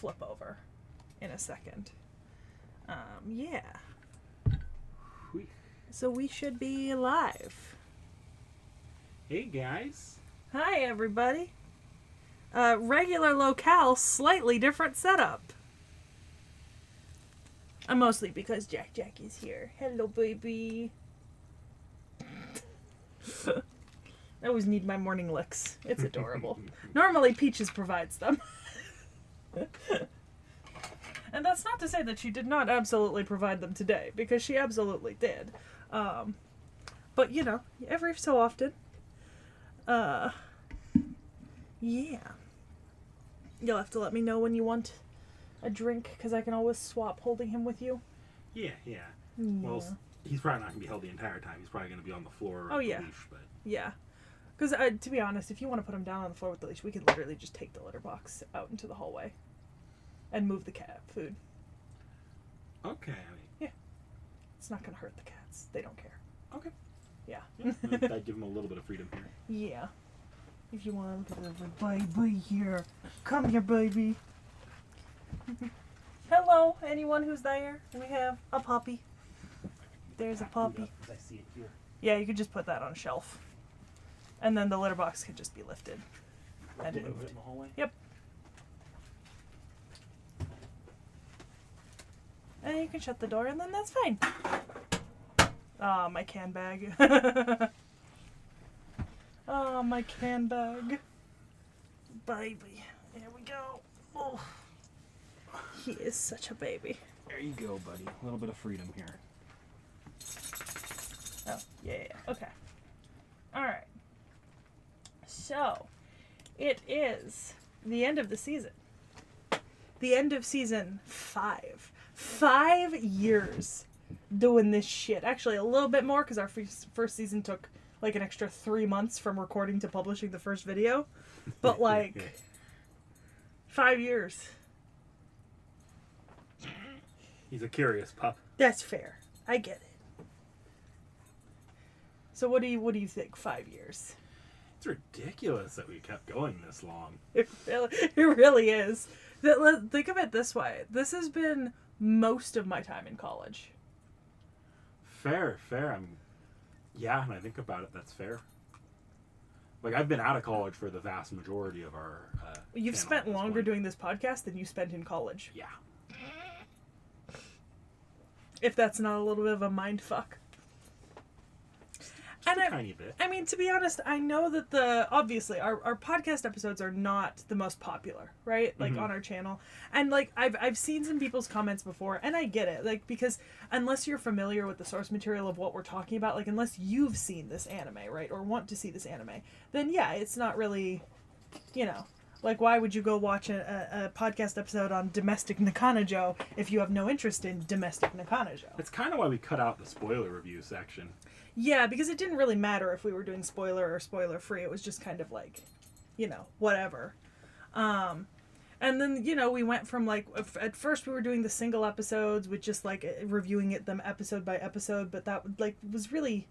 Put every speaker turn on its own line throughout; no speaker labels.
flip over in a second. Yeah. So we should be live.
Hey guys.
Hi everybody. Regular locale, slightly different setup. Mostly because Jack is here. Hello baby. I always need my morning licks. It's adorable. Normally Peaches provides them. And that's not to say that she did not absolutely provide them today, because she absolutely did. But, you know, every so often. Yeah. You'll have to let me know when you want a drink, because I can always swap holding him with you.
Yeah. Well, he's probably not going to be held the entire time. He's probably going to be on the floor with the leash. But...
Yeah. Because, to be honest, if you want to put him down on the floor with the leash, we can literally just take the litter box out into the hallway. And move the cat food.
Okay.
Yeah. It's not going to hurt the cats. They don't care.
Okay.
Yeah.
I'd give him a little bit of freedom here.
Yeah. If you want to look at the baby here. Come here, baby. Hello, anyone who's there? We have a puppy. There's a puppy.
I see it here.
Yeah, you could just put that on a shelf. And then the litter box could just be lifted. And moved.
It in the hallway?
Yep. And you can shut the door and then that's fine. Ah, my can bag. Oh, my can bag. Baby. Here we go. Oh. He is such a baby.
There you go, buddy. A little bit of freedom here.
Oh, yeah. Okay. Alright. So, it is the end of the season. The end of season 5. 5 years doing this shit. Actually, a little bit more, because our first season took like an extra 3 months from recording to publishing the first video. But like 5 years.
He's a curious pup.
That's fair. I get it. So what do you think? 5 years?
It's ridiculous that we kept going this long.
It really is. Think of it this way. This has been most of my time in college.
Fair. Yeah, and I think about it, that's fair. Like, I've been out of college for the vast majority of our
You've spent longer doing this podcast than you spent in college.
Yeah.
If that's not a little bit of a mind fuck.
Just a tiny bit.
I mean, to be honest, I know that obviously our podcast episodes are not the most popular, right? Like on our channel. And like I've seen some people's comments before, and I get it. Like, because unless you're familiar with the source material of what we're talking about, like unless you've seen this anime, right? Or want to see this anime, then yeah, it's not really, you know, like why would you go watch a podcast episode on domestic Nakanojo if you have no interest in domestic Nakanojo?
That's kind of why we cut out the spoiler review section.
Yeah, because it didn't really matter if we were doing spoiler or spoiler free. It was just kind of like, you know, whatever. And then, you know, we went from like, at first we were doing the single episodes with just like reviewing them episode by episode, but that like was really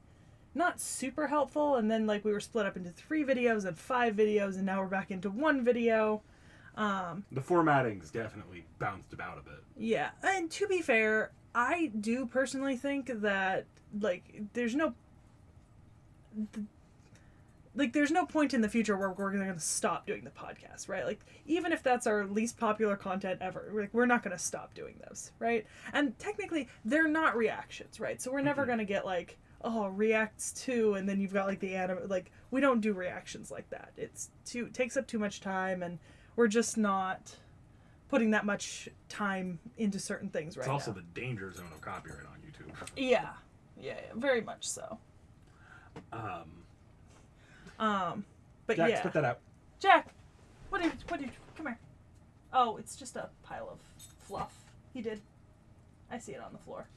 not super helpful. And then like we were split up into 3 videos and 5 videos, and now we're back into 1 video.
The formatting's definitely bounced about a bit.
Yeah, and to be fair, I do personally think that like there's no point in the future where we're going to stop doing the podcast, right? Like, even if that's our least popular content ever, like, we're not going to stop doing those, right? And technically, they're not reactions, right? So we're never going to get, like, oh, reacts to, and then you've got, like, the anime, like, we don't do reactions like that. It takes up too much time, and we're just not putting that much time into certain things right now.
It's also the danger zone of copyright on YouTube.
Yeah, very much so. But
Jack,
yeah.
spit that out.
Jack, what did you, come here. Oh, it's just a pile of fluff. He did. I see it on the floor.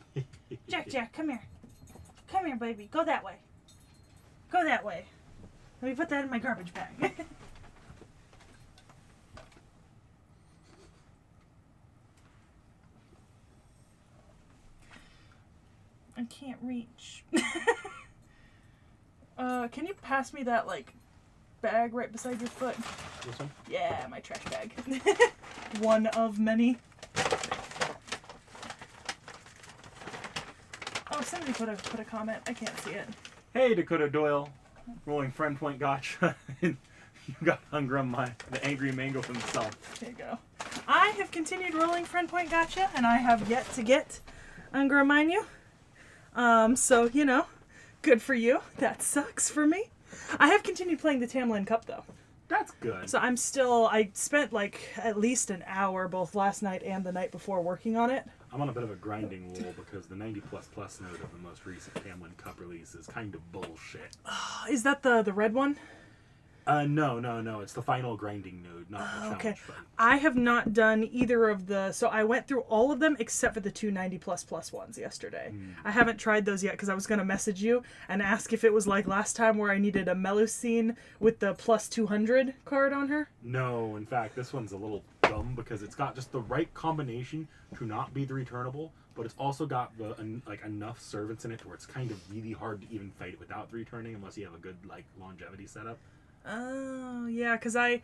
Jack, come here. Come here, baby. Go that way. Go that way. Let me put that in my garbage bag. I can't reach. Can you pass me that, like, bag right beside your foot?
This one?
Yeah, my trash bag. one of many. Oh, somebody put a comment. I can't see it.
Hey, Dakota Doyle. Rolling friend point gotcha. You got the angry mango himself.
There you go. I have continued rolling friend point gotcha, and I have yet to get Ungraminyu. So, you know, good for you. That sucks for me. I have continued playing the Tamlin Cup, though.
That's good.
So I spent like at least an hour both last night and the night before working on it.
I'm on a bit of a grinding roll because the 90++ node of the most recent Tamlin Cup release is kind of bullshit.
Is that the red one?
No. It's the final grinding node, not the challenge.
Okay.
Button.
I have not done either of the... So I went through all of them except for the two 90++ ones yesterday. I haven't tried those yet because I was going to message you and ask if it was like last time where I needed a Melusine with the plus 200 card on her.
No, in fact, this one's a little dumb because it's got just the right combination to not be the returnable, but it's also got the enough servants in it where it's kind of really hard to even fight it without the returning unless you have a good longevity setup.
Oh, yeah, because I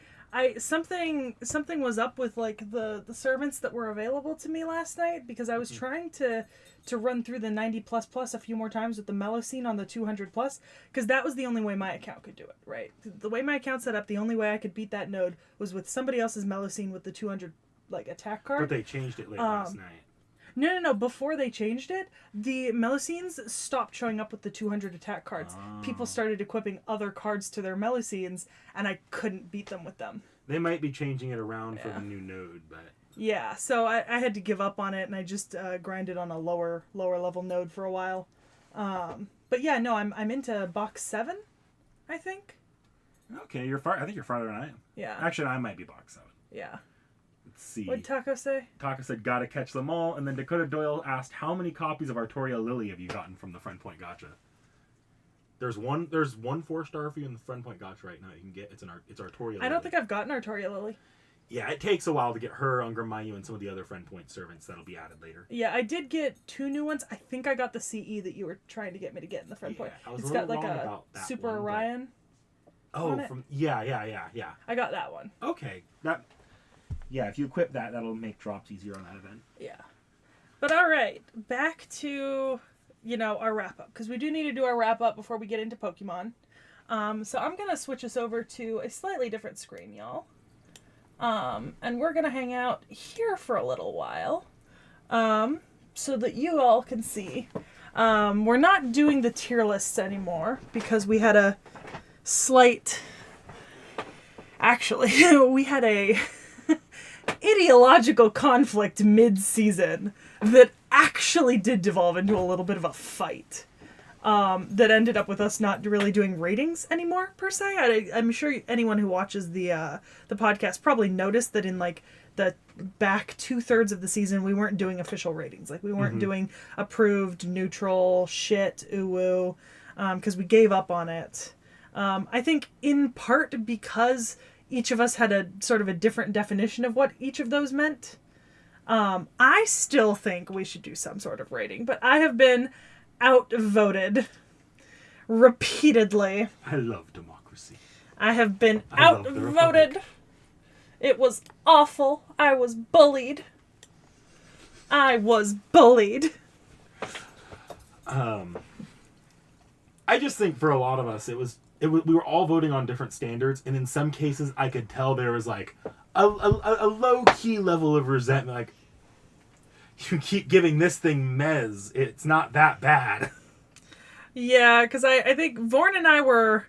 something was up with like the servants that were available to me last night because I was trying to run through the 90++ a few more times with the Melusine on the 200+, because that was the only way my account could do it, right? The way my account set up, the only way I could beat that node was with somebody else's Melusine with the 200 attack card.
But they changed it late last night.
No. Before they changed it, the Melusines stopped showing up with the 200 attack cards. People started equipping other cards to their Melusines, and I couldn't beat them with them.
They might be changing it around for the new node, but...
Yeah, so I had to give up on it, and I just grinded on a lower level node for a while. But yeah, no, I'm into box 7, I think.
Okay, you're far. I think you're farther than I am.
Yeah.
Actually, I might be box 7.
Yeah.
Let's see.
What'd Taco say?
Taco said, gotta catch them all. And then Dakota Doyle asked, how many copies of Artoria Lily have you gotten from the Friend Point Gotcha? There's one 4-star for you in the Friend Point Gotcha right now. You can get it's Artoria Lily.
I don't think I've gotten Artoria Lily.
Yeah, it takes a while to get her, Ungraminyu, and some of the other Friend Point servants that'll be added later.
Yeah, I did get 2 new ones. I think I got the CE that you were trying to get me to get in the Friend Point.
I was
it's
a
got
little
like
wrong
a
about that
Super
one,
Orion.
Oh, yeah.
I got that one.
Okay, if you equip that, that'll make drops easier on that event.
Yeah. But all right, back to, our wrap-up, because we do need to do our wrap-up before we get into Pokemon. So I'm going to switch us over to a slightly different screen, y'all. And we're going to hang out here for a little while, so that you all can see. We're not doing the tier lists anymore, because we had a slight... Actually, we had a... ideological conflict mid-season that actually did devolve into a little bit of a fight that ended up with us not really doing ratings anymore, per se. I'm sure anyone who watches the podcast probably noticed that in the back 2/3 of the season we weren't doing official ratings. We weren't doing approved, neutral, shit, ooh, because we gave up on it. I think in part because each of us had a sort of a different definition of what each of those meant. I still think we should do some sort of rating, but I have been outvoted repeatedly.
I love democracy.
I have been outvoted. It was awful. I was bullied. I
just think for a lot of us, we were all voting on different standards, and in some cases, I could tell there was a low-key level of resentment. You keep giving this thing mez. It's not that bad.
Yeah, because I think Vorn and I were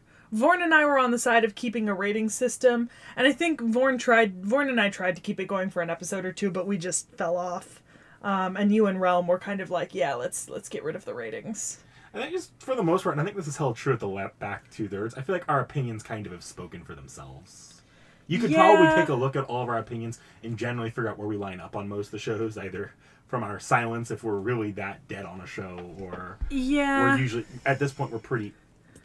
on the side of keeping a rating system, and I think Vorn and I tried to keep it going for an episode or two, but we just fell off. And you and Realm were kind of like, yeah, let's get rid of the ratings.
I think just for the most part, and I think this is held true at the back 2/3, I feel like our opinions kind of have spoken for themselves. You could probably take a look at all of our opinions and generally figure out where we line up on most of the shows, either from our silence if we're really that dead on a show, or we're usually, at this point, we're pretty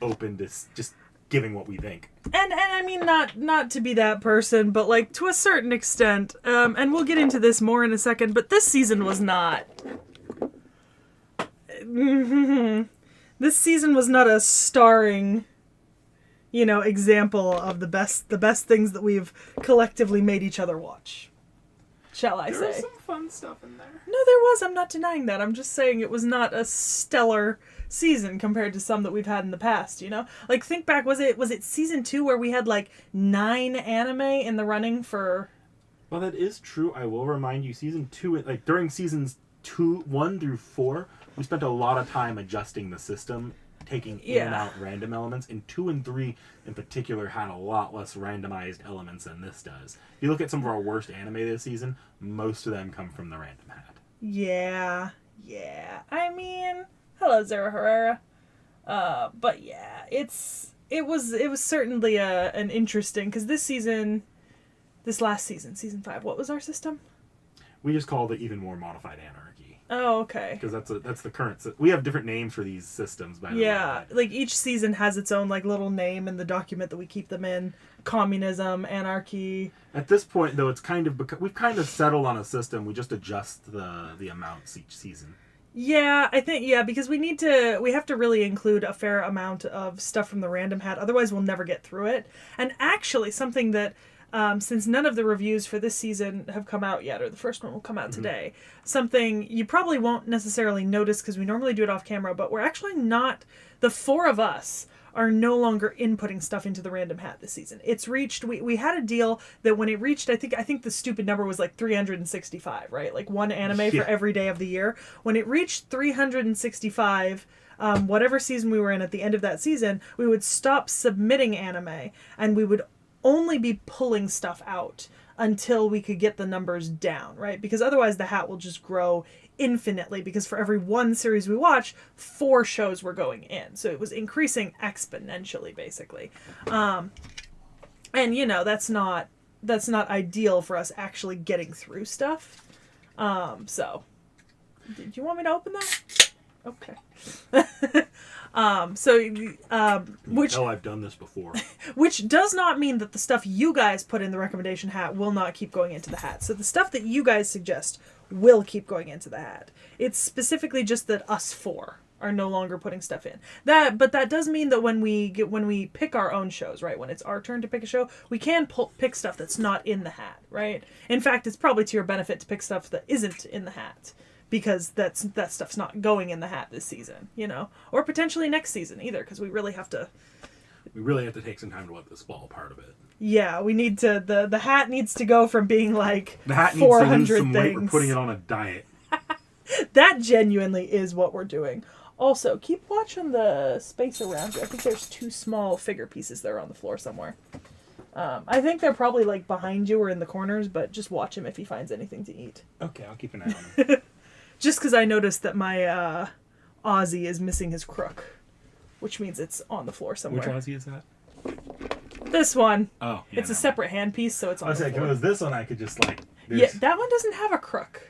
open to just giving what we think.
And I mean, not to be that person, but to a certain extent, and we'll get into this more in a second, but this season was not... This season was not a starring, example of the best things that we've collectively made each other watch. shall I say.
There was some fun stuff in there.
No, there was. I'm not denying that. I'm just saying it was not a stellar season compared to some that we've had in the past, you know? Like, think back, was it season 2 where we had, like, 9 anime in the running for...
Well, that is true. I will remind you, season 2, like, during seasons 1 through 4, we spent a lot of time adjusting the system, taking in and out random elements, and 2 and 3 in particular had a lot less randomized elements than this does. If you look at some of our worst anime this season, most of them come from the random hat.
Yeah. I mean, hello, Zara Herrera. But yeah, it was certainly an interesting, because this last season, season 5, what was our system?
We just called it even more modified anarchy.
Oh, okay.
Because that's the current. We have different names for these systems, by the way.
Yeah, like each season has its own like little name in the document that we keep them in. Communism, anarchy.
At this point, though, it's kind of we've kind of settled on a system. We just adjust the amounts each season.
Yeah, I think because we have to really include a fair amount of stuff from the random hat. Otherwise, we'll never get through it. And actually, something that. Since none of the reviews for this season have come out yet, or the first one will come out today, something you probably won't necessarily notice because we normally do it off camera, but we're actually not, the 4 of us are no longer inputting stuff into the random hat this season. It's reached, we had a deal that when it reached, I think the stupid number was like 365, right? Like one anime for every day of the year. When it reached 365, whatever season we were in at the end of that season, we would stop submitting anime and we would only be pulling stuff out until we could get the numbers down, right? Because otherwise the hat will just grow infinitely, because for every one series we watch, 4 shows were going in. So it was increasing exponentially, basically. And that's not ideal for us actually getting through stuff. So did you want me to open that? Okay. Which
I've done this before.
Which does not mean that the stuff you guys put in the recommendation hat will not keep going into the hat. So the stuff that you guys suggest will keep going into the hat. It's specifically just that us 4 are no longer putting stuff in. But that does mean that when we pick our own shows, right? When it's our turn to pick a show, we can pick stuff that's not in the hat, right? In fact, it's probably to your benefit to pick stuff that isn't in the hat. Because that stuff's not going in the hat this season, or potentially next season either. Because we really have to
take some time to let this fall apart a bit.
Yeah, we need to. The hat needs to go from being like
the hat
400
needs to lose some
things.
weight. We're putting it on a diet.
That genuinely is what we're doing. Also, keep watching the space around you. I think there's 2 small figure pieces there on the floor somewhere. I think they're probably like behind you or in the corners, but just watch him if he finds anything to eat.
Okay, I'll keep an eye on him.
Just because I noticed that my Aussie is missing his crook, which means it's on the floor somewhere.
Which Aussie is that?
This one.
Oh, yeah.
It's a separate handpiece, so it's on the floor.
I was like, if it was this one, I could just like...
Yeah, that one doesn't have a crook.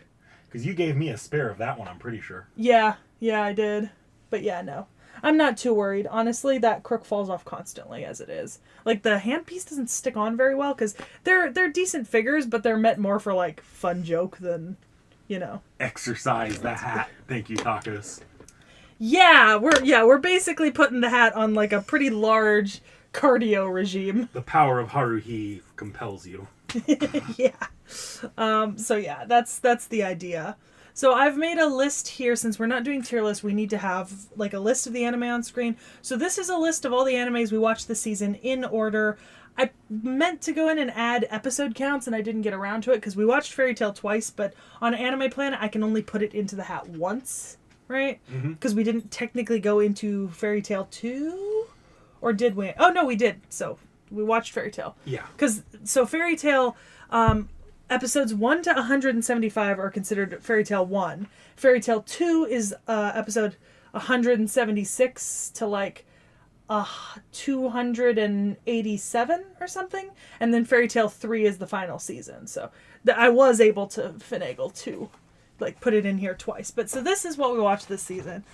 Because you gave me a spare of that one, I'm pretty sure.
Yeah, I did. But yeah, no. I'm not too worried. Honestly, that crook falls off constantly as it is. Like, the handpiece doesn't stick on very well, because they're decent figures, but they're meant more for, like, fun joke than...
Exercise the hat. Thank you, Tacos.
Yeah, we're basically putting the hat on like a pretty large cardio regime.
The power of Haruhi compels you.
Yeah. So yeah, that's the idea. So I've made a list here. Since we're not doing tier lists, we need to have like a list of the anime on screen. So this is a list of all the animes we watched this season in order. I meant to go in and add episode counts, and I didn't get around to it because we watched Fairy Tail twice, but on Anime Planet, I can only put it into the hat once, right? Because we didn't technically go into Fairy Tail 2? Or did we? Oh, no, we did. So we watched Fairy Tail.
Yeah.
So Fairy Tail, episodes 1 to 175 are considered Fairy Tail 1. Fairy Tail 2 is episode 176 to like 287 or something, and then Fairy Tail 3 is the final season. So I was able to finagle to like put it in here twice. But so this is what we watched this season.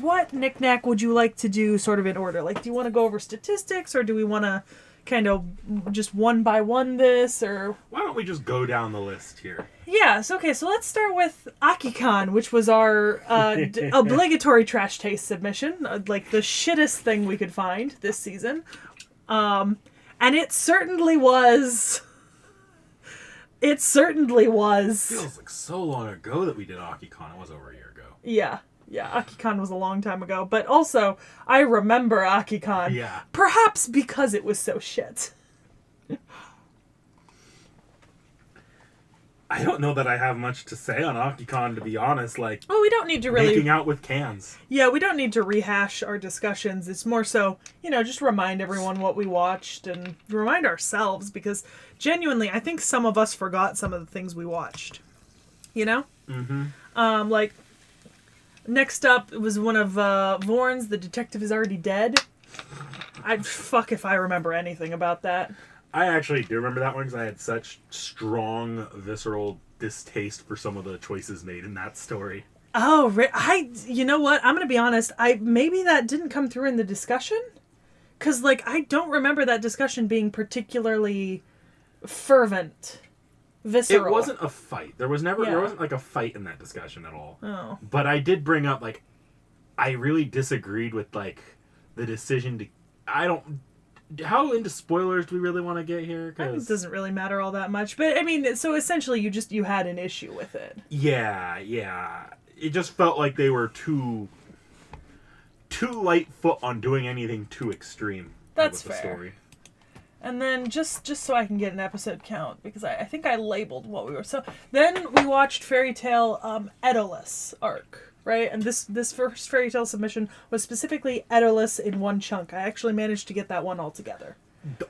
What knick-knack would you like to do sort of in order? Like, do you want to go over statistics, or do we want to kind of just one by one this, or...
Why don't we just go down the list here?
Yes, okay, so let's start with Akikan, which was our obligatory trash taste submission, like the shittest thing we could find this season. And it certainly was... It certainly was.
Feels like so long ago that we did AkiCon. It was over a year ago.
Yeah. Yeah, AkiCon was a long time ago. But also, I remember AkiCon.
Yeah.
Perhaps because it was so shit.
I don't know that I have much to say on AkiCon, to be honest. Like,
well, we don't need to really...
making out with cans.
Yeah, we don't need to rehash our discussions. It's more so, just remind everyone what we watched and remind ourselves, because genuinely, I think some of us forgot some of the things we watched.
Mm-hmm.
Like, next up was one of Vorn's The Detective Is Already Dead. Fuck if I remember anything about that.
I actually do remember that one because I had such strong, visceral distaste for some of the choices made in that story.
Oh, you know what? I'm going to be honest. Maybe that didn't come through in the discussion. Because, I don't remember that discussion being particularly fervent, visceral.
It wasn't a fight. There wasn't, a fight in that discussion at all.
Oh.
But I did bring up, I really disagreed with, the decision to... How into spoilers do we really want to get here?
It doesn't really matter all that much. But, so essentially you had an issue with it.
Yeah. It just felt like they were too light foot on doing anything too extreme.
That's
with the
fair.
Story.
And then, just so I can get an episode count, because I think I labeled what we were... So, then we watched Fairy Tail Edolus arc. Right, and this first Fairy Tail submission was specifically Edolus in one chunk. I actually managed to get that one all together.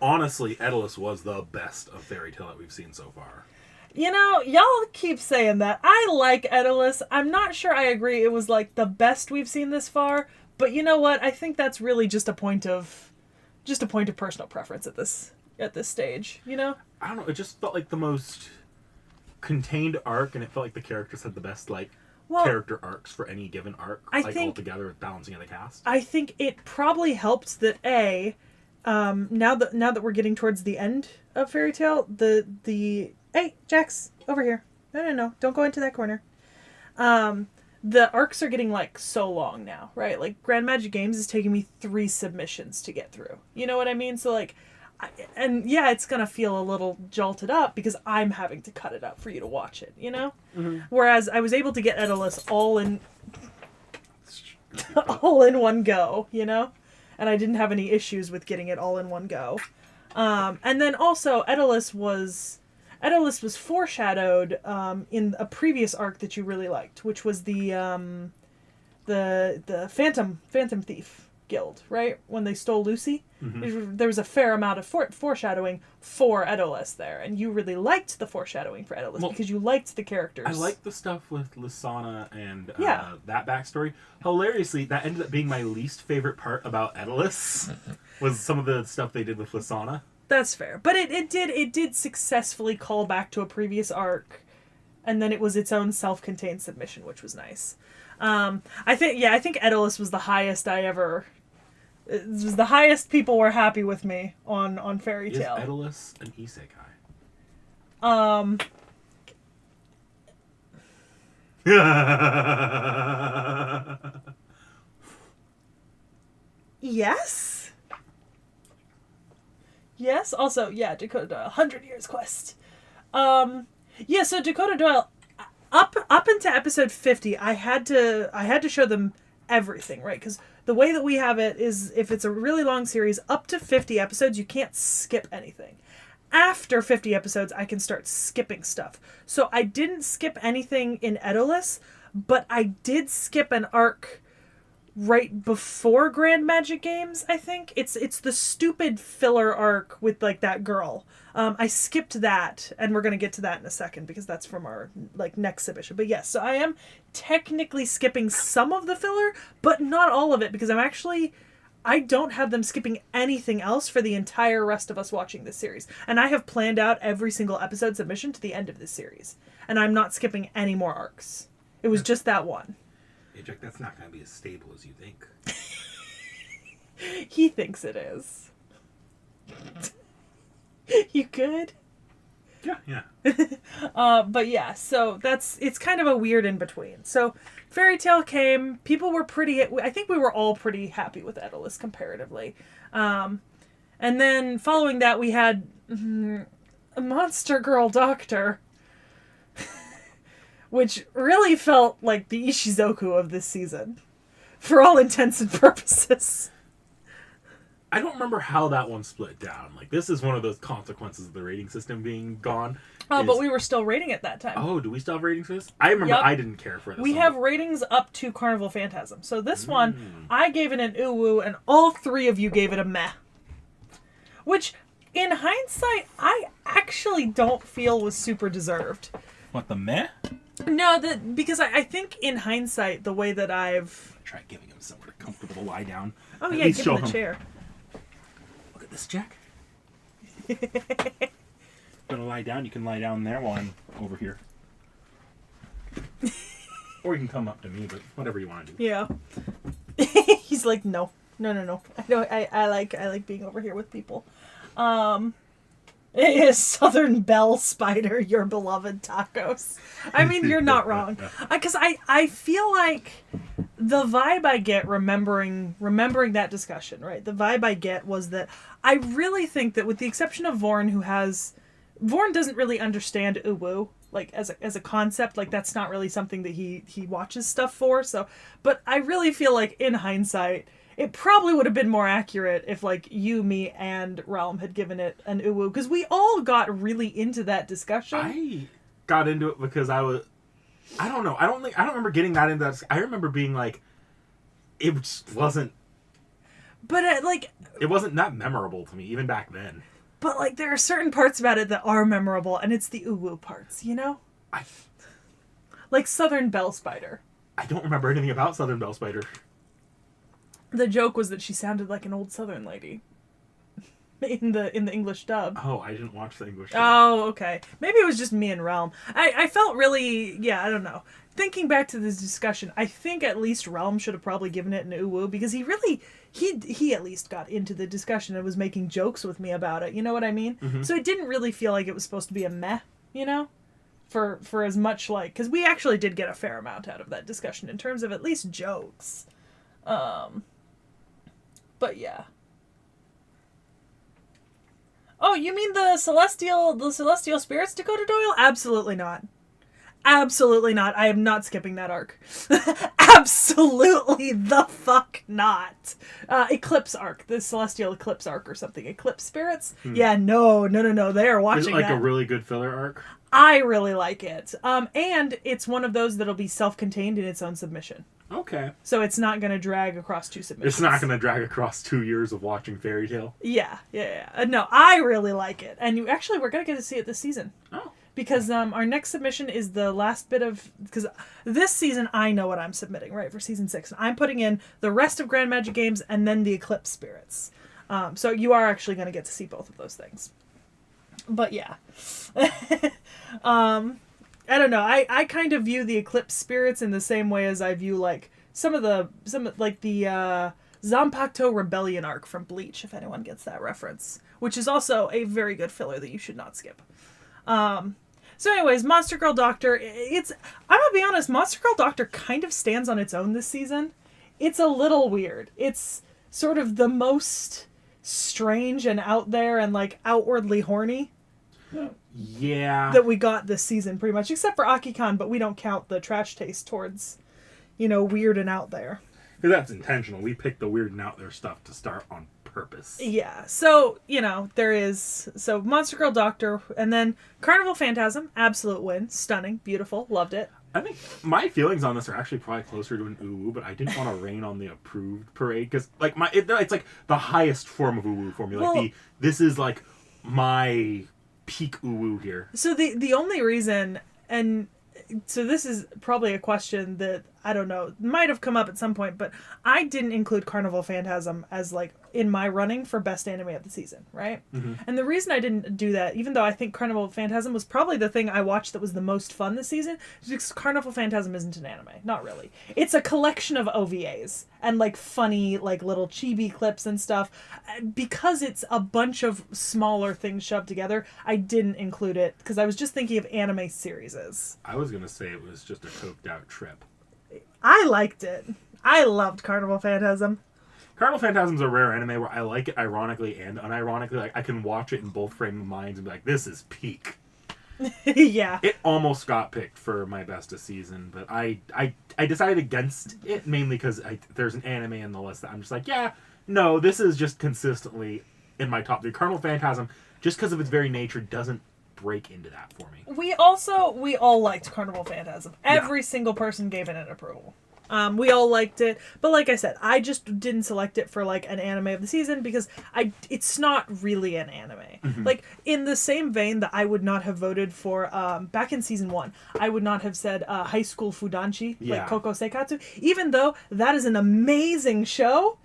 Honestly, Edolus was the best of Fairy Tail that we've seen so far.
Y'all keep saying that. I like Edolus. I'm not sure I agree it was the best we've seen this far, but you know what? I think that's really just a point of personal preference at this stage.
I don't know. It just felt like the most contained arc, and it felt like the characters had the best character arcs for any given arc, all together with balancing of the cast. I think it probably helped that
now that we're getting towards the end of Fairy Tail, the hey, Jax, over here. No, don't go into that corner. The arcs are getting so long now, right? Grand Magic Games is taking me 3 submissions to get through. You know what I mean? So it's gonna feel a little jolted up because I'm having to cut it up for you to watch it,
Mm-hmm.
Whereas I was able to get Edolus all in one go, and I didn't have any issues with getting it all in one go. And then also Edolus was foreshadowed in a previous arc that you really liked, which was the Phantom Thief Guild, right? When they stole Lucy. Mm-hmm. There was a fair amount of foreshadowing for Edolus there, and you really liked the foreshadowing for Edolus because you liked the characters.
I liked the stuff with Lysana and that backstory. Hilariously, that ended up being my least favorite part about Edolus was some of the stuff they did with Lysana.
That's fair, but it did successfully call back to a previous arc, and then it was its own self-contained submission, which was nice. I think Edolus was the highest I ever... It was the highest people were happy with me on Fairy Tail.
Is Edolus an isekai?
Yes. Yes. Also, Dakota Doyle, 100 Years Quest. So Dakota Doyle, up into episode 50, I had to show them everything, right? Because the way that we have it is, if it's a really long series, up to 50 episodes, you can't skip anything. After 50 episodes, I can start skipping stuff. So I didn't skip anything in Edolus, but I did skip an arc right before Grand Magic Games, I think. It's the stupid filler arc with that girl. I skipped that, and we're going to get to that in a second because that's from our next submission. But yes, so I am technically skipping some of the filler, but not all of it, because I don't have them skipping anything else for the entire rest of us watching this series. And I have planned out every single episode submission to the end of this series. And I'm not skipping any more arcs. It was just that one.
Hey, Jack, that's not going to be as stable as you think.
He thinks it is. You good?
Yeah.
But yeah, so it's kind of a weird in between. So Fairy Tail came, I think we were all pretty happy with Edolus comparatively. And then following that we had Monster Girl Doctor which really felt like the Ishizoku of this season, for all intents and purposes.
I don't remember how that one split down. Like, this is one of those consequences of the rating system being gone.
Oh, but we were still rating it that time.
Oh, do we still have ratings for this? I remember I didn't care for this.
We have ratings up to Carnival Phantasm. So this one, I gave it an uwu, and all three of you gave it a meh. Which, in hindsight, I actually don't feel was super deserved.
What, the meh?
No, because I think in hindsight, the way that I've...
Try giving him somewhere comfortable to lie down.
Oh, yeah, give him the chair.
Look at this, Jack. Gonna lie down, you can lie down there while I'm over here. Or you can come up to me, but whatever you want to do.
Yeah. He's like, no. I like being over here with people. It is Southern Belle Spider, your beloved tacos. I mean, you're not wrong. Because I feel like the vibe I get remembering that discussion, right? The vibe I get was that I really think that with the exception of Vorn, Vorn doesn't really understand uwu, like as a concept. Like that's not really something that he watches stuff for. So, but I really feel like in hindsight, it probably would have been more accurate if like you, me, and Realm had given it an uwu, because we all got really into that discussion.
I got into it because I don't know. I don't remember getting that into that. I remember being like, it just wasn't.
But
it wasn't that memorable to me even back then.
But, like, there are certain parts about it that are memorable, and it's the uwu parts, you know? Like Southern Belle Spider.
I don't remember anything about Southern Belle Spider.
The joke was that she sounded like an old Southern lady. In the English dub.
Oh, I didn't watch the English dub.
Oh, okay. Maybe it was just me and Realm. I felt really... Yeah, I don't know. Thinking back to this discussion, I think at least Realm should have probably given it an uwu, because he really... He at least got into the discussion and was making jokes with me about it. You know what I mean? Mm-hmm. So it didn't really feel like it was supposed to be a meh, you know? For as much like... Because we actually did get a fair amount out of that discussion in terms of at least jokes. But yeah. Oh, you mean the Celestial Spirits, Dakota Doyle? Absolutely not. Absolutely not. I am not skipping that arc. Absolutely the fuck not. Eclipse arc. The Celestial Eclipse arc or something. Eclipse Spirits? Yeah, no. They are watching that.
Is it like a really good filler arc?
I really like it. And it's one of those that'll be self-contained in its own submission.
Okay.
So it's not going to drag across two submissions.
It's not going to drag across 2 years of watching Fairy Tail?
Yeah. No, I really like it. And we're going to get to see it this season.
Oh.
Because our next submission is the last bit of... Because this season, I know what I'm submitting, right, for Season 6. I'm putting in the rest of Grand Magic Games and then the Eclipse Spirits. So you are actually going to get to see both of those things. But yeah. I don't know. I kind of view the Eclipse Spirits in the same way as I view, like, some of the Zanpakuto Rebellion arc from Bleach, if anyone gets that reference. Which is also a very good filler that you should not skip. So anyways, Monster Girl Doctor, I'm gonna be honest, Monster Girl Doctor kind of stands on its own this season. It's a little weird. It's sort of the most strange and out there and, like, outwardly horny.
Yeah.
That we got this season, pretty much. Except for Aki-kan, but we don't count the trash taste towards, weird and out there.
Because that's intentional. We picked the weird and out there stuff to start on purpose.
Yeah. So, there is... So, Monster Girl Doctor, and then Carnival Phantasm, absolute win. Stunning. Beautiful. Loved it.
I think my feelings on this are actually probably closer to an uwu, but I didn't want to rain on the approved parade, because, like, it's like the highest form of uwu for me. Like, this is, like, my peak uwu here.
So, the only reason... And so this is probably a question that, I don't know, might have come up at some point, but I didn't include Carnival Phantasm as, like, in my running for best anime of the season, right? Mm-hmm. And the reason I didn't do that, even though I think Carnival Phantasm was probably the thing I watched that was the most fun this season, is because Carnival Phantasm isn't an anime. Not really. It's a collection of OVAs and, like, funny, like, little chibi clips and stuff. Because it's a bunch of smaller things shoved together, I didn't include it, because I was just thinking of anime series.
I was going to say it was just a coked out trip.
I liked it. I loved Carnival Phantasm.
Carnival Phantasm's a rare anime where I like it ironically and unironically. Like, I can watch it in both frame of minds and be like, this is peak.
Yeah.
It almost got picked for my best of season, but I decided against it mainly because there's an anime in the list that I'm just like, yeah, no, this is just consistently in my top 3. Carnival Phantasm, just because of its very nature, doesn't break into that for me.
We all liked Carnival Phantasm. Every single person gave it an approval. We all liked it, but like I said, I just didn't select it for like an anime of the season because it's not really an anime.
Mm-hmm.
Like in the same vein that I would not have voted for back in season 1, I would not have said High School Fudanshi, like Koko Seikatsu, even though that is an amazing show.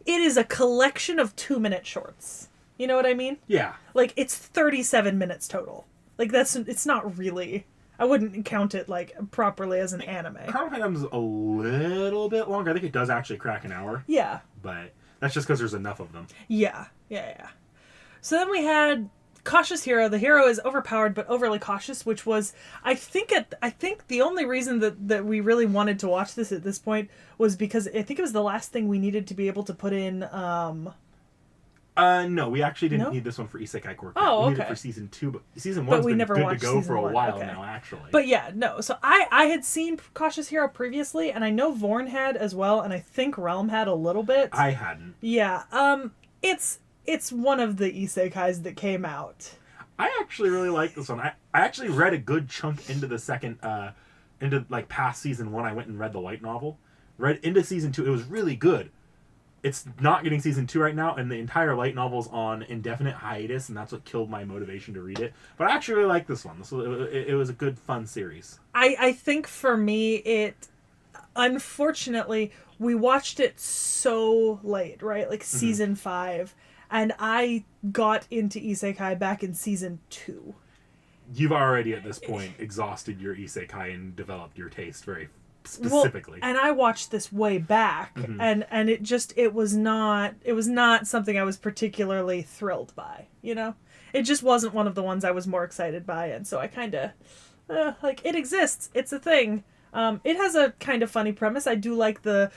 It is a collection of 2-minute shorts. You know what I mean?
Yeah.
Like it's 37 minutes total. Like it's not really. I wouldn't count it like properly as an anime.
Carnival Phantasm is a little bit longer. I think it does actually crack an hour.
Yeah.
But that's just because there's enough of them.
Yeah. So then we had Cautious Hero. The hero is overpowered but overly cautious, which was I think the only reason that we really wanted to watch this at this point was because I think it was the last thing we needed to be able to put in
no, we actually didn't need this one for Isekai Core.
Oh,
we needed
okay.
it for season 2, but season 1's been
never
good to
watched
go for a
one.
while
Okay.
now, actually.
But yeah, no. So I had seen Cautious Hero previously, and I know Vorn had as well, and I think Realm had a little bit.
I hadn't.
Yeah. It's one of the isekais that came out.
I actually really like this one. I actually read a good chunk into the second, into like past season 1. I went and read the light novel. Read into season 2. It was really good. It's not getting season 2 right now, and the entire light novel's on indefinite hiatus, and that's what killed my motivation to read it. But I actually really like this one. It was a good, fun series.
I think for me, unfortunately, we watched it so late, right? Like season 5, and I got into isekai back in season 2.
You've already, at this point, exhausted your isekai and developed your taste very specifically.
Well, and I watched this way back, and it was not something I was particularly thrilled by, you know? It just wasn't one of the ones I was more excited by, and so I kind of, it exists, it's a thing. It has a kind of funny premise. I do like the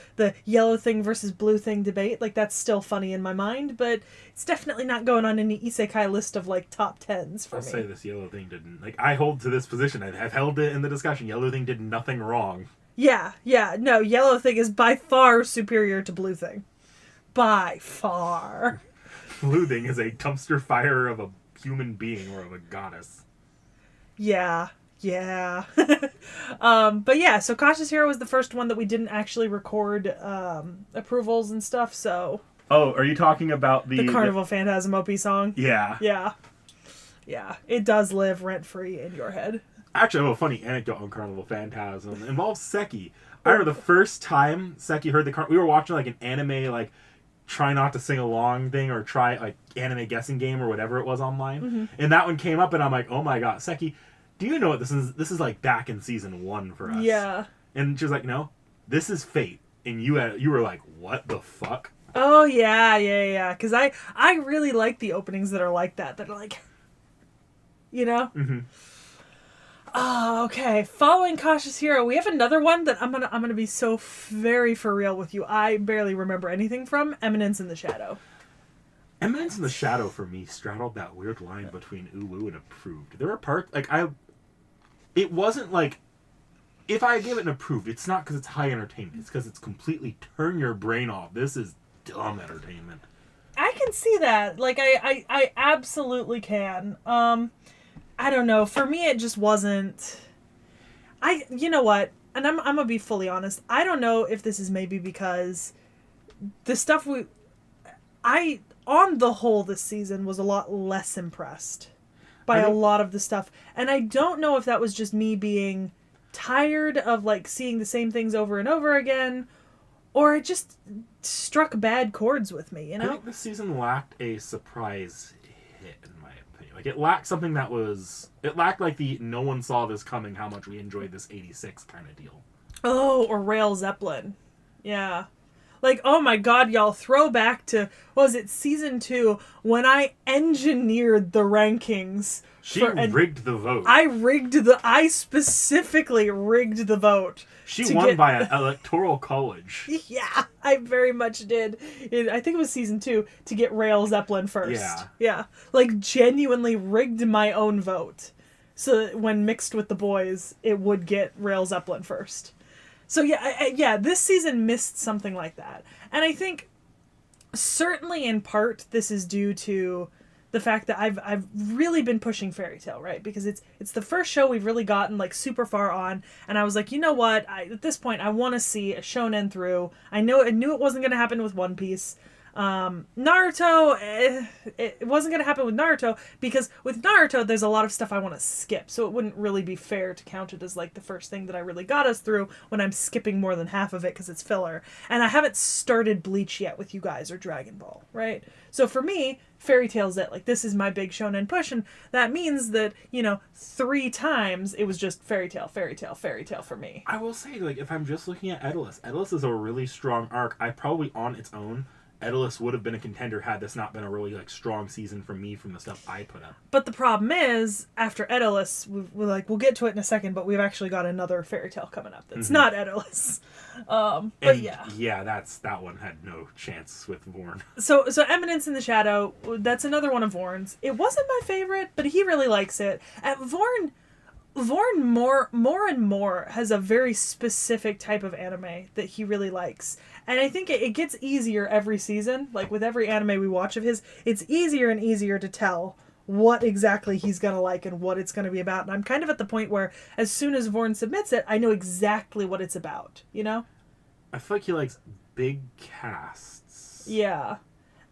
yellow thing versus blue thing debate, like that's still funny in my mind, but it's definitely not going on any isekai list of like top 10s for me.
I'll say this yellow thing didn't, like, I hold to this position, I've held it in the discussion, yellow thing did nothing wrong.
Yeah, no, yellow thing is by far superior to blue thing. By far.
Blue thing is a dumpster fire of a human being or of a goddess.
Yeah. But yeah, so Cautious Hero was the first one that we didn't actually record approvals and stuff, so...
Oh, are you talking about the
Carnival Phantasm OP song?
Yeah.
Yeah, it does live rent-free in your head.
Actually, I have a funny anecdote on Carnival Phantasm. It involves Seki. I remember the first time Seki heard we were watching like an anime, like, try not to sing along thing, or try, like, anime guessing game or whatever it was online. And that one came up, and I'm like, oh my god, Seki, do you know what this is? This is like back in season 1 for us.
Yeah.
And she was like, no, this is Fate. And you were like, what the fuck?
Oh, yeah. Because I really like the openings that are like that are like, you know?
Mm-hmm.
Oh, okay. Following Cautious Hero, we have another one that I'm gonna be so very for real with you. I barely remember anything from Eminence in the Shadow.
Eminence in the Shadow for me straddled that weird line between uwu and approved. There were parts it wasn't like, if I give it an approved, it's not because it's high entertainment. It's because it's completely turn your brain off. This is dumb entertainment.
I can see that. Like I absolutely can. I don't know. For me, it just wasn't. You know what? And I'm gonna be fully honest. I don't know if this is maybe because the stuff on the whole this season was a lot less impressed by a lot of the stuff, and I don't know if that was just me being tired of like seeing the same things over and over again, or it just struck bad chords with me. You know,
I think this season lacked a surprise hit, in my opinion. Like, it lacked something that was... It lacked, like, the no one saw this coming, how much we enjoyed this 86 kind of deal.
Oh, or Rail Zeppelin. Yeah. Like, oh my god, y'all, throw back to, what was it, season 2, when I engineered the rankings.
She rigged the vote.
I specifically rigged the vote.
She won by an electoral college.
Yeah, I very much did. I think it was season 2, to get Rail Zeppelin first.
Yeah.
Yeah. Like, genuinely rigged my own vote so that when mixed with the boys, it would get Rail Zeppelin first. So yeah, this season missed something like that. And I think certainly in part this is due to the fact that I've really been pushing Fairy Tail, right? Because it's the first show we've really gotten like super far on, and I was like, you know what? At this point I want to see a shonen through. I knew it wasn't going to happen with One Piece. Naruto, it wasn't going to happen with Naruto because with Naruto there's a lot of stuff I want to skip, so it wouldn't really be fair to count it as like the first thing that I really got us through when I'm skipping more than half of it because it's filler. And I haven't started Bleach yet with you guys or Dragon Ball, right? So for me, Fairy Tail's it. Like, this is my big shonen push, and that means that, 3 times it was just Fairy Tail, Fairy Tail, Fairy Tail for me.
I will say, like, if I'm just looking at Edelus is a really strong arc. I probably on its own Edelus would have been a contender had this not been a really like strong season for me from the stuff I put up.
But the problem is, after Edelus, we'll get to it in a second, but we've actually got another Fairy Tail coming up that's not Edelus. But
yeah, that one had no chance with Vorn.
So Eminence in the Shadow, that's another one of Vorn's. It wasn't my favorite, but he really likes it. Vorn more and more has a very specific type of anime that he really likes. And I think it gets easier every season. Like with every anime we watch of his, it's easier and easier to tell what exactly he's going to like and what it's going to be about. And I'm kind of at the point where as soon as Vorn submits it, I know exactly what it's about, I
feel like he likes big casts.
Yeah.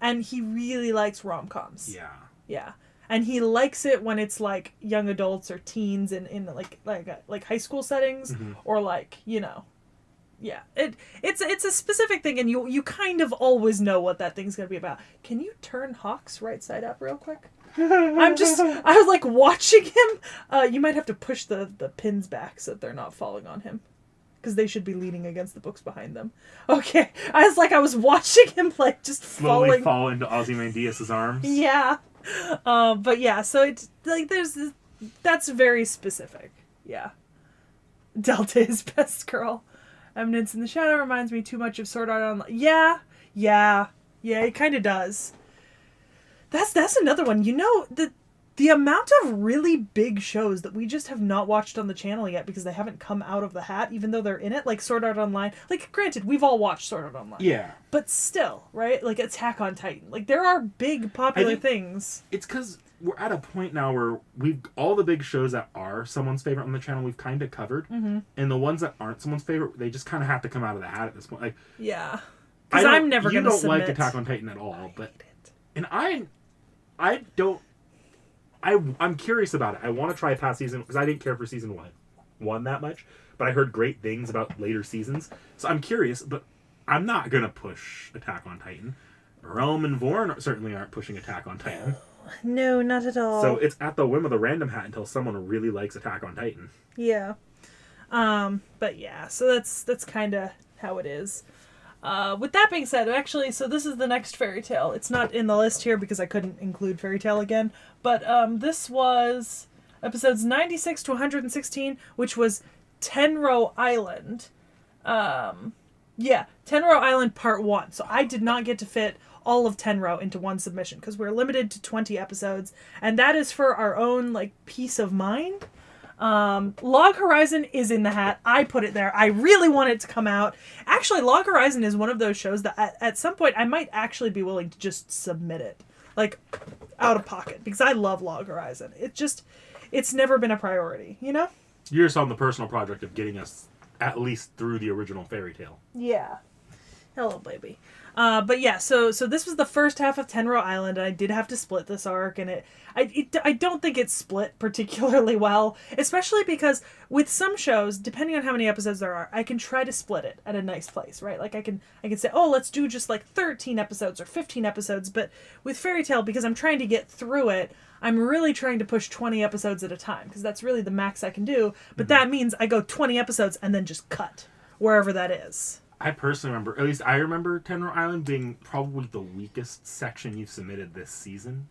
And he really likes rom-coms.
Yeah.
Yeah. And he likes it when it's like young adults or teens in like high school settings or like, yeah. It's a specific thing, and you kind of always know what that thing's going to be about. Can you turn Hawks right side up real quick? I was like watching him. You might have to push the pins back so that they're not falling on him, because they should be leaning against the books behind them. Okay. I was watching him like just
slowly fall into Ozymandias' arms.
Yeah. But yeah, so it's like that's very specific. Yeah. Delta is best girl. Eminence in the Shadow reminds me too much of Sword Art Online. Yeah, it kind of does. That's another one. The amount of really big shows that we just have not watched on the channel yet because they haven't come out of the hat, even though they're in it, like Sword Art Online. Like, granted, we've all watched Sword Art Online.
Yeah.
But still, right? Like Attack on Titan. Like, there are big popular things.
It's because we're at a point now where all the big shows that are someone's favorite on the channel we've kind of covered, and the ones that aren't someone's favorite, they just kind of have to come out of the hat at this point. Like,
yeah, because I'm never going to submit.
You don't like Attack on Titan at all, but
hate it.
And I don't. I'm curious about it. I want to try past season because I didn't care for season one that much, but I heard great things about later seasons, so I'm curious. But I'm not gonna push Attack on Titan. Rome and Vorn certainly aren't pushing Attack on Titan.
No, not at all.
So it's at the whim of the random hat until someone really likes Attack on Titan.
Yeah. But yeah, so that's kind of how it is. With that being said, actually, so this is the next Fairy Tail. It's not in the list here because I couldn't include Fairy Tail again, but this was episodes 96 to 116, which was Tenro Island. Tenro Island Part 1. So I did not get to fit all of Tenro into one submission because we're limited to 20 episodes, and that is for our own like peace of mind. Log Horizon is in the hat. I put it there. I really want it to come out. Actually, Log Horizon is one of those shows that at some point I might actually be willing to just submit it, like out of pocket, because I love Log Horizon. It's never been a priority,
You're just on the personal project of getting us at least through the original Fairy Tail.
Yeah. Hello, baby. But yeah, so this was the first half of Tenro Island, and I did have to split this arc, and I don't think it's split particularly well, especially because with some shows, depending on how many episodes there are, I can try to split it at a nice place, right? Like I can say, oh, let's do just like 13 episodes or 15 episodes, but with Fairy Tail, because I'm trying to get through it, I'm really trying to push 20 episodes at a time, because that's really the max I can do, but that means I go 20 episodes and then just cut, wherever that is.
I personally remember, at least I remember Tenro Island being probably the weakest section you've submitted this season.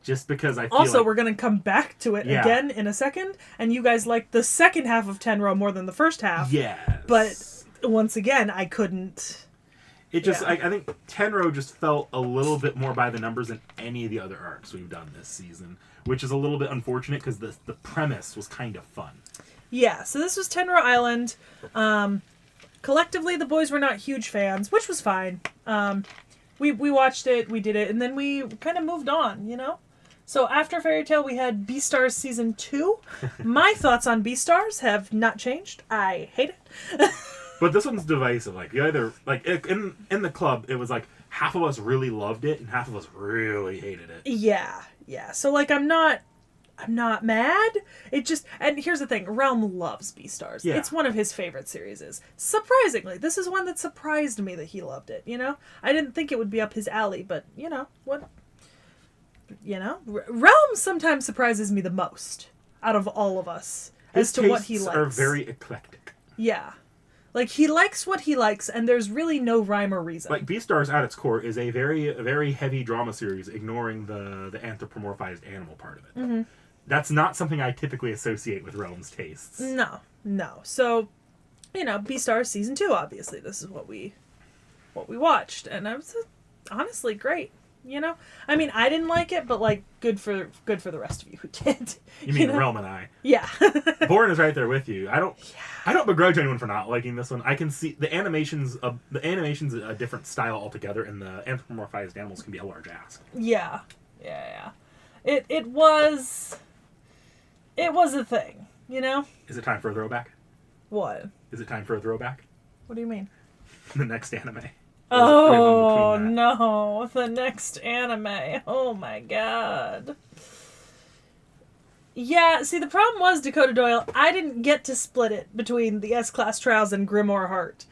Just because I feel
also, we're going to come back to it again in a second, and you guys liked the second half of Tenro more than the first half.
Yes.
But once again, I couldn't.
It just, I think Tenro just felt a little bit more by the numbers than any of the other arcs we've done this season, which is a little bit unfortunate because the premise was kind of fun.
Yeah, so this was Tenro Island. Collectively, the boys were not huge fans, which was fine. We watched it, we did it, and then we kind of moved on, you know? So after Fairy Tail, we had Beastars Season 2. My thoughts on Beastars have not changed. I hate it.
But this one's divisive. Like, you either, like, in the club, it was like half of us really loved it and half of us really hated it.
Yeah. So, like, I'm not mad. It just, and here's the thing, Realm loves Beastars.
Yeah.
It's one of his favorite series. Surprisingly, this is one that surprised me that he loved it, you know? I didn't think it would be up his alley, but, you know, what? You know? Realm sometimes surprises me the most out of all of us as to what he likes.
His tastes are very eclectic.
Yeah. Like, he likes what he likes, and there's really no rhyme or reason.
Like, Beastars at its core is a very heavy drama series, ignoring the anthropomorphized animal part of it. Mm-hmm. That's not something I typically associate with Realm's tastes.
No. So, you know, Beastars Season 2, obviously. This is what we watched, and it was honestly great. You know, I mean, I didn't like it, but like, good for the rest of you who did.
You mean
know?
Realm and I?
Yeah.
Born is right there with you. I don't begrudge anyone for not liking this one. I can see the animation's a different style altogether, and the anthropomorphized animals can be a large ask.
Yeah. It was a thing. You know.
Is it time for a throwback?
What?
Is it time for a throwback?
What do you mean?
The next anime.
Oh, no. The next anime. Oh, my God. Yeah, see, the problem was, Dakota Doyle, I didn't get to split it between the S-Class Trials and Grimoire Heart.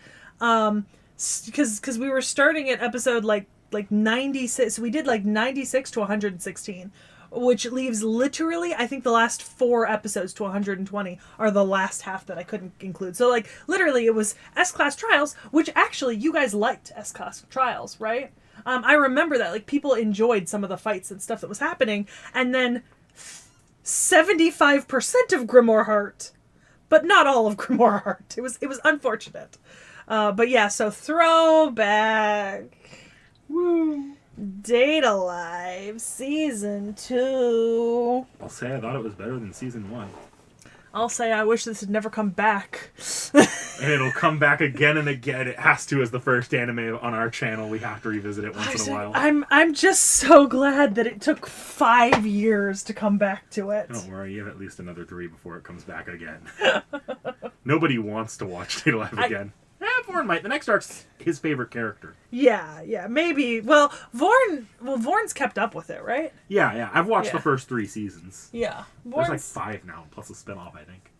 Because we were starting at episode, like 96. So we did, 96 to 116. Which leaves literally, I think the last 4 episodes to 120 are the last half that I couldn't include. So, literally, it was S-Class Trials, which actually, you guys liked S-Class Trials, right? I remember that. People enjoyed some of the fights and stuff that was happening. And then 75% of Grimoire Heart, but not all of Grimoire Heart. It was unfortunate. But yeah, so throwback. Woo. Data Live Season 2.
I'll say I thought it was better than Season 1.
I'll say I wish this had never come back.
And it'll come back again and again. It has to, as the first anime on our channel. We have to revisit it once in a while.
I'm just so glad that it took 5 years to come back to it.
Don't worry, you have at least another 3 before it comes back again. Nobody wants to watch Data Live again. Vorn might. The next arc's his favorite character.
Yeah, maybe. Well, Vorn's kept up with it, right?
Yeah. I've watched the first 3 seasons.
Yeah.
There's 5 now, plus a spinoff, I think.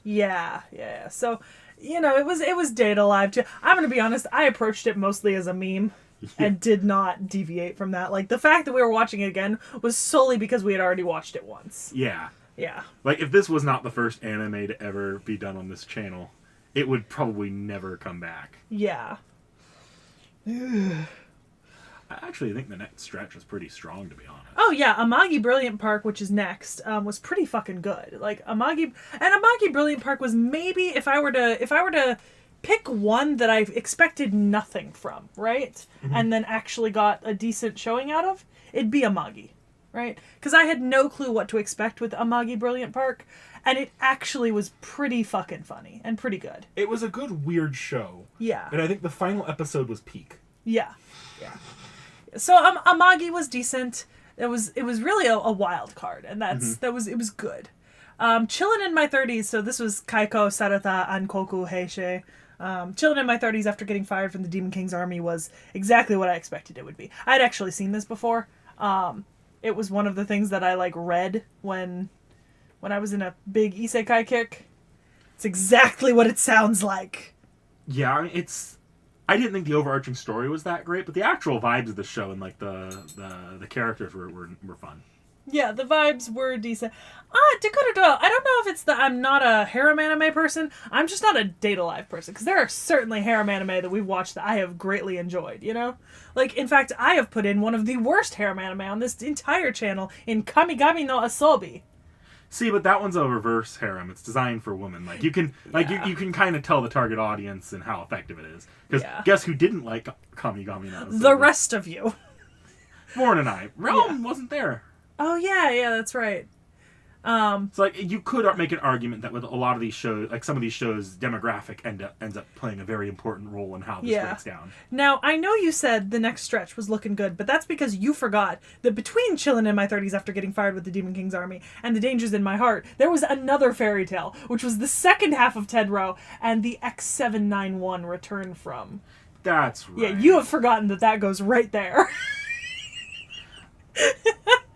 Yeah. So, you know, it was Data Live too. I'm gonna be honest, I approached it mostly as a meme. Yeah. And did not deviate from that. The fact that we were watching it again was solely because we had already watched it once.
Yeah.
Yeah.
If this was not the first anime to ever be done on this channel, it would probably never come back.
Yeah.
I actually think the next stretch was pretty strong, to be honest.
Oh yeah, Amagi Brilliant Park, which is next, was pretty fucking good. Amagi Brilliant Park was maybe, if I were to pick one that I expected nothing from, right? Mm-hmm. And then actually got a decent showing out of, it'd be Amagi, right? Because I had no clue what to expect with Amagi Brilliant Park. And it actually was pretty fucking funny and pretty good.
It was a good, weird show.
Yeah.
And I think the final episode was peak.
Yeah. So Amagi was decent. It was really a wild card, and it was good. Chillin' in my 30s. So this was Kaiko Sarata Ankoku Heishe. Chillin' in my 30s after getting fired from the Demon King's army was exactly what I expected it would be. I'd actually seen this before. It was one of the things that I read when I was in a big isekai kick. It's exactly what it sounds like.
Yeah, I didn't think the overarching story was that great, but the actual vibes of the show and the characters were fun.
Yeah, the vibes were decent. Dakota Doyle, I don't know if it's that I'm not a harem anime person. I'm just not a Data Live person, because there are certainly harem anime that we've watched that I have greatly enjoyed, you know? In fact, I have put in one of the worst harem anime on this entire channel in Kamigami no Asobi.
See, but that one's a reverse harem. It's designed for women. Like you can, you can kind of tell the target audience and how effective it is. Because guess who didn't like Kamigami now?
The rest of you.
Warren and I. Realm wasn't there.
Oh yeah, that's right.
So like you could make an argument that with a lot of these shows, like some of these shows, demographic ends up playing a very important role in how this breaks down.
Now I know you said the next stretch was looking good, but that's because you forgot that between Chillin' in My 30s after getting fired with the Demon King's army and The Dangers in My Heart, there was another fairy tale, which was the second half of T.E and the X791 return from.
That's right.
Yeah, you have forgotten that goes right there.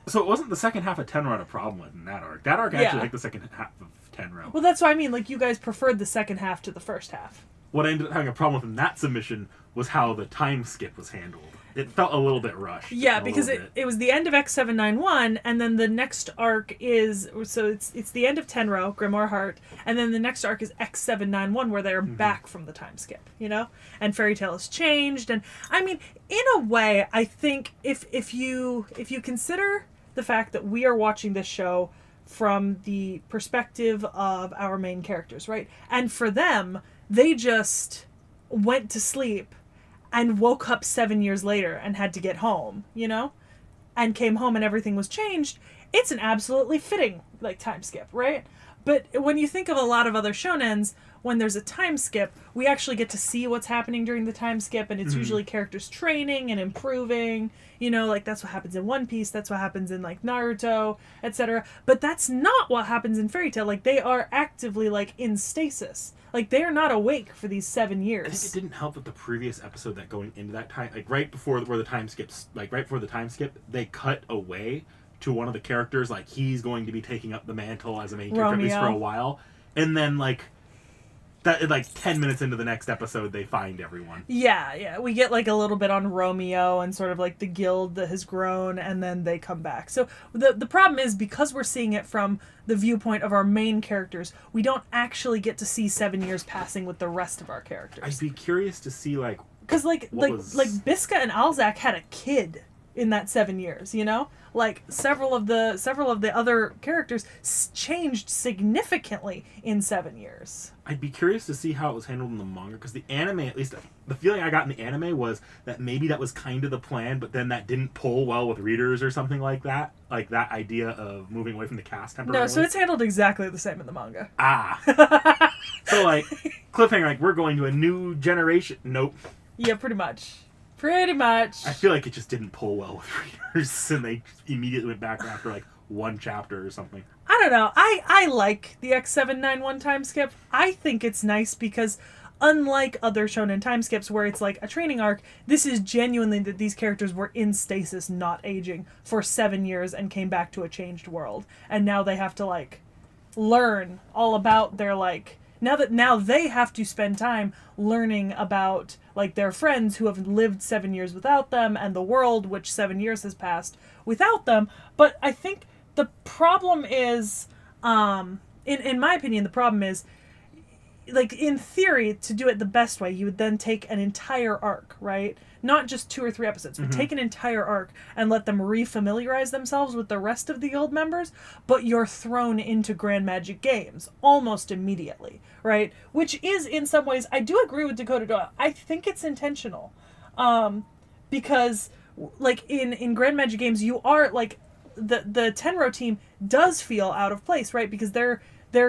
So it wasn't the second half of Tenra had a problem with in that arc. That arc actually liked the second half of Tenra.
Well, that's what I mean. Like, you guys preferred the second half to the first half.
What I ended up having a problem with in that submission was how the time skip was handled. It felt a little bit rushed.
Yeah, because it was the end of X791, and then the next arc is... So it's the end of Tenro, Grimoire Heart, and then the next arc is X791, where they're back from the time skip, you know? And Fairy Tail has changed, and... I mean, in a way, I think if you consider... the fact that we are watching this show from the perspective of our main characters, right? And for them, they just went to sleep and woke up 7 years later and had to get home, you know? And came home and everything was changed. It's an absolutely fitting, like, time skip, right? But when you think of a lot of other shonens, when there's a time skip, we actually get to see what's happening during the time skip, and it's usually characters training and improving. You know, like, that's what happens in One Piece, that's what happens in, like, Naruto, etc. But that's not what happens in Fairy Tail. Like, they are actively, like, in stasis. Like, they are not awake for these 7 years.
I think it didn't help that the previous episode that going into that time, like, right before the time skip, they cut away to one of the characters, like, he's going to be taking up the mantle as a main character, at least for a while. And then, like... that, like 10 minutes into the next episode, they find everyone.
Yeah. We get like a little bit on Romeo and sort of like the guild that has grown, and then they come back. So the problem is, because we're seeing it from the viewpoint of our main characters, we don't actually get to see 7 years passing with the rest of our characters.
I'd be curious to see like...
Because like Biska and Alzak had a kid in that 7 years, you know? Like, several of the other characters changed significantly in 7 years.
I'd be curious to see how it was handled in the manga, because the anime, at least the feeling I got in the anime was that maybe that was kind of the plan, but then that didn't pull well with readers or something like that. Like that idea of moving away from the cast temporarily.
No, so it's handled exactly the same in the manga.
So like, cliffhanger, like, we're going to a new generation. Nope.
Yeah, pretty much. Pretty much.
I feel like it just didn't pull well with readers, and they immediately went back after like one chapter or something.
I don't know. I like the X791 time skip. I think it's nice because, unlike other shonen time skips where it's like a training arc, this is genuinely that these characters were in stasis, not aging, for 7 years and came back to a changed world. And now they have to, like, learn all about their, like... Now they have to spend time learning about, like, their friends who have lived 7 years without them, and the world, which 7 years has passed without them. But I think the problem is, in my opinion, the problem is, like, in theory, to do it the best way, you would then take an entire arc, right? Not just 2 or 3 episodes, but take an entire arc and let them refamiliarize themselves with the rest of the guild members, but you're thrown into Grand Magic Games almost immediately, right? Which is, in some ways, I do agree with Dakota Doyle. I think it's intentional. Because, like, in Grand Magic Games, you are, like, the Tenro team does feel out of place, right? Because they're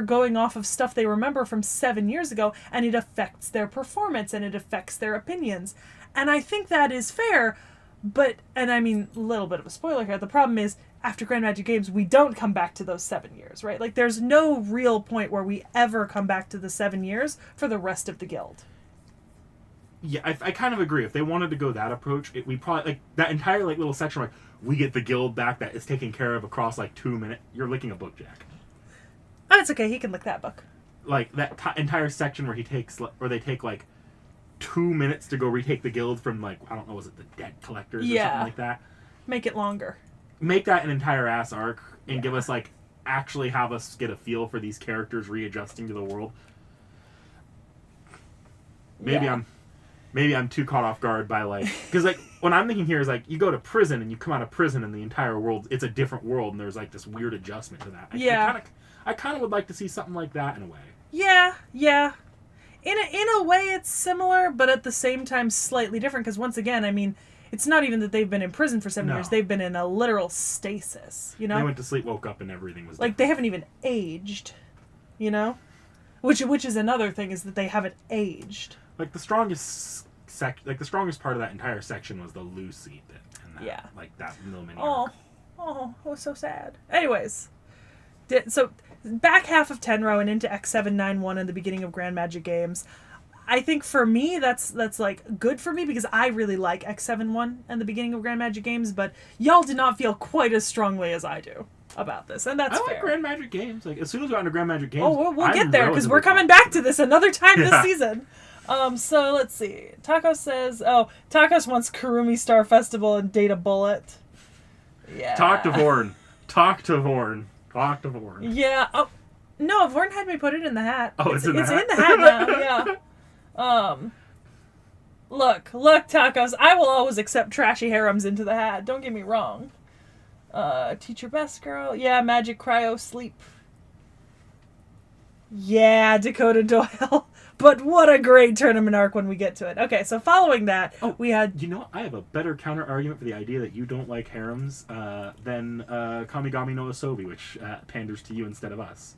going off of stuff they remember from 7 years ago, and it affects their performance, and it affects their opinions. And I think that is fair, but, and I mean, a little bit of a spoiler here, the problem is, after Grand Magic Games, we don't come back to those 7 years, right? Like, there's no real point where we ever come back to the 7 years for the rest of the guild.
Yeah, I kind of agree. If they wanted to go that approach, we probably, like, that entire, like, little section where we get the guild back that is taken care of across, like, 2 minutes, you're licking a book, Jack.
Oh, it's okay, he can lick that book.
Like, that entire section where they take, like, 2 minutes to go retake the guild from, like, I don't know, was it the debt collectors or something like that?
Make it longer.
Make that an entire ass arc and give us, like, actually have us get a feel for these characters readjusting to the world. Maybe maybe I'm too caught off guard by like, because like what I'm thinking here is like you go to prison and you come out of prison and the entire world, it's a different world, and there's like this weird adjustment to that. I kind of would like to see something like that in a way.
Yeah. In a way, it's similar, but at the same time, slightly different. Because once again, I mean, it's not even that they've been in prison for 7 years. They've been in a literal stasis. You know,
they went to sleep, woke up, and everything was
like
different.
they haven't even aged. You know, which is another thing, is that they haven't aged.
Like the strongest the strongest part of that entire section was the Lucy bit. And that,
Yeah.
Like that little mini
Oh, it was so sad. Anyways, so back half of Tenro and into X791 and the beginning of Grand Magic Games. I think for me that's like good for me because I really like X71 and the beginning of Grand Magic Games, but y'all did not feel quite as strongly as I do about this, and that's fair.
I like Grand Magic Games. Like as soon as we got into Grand Magic Games,
we'll get there because we're coming back to this another time this season. So let's see. Tacos says, Tacos wants Kurumi Star Festival and Data Bullet. Yeah.
Talk to Vorn.
Yeah. Oh, no, Vorn had me put it in the hat.
Oh, it's in the hat?
It's in the hat now, yeah. Look, Tacos, I will always accept trashy harems into the hat. Don't get me wrong. Teacher Best Girl. Yeah, Magic Cryo Sleep. Yeah, Dakota Doyle. But what a great tournament arc when we get to it. Okay, so following that, we had...
You know what? I have a better counter-argument for the idea that you don't like harems than Kamigami no Asobi, which panders to you instead of us.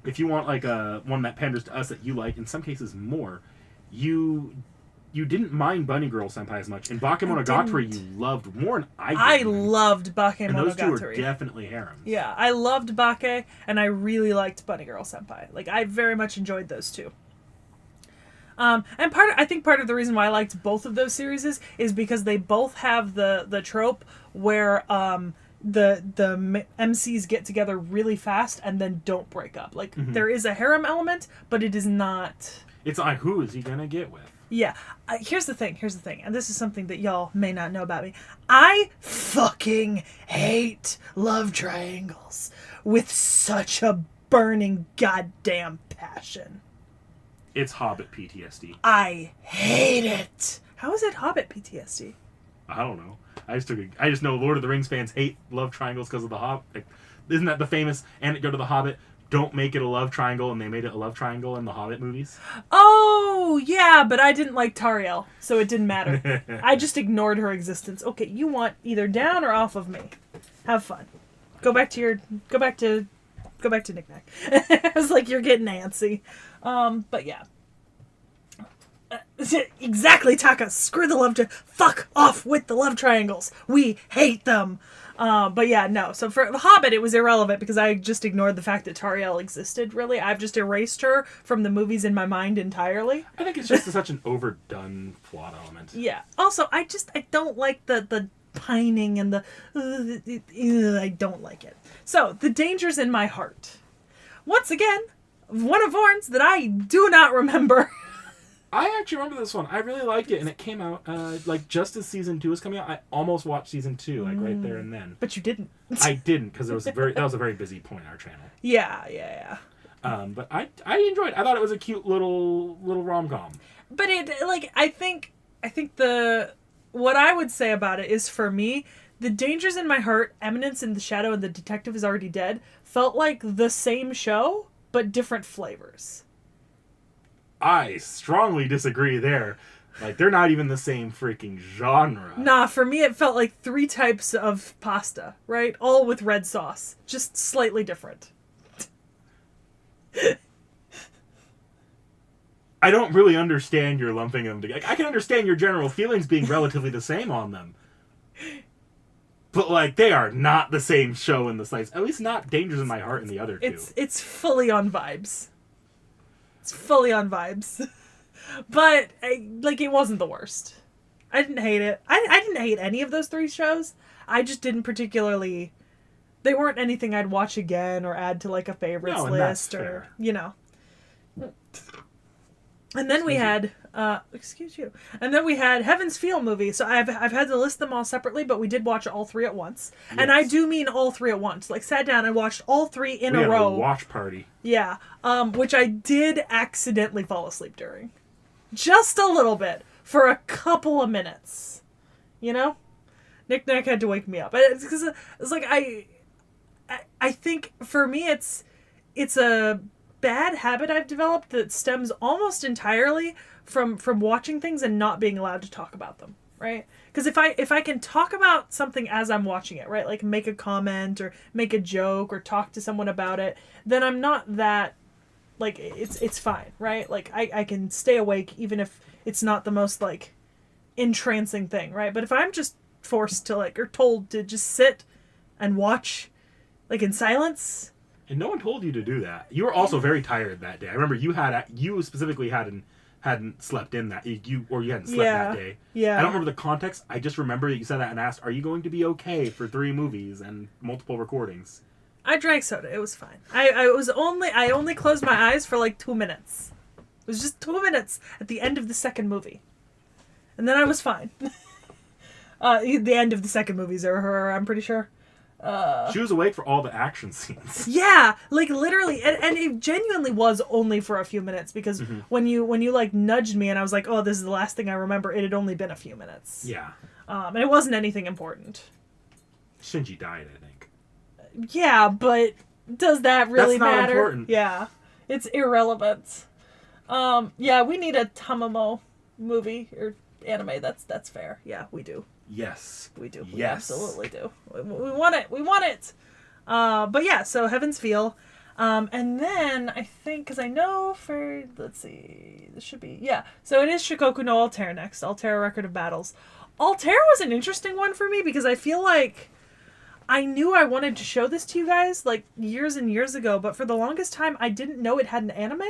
If you want like one that panders to us that you like, in some cases more, you didn't mind Bunny Girl Senpai as much. In Bakemonogatari, you loved more than I did.
I loved Bakemonogatari.
And those two were definitely harems.
Yeah, I loved Bake, and I really liked Bunny Girl Senpai. Like, I very much enjoyed those two. And I think part of the reason why I liked both of those series is because they both have the trope where the MCs get together really fast and then don't break up. Like, there is a harem element, but it is not...
It's like, who is he gonna get with?
Yeah. Here's the thing, and this is something that y'all may not know about me. I fucking hate love triangles with such a burning goddamn passion.
It's Hobbit PTSD.
I hate it. How is it Hobbit PTSD?
I don't know. I just know Lord of the Rings fans hate love triangles because of the Hobbit. Like, isn't that the famous anecdote of the Hobbit? Don't make it a love triangle, and they made it a love triangle in the Hobbit movies.
Oh, yeah, but I didn't like Tariel, so it didn't matter. I just ignored her existence. Okay, you want either down or off of me. Have fun. Go back to Knick-Knack. I was like, you're getting antsy. But yeah. Exactly, Taka. Screw the love fuck off with the love triangles. We hate them. But yeah, no. So for The Hobbit, it was irrelevant because I just ignored the fact that Tariel existed, really. I've just erased her from the movies in my mind entirely.
I think it's just such an overdone plot element.
Yeah. Also, I don't like the pining and I don't like it. So, The Dangers in My Heart. Once again, one of Vorn's that I do not remember.
I actually remember this one. I really liked it, and it came out like just as season 2 was coming out. I almost watched season 2, like right there and then.
But you didn't.
I didn't because that was a very busy point in our channel.
Yeah.
But I enjoyed it. I thought it was a cute little rom-com.
But I think what I would say about it is, for me, The Dangers in My Heart, Eminence in the Shadow, and The Detective Is Already Dead felt like the same show, but different flavors.
I strongly disagree there. Like, they're not even the same freaking genre.
Nah, for me it felt like 3 types of pasta, right? All with red sauce. Just slightly different.
I don't really understand your lumping them together. I can understand your general feelings being relatively the same on them. But, like, they are not the same show in the slice. At least not Dangers in My Heart and the other two.
It's fully on vibes. It's fully on vibes. But, it wasn't the worst. I didn't hate it. I didn't hate any of those 3 shows. I just didn't particularly... They weren't anything I'd watch again or add to, like, a favorites list or, you know. And then we had... excuse you. And then we had Heaven's Feel movie. So I've had to list them all separately, but we did watch all 3 at once. Yes. And I do mean all 3 at once. Like, sat down and watched all 3 in a row.
We had a watch party.
Yeah. Which I did accidentally fall asleep during. Just a little bit. for a couple of minutes. You know? Nick had to wake me up. It's because it's like I think for me it's a bad habit I've developed that stems almost entirely from watching things and not being allowed to talk about them, right? Because if I can talk about something as I'm watching it, right, like make a comment or make a joke or talk to someone about it, then I'm not that, like, it's fine, right? Like I can stay awake even if it's not the most like entrancing thing, right? But if I'm just forced to like, or told to just sit and watch like in silence.
And no one told you to do that. You were also very tired that day. I remember you specifically hadn't slept in that you hadn't slept that day.
Yeah.
I don't remember the context. I just remember that you said that and asked, "Are you going to be okay for 3 movies and multiple recordings?"
I drank soda. It was fine. I only closed my eyes for like 2 minutes. It was just 2 minutes at the end of the second movie, and then I was fine. The end of the second movie, Zero, I'm pretty sure.
She was awake for all the action scenes.
Yeah, like literally, and it genuinely was only for a few minutes because when you like nudged me and I was like, oh, this is the last thing I remember, it had only been a few minutes.
Yeah.
And it wasn't anything important.
Shinji died, I think.
Yeah, but does that really
matter?
That's not
important.
Yeah, it's irrelevant. Yeah, we need a Tamamo movie or anime. That's fair. Yeah, we do.
Yes.
We do. We
yes.
absolutely do. We want it. We want it. But yeah, so Heaven's Feel. And then I think, because I know for, let's see, this should be, yeah. So it is Shikoku no Altair next. Altair Record of Battles. Altair was an interesting one for me because I feel like I knew I wanted to show this to you guys like years and years ago, but for the longest time I didn't know it had an anime.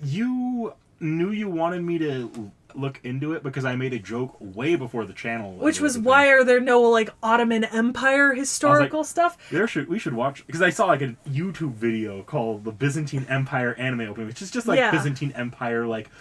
You knew you wanted me to look into it because I made a joke way before the channel.
Which was why are there no like Ottoman Empire historical stuff?
We should watch, because I saw like a YouTube video called the Byzantine Empire anime opening, which is just like Byzantine Empire like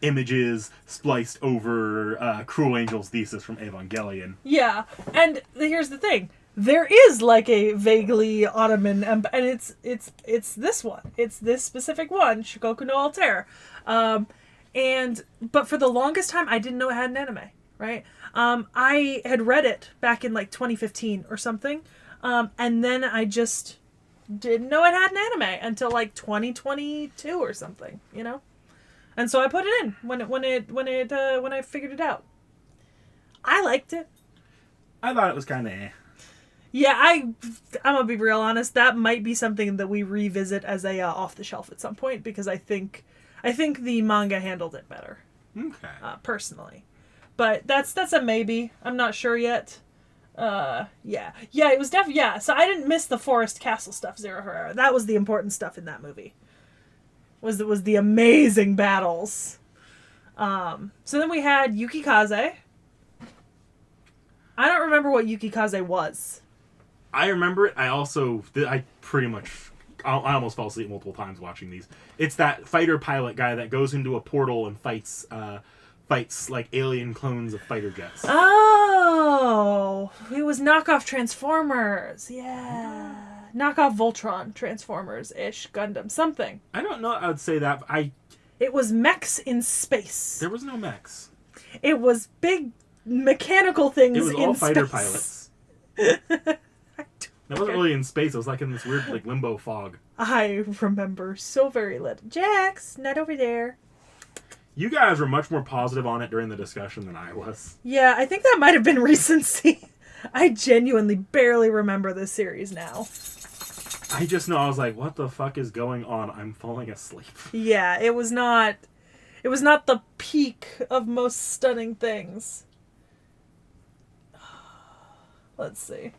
images spliced over Cruel Angel's thesis from Evangelion.
Yeah, and here's the thing. There is like a vaguely Ottoman Empire, and it's this one. It's this specific one, Shikoku no Altair. But for the longest time, I didn't know it had an anime, right? I had read it back in like 2015 or something, and then I just didn't know it had an anime until like 2022 or something, you know. And so I put it in when I figured it out. I liked it.
I thought it was kind of eh.
Yeah, I'm gonna be real honest. That might be something that we revisit as a off the shelf at some point because I think the manga handled it better.
Okay.
Personally, but that's a maybe. I'm not sure yet. Yeah, it was definitely So I didn't miss the forest castle stuff, Zero Herrera. That was the important stuff in that movie. Was the amazing battles. So then we had Yukikaze. I don't remember what Yukikaze was.
I remember it. I almost fell asleep multiple times watching these. It's that fighter pilot guy that goes into a portal and fights like alien clones of fighter jets.
Oh, it was knockoff Transformers. Yeah. Knockoff Voltron Transformers-ish Gundam something.
I don't know. I would say that.
It was mechs in space.
There was no mechs.
It was big mechanical things. It was all
fighter pilots. That wasn't really in space. It was like in this weird like limbo fog.
I remember so very little. Jax, not over there.
You guys were much more positive on it during the discussion than I was.
Yeah, I think that might have been recency. I genuinely barely remember this series now.
I just know I was like, what the fuck is going on? I'm falling asleep.
Yeah, it was not the peak of most stunning things. Let's see.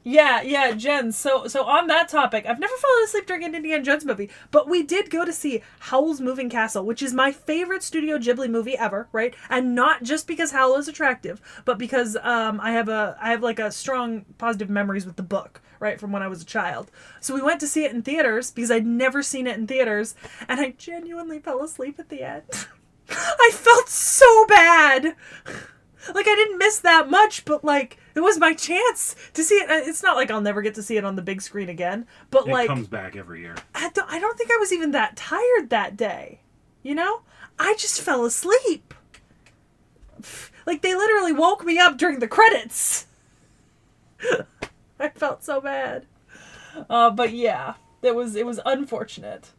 Yeah, Jen. So on that topic, I've never fallen asleep during an Indiana Jones movie, but we did go to see Howl's Moving Castle, which is my favorite Studio Ghibli movie ever, right? And not just because Howl is attractive, but because I have like a strong positive memories with the book, right, from when I was a child. So we went to see it in theaters because I'd never seen it in theaters, and I genuinely fell asleep at the end. I felt so bad. Like, I didn't miss that much, but, like, it was my chance to see it. It's not like I'll never get to see it on the big screen again, but,
it
like...
It comes back every year.
I don't think I was even that tired that day, you know? I just fell asleep. Like, they literally woke me up during the credits. I felt so bad. But yeah, it was unfortunate.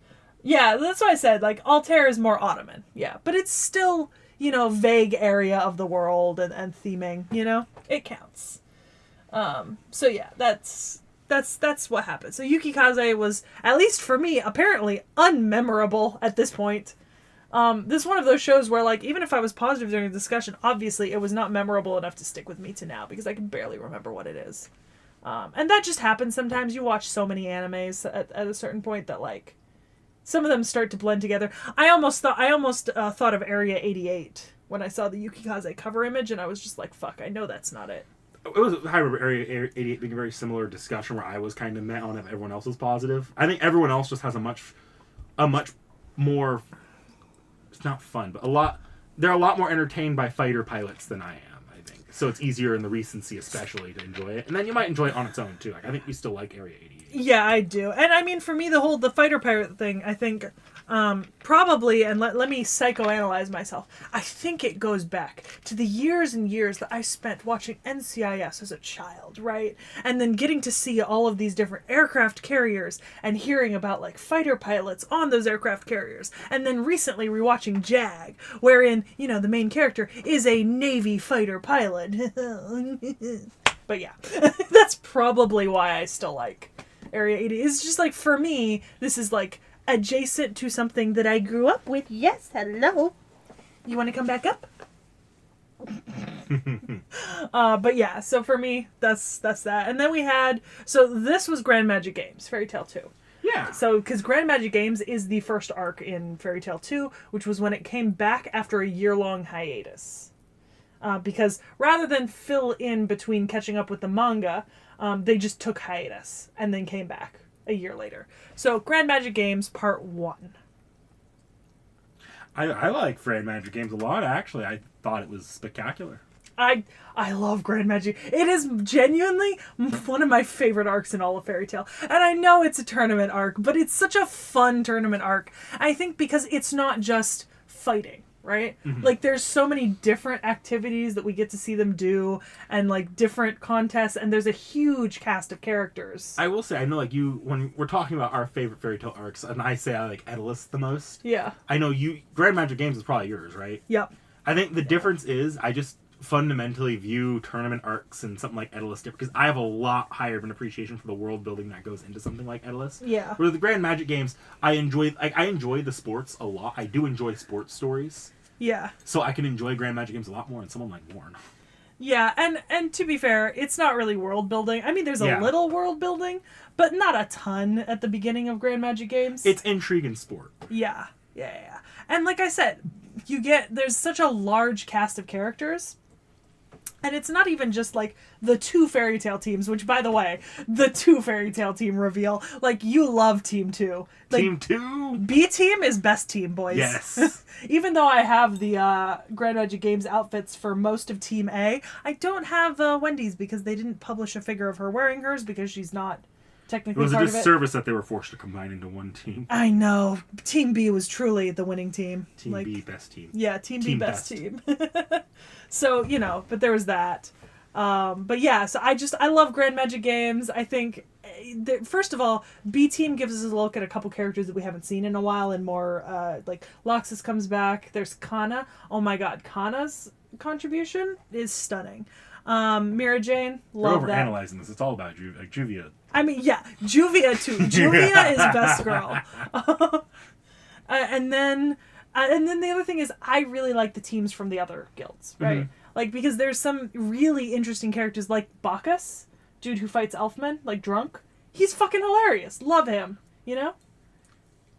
Yeah, that's why I said, like, Altair is more Ottoman. Yeah, but it's still, vague area of the world and theming, It counts. So yeah, that's what happened. So Yukikaze was, at least for me, apparently unmemorable at this point. This is one of those shows where, like, even if I was positive during the discussion, obviously it was not memorable enough to stick with me to now, because I can barely remember what it is. And that just happens sometimes. You watch so many animes at a certain point that, like, some of them start to blend together. I almost thought of Area 88 when I saw the Yukikaze cover image, and I was just like, fuck, I know that's not it.
It was, I remember Area 88 being a very similar discussion where I was kind of met on if everyone else was positive. I think everyone else just has a much more, it's not fun, but they're a lot more entertained by fighter pilots than I am, I think. So it's easier in the recency especially to enjoy it. And then you might enjoy it on its own too. Like, I think you still like Area 88.
Yeah, I do. And I mean, for me, the fighter pirate thing, I think, probably, and let me psychoanalyze myself, I think it goes back to the years and years that I spent watching NCIS as a child, right? And then getting to see all of these different aircraft carriers and hearing about, like, fighter pilots on those aircraft carriers. And then recently rewatching JAG, wherein, the main character is a Navy fighter pilot. But yeah, that's probably why I still like Area 80. It's just like, for me, this is like adjacent to something that I grew up with. Yes, hello. You want to come back up? But yeah, so for me, that's that. And then we had, so this was Grand Magic Games, Fairy Tail 2.
Yeah.
So, because Grand Magic Games is the first arc in Fairy Tail 2, which was when it came back after a year-long hiatus. Because rather than fill in between catching up with the manga, they just took hiatus and then came back a year later. So, Grand Magic Games Part 1.
I like Grand Magic Games a lot, actually. I thought it was spectacular.
I love Grand Magic. It is genuinely one of my favorite arcs in all of Fairy Tail. And I know it's a tournament arc, but it's such a fun tournament arc. I think because it's not just fighting, right? Mm-hmm. Like, there's so many different activities that we get to see them do, and, like, different contests, and there's a huge cast of characters.
I will say, I know, like, when we're talking about our favorite Fairy Tail arcs, and I say I like Edelus the most.
Yeah.
I know Grand Magic Games is probably yours, right?
Yep.
I think the difference is, I just fundamentally view tournament arcs and something like Edelus different, because I have a lot higher of an appreciation for the world building that goes into something like Edelus.
Yeah.
Where the Grand Magic Games, I enjoy the sports a lot. I do enjoy sports stories.
Yeah.
So I can enjoy Grand Magic Games a lot more than someone like Warren.
Yeah, and to be fair, it's not really world building. I mean, there's a little world building, but not a ton at the beginning of Grand Magic Games.
It's intrigue and sport.
Yeah. And like I said, there's such a large cast of characters. And it's not even just, like, the 2 Fairy Tail teams, which, by the way, the 2 Fairy Tail team reveal, like, you love Team 2. Like,
Team 2?
B team is best team, boys.
Yes.
Even though I have the Grand Magic Games outfits for most of Team A, I don't have Wendy's because they didn't publish a figure of her wearing hers because she's not technically part of it.
It was a disservice that they were forced to combine into one team.
I know. Team B was truly the winning team.
Team B, best team.
Yeah, Team B, best team. So, but there was that. But yeah, so I love Grand Magic Games. I think, first of all, B Team gives us a look at a couple characters that we haven't seen in a while, and more, like, Loxus comes back. There's Kana. Oh my god, Kana's contribution is stunning. Mira Jane, love that.
We're overanalyzing this. It's all about Juvia.
I mean, yeah, Juvia too. Juvia is best girl. And then the other thing is, I really like the teams from the other guilds, right? Mm-hmm. Like, because there's some really interesting characters, like Bacchus, dude who fights Elfman, like drunk. He's fucking hilarious. Love him,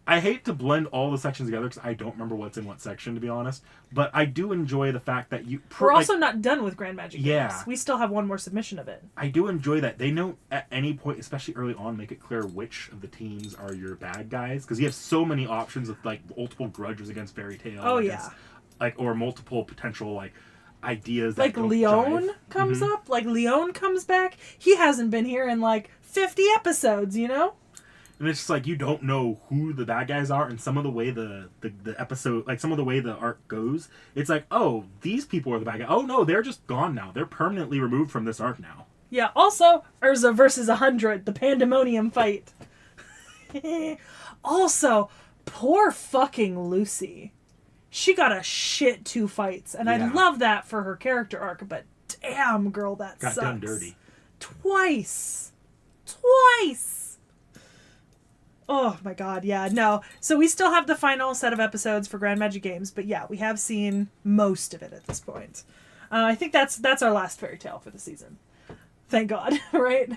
I hate to blend all the sections together because I don't remember what's in what section, to be honest. But I do enjoy the fact that
we're also not done with Grand Magic Games.
Yeah.
We still have one more submission of it.
I do enjoy that. They don't, at any point, especially early on, make it clear which of the teams are your bad guys. Because you have so many options of, like, multiple grudges against Fairy Tail.
Oh, yeah.
Like, or multiple potential, like, ideas that
like Leon comes up. Like, Leon comes back. He hasn't been here in, like, 50 episodes,
And it's just like you don't know who the bad guys are, and some of the way the episode, like some of the way the arc goes, it's like, oh, these people are the bad guys. Oh no, they're just gone now. They're permanently removed from this arc now.
Yeah, also, Urza versus 100, the pandemonium fight. Also, poor fucking Lucy. She got a shit 2 fights, and I love that for her character arc, but damn, girl, that
got
sucks.
done dirty.
Twice. Oh my god, yeah, no. So we still have the final set of episodes for Grand Magic Games, but yeah, we have seen most of it at this point. I think that's our last fairy tale for the season. Thank God, right?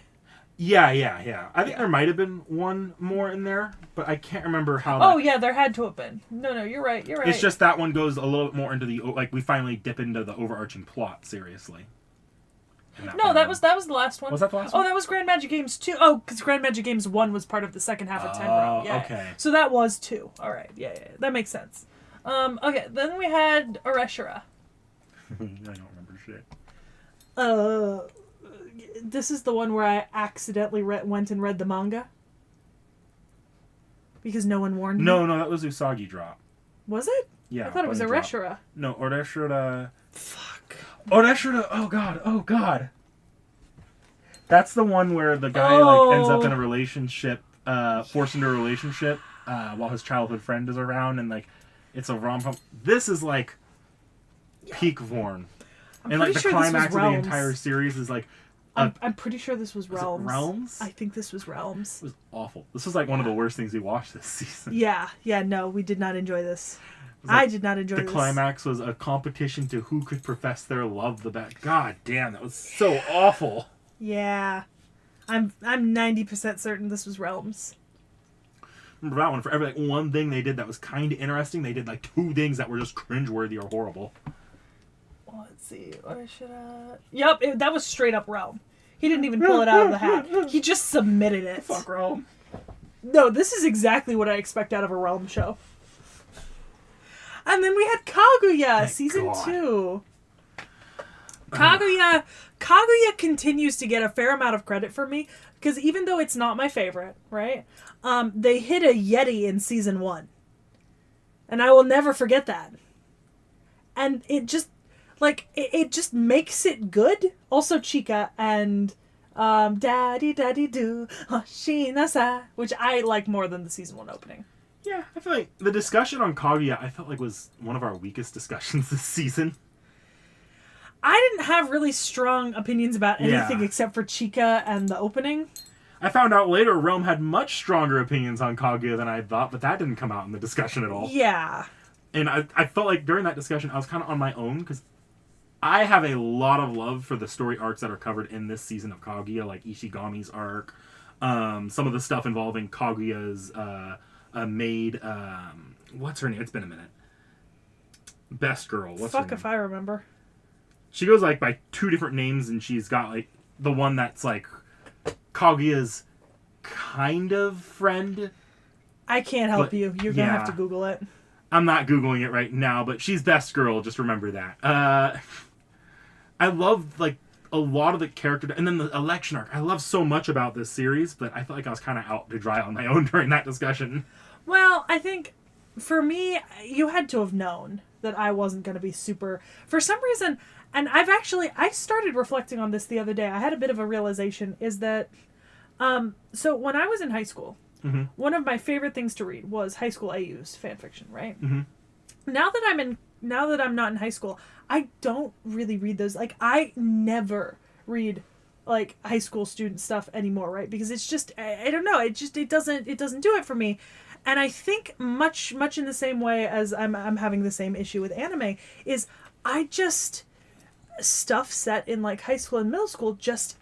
Yeah. I think there might have been one more in there, but I can't remember how.
Oh yeah, there had to have been. No, you're right.
It's just that one goes a little bit more into the, like, we finally dip into the overarching plot seriously.
No, that was the last one.
Was that the last one?
Oh, that was Grand Magic Games 2. Oh, because Grand Magic Games 1 was part of the second half of 10 round. Yeah.
Okay.
So that was 2. All right. Yeah. That makes sense. Okay, then we had Oreshura.
I don't remember shit.
This is the one where I accidentally went and read the manga. Because no one warned me.
No, that was Usagi Drop.
Was it?
Yeah.
I thought it was Oreshura.
No, Oreshura.
Fuck.
Oreshura. Oh god. That's the one where the guy like ends up in a relationship, forced into a relationship, while his childhood friend is around, and like it's a rom-com. This is like peak Vorn. And like the climax of the entire series is like
I'm pretty sure this was Realms.
Was it Realms?
I think this was Realms.
It was awful. This was like one of the worst things we watched this season.
Yeah, no, we did not enjoy this. Like, I did not enjoy this.
The climax was a competition to who could profess their love the best. God damn, that was so awful.
Yeah. I'm 90% certain this was Realms.
Remember that one? For every like one thing they did that was kind of interesting, they did like 2 things that were just cringeworthy or horrible.
Let's see. Or should I? Yep, that was straight up Realm. He didn't even pull it out of the hat. He just submitted it.
Fuck Realm.
No, this is exactly what I expect out of a Realm show. And then we had Kaguya, season 2. Kaguya continues to get a fair amount of credit for me because even though it's not my favorite, right? They hit a Yeti in season 1, and I will never forget that. And it just it just makes it good. Also, Chika and Daddy Do Hoshinasa, which I like more than the season 1 opening.
Yeah, I feel like the discussion on Kaguya, I felt like was one of our weakest discussions this season.
I didn't have really strong opinions about anything except for Chika and the opening.
I found out later Realm had much stronger opinions on Kaguya than I thought, but that didn't come out in the discussion at all.
Yeah.
And I felt like during that discussion I was kind of on my own because I have a lot of love for the story arcs that are covered in this season of Kaguya, like Ishigami's arc, some of the stuff involving Kaguya's maid, what's her name? It's been a minute. Best girl. What's her name?
Fuck if I remember.
She goes like by 2 different names, and she's got like the one that's like Kaguya's kind of friend.
I can't help you. You're gonna have to Google it.
I'm not Googling it right now, but she's best girl. Just remember that. I love like a lot of the character, and then the election arc. I love so much about this series, but I felt like I was kind of out to dry on my own during that discussion.
Well, I think for me, you had to have known that I wasn't going to be super. For some reason, and I started reflecting on this the other day. I had a bit of a realization is that, so when I was in high school, one of my favorite things to read was high school AU's fan fiction, right? Mm-hmm. Now that I'm not in high school, I don't really read those. Like, I never read like high school student stuff anymore, right? Because it's just, I don't know, it doesn't do it for me. And I think much in the same way as I'm having the same issue with anime is stuff set in like high school and middle school just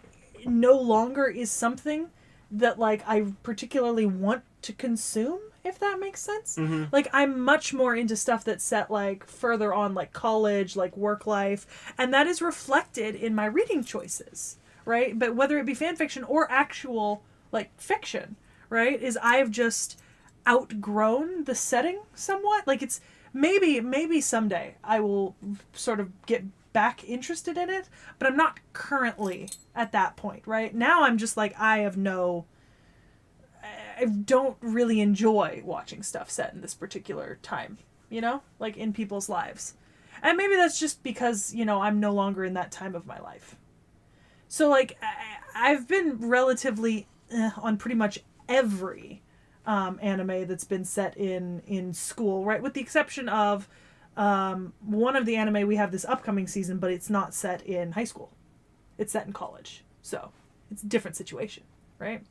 no longer is something that like I particularly want to consume, if that makes sense. Mm-hmm. Like, I'm much more into stuff that's set like further on, like college, like work life, and that is reflected in my reading choices, right? But whether it be fan fiction or actual like fiction, right, is I've just outgrown the setting somewhat. Like, it's maybe someday I will sort of get back interested in it, but I'm not currently at that point. Right now I'm just like, I have no I don't really enjoy watching stuff set in this particular time, you know, like in people's lives. And maybe that's just because, you know, I'm no longer in that time of my life. So, like, I've been relatively on pretty much every anime that's been set in school, right? With the exception of one of the anime we have this upcoming season, but it's not set in high school. It's set in college. So, it's a different situation, right?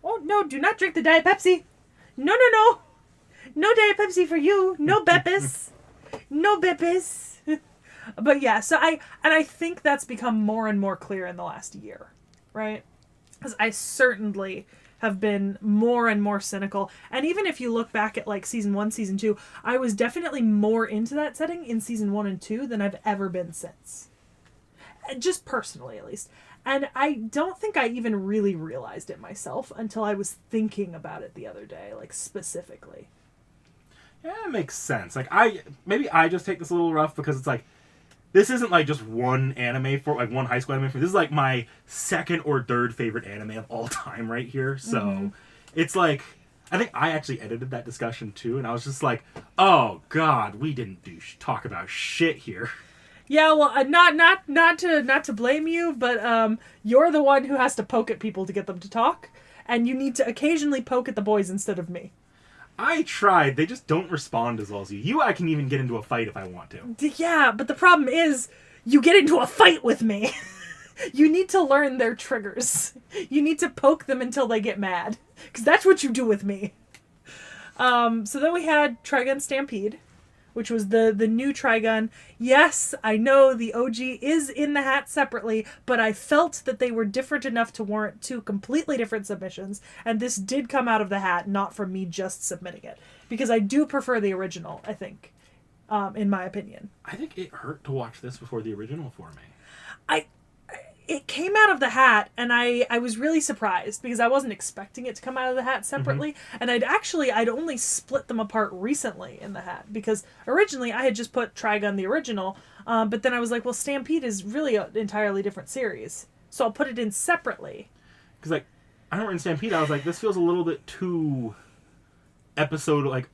Oh, no, do not drink the Diet Pepsi. No, no, no. No Diet Pepsi for you. No Beppis. No Beppis. But yeah, so I think that's become more and more clear in the last year, right? Because I certainly have been more and more cynical. And even if you look back at like season 1, season 2, I was definitely more into that setting in season 1 and 2 than I've ever been since. Just personally, at least. And I don't think I even really realized it myself until I was thinking about it the other day, like specifically.
Yeah, it makes sense. Like, maybe I just take this a little rough because it's like, this isn't like just one anime for like one high school anime. This is like my second or third favorite anime of all time right here. So it's like, I think I actually edited that discussion too, and I was just like, oh god, we didn't talk about shit here.
Yeah, well, not to blame you, but you're the one who has to poke at people to get them to talk, and you need to occasionally poke at the boys instead of me.
I tried. They just don't respond as well as you. I can even get into a fight if I want to.
Yeah, but the problem is, you get into a fight with me. You need to learn their triggers. You need to poke them until they get mad. Because that's what you do with me. So then we had Trigun Stampede, which was the new Trigun. Yes, I know the OG is in the hat separately, but I felt that they were different enough to warrant 2 completely different submissions, and this did come out of the hat, not from me just submitting it. Because I do prefer the original, I think, in my opinion.
I think it hurt to watch this before the original for me.
It came out of the hat, and I was really surprised because I wasn't expecting it to come out of the hat separately. And I'd only split them apart recently in the hat because originally I had just put Trigun the original, but then I was like, well, Stampede is really an entirely different series, so I'll put it in separately.
Because like, I remember in Stampede, I was like, this feels a little bit too episode, like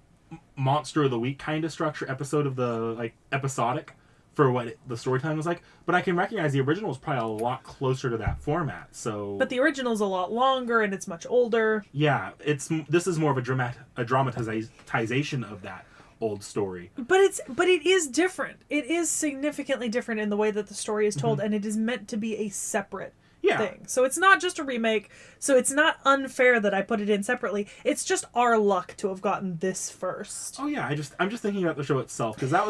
Monster of the Week kind of structure, episode of the like episodic. For what the storytelling was like, but I can recognize the original was probably a lot closer to that format. So, but
the original's a lot longer and it's much older.
Yeah, this is more of a dramatization of that old story.
But it is different. It is significantly different in the way that the story is told, and it is meant to be a separate thing. So it's not just a remake. So it's not unfair that I put it in separately. It's just our luck to have gotten this first.
Oh yeah, I'm just thinking about the show itself because that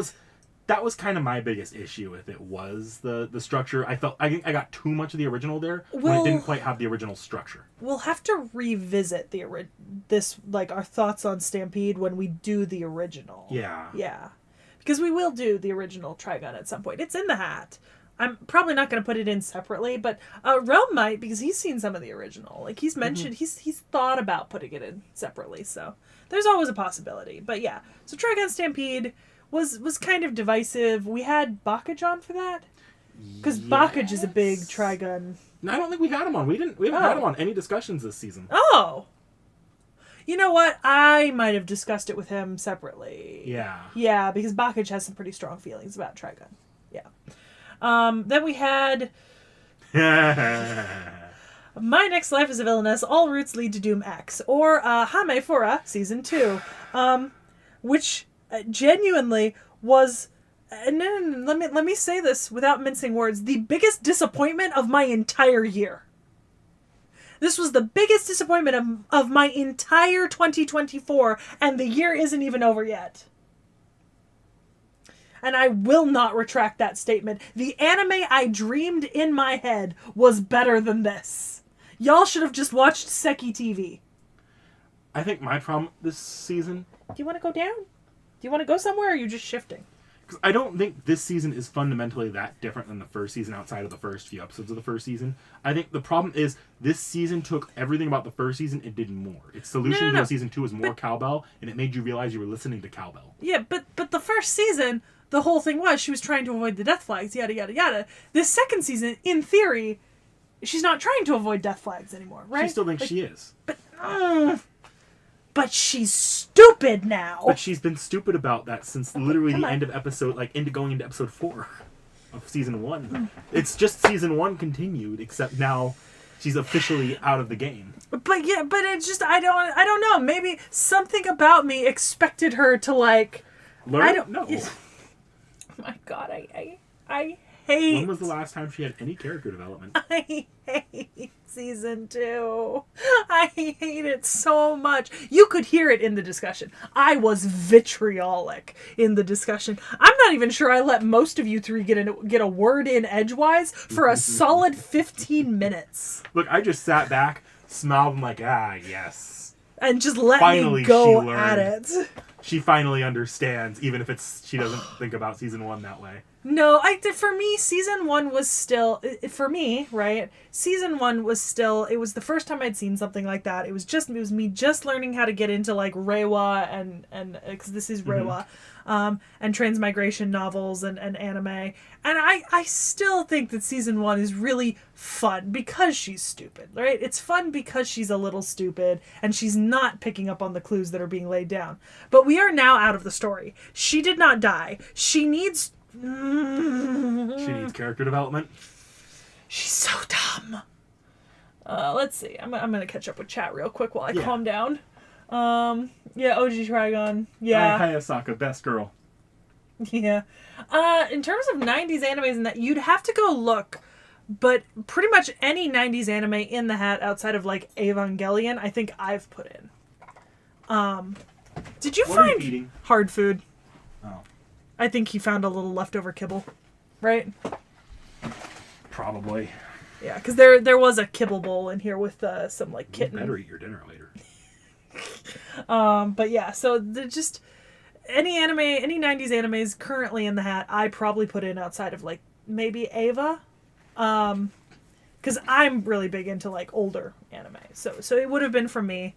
was kind of my biggest issue with it was the structure. I got too much of the original there when it didn't quite have the original structure. We'll
have to revisit our thoughts on Stampede when we do the original.
Yeah.
Yeah. Because we will do the original Trigun at some point. It's in the hat. I'm probably not going to put it in separately, but Realm might because he's seen some of the original. Like he's mentioned, he's thought about putting it in separately. So there's always a possibility. But yeah, so Trigun Stampede was kind of divisive. We had Bakage on for that because Bakage is a big Trigun.
No, I don't think we had him on. We haven't had him on any discussions this season.
Oh, you know what? I might have discussed it with him separately. Yeah, because Bakage has some pretty strong feelings about Trigun. Yeah. Then we had My Next Life as a Villainess. All Routes Lead to Doom X, or Hame Fura Season 2, which genuinely was, and let me say this without mincing words, the biggest disappointment of my entire year. This was the biggest disappointment of my entire 2024, and the year isn't even over yet. And I will not retract that statement. The anime I dreamed in my head was better than this. Y'all should have just watched Seki TV.
I think my problem this season...
Do you want to go down? Do you want to go somewhere, or are you just shifting?
Because I don't think this season is fundamentally that different than the first season outside of the first few episodes of the first season. I think the problem is this season took everything about the first season and did more. Its solution to season 2 was more cowbell, and it made you realize you were listening to cowbell.
Yeah, but the first season, the whole thing was she was trying to avoid the death flags, yada, yada, yada. This second season, in theory, she's not trying to avoid death flags anymore, right?
She still thinks she is.
But but she's stupid now.
But she's been stupid about that since literally the end of episode, going into episode 4 of season 1. It's just season 1 continued, except now she's officially out of the game.
But it's just I don't know. Maybe something about me expected her to like.
Learn?
I don't
know.
Oh my God, I hate.
When was the last time she had any character development?
I hate season 2. I hate it so much. You could hear it in the discussion. I was vitriolic in the discussion. I'm not even sure I let most of you three get a word in edgewise for a solid 15 minutes.
Look, I just sat back, smiled, and like, yes.
And just let
Finally,
me go
she
at
learned.
it.
She finally understands, even if she doesn't think about season 1 that way.
No, for me, season 1 was still, for me, right? Season 1 was still, it was the first time I'd seen something like that. It was me just learning how to get into like Reiwa and because this is Reiwa, and transmigration novels and anime. And I still think that season 1 is really fun because she's stupid, right? It's fun because she's a little stupid and she's not picking up on the clues that are being laid down. But we are now out of the story. She did not die. She needs
character development.
She's so dumb. Let's see. I'm gonna catch up with chat real quick while I calm down. Yeah, OG Trigon. Yeah.
Hayasaka, best girl.
Yeah. In terms of 90s animes and that, you'd have to go look. But pretty much any 90s anime in the hat outside of like Evangelion, I think I've put in. Did you find
eating?
Hard food?
Oh.
I think he found a little leftover kibble, right?
Probably.
Yeah, because there was a kibble bowl in here with some like kitten.
You better eat your dinner later.
But yeah, so just any 90s animes currently in the hat, I probably put in outside of like maybe Ava, because I'm really big into like older anime. So it would have been from me.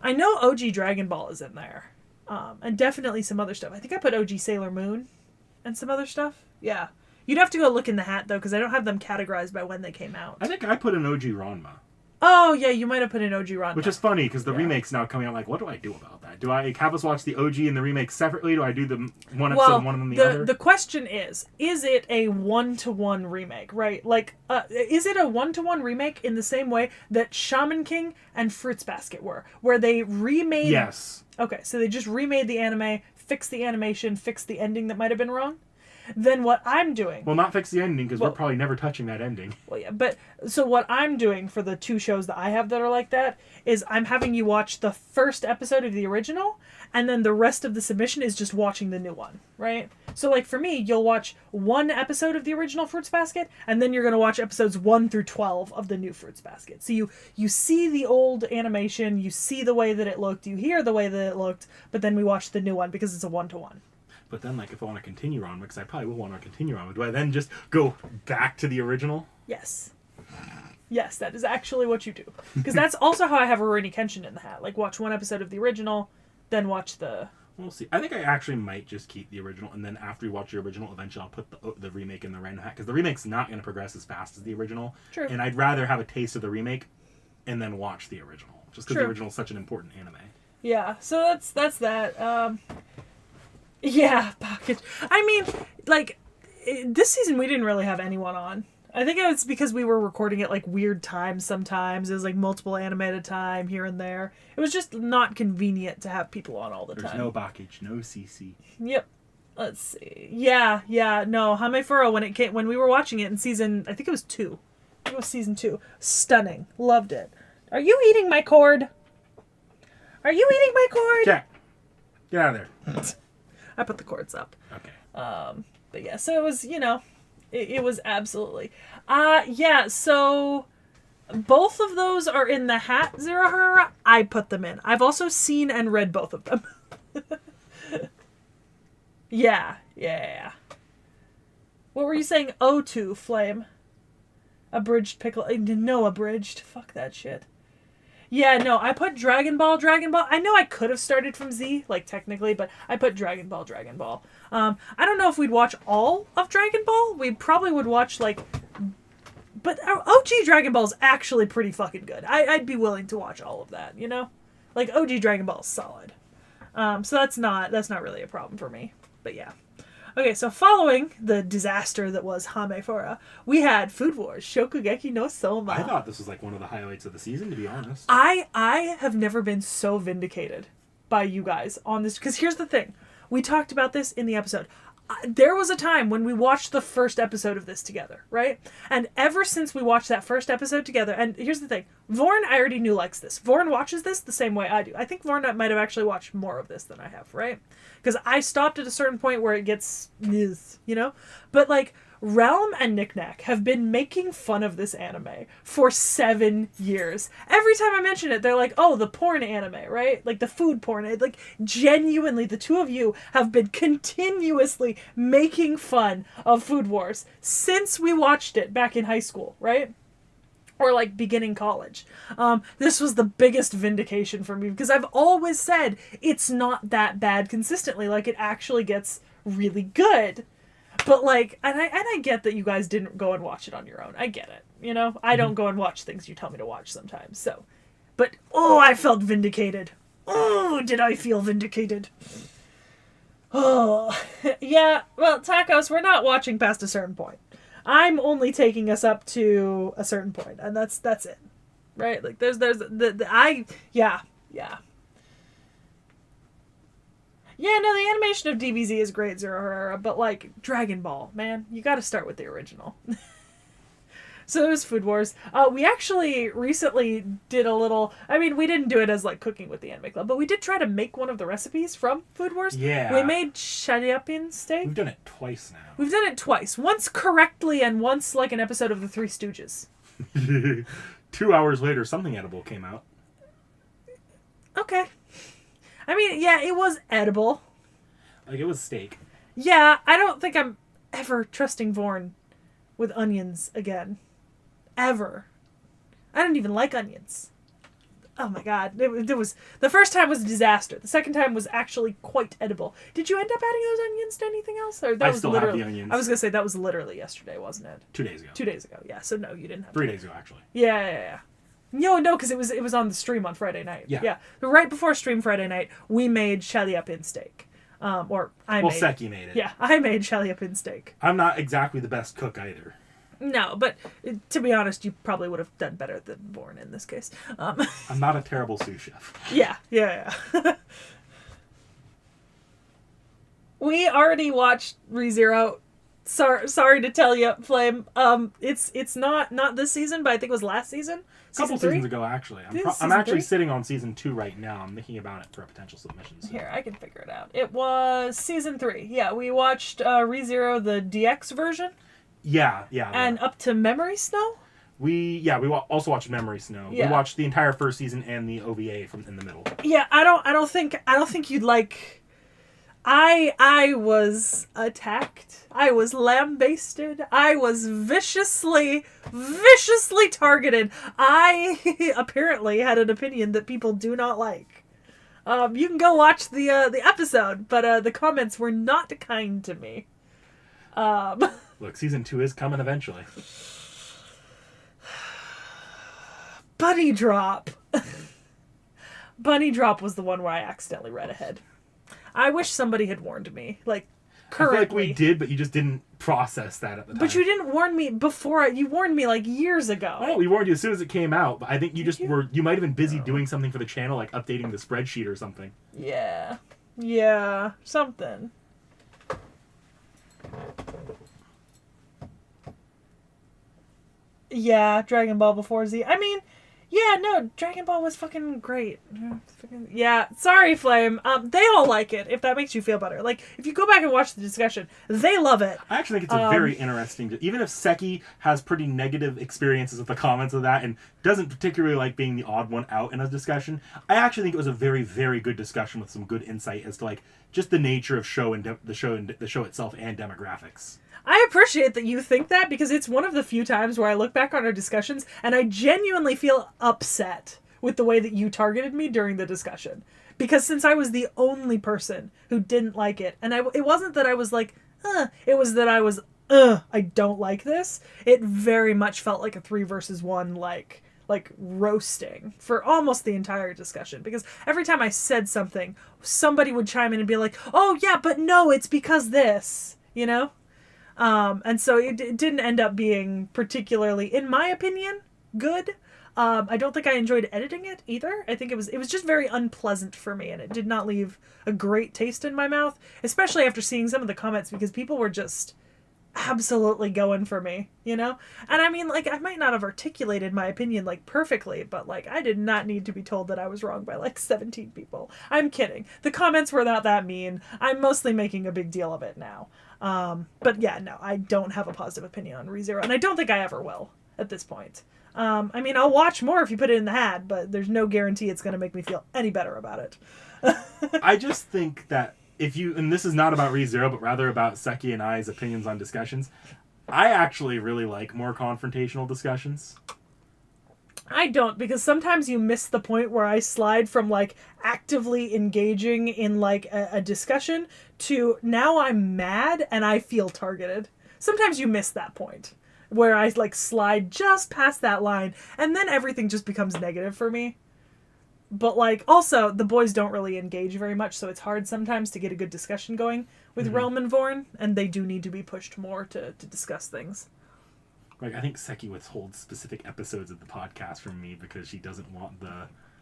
I know OG Dragon Ball is in there. And definitely some other stuff. I think I put OG Sailor Moon and some other stuff. Yeah. You'd have to go look in the hat, though, because I don't have them categorized by when they came out.
I think I put in OG Ranma.
Oh, yeah, you might have put in OG Ranma.
Which is funny, because the remake's now coming out. Like, what do I do about that? Do I have us watch the OG and the remake separately? Do I do the one episode and one and then the other?
The question is it a 1-to-1 remake, right? Like, is it a 1-to-1 remake in the same way that Shaman King and Fruits Basket were? Where they remade...
Yes.
Okay, so they just remade the anime, fixed the animation, fixed the ending that might have been wrong? Then what I'm doing...
Well, not fix the ending, because we're probably never touching that ending.
Well, yeah, but... So what I'm doing for the 2 shows that I have that are like that is I'm having you watch the first episode of the original, and then the rest of the submission is just watching the new one, right? So, like, for me, you'll watch 1 episode of the original Fruits Basket, and then you're going to watch episodes 1 through 12 of the new Fruits Basket. So you see the old animation, you see the way that it looked, you hear the way that it looked, but then we watch the new one because it's a 1-to-1.
But then, like, if I want to continue on, because I probably will want to continue on, do I then just go back to the original?
Yes. Yes, that is actually what you do. Because that's also how I have Rurouni Kenshin in the hat. Like, watch 1 episode of the original, then watch the...
We'll see. I think I actually might just keep the original, and then after we watch the original, eventually I'll put the remake in the random hat, because the remake's not going to progress as fast as the original.
True.
And I'd rather have a taste of the remake and then watch the original, just because the original is such an important anime.
Yeah, so that's that. Yeah, package. I mean, like, this season we didn't really have anyone on. I think it was because we were recording at, like, weird times sometimes. It was, like, multiple anime at a time, here and there. It was just not convenient to have people on all the time.
There's no package, no CC.
Yep. Let's see. Yeah, no. Hamefuro, when we were watching it in season, I think it was 2. I think it was season 2. Stunning. Loved it. Are you eating my cord? Are you eating my cord?
Jack, get out of there.
I put the cords up.
Okay.
But yeah, so it was, it was absolutely. Yeah, so both of those are in the hat, Zerahara. I put them in. I've also seen and read both of them. Yeah. What were you saying? O2, Flame. Abridged pickle. No, abridged. Fuck that shit. Yeah, no, I put Dragon Ball. I know I could have started from Z, like, technically, but I put Dragon Ball. I don't know if we'd watch all of Dragon Ball. We probably would watch, like, but OG Dragon Ball is actually pretty fucking good. I'd be willing to watch all of that, you know? Like, OG Dragon Ball is solid. So that's not really a problem for me. But yeah. Okay, so following the disaster that was Hamefura, we had Food Wars, Shokugeki no Soma.
I thought this was like one of the highlights of the season, to be honest.
I have never been so vindicated by you guys on this, because here's the thing. We talked about this in the episode. There was a time when we watched the first episode of this together, right? And ever since we watched that first episode together, and here's the thing, Vorn I already knew likes this. Vorn watches this the same way I do. I think Vorn might have actually watched more of this than I have, right? Because I stopped at a certain point where it gets, you know? But like, Realm and Knickknack have been making fun of this anime for 7 years. Every time I mention it, they're like, oh, the porn anime, right? Like the food porn. Like, genuinely, the two of you have been continuously making fun of Food Wars since we watched it back in high school, right? Or like beginning college. This was the biggest vindication for me because I've always said it's not that bad consistently. Like, it actually gets really good. But like, and I get that you guys didn't go and watch it on your own. I get it. You know, I don't go and watch things you tell me to watch sometimes. So, but oh, I felt vindicated. Oh, did I feel vindicated? Oh, yeah. Well, Tacos, we're not watching past a certain point. I'm only taking us up to a certain point, and that's it, right? Like, there's yeah. Yeah, no, the animation of DBZ is great, Zero Herrera, but, like, Dragon Ball, man, you gotta start with the original. So it was Food Wars. We actually recently did a little, I mean, we didn't do it as, like, cooking with the Anime Club, but we did try to make one of the recipes from Food Wars.
Yeah.
We made shariapin steak.
We've done it twice now.
We've done it twice. Once correctly and once, like, an episode of The Three Stooges.
2 hours later, something edible came out.
Okay. I mean, yeah, it was edible.
Like, it was steak.
Yeah, I don't think I'm ever trusting Vorn with onions again. Ever. I don't even like onions. Oh my god. It was, the first time was a disaster. The second time was actually quite edible. Did you end up adding those onions to anything else? Or that
I
was
still
literally,
have the onions.
I was going to say, that was literally yesterday, wasn't it?
2 days ago.
2 days ago, yeah. So no, you didn't have
3 days ago, actually.
Yeah. No, because it was on the stream on Friday night.
Yeah.
But right before stream Friday night, we made shariapin steak.
Seki made it.
Yeah, I made shariapin steak.
I'm not exactly the best cook either.
No, but to be honest, you probably would have done better than Born in this case.
I'm not a terrible sous chef.
Yeah. We already watched ReZero. Sorry to tell you, Flame. It's not this season, but I think it was last season.
A couple seasons ago, actually. I'm actually sitting on season 2 right now. I'm thinking about it for a potential submission. So.
Here, I can figure it out. It was season 3. Yeah, we watched ReZero, the DX version. Yeah. And up to Memory Snow.
We also watched Memory Snow. Yeah. We watched the entire first season and the OVA from in the middle.
Yeah, I don't think you'd like. I was attacked. I was lambasted. I was viciously targeted. I apparently had an opinion that people do not like. You can go watch the episode, but the comments were not kind to me.
Look, season 2 is coming eventually.
Bunny Drop. Bunny Drop was the one where I accidentally read ahead. I wish somebody had warned me. Like, currently.
I feel like we did, but you just didn't process that at the time.
But you didn't warn me before. You warned me, like, years ago.
Oh, we warned you as soon as it came out. But I think you you might have been busy doing something for the channel, like updating the spreadsheet or something.
Yeah. Something. Yeah, Dragon Ball before Z. I mean, yeah, no, Dragon Ball was fucking great. Yeah, sorry, Flame. They all like it, if that makes you feel better. Like, if you go back and watch the discussion, they love it.
I actually think it's a very interesting... Even if Seki has pretty negative experiences with the comments of that and doesn't particularly like being the odd one out in a discussion, I actually think it was a very, very good discussion with some good insight as to, like, just the nature of the show itself and demographics.
I appreciate that you think that, because it's one of the few times where I look back on our discussions and I genuinely feel upset with the way that you targeted me during the discussion. Because since I was the only person who didn't like it, and it wasn't that I was like, it was that I was I don't like this. It very much felt like a 3 versus 1, like roasting for almost the entire discussion, because every time I said something, somebody would chime in and be like, oh yeah, but no, it's because this, you know? And so it didn't end up being particularly, in my opinion, good. I don't think I enjoyed editing it either. I think it was just very unpleasant for me, and it did not leave a great taste in my mouth, especially after seeing some of the comments, because people were just absolutely going for me, you know? And I mean, like, I might not have articulated my opinion, like, perfectly, but, like, I did not need to be told that I was wrong by, like, 17 people. I'm kidding. The comments were not that mean. I'm mostly making a big deal of it now. But yeah, no, I don't have a positive opinion on ReZero, and I don't think I ever will at this point. I mean, I'll watch more if you put it in the hat, but there's no guarantee it's going to make me feel any better about it.
I just think that if you, and this is not about ReZero, but rather about Seki and I's opinions on discussions, I actually really like more confrontational discussions.
I don't, because sometimes you miss the point where I slide from, like, actively engaging in, like, a discussion to now I'm mad and I feel targeted. Sometimes you miss that point where I, like, slide just past that line, and then everything just becomes negative for me. But, like, also, the boys don't really engage very much, so it's hard sometimes to get a good discussion going with Realm and Vorn, and they do need to be pushed more to discuss things.
Like, I think Seki withholds specific episodes of the podcast from me because she doesn't want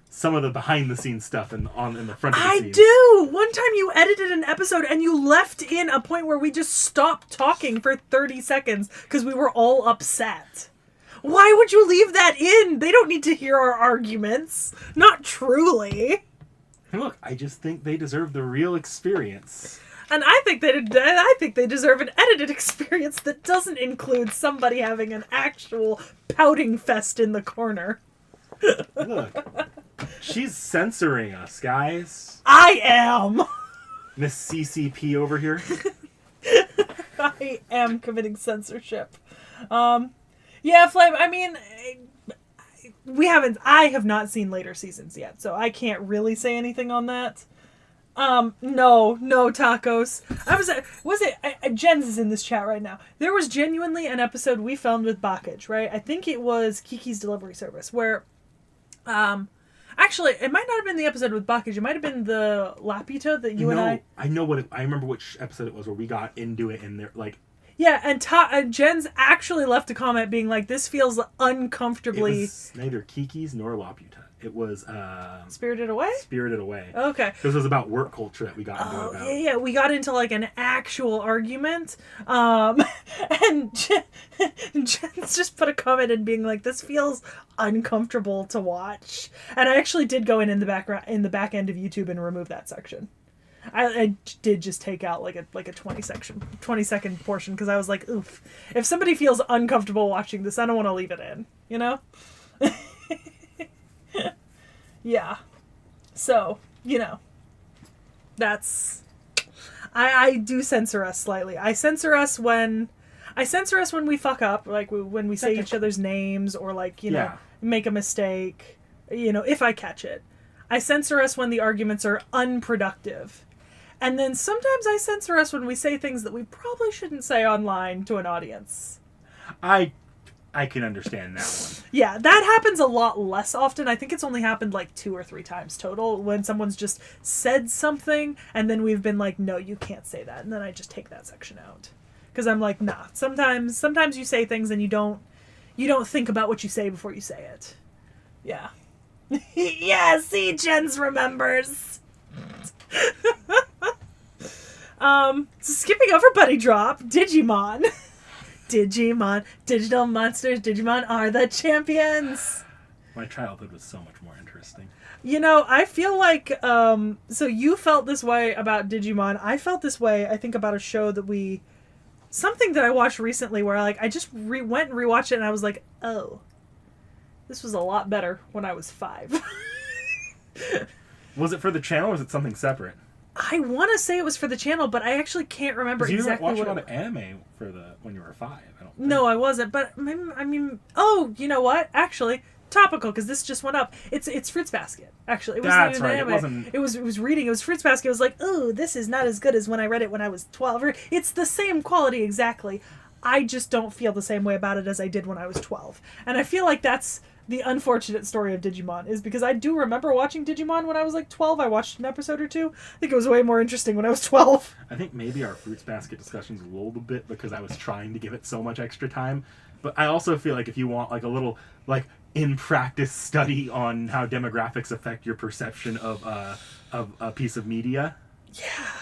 some of the behind-the-scenes stuff in the front of the scenes.
I do! One time you edited an episode and you left in a point where we just stopped talking for 30 seconds because we were all upset. Why would you leave that in? They don't need to hear our arguments. Not truly.
Look, I just think they deserve the real experience.
And I think they deserve an edited experience that doesn't include somebody having an actual pouting fest in the corner.
Look, she's censoring us, guys.
I am!
Miss CCP over here.
I am committing censorship. Yeah, Flame, I mean, I have not seen later seasons yet, so I can't really say anything on that. No tacos. Jens is in this chat right now. There was genuinely an episode we filmed with Bakage, right? I think it was Kiki's Delivery Service, where, actually, it might not have been the episode with Bakage, it might have been the Laputa that you and I...
I remember which episode it was where we got into it and they're like...
Yeah, and Jens actually left a comment being like, this feels uncomfortably...
It was neither Kiki's nor Laputa. It was...
Spirited Away?
Spirited Away.
Okay.
This was about work culture that we got into about.
Yeah, we got into, like, an actual argument. And Jens just put a comment in being like, this feels uncomfortable to watch. And I actually did go in the back end of YouTube and remove that section. I did just take out like a 20 second portion because I was like, oof, if somebody feels uncomfortable watching this, I don't want to leave it in, you know? Yeah. So, you know, that's... I do censor us slightly. I censor us when we fuck up, like when we say each other's names or, like, you know, make a mistake, you know, if I catch it. I censor us when the arguments are unproductive. And then sometimes I censor us when we say things that we probably shouldn't say online to an audience.
I can understand that one.
Yeah, that happens a lot less often. I think it's only happened like 2 or 3 times total when someone's just said something and then we've been like, no, you can't say that. And then I just take that section out. Because I'm like, nah, sometimes you say things and you don't think about what you say before you say it. Yeah. Yeah, see, Jens remembers. So skipping over Buddy Drop, Digimon. Digimon, digital monsters, Digimon are the champions.
My childhood was so much more interesting.
You know, I feel like, so you felt this way about Digimon. I felt this way, I think, about a show that something that I watched recently where I just went and rewatched it and I was like, oh, this was a lot better when I was 5.
Was it for the channel or was it something separate?
I want to say it was for the channel, but I actually can't remember exactly what.
You didn't watch a lot of anime when you were 5. I don't think.
No, I wasn't. But I mean, oh, you know what? Actually, topical because this just went up. It's Fruits Basket. Actually, it wasn't even anime. It was reading. It was Fruits Basket. It was like, oh, this is not as good as when I read it when I was 12. It's the same quality exactly. I just don't feel the same way about it as I did when I was 12. And I feel like that's the unfortunate story of Digimon, is because I do remember watching Digimon when I was like 12. I watched an episode or two. I think it was way more interesting when I was 12.
I think maybe our Fruits Basket discussions lulled a bit because I was trying to give it so much extra time. But I also feel like if you want like a little like in practice study on how demographics affect your perception of a piece of media,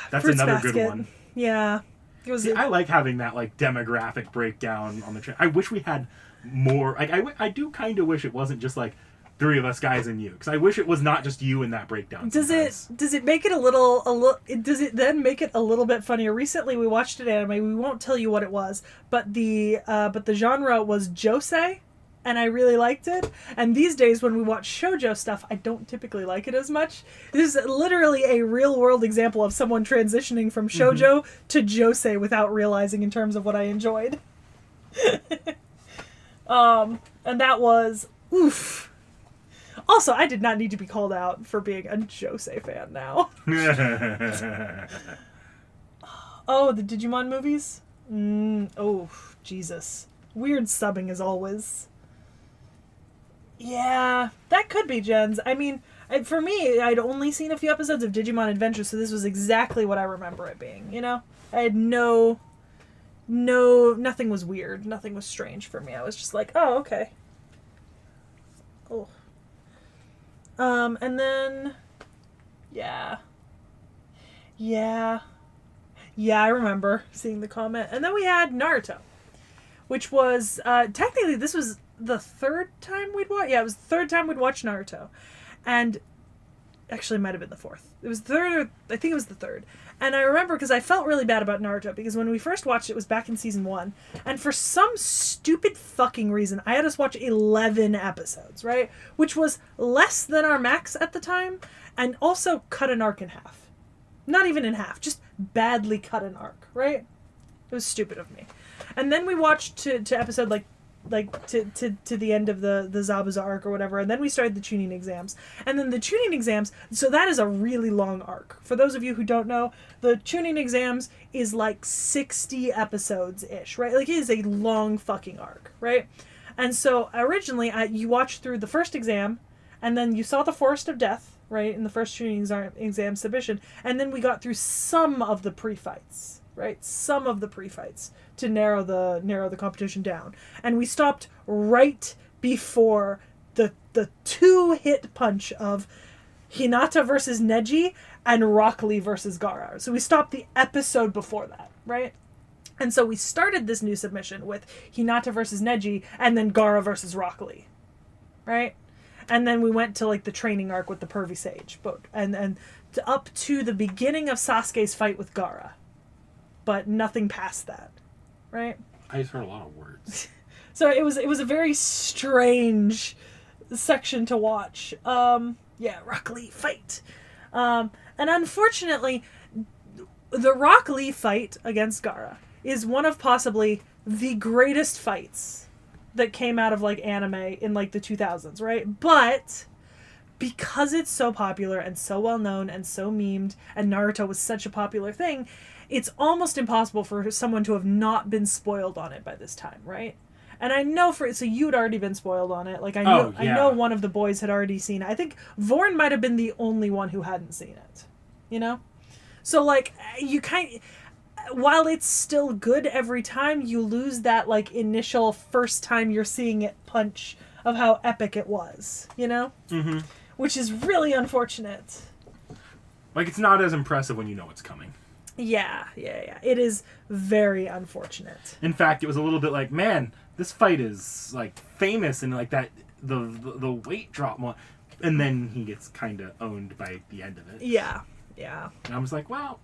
that's
Fruits
another
Basket.
good one.
Yeah. It was.
See, I like having that like demographic breakdown on the channel. I wish we had more. Like I do kind of wish it wasn't just like 3 of us guys and you, because I wish it was not just you in that breakdown.
Does
sometimes.
it make it a little does it then make it a little bit funnier? Recently we watched an anime. We won't tell you what it was, but the genre was josei, and I really liked it. And these days when we watch shoujo stuff, I don't typically like it as much. This is literally a real world example of someone transitioning from shoujo to josei without realizing in terms of what I enjoyed. And that was oof. Also, I did not need to be called out for being a josei fan now. Oh, the Digimon movies? Oh, Jesus. Weird subbing as always. Yeah, that could be Jen's. I mean, for me, I'd only seen a few episodes of Digimon Adventure, so this was exactly what I remember it being, you know? I had nothing was weird. Nothing was strange for me. I was just like, oh, okay. Oh. And then, yeah, I remember seeing the comment. And then we had Naruto, which was, technically this was the third time we'd watch. Yeah, it was the third time we'd watch Naruto. And actually it might have been the fourth. It was the third, or I think it was the third. And I remember because I felt really bad about Naruto because when we first watched it was back in season 1. And for some stupid fucking reason, I had us watch 11 episodes, right? Which was less than our max at the time, and also cut an arc in half. Not even in half, just badly cut an arc, right? It was stupid of me. And then we watched to episode to the end of the Zabuza arc or whatever, and then we started the tuning exams. And then the tuning exams, so that is a really long arc. For those of you who don't know, the tuning exams is like 60 episodes-ish, right? Like, it is a long fucking arc, right? And so originally, you watched through the first exam, and then you saw the Forest of Death, right, in the first tuning exam submission, and then we got through some of the pre-fights, right? Some of the pre-fights to narrow the competition down. And we stopped right before the 2-hit punch of Hinata versus Neji and Rock Lee versus Gaara. So we stopped the episode before that, right? And so we started this new submission with Hinata versus Neji and then Gaara versus Rock Lee, right? And then we went to like the training arc with the Pervy Sage, and up to the beginning of Sasuke's fight with Gaara, but nothing past that, right?
I just heard a lot of words.
So it was a very strange section to watch. Rock Lee fight, and unfortunately, the Rock Lee fight against Gaara is one of possibly the greatest fights that came out of like anime in like the 2000s, right? But because it's so popular and so well known and so memed, and Naruto was such a popular thing, it's almost impossible for someone to have not been spoiled on it by this time, right? And I know so you'd already been spoiled on it. Like I know one of the boys had already seen it. I think Vorn might have been the only one who hadn't seen it. You know? So like while it's still good every time, you lose that like initial first time you're seeing it punch of how epic it was, you know? Mm-hmm. Which is really unfortunate.
Like, it's not as impressive when you know it's coming.
Yeah. It is very unfortunate.
In fact, it was a little bit like, man, this fight is like famous and like that the weight drop one, and then he gets kind of owned by the end of it.
Yeah.
And I was like, well,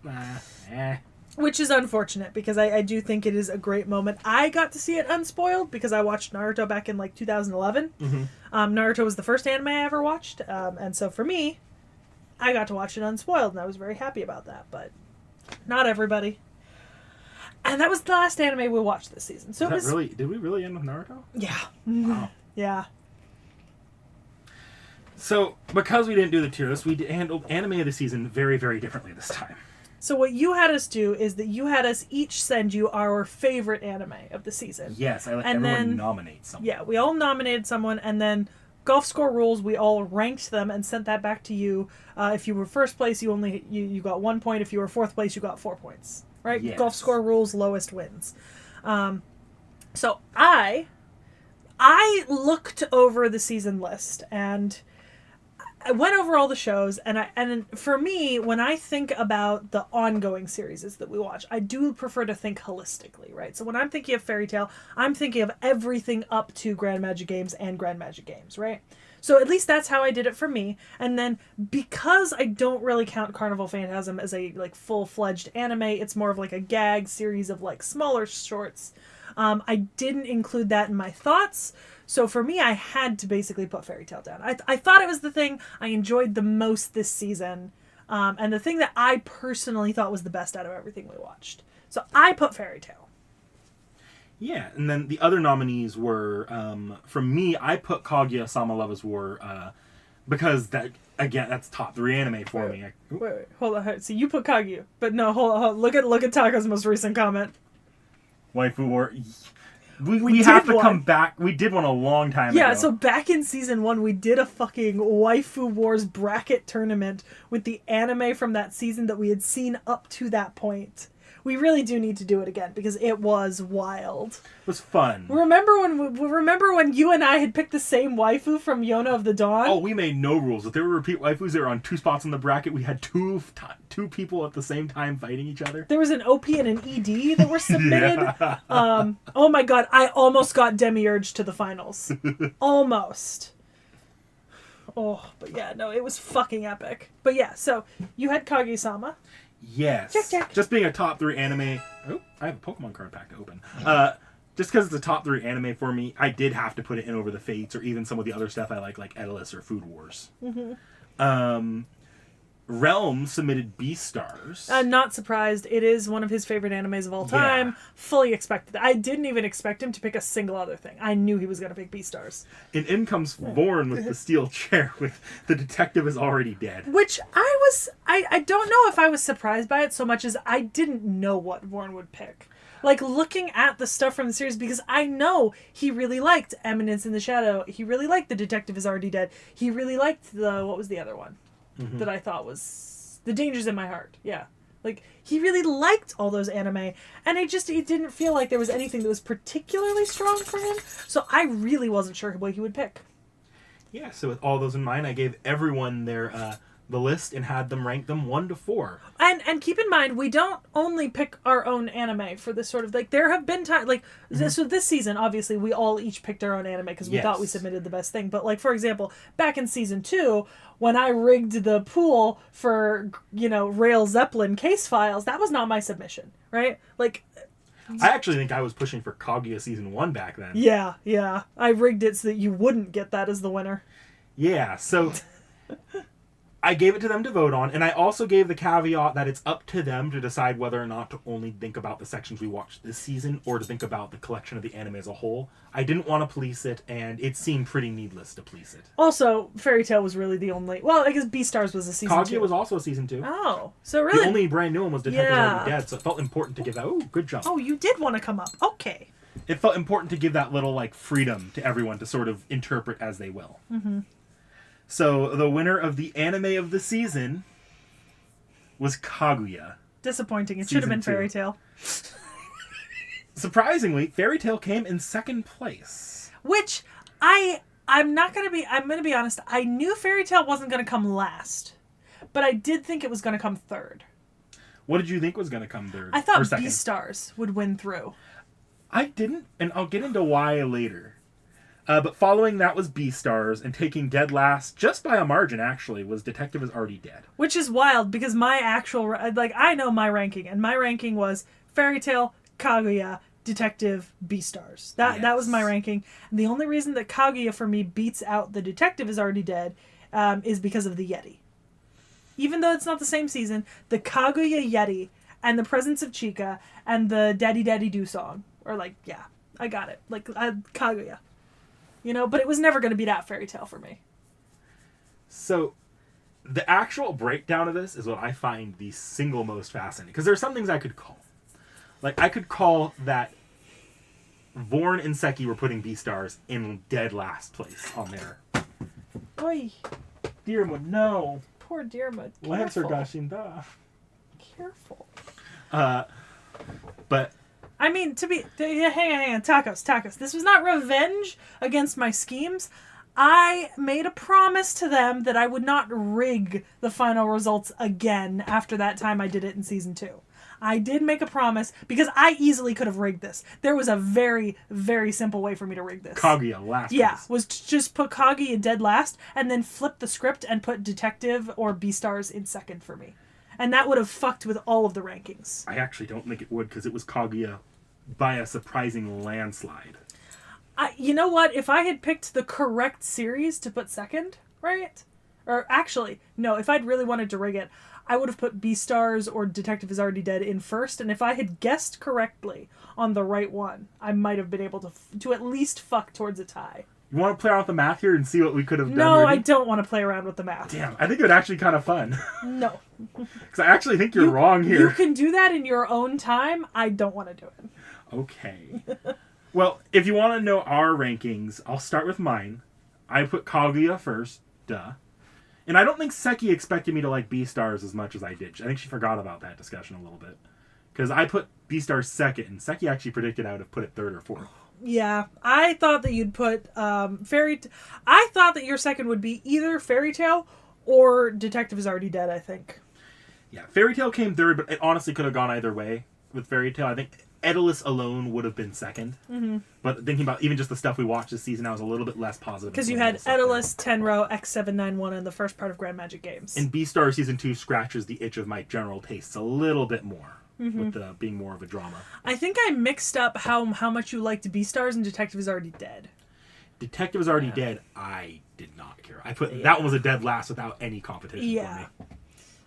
Which is unfortunate because I do think it is a great moment. I got to see it unspoiled because I watched Naruto back in like 2011. Mm-hmm. Naruto was the first anime I ever watched, and so for me, I got to watch it unspoiled, and I was very happy about that. But not everybody. And that was the last anime we watched this season. So
did we really end with Naruto?
Yeah.
Wow.
Yeah.
So, because we didn't do the tier list, we handled anime of the season very, very differently this time.
So what you had us do is that you had us each send you our favorite anime of the season.
Yes, I let everyone nominate someone.
Yeah, we all nominated someone, and then golf score rules, we all ranked them and sent that back to you. If you were first place, you got 1 point. If you were fourth place, you got 4 points. Right?
Yes.
Golf score rules, lowest wins. So I looked over the season list, and I went over all the shows, and for me, when I think about the ongoing series that we watch, I do prefer to think holistically, right? So when I'm thinking of Fairy Tail, I'm thinking of everything up to Grand Magic Games and Grand Magic Games, right? So at least that's how I did it for me. And then because I don't really count Carnival Phantasm as a like full-fledged anime, it's more of like a gag series of like smaller shorts. I didn't include that in my thoughts. So for me, I had to basically put Fairy Tail down. I thought it was the thing I enjoyed the most this season, and the thing that I personally thought was the best out of everything we watched. So I put Fairy Tail.
Yeah, and then the other nominees were, from me, I put Kaguya-sama Love is War, because that, again, that's top 3 anime for me.
Wait, hold on. So you put Kaguya, but no, hold on. Look at Taka's most recent comment.
Waifu War. We have to come back. We did one a long time ago.
Yeah, so back in season 1, we did a fucking Waifu Wars bracket tournament with the anime from that season that we had seen up to that point. We really do need to do it again because it was wild.
It was fun.
Remember when you and I had picked the same waifu from Yona of the Dawn?
Oh, we made no rules. If there were repeat waifus, they were on 2 spots in the bracket. We had two people at the same time fighting each other.
There was an OP and an ED that were submitted. Yeah. Oh my god, I almost got Demiurge to the finals. Almost. Oh, but yeah, no, it was fucking epic. But yeah, so you had Kage-sama.
Yes.
Check.
Just being a top 3 anime. Oh, I have a Pokemon card pack to open. Just because it's a top 3 anime for me, I did have to put it in over the Fates or even some of the other stuff I like Edalus or Food Wars. Mm-hmm. Realm submitted Beastars.
Not surprised. It is one of his favorite animes of all time. Yeah. Fully expected that. I didn't even expect him to pick a single other thing. I knew he was going to pick Beastars.
And in comes Vorn with the steel chair with the detective is already dead.
Which I don't know if I was surprised by it so much as I didn't know what Vorn would pick. Like, looking at the stuff from the series, because I know he really liked Eminence in the Shadow. He really liked The Detective is Already Dead. He really liked what was the other one? Mm-hmm. That I thought was The Dangers in My Heart. Yeah. Like, he really liked all those anime, and it didn't feel like there was anything that was particularly strong for him, so I really wasn't sure what he would pick.
Yeah, so with all those in mind, I gave everyone the list and had them rank them 1 to 4.
And keep in mind, we don't only pick our own anime for this sort of, like, there have been times, like, so this season, obviously, we all each picked our own anime because we thought we submitted the best thing. But, like, for example, back in season 2, when I rigged the pool for, Rail Zeppelin case files, that was not my submission, right? Like,
I actually think I was pushing for Kaguya season 1 back then.
Yeah. I rigged it so that you wouldn't get that as the winner.
Yeah, so I gave it to them to vote on, and I also gave the caveat that it's up to them to decide whether or not to only think about the sections we watched this season or to think about the collection of the anime as a whole. I didn't want to police it, and it seemed pretty needless to police it.
Also, Fairy Tail was really the only... Well, I guess Beastars was a season 2.
Kaguya was also a season 2.
Oh, so really...
The only brand new one was Detectives Already Dead, so it felt important to give that... Oh, good job.
Oh, you did want to come up. Okay.
It felt important to give that little, like, freedom to everyone to sort of interpret as they will. Mm-hmm. So, the winner of the anime of the season was Kaguya.
Disappointing. It should have been Fairy Tail.
Surprisingly, Fairy Tail came in 2nd place.
Which, I'm going to be honest, I knew Fairy Tail wasn't going to come last. But I did think it was going to come 3rd.
What did you think was going to come 3rd?
I thought Beastars would win through.
I didn't, and I'll get into why later. But following that was Beastars, and taking dead last, just by a margin actually, was Detective is Already Dead.
Which is wild, because my actual, like, I know my ranking, and my ranking was Fairy Tail, Kaguya, Detective, Beastars. That was my ranking. And the only reason that Kaguya for me beats out The Detective is Already Dead is because of the Yeti. Even though it's not the same season, the Kaguya Yeti, and the presence of Chika, and the Daddy Daddy Do song, are like, yeah, I got it. Like, Kaguya. But it was never going to beat out Fairy Tail for me.
So, the actual breakdown of this is what I find the single most fascinating. Because there's some things I could call. Like, I could call that Vorn and Seki were putting Beastars in dead last place on there.
Oi.
Dearwood, no.
Poor Dearwood.
Lancer Gashinda.
Careful.
But...
I mean, hang on, Tacos. This was not revenge against my schemes. I made a promise to them that I would not rig the final results again after that time I did it in season 2. I did make a promise because I easily could have rigged this. There was a very, very simple way for me to rig this.
Kaguya last.
Yeah,
place.
was to just put Kaguya dead last and then flip the script and put Detective or Beastars in second for me. And that would have fucked with all of the rankings.
I actually don't think it would because it was Kaguya by a surprising landslide.
You know what? If I had picked the correct series to put second, right? Or actually, no, if I'd really wanted to rig it, I would have put Beastars or Detective is Already Dead in first, and if I had guessed correctly on the right one, I might have been able to at least fuck towards a tie.
You want to play around with the math here and see what we could have done?
No, I don't want to play around with the math.
Damn, I think it would actually kind of fun.
No.
Because I actually think you're wrong here.
You can do that in your own time. I don't want to do it.
Okay. Well, if you want to know our rankings, I'll start with mine. I put Kaguya first. Duh. And I don't think Seki expected me to like Beastars as much as I did. I think she forgot about that discussion a little bit. Because I put Beastars second, and Seki actually predicted I would have put it third or fourth.
Yeah, I thought that you'd put I thought that your second would be either Fairy Tail or Detective is Already Dead, I think.
Yeah, Fairy Tail came third, but it honestly could have gone either way with Fairy Tail. I think Edalus alone would have been second. Mm-hmm. But thinking about even just the stuff we watched this season, I was a little bit less positive.
Because you had Edalus, Tenro, X791 in the first part of Grand Magic Games.
And Beastar Season 2 scratches the itch of my general tastes a little bit more, with being more of a drama.
I think I mixed up how much you liked Beastars and Detective is Already Dead.
Detective is Already Dead, I did not care. I put that one was a dead last without any competition for me.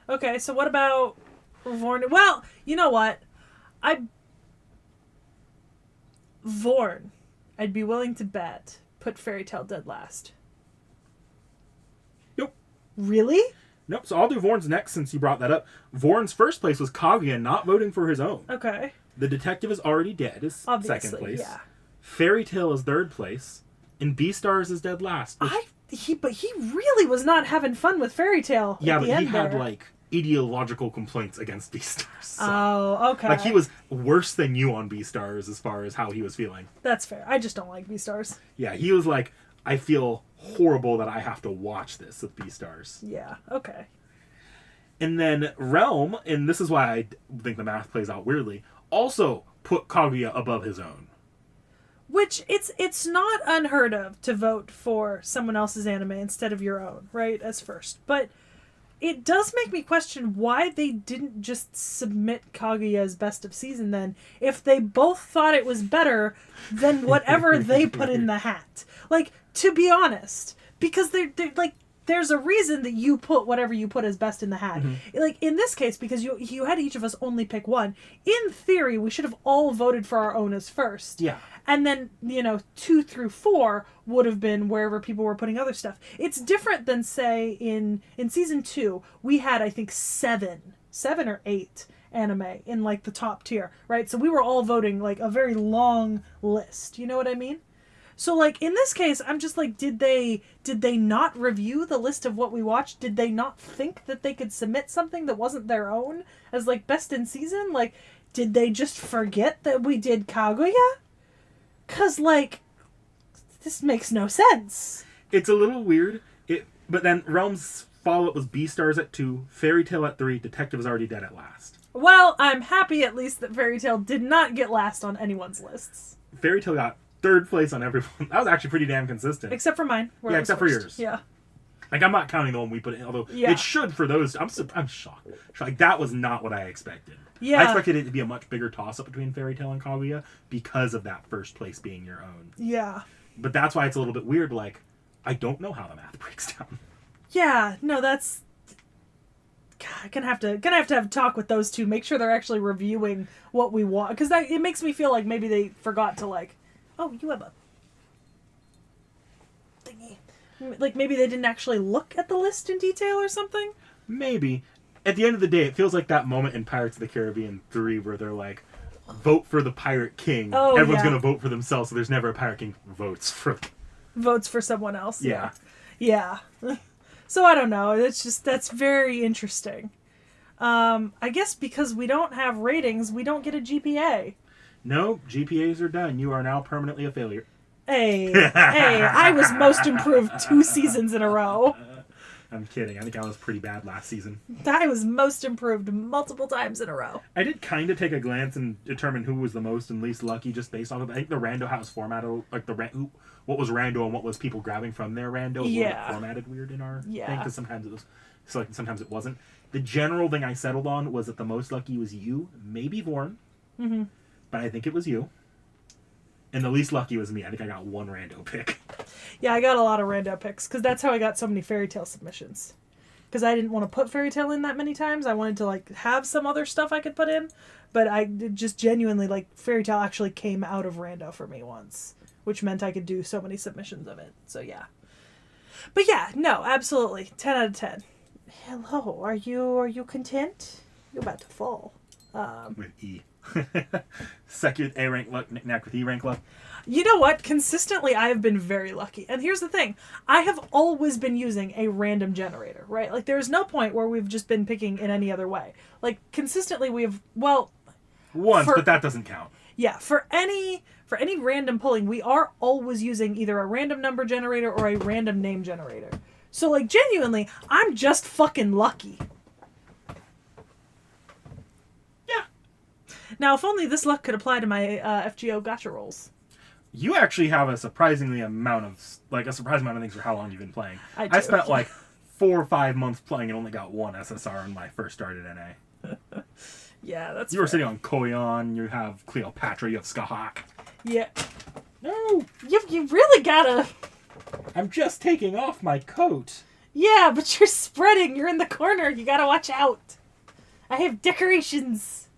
Okay, so what about Vorn? Well, you know what? Vorn, I'd be willing to bet, put Fairy Tail dead last.
Nope.
Really?
Nope, so I'll do Vorn's next since you brought that up. Vorn's first place was Kaguya not voting for his own.
Okay.
The Detective is Already Dead is
Obviously,
second place.
Yeah.
Fairy Tail is third place. And Beastars is dead last.
But he really was not having fun with Fairy Tail.
Yeah,
at the
but he
end
had
there.
like ideological complaints against Beastars. So.
Oh, okay.
Like he was worse than you on Beastars as far as how he was feeling.
That's fair. I just don't like Beastars.
Yeah, he was like, I feel horrible that I have to watch this with Beastars.
Yeah, okay.
And then Realm, and this is why I think the math plays out weirdly, also put Kaguya above his own.
Which, it's not unheard of to vote for someone else's anime instead of your own, right, as first. But it does make me question why they didn't just submit Kaguya as best of season then, if they both thought it was better than whatever they put in the hat. Like, to be honest, because they're like, there's a reason that you put whatever you put as best in the hat. Mm-hmm. Like, in this case, because you had each of us only pick one, in theory, we should have all voted for our own as first.
Yeah.
And then, 2 through 4 would have been wherever people were putting other stuff. It's different than, say, in season 2, we had, I think, 7 or 8 anime in, like, the top tier, right? So we were all voting, like, a very long list. You know what I mean? So, like, in this case, I'm just like, did they not review the list of what we watched? Did they not think that they could submit something that wasn't their own as, like, best in season? Like, did they just forget that we did Kaguya? 'Cause, like, this makes no sense.
It's a little weird. But then Realm's follow-up was Beastars at 2, Fairy Tail at 3, Detective is Already Dead at last.
Well, I'm happy at least that Fairy Tail did not get last on anyone's lists.
Fairy Tail got third place on everyone. That was actually pretty damn consistent.
Except for mine.
Yeah, except for yours.
Yeah.
Like, I'm not counting the one we put in, although it should for those. I'm shocked. Like, that was not what I expected.
Yeah.
I expected it to be a much bigger toss-up between Fairy Tail and Kaguya because of that first place being your own.
Yeah.
But that's why it's a little bit weird. Like, I don't know how the math breaks down.
Yeah, no, that's... God, gonna have to have a talk with those two. Make sure they're actually reviewing what we want. Because it makes me feel like maybe they forgot to, like... Oh, you have a... thingy. Like, maybe they didn't actually look at the list in detail or something?
Maybe. At the end of the day, it feels like that moment in Pirates of the Caribbean 3 where they're like, vote for the Pirate King.
Oh,
Everyone's
yeah.
going to vote for themselves, so there's never a Pirate King who
Votes for someone else.
Yeah.
Yeah. So I don't know. That's very interesting. I guess because we don't have ratings, we don't get a GPA.
No, GPAs are done. You are now permanently a failure.
Hey, I was most improved 2 seasons in a row.
I'm kidding. I think I was pretty bad last season.
I was most improved multiple times in a row.
I did kind of take a glance and determine who was the most and least lucky just based off of, I think the rando house formatted, like what was rando and what was people grabbing from their rando was formatted weird in our thing, because sometimes it was selected, sometimes it wasn't. The general thing I settled on was that the most lucky was you, maybe Vorn, but I think it was you. And the least lucky was me. I think I got 1 rando pick.
Yeah, I got a lot of rando picks, because that's how I got so many Fairy Tale submissions. Because I didn't want to put Fairy Tale in that many times. I wanted to, like, have some other stuff I could put in. But I just genuinely, like, Fairy Tale actually came out of rando for me once. Which meant I could do so many submissions of it. So, yeah. But, yeah, no, absolutely. 10 out of 10. Hello, are you content? You're about to fall.
With E. Second A rank luck, knick-knack with E rank luck.
You know what? Consistently, I have been very lucky. And here's the thing. I have always been using a random generator, right? Like, there's no point where we've just been picking in any other way. Like, consistently we have, well...
Once, but that doesn't count.
Yeah, for any random pulling, we are always using either a random number generator or a random name generator. So, like, genuinely, I'm just fucking lucky.
Yeah.
Now, if only this luck could apply to my FGO gacha rolls.
You actually have a surprising amount of things for how long you've been playing.
I
spent like 4 or 5 months playing and only got 1 SSR when I first started NA.
Yeah, that's
You were sitting on Koyon, you have Cleopatra, you have Skahak.
Yeah.
No!
You really gotta...
I'm just taking off my coat.
Yeah, but you're spreading. You're in the corner. You gotta watch out. I have decorations.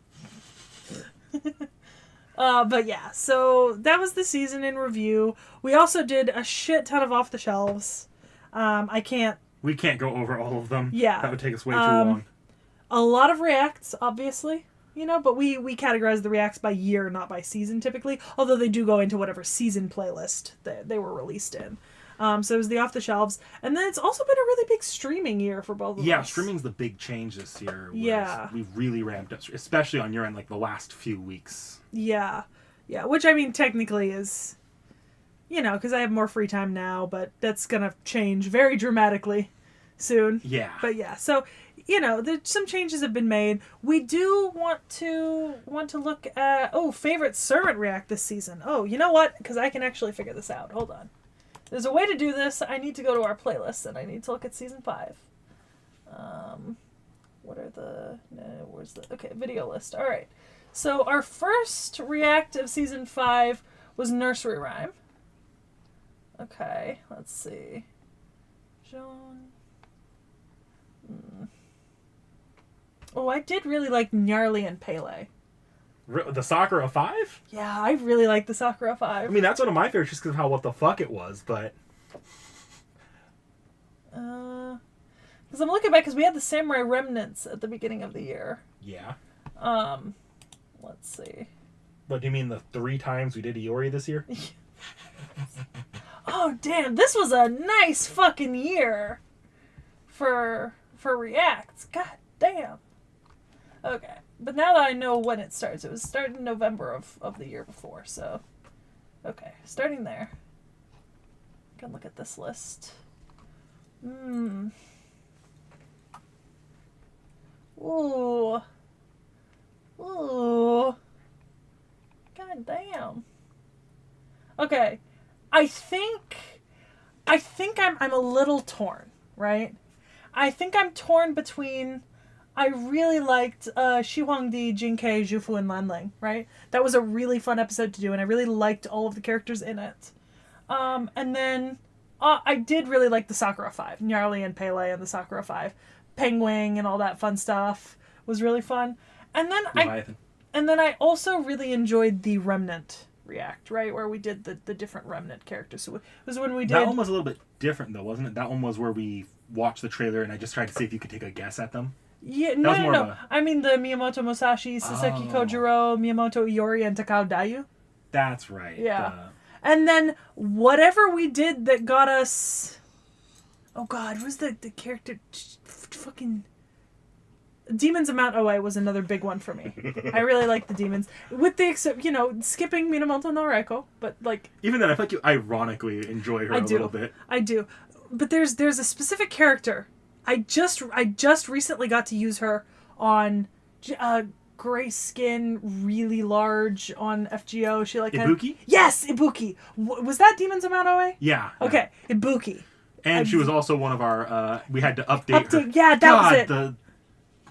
But yeah, so that was the season in review. We also did a shit ton of off the shelves. We
can't go over all of them.
Yeah.
That would take us way too long.
A lot of reacts, obviously, but we categorize the reacts by year, not by season typically, although they do go into whatever season playlist they were released in. So it was the off the shelves. And then it's also been a really big streaming year for both of us.
Yeah, streaming's the big change this year.
Yeah.
We've really ramped up, especially on your end, like the last few weeks.
Yeah. Yeah, which I mean technically is, because I have more free time now, but that's going to change very dramatically soon.
Yeah.
But yeah, so, some changes have been made. We do want to look at, favorite servant react this season. Oh, you know what? Because I can actually figure this out. Hold on. There's a way to do this. I need to go to our playlist, and I need to look at season 5. Okay, video list. All right. So our first react of season 5 was Nursery Rhyme. Okay, let's see. Jean. Oh, I did really like Gnarly and Pele.
The Sakura 5?
Yeah, I really like the Sakura 5.
I mean, that's one of my favorites just because of how what the fuck it was, but...
Because I'm looking back, because we had the Samurai Remnants at the beginning of the year.
Yeah.
Let's see.
But do you mean the 3 times we did Iori this year?
Oh, damn, this was a nice fucking year for reacts. God damn. Okay. But now that I know when it starts, it was started in November of the year before, so... Okay, starting there. I can look at this list. Ooh. Ooh. God damn. Okay. I think I'm a little torn, right? I think I'm torn between... I really liked Shi Huangdi, Jinkei, Zhufu, and Lanling, right? That was a really fun episode to do, and I really liked all of the characters in it. And then I did really like the Sakura 5, Gnarly and Pele and the Sakura 5. Penguin and all that fun stuff was really fun. And then I also really enjoyed the Remnant react, right? Where we did the different remnant characters. So it was when we did...
That one was a little bit different, though, wasn't it? That one was where we watched the trailer and I just tried to see if you could take a guess at them.
Yeah, no. I mean the Miyamoto Musashi, Sasaki Kojiro, Miyamoto Iori, and Takao Dayu.
That's right.
Yeah. And then whatever we did that got us... Oh god, was the character... Fucking... Demons of Mount Oe was another big one for me. I really like the demons. With the except, skipping Minamoto no Reiko, but like...
Even then, I feel like you ironically enjoy her a little bit.
I do. But there's a specific character. I just recently got to use her on gray skin, really large on FGO. She like
Ibuki?
Yes, Ibuki. Was that Demons of Mount Oe?
Yeah.
Okay, yeah. Ibuki.
And she was also one of our... we had to update her.
Yeah, that was it.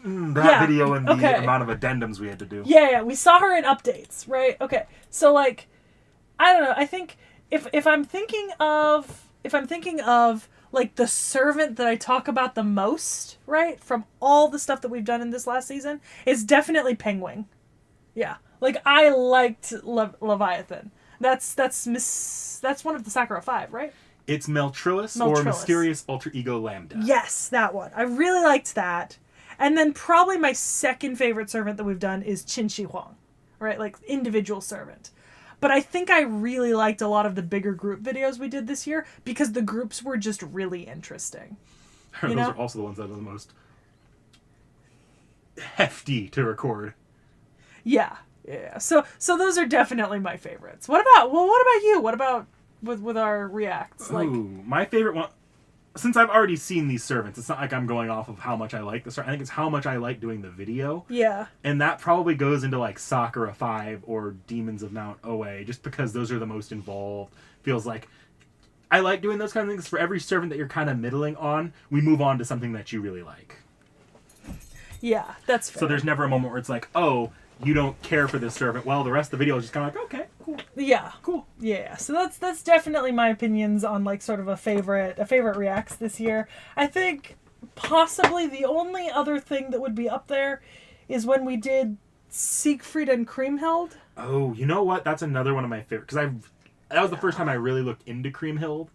Video and the amount of addendums we had to do.
Yeah, we saw her in updates, right? Okay, so like, I don't know. I think if I'm thinking of like the servant that I talk about the most, right, from all the stuff that we've done in this last season, it's definitely Penguin. Yeah, like I liked Leviathan. That's one of the Sakura 5, right?
It's Meltrilus or Mysterious Alter Ego Lambda.
Yes, that one. I really liked that. And then probably my second favorite servant that we've done is Qin Shi Huang, right? Like individual servant. But I think I really liked a lot of the bigger group videos we did this year because the groups were just really interesting.
Those are also the ones that are the most hefty to record.
Yeah. So those are definitely my favorites. What about you? What about with our reacts?
Ooh, my favorite one... Since I've already seen these servants, it's not like I'm going off of how much I like the servant. I think it's how much I like doing the video.
Yeah.
And that probably goes into like Sakura 5 or Demons of Mount Oe, just because those are the most involved. Feels like I like doing those kind of things. For every servant that you're kind of middling on, we move on to something that you really like.
Yeah, that's fair.
So there's never a moment where it's like, oh, you don't care for this servant. Well, the rest of the video is just kind of like, okay, cool.
Yeah.
Cool.
Yeah. So that's definitely my opinions on like sort of a favorite reacts this year. I think possibly the only other thing that would be up there is when we did Siegfried and Kriemhild.
Oh, you know what? That's another one of my favorites. Because that was the first time I really looked into Kriemhild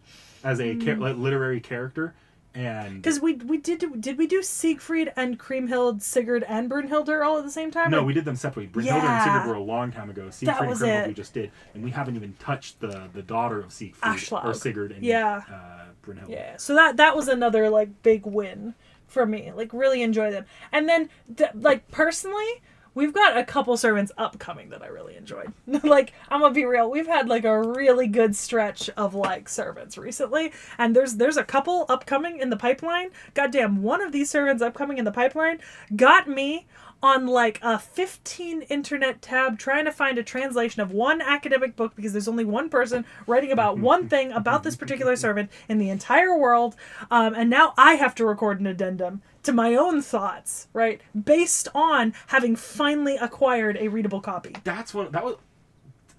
as a literary character. And
because we did we do Siegfried and Kriemhild, Sigurd and Brunhilde all at the same time?
No, we did them separately. Brunhilde and Sigurd were a long time ago. Siegfried and Kriemhild we just did, and we haven't even touched the daughter of Siegfried
Aslaug.
or Sigurd and Brunhilde.
Yeah, so that was another like big win for me. Like really enjoy them, and then like personally. We've got a couple servants upcoming that I really enjoyed. Like, I'm gonna be real. We've had, like, a really good stretch of, like, servants recently. And there's a couple upcoming in the pipeline. Goddamn, one of these servants upcoming in the pipeline got me on, like, a 15 internet tab trying to find a translation of one academic book because there's only one person writing about one thing about this particular servant in the entire world. And now I have to record an addendum to my own thoughts, right? Based on having finally acquired a readable copy.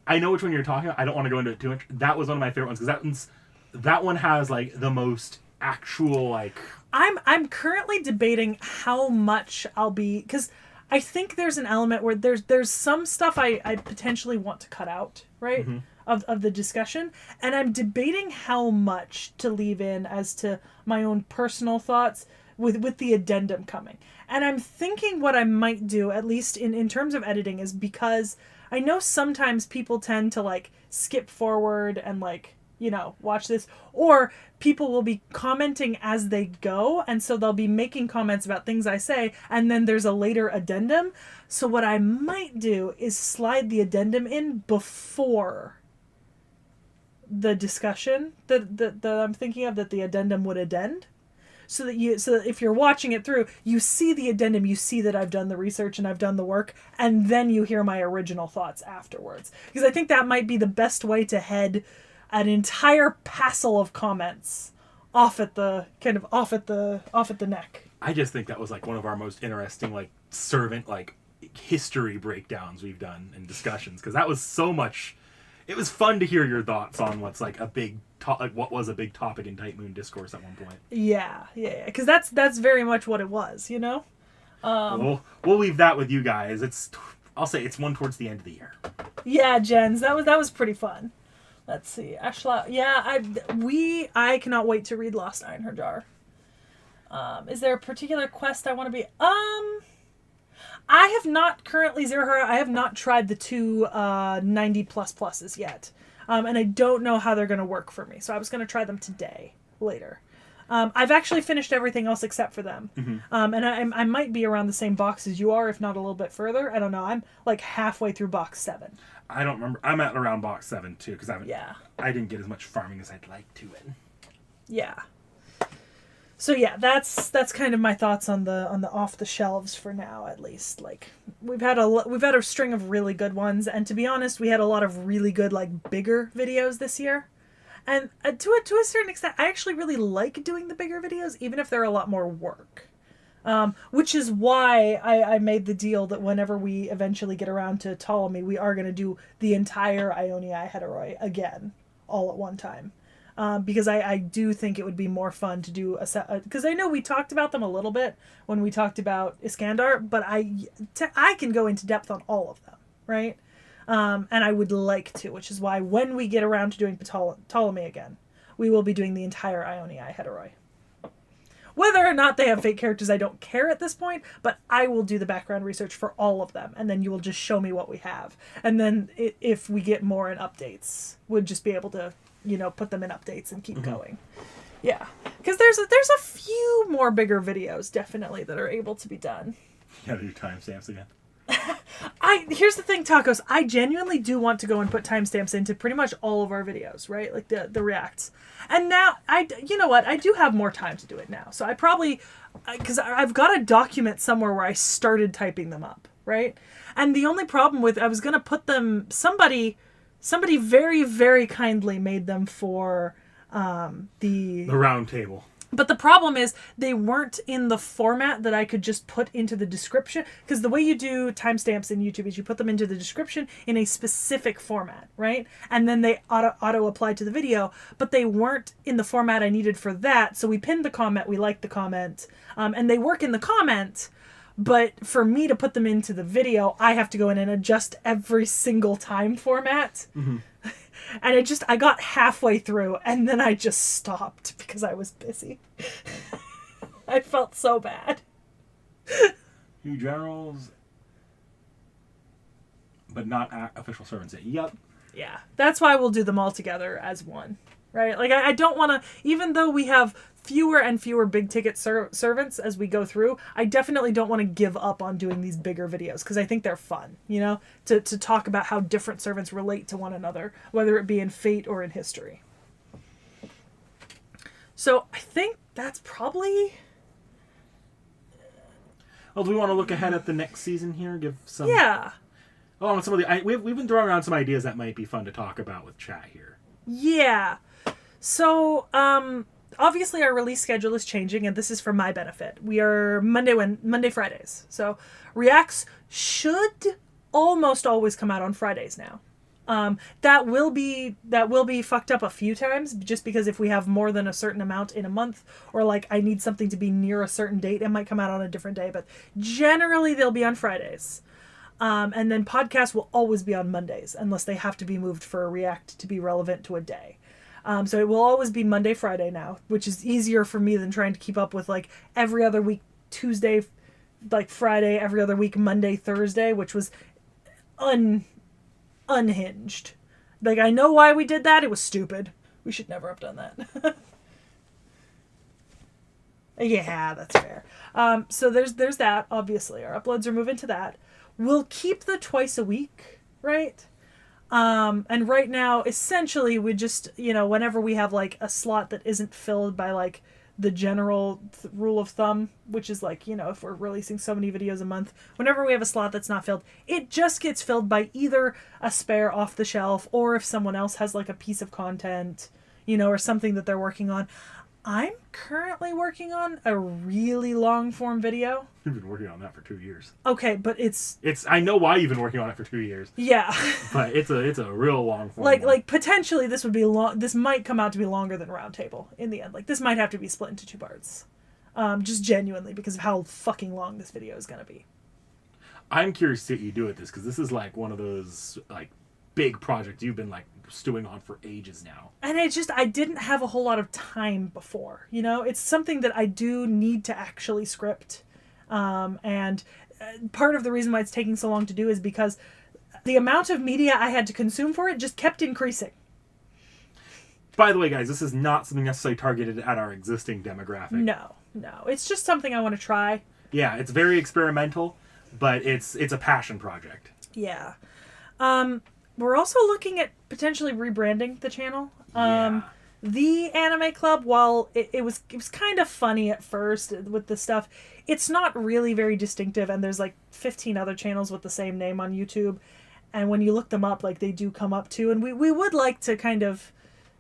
I know which one you're talking about. I don't want to go into it too much. That was one of my favorite ones, because that one has, like, the most actual, like...
I'm currently debating how much I'll be... Because I think there's an element where there's some stuff I potentially want to cut out, right? Mm-hmm. Of the discussion. And I'm debating how much to leave in as to my own personal thoughts with the addendum coming. And I'm thinking what I might do, at least in terms of editing, is because I know sometimes people tend to, like, skip forward and, like, watch this. Or people will be commenting as they go, and so they'll be making comments about things I say, and then there's a later addendum. So what I might do is slide the addendum in before the discussion that I'm thinking of, that the addendum would addend. So that if you're watching it through, you see the addendum, you see that I've done the research and I've done the work, and then you hear my original thoughts afterwards. Because I think that might be the best way to head an entire passel of comments off at the neck. I
just think that was like one of our most interesting like servant like history breakdowns we've done and discussions, because that was so much. It was fun to hear your thoughts on what's like a big what was a big topic in Type Moon discourse at one point.
Yeah, because that's very much what it was,
We'll leave that with you guys. I'll say it's one towards the end of the year.
Yeah, Jens, that was pretty fun. Let's see, Ashla. Yeah, I cannot wait to read Lost Eye in Her Jar. Is there a particular quest I want to be? I have not currently Zero Her. I have not tried the two 90++s yet, and I don't know how they're going to work for me. So I was going to try them today, later. I've actually finished everything else except for them, and I might be around the same box as you are, if not a little bit further. I don't know. I'm like halfway through box 7.
I don't remember. I'm at around box 7 too because I didn't get as much farming as I'd like to it.
Yeah. So yeah, that's kind of my thoughts on the off the shelves for now, at least. Like we've had a string of really good ones, and to be honest, we had a lot of really good like bigger videos this year. And to a certain extent, I actually really like doing the bigger videos, even if they're a lot more work. Which is why I made the deal that whenever we eventually get around to Ptolemy, we are going to do the entire Ioniae Heteroi again, all at one time. Because I do think it would be more fun to do a set, because I know we talked about them a little bit when we talked about Iskandar, but I can go into depth on all of them, right? And I would like to, which is why when we get around to doing Ptolemy again, we will be doing the entire Ioniae Heteroi. Whether or not they have fake characters, I don't care at this point, but I will do the background research for all of them, and then you will just show me what we have. And then if we get more in updates, we'll just be able to, put them in updates and keep going. Yeah. Because there's a few more bigger videos, definitely, that are able to be done.
You gotta do timestamps again.
Here's the thing, Tacos. I genuinely do want to go and put timestamps into pretty much all of our videos, right? Like the reacts. And now, you know what? I do have more time to do it now. So I probably, because I've got a document somewhere where I started typing them up, right? And the only problem with, I was going to put them, somebody very, very kindly made them for the
round table.
But the problem is they weren't in the format that I could just put into the description. Because the way you do timestamps in YouTube is you put them into the description in a specific format, right? And then they auto apply to the video. But they weren't in the format I needed for that. So we pinned the comment. We liked the comment. And they work in the comment. But for me to put them into the video, I have to go in and adjust every single time format. Mm-hmm. And I got halfway through, and then I just stopped because I was busy. I felt so bad.
You generals, but not official servants. Yep.
Yeah, that's why we'll do them all together as one, right? Like, I don't want to, even though we have fewer and fewer big ticket servants as we go through, I definitely don't want to give up on doing these bigger videos because I think they're fun, to talk about how different servants relate to one another, whether it be in Fate or in history. So I think that's probably...
Well, do we want to look ahead at the next season here? Give some...
Yeah.
Oh, some of the... We've been throwing around some ideas that might be fun to talk about with chat here.
Yeah. So, obviously our release schedule is changing, and this is for my benefit. We are Monday, Fridays. So reacts should almost always come out on Fridays now. That will be fucked up a few times, just because if we have more than a certain amount in a month, or like I need something to be near a certain date, it might come out on a different day. But generally they'll be on Fridays. And then podcasts will always be on Mondays, unless they have to be moved for a react to be relevant to a day. So it will always be Monday, Friday now, which is easier for me than trying to keep up with like every other week, Tuesday, like Friday, every other week, Monday, Thursday, which was unhinged. Like, I know why we did that. It was stupid. We should never have done that. Yeah, that's fair. So there's that, obviously. Our uploads are moving to that. We'll keep the twice a week, right? And right now, essentially, we just, whenever we have, like, a slot that isn't filled by, like, the general rule of thumb, which is, like, if we're releasing so many videos a month, whenever we have a slot that's not filled, it just gets filled by either a spare off the shelf, or if someone else has, like, a piece of content, or something that they're working on. I'm currently working on a really long form video.
You've been working on that for 2 years.
Okay, but it's
I know why you've been working on it for 2 years.
Yeah.
But it's a real long form.
Like potentially this would be long. This might come out to be longer than Roundtable in the end. Like, this might have to be split into 2 parts. Just genuinely because of how fucking long this video is going to be.
I'm curious to see what you do with this, because this is like one of those like big projects you've been like stewing on for ages now.
And I didn't have a whole lot of time before, you know? It's something that I do need to actually script. And part of the reason why it's taking so long to do is because the amount of media I had to consume for it just kept increasing.
By the way, guys, this is not something necessarily targeted at our existing demographic.
No. It's just something I want to try.
Yeah, it's very experimental, but it's a passion project.
Yeah. We're also looking at potentially rebranding the channel. The Anime Club, while it was kind of funny at first with the stuff, it's not really very distinctive, and there's like 15 other channels with the same name on YouTube, and when you look them up, like, they do come up too, and we would like to kind of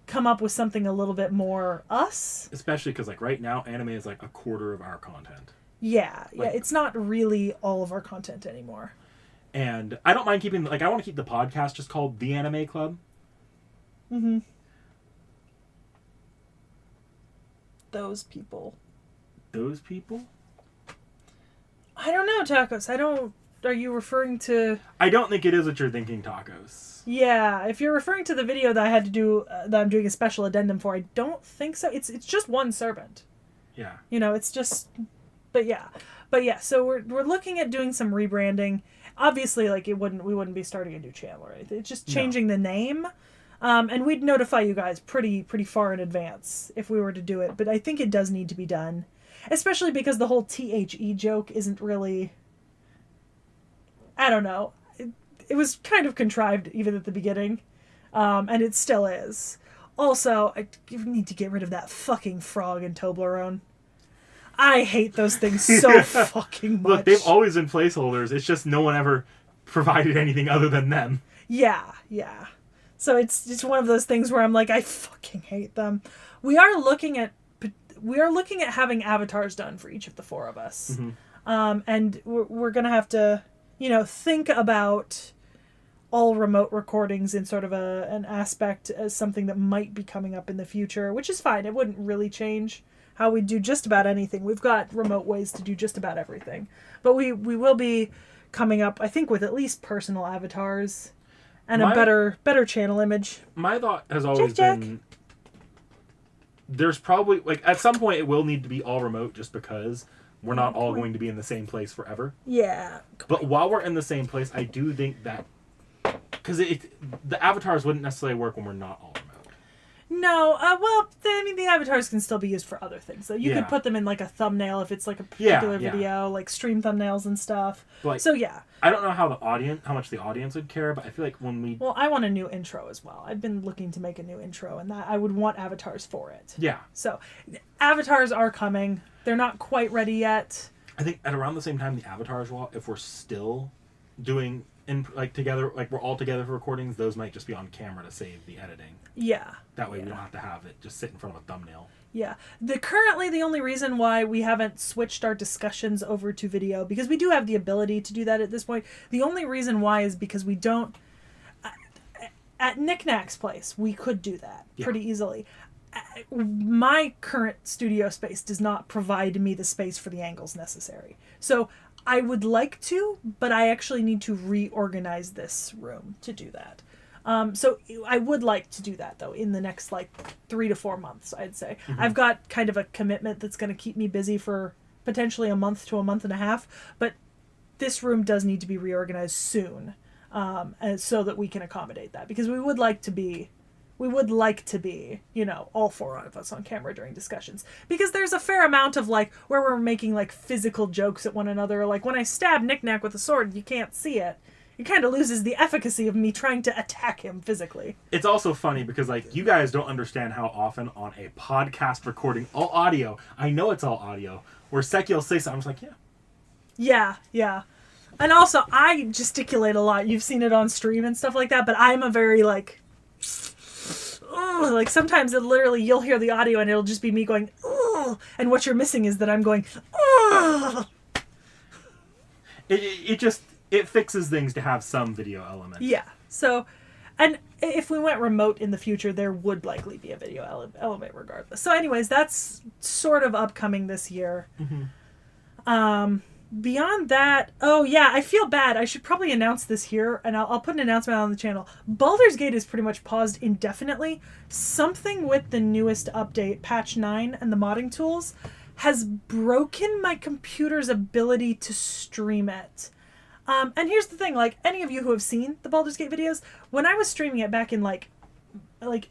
come up with something a little bit more us.
Especially because, like, right now, anime is like a quarter of our content.
Yeah, it's not really all of our content anymore.
And I don't mind keeping, like, I want to keep the podcast just called The Anime Club.
Mm-hmm. Those people.
Those people?
I don't know, Tacos. Are you referring to...
I don't think it is what you're thinking, Tacos.
Yeah, if you're referring to the video that I had to do, that I'm doing a special addendum for, I don't think so. It's just one servant.
Yeah.
You know, it's just... But yeah, so we're looking at doing some rebranding. Obviously, like, we wouldn't be starting a new channel or anything. It's just changing the name. And we'd notify you guys pretty far in advance if we were to do it. But I think it does need to be done. Especially because the whole T.H.E. joke isn't really... I don't know. It was kind of contrived even at the beginning. And it still is. Also, I need to get rid of that fucking frog in Toblerone. I hate those things so fucking much.
Look, they've always been placeholders. It's just no one ever provided anything other than them.
Yeah. So it's just one of those things where I'm like, I fucking hate them. We are looking at having avatars done for each of the four of us.
Mm-hmm.
And we're going to have to, think about all remote recordings in sort of an aspect as something that might be coming up in the future, which is fine. It wouldn't really change how we do just about anything. We've got remote ways to do just about everything. But we will be coming up, I think, with at least personal avatars and a better channel image.
My thought has always been there's probably, like, at some point it will need to be all remote just because we're not all going to be in the same place forever.
Yeah.
But while we're in the same place, I do think that because the avatars wouldn't necessarily work when we're not all remote.
No, the avatars can still be used for other things. So you could put them in, like, a thumbnail if it's, like, a particular video, like stream thumbnails and stuff.
Like,
so, yeah.
I don't know how much the audience would care, but I feel like when we...
Well, I want a new intro as well. I've been looking to make a new intro, and that I would want avatars for it.
Yeah.
So, avatars are coming. They're not quite ready yet.
I think at around the same time the avatars will, if we're still doing... together, like, we're all together for recordings, those might just be on camera to save the editing.
Yeah.
That way we don't have to have it just sit in front of a thumbnail.
Yeah. Currently the only reason why we haven't switched our discussions over to video, because we do have the ability to do that at this point, the only reason why is because we don't... At Knickknack's place, we could do that pretty easily. My current studio space does not provide me the space for the angles necessary. So... I would like to, but I actually need to reorganize this room to do that. So I would like to do that, though, in the next, 3 to 4 months, I'd say. Mm-hmm. I've got kind of a commitment that's going to keep me busy for potentially a month to a month and a half, but this room does need to be reorganized soon, and so that we can accommodate that, because we would like to be, all four of us on camera during discussions. Because there's a fair amount of, where we're making, physical jokes at one another. Like, when I stab Knick-Knack with a sword, you can't see it. It kind of loses the efficacy of me trying to attack him physically.
It's also funny because, you guys don't understand how often on a podcast recording, all audio, I know it's all audio, where Seki will say something, I'm just like, yeah.
Yeah. And also, I gesticulate a lot. You've seen it on stream and stuff like that, but I'm a very, ugh, sometimes you'll hear the audio and it'll just be me going, ugh, and what you're missing is that I'm going, ugh.
It fixes things to have some video element.
Yeah. So, and if we went remote in the future, there would likely be a video element regardless. So anyways, that's sort of upcoming this year.
Mm-hmm.
Beyond that, oh yeah, I feel bad. I should probably announce this here, and I'll put an announcement on the channel. Baldur's Gate is pretty much paused indefinitely. Something with the newest update, patch 9, and the modding tools has broken my computer's ability to stream it. And here's the thing, like, any of you who have seen the Baldur's Gate videos, when I was streaming it back in, like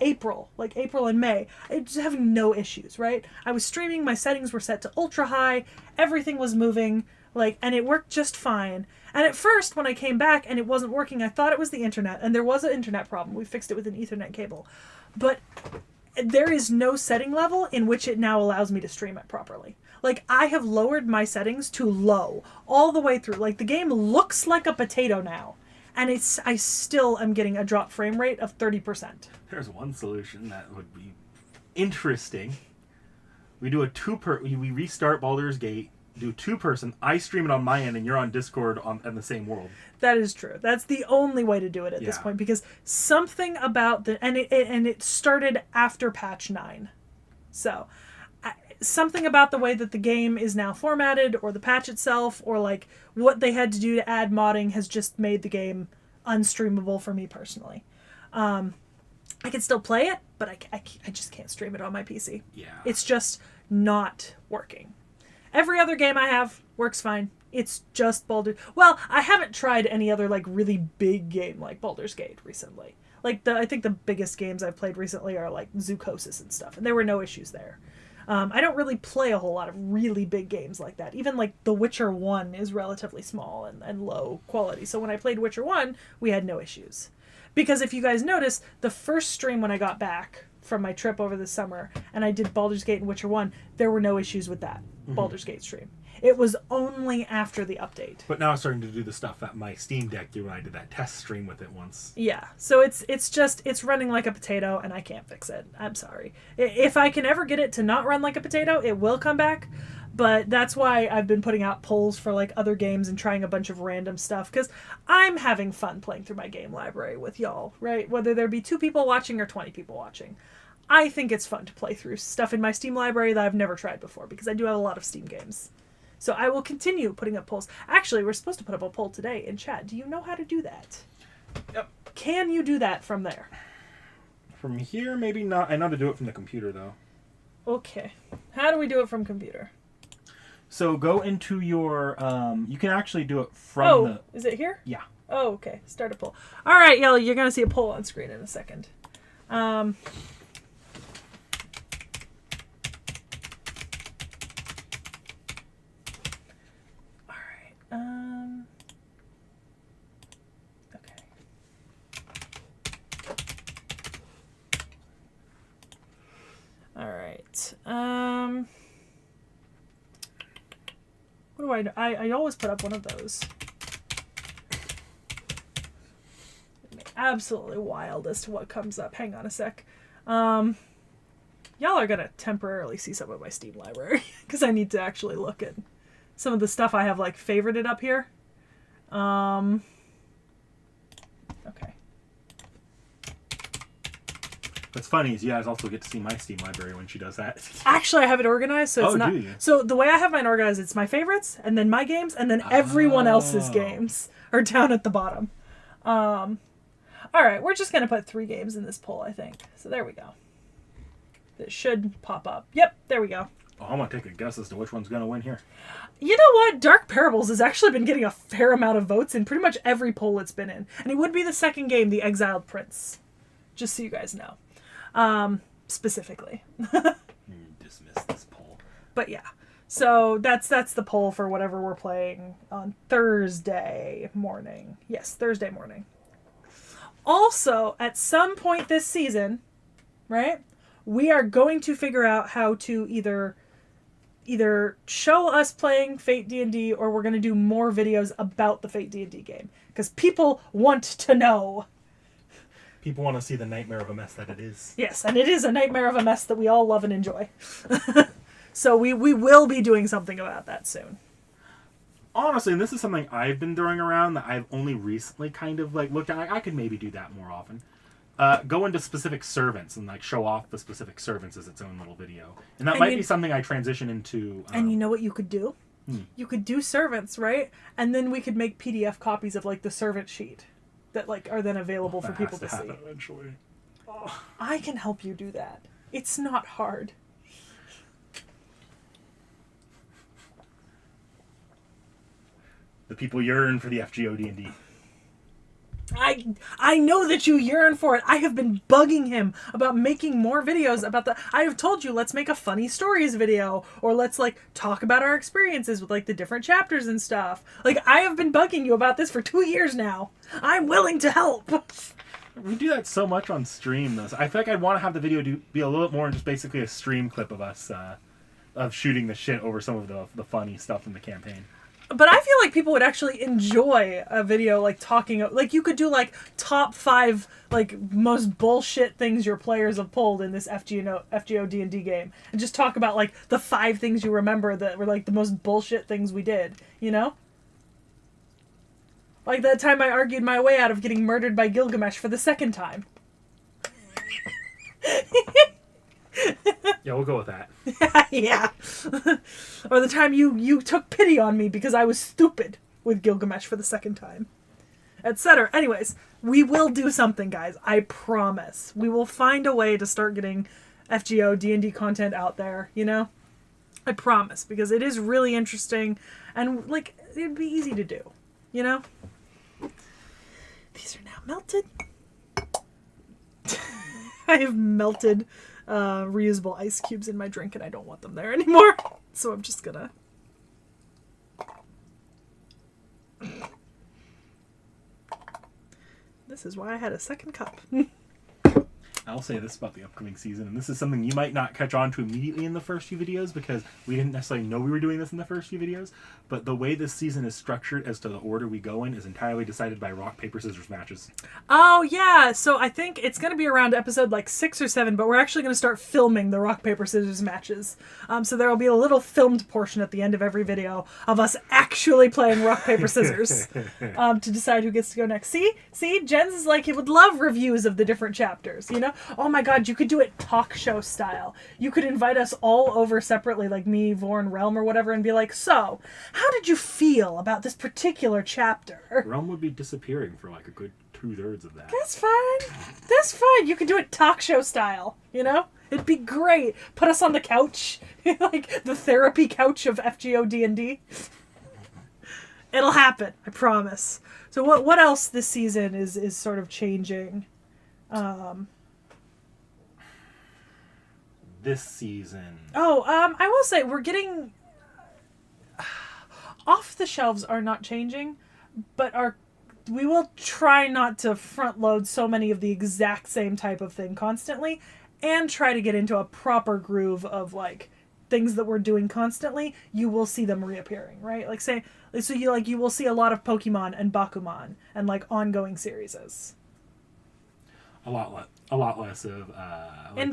April and May, I was having no issues, right? I was streaming, my settings were set to ultra high, everything was moving, like, and it worked just fine. And at first, when I came back and it wasn't working, I thought it was the internet, and there was an internet problem. We fixed it with an Ethernet cable. But there is no setting level in which it now allows me to stream it properly. Like, I have lowered my settings to low all the way through. Like, the game looks like a potato now. And I still am getting a drop frame rate of 30%.
There's one solution that would be interesting. We do we restart Baldur's Gate, do 2-person, I stream it on my end and you're on Discord in the same world.
That is true. That's the only way to do it at this point, because something about it started after patch 9. So, something about the way that the game is now formatted, or the patch itself, or like what they had to do to add modding has just made the game unstreamable for me personally. I can still play it, but I just can't stream it on my PC.
Yeah.
It's just not working. Every other game I have works fine. It's just Baldur's... Well, I haven't tried any other, like, really big game like Baldur's Gate recently. Like, I think the biggest games I've played recently are, like, Zookosis and stuff, and there were no issues there. I don't really play a whole lot of really big games like that. Even, like, The Witcher 1 is relatively small and low quality. So when I played Witcher 1, we had no issues. Because if you guys notice, the first stream when I got back from my trip over the summer, and I did Baldur's Gate and Witcher 1, there were no issues with that Baldur's Gate stream. It was only after the update.
But now it's starting to do the stuff that my Steam Deck did when I did that test stream with it once.
Yeah, so it's running like a potato, and I can't fix it. I'm sorry. If I can ever get it to not run like a potato, it will come back. But that's why I've been putting out polls for like other games and trying a bunch of random stuff, because I'm having fun playing through my game library with y'all, right? Whether there be 2 people watching or 20 people watching. I think it's fun to play through stuff in my Steam library that I've never tried before, because I do have a lot of Steam games. So I will continue putting up polls. Actually, we're supposed to put up a poll today in chat. Do you know how to do that?
Yep.
Can you do that from there?
From here, maybe not. I know how to do it from the computer, though.
Okay. How do we do it from computer?
So go into your... you can actually do it from the...
Is it here?
Yeah.
Oh, okay. Start a poll. All right, y'all. You're going to see a poll on screen in a second. Okay. All right. What do I do? I always put up one of those. Absolutely wild as to what comes up. Hang on a sec. Y'all are gonna temporarily see some of my Steam library because I need to actually look at some of the stuff I have like favorited up here. Okay.
What's funny is you guys also get to see my Steam library when she does that.
Actually, I have it organized, so it's not.
Do you?
So the way I have mine organized, it's my favorites, and then my games, and then everyone else's games are down at the bottom. All right, we're just gonna put 3 games in this poll, I think. So there we go. It should pop up. Yep, there we go.
Oh, I'm gonna take a guess as to which one's gonna win here.
You know what? Dark Parables has actually been getting a fair amount of votes in pretty much every poll it's been in, and it would be the second game, The Exiled Prince. Just so you guys know. Specifically.
Dismiss this poll.
But yeah. So that's the poll for whatever we're playing on Thursday morning. Yes, Thursday morning. Also, at some point this season, right, we are going to figure out how to either show us playing Fate D&D, or we're going to do more videos about the Fate D&D game. Because people want to know.
People want to see the nightmare of a mess that it is.
Yes, and it is a nightmare of a mess that we all love and enjoy. So we will be doing something about that soon.
Honestly, and this is something I've been throwing around that I've only recently kind of like looked at. I could maybe do that more often. Go into specific servants and like show off the specific servants as its own little video. And that might be something I transition into.
And you know what you could do? You could do servants, right? And then we could make PDF copies of like the servant sheet that like are then available for people to see.
Eventually.
I can help you do that. It's not hard.
The people yearn for the FGO D&D.
I know that you yearn for it. I have been bugging him about making more videos about the... I have told you, let's make a funny stories video. Or let's, like, talk about our experiences with, like, the different chapters and stuff. Like, I have been bugging you about this for 2 years now. I'm willing to help.
We do that so much on stream, though. So I feel like I'd want to have the video be a little bit more than just basically a stream clip of us of shooting the shit over some of the funny stuff in the campaign.
But I feel like people would actually enjoy a video like talking, like you could do like top 5 like most bullshit things your players have pulled in this FGO D&D game, and just talk about like the 5 things you remember that were like the most bullshit things we did, you know? Like that time I argued my way out of getting murdered by Gilgamesh for the 2nd time.
Yeah, we'll go with that.
Yeah. Or the time you took pity on me because I was stupid with Gilgamesh for the 2nd time. Etc. Anyways, we will do something, guys. I promise. We will find a way to start getting FGO D&D content out there, you know? I promise, because it is really interesting and like it'd be easy to do, you know? These are now melted. I have melted reusable ice cubes in my drink, and I don't want them there anymore. So I'm just gonna... This is why I had a 2nd cup.
I'll say this about the upcoming season, and this is something you might not catch on to immediately in the first few videos because we didn't necessarily know we were doing this in the first few videos, but the way this season is structured as to the order we go in is entirely decided by rock, paper, scissors matches.
Oh, yeah. So I think it's going to be around episode like 6 or 7, but we're actually going to start filming the rock, paper, scissors matches. So there will be a little filmed portion at the end of every video of us actually playing rock, paper, scissors to decide who gets to go next. See, Jens is like, he would love reviews of the different chapters, you know? Oh my god, you could do it talk show style. You could invite us all over separately, like me, Vorn, Realm, or whatever, and be like, so, how did you feel about this particular chapter?
Realm would be disappearing for like a good 2/3 of that.
That's fine. That's fine. You could do it talk show style, you know? It'd be great. Put us on the couch, like the therapy couch of FGO D&D. It'll happen, I promise. So what else this season is sort of changing?
This season.
I will say we're getting off the shelves are not changing, but we will try not to front load so many of the exact same type of thing constantly, and try to get into a proper groove of like things that we're doing constantly. You will see them reappearing, right? Like say, so you will see a lot of Pokemon and Bakuman and like ongoing series.
A lot less of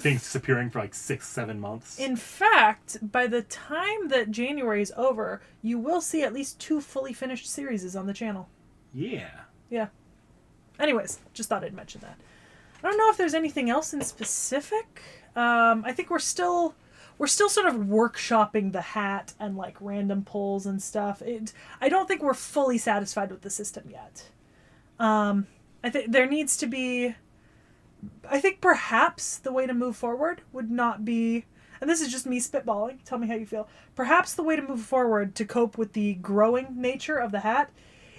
things disappearing for like 6-7 months.
In fact, by the time that January is over, you will see at least 2 fully finished series on the channel.
Yeah.
Yeah. Anyways, just thought I'd mention that. I don't know if there's anything else in specific. I think we're still sort of workshopping the hat and like random pulls and stuff. I don't think we're fully satisfied with the system yet. I think there needs to be... I think perhaps the way to move forward would not be, and this is just me spitballing, tell me how you feel, perhaps the way to move forward to cope with the growing nature of the hat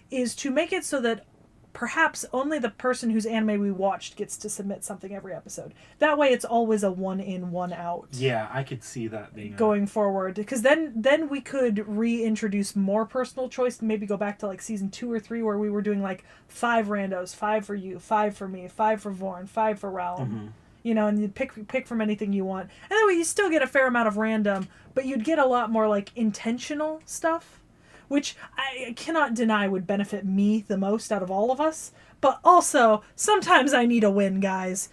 is to make it so that perhaps only the person whose anime we watched gets to submit something every episode. That way it's always a 1 in, 1 out.
Yeah, I could see that being
going forward, because then we could reintroduce more personal choice and maybe go back to like season 2 or 3 where we were doing like 5 randos, 5 for you, 5 for me, 5 for Vorn, 5 for Realm.
Mm-hmm.
You know, and you pick from anything you want. And that way you still get a fair amount of random, but you'd get a lot more like intentional stuff, which I cannot deny would benefit me the most out of all of us. But also, sometimes I need a win, guys.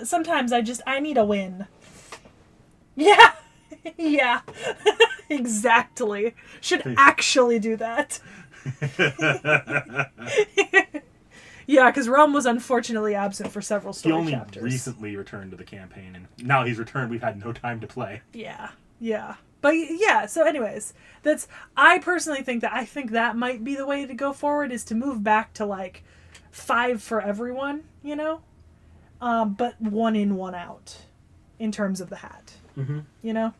Sometimes I need a win. Yeah. Yeah. Exactly. Should actually do that. Yeah, because Realm was unfortunately absent for several story chapters.
He only recently returned to the campaign, and now he's returned, we've had no time to play.
Yeah. Yeah. But yeah, so anyways, I personally think that might be the way to go forward, is to move back to like 5 for everyone, you know? But 1 in, 1 out in terms of the hat.
Mm-hmm.
You know?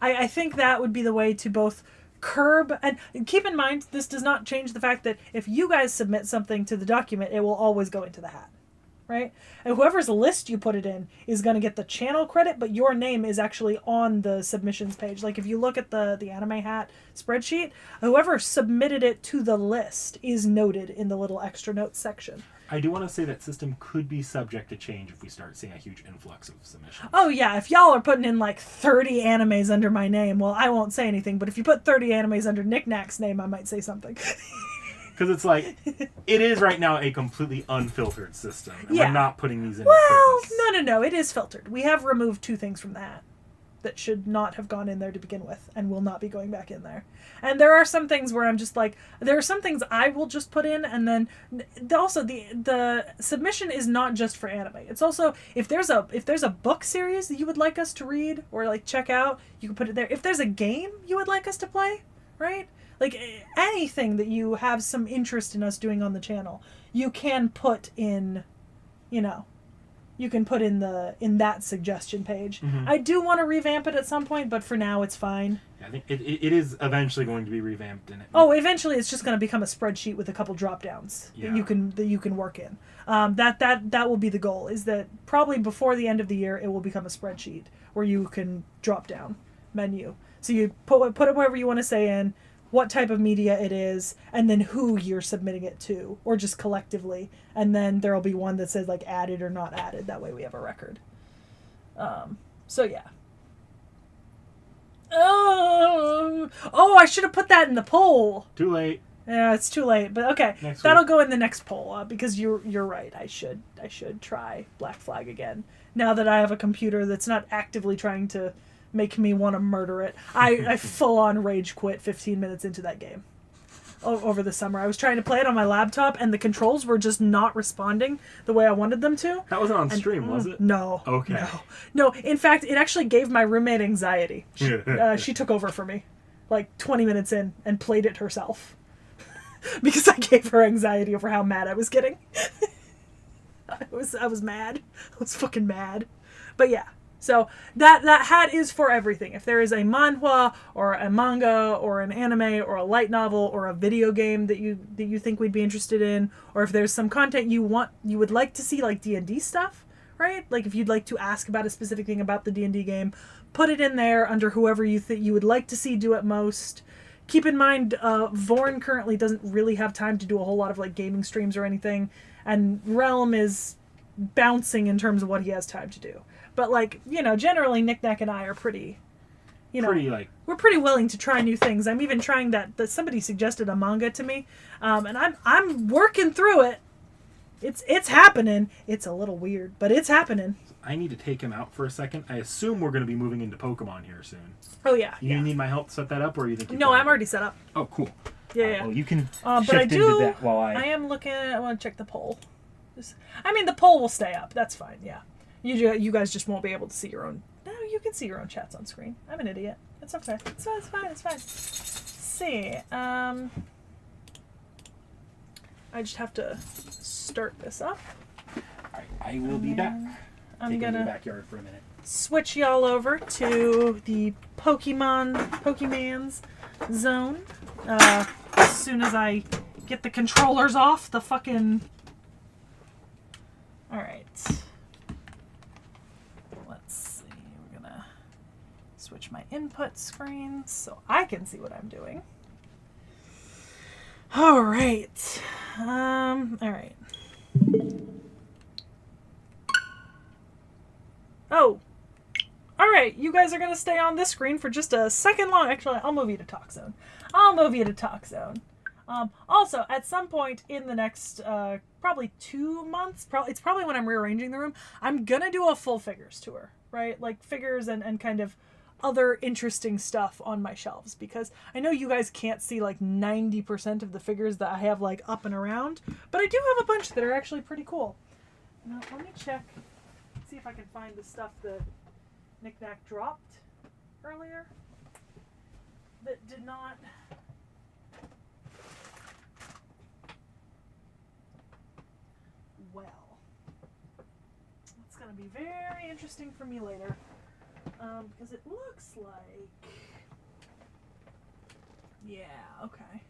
I think that would be the way to both curb, and keep in mind, this does not change the fact that if you guys submit something to the document, it will always go into the hat. Right? And whoever's list you put it in is going to get the channel credit, but your name is actually on the submissions page. Like if you look at the Anime Hat spreadsheet, whoever submitted it to the list is noted in the little extra notes section.
I do want to say that system could be subject to change if we start seeing a huge influx of submissions.
Oh yeah, if y'all are putting in like 30 animes under my name, well, I won't say anything, but if you put 30 animes under Knickknack's name, I might say something.
Because it's like, it is right now a completely unfiltered system. And
Yeah.
we're not putting these in
Well,
purpose.
no, it is filtered. We have removed 2 things from the hat that should not have gone in there to begin with and will not be going back in there. And there are some things where I'm just like, there are some things I will just put in, and then also the submission is not just for anime. It's also, if there's a book series that you would like us to read or like check out, you can put it there. If there's a game you would like us to play, right? Like anything that you have some interest in us doing on the channel, you can put in, you know, you can put in that suggestion page.
Mm-hmm.
I do want to revamp it at some point, but for now it's fine.
I think it is eventually going to be revamped.
Eventually it's just going to become a spreadsheet with a couple drop downs that you can work in. That will be the goal. Is that probably before the end of the year it will become a spreadsheet where you can drop down menu. So you put it wherever you want to say in, what type of media it is, and then who you're submitting it to, or just collectively. And then there'll be one that says like added or not added. That way we have a record. So yeah. Oh, I should have put that in the poll.
Too late.
Yeah, it's too late. But okay, that'll go in the next poll because you're right. I should try Black Flag again now that I have a computer that's not actively trying to make me want to murder it. I full on rage quit 15 minutes into that game over the summer. I was trying to play it on my laptop and the controls were just not responding the way I wanted them to.
That wasn't on stream, was it?
No.
Okay.
No, in fact, it actually gave my roommate anxiety. She took over for me like 20 minutes in and played it herself because I gave her anxiety over how mad I was getting. I was mad. I was fucking mad. But yeah. So that hat is for everything. If there is a manhwa or a manga or an anime or a light novel or a video game that you think we'd be interested in, or if there's some content you would like to see, like D&D stuff, right? Like if you'd like to ask about a specific thing about the D&D game, put it in there under whoever you think you would like to see do it most. Keep in mind, Vorn currently doesn't really have time to do a whole lot of like gaming streams or anything, and Realm is bouncing in terms of what he has time to do. But like, you know, generally Knickknack and I are pretty, you know, we're pretty willing to try new things. I'm even trying that somebody suggested a manga to me, and I'm working through it. It's happening. It's a little weird, but it's happening.
I need to take him out for a second. I assume we're going to be moving into Pokemon here soon.
Oh yeah.
You need my help to set that up, or you think?
No, I'm already set up.
Oh, cool.
Yeah.
Well, you can
but I
into that while
I am looking. I want to check the poll. The poll will stay up. That's fine. Yeah. You guys just won't be able to see your own. No, you can see your own chats on screen. I'm an idiot. It's okay. It's fine. Let's see. I just have to start this up.
Alright, I will be back.
I'm
Take
gonna
to the backyard for a minute.
switch y'all over to the Pokemon's zone. As soon as I get the controllers off the fucking. All right. Switch my input screen so I can see what I'm doing. All right. All right. Oh. All right. You guys are going to stay on this screen for just a second long. Actually, I'll move you to Talk Zone. Also, at some point in the next probably 2 months, it's probably when I'm rearranging the room, I'm going to do a full figures tour, right? Like figures and kind of other interesting stuff on my shelves, because I know you guys can't see like 90% of the figures that I have like up and around, but I do have a bunch that are actually pretty cool. Now, let me check, see if I can find the stuff that Knickknack dropped earlier. that did not... Well, it's going to be very interesting for me later. Because it looks like... Yeah, okay.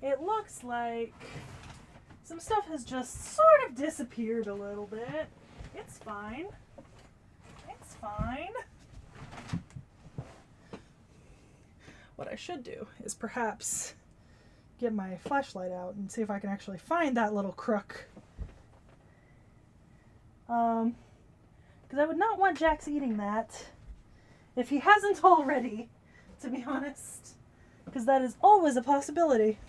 It looks like some stuff has just sort of disappeared a little bit. It's fine. It's fine. What I should do is perhaps get my flashlight out and see if I can actually find that little crook. Because I would not want Jax eating that if he hasn't already, to be honest. Because that is always a possibility.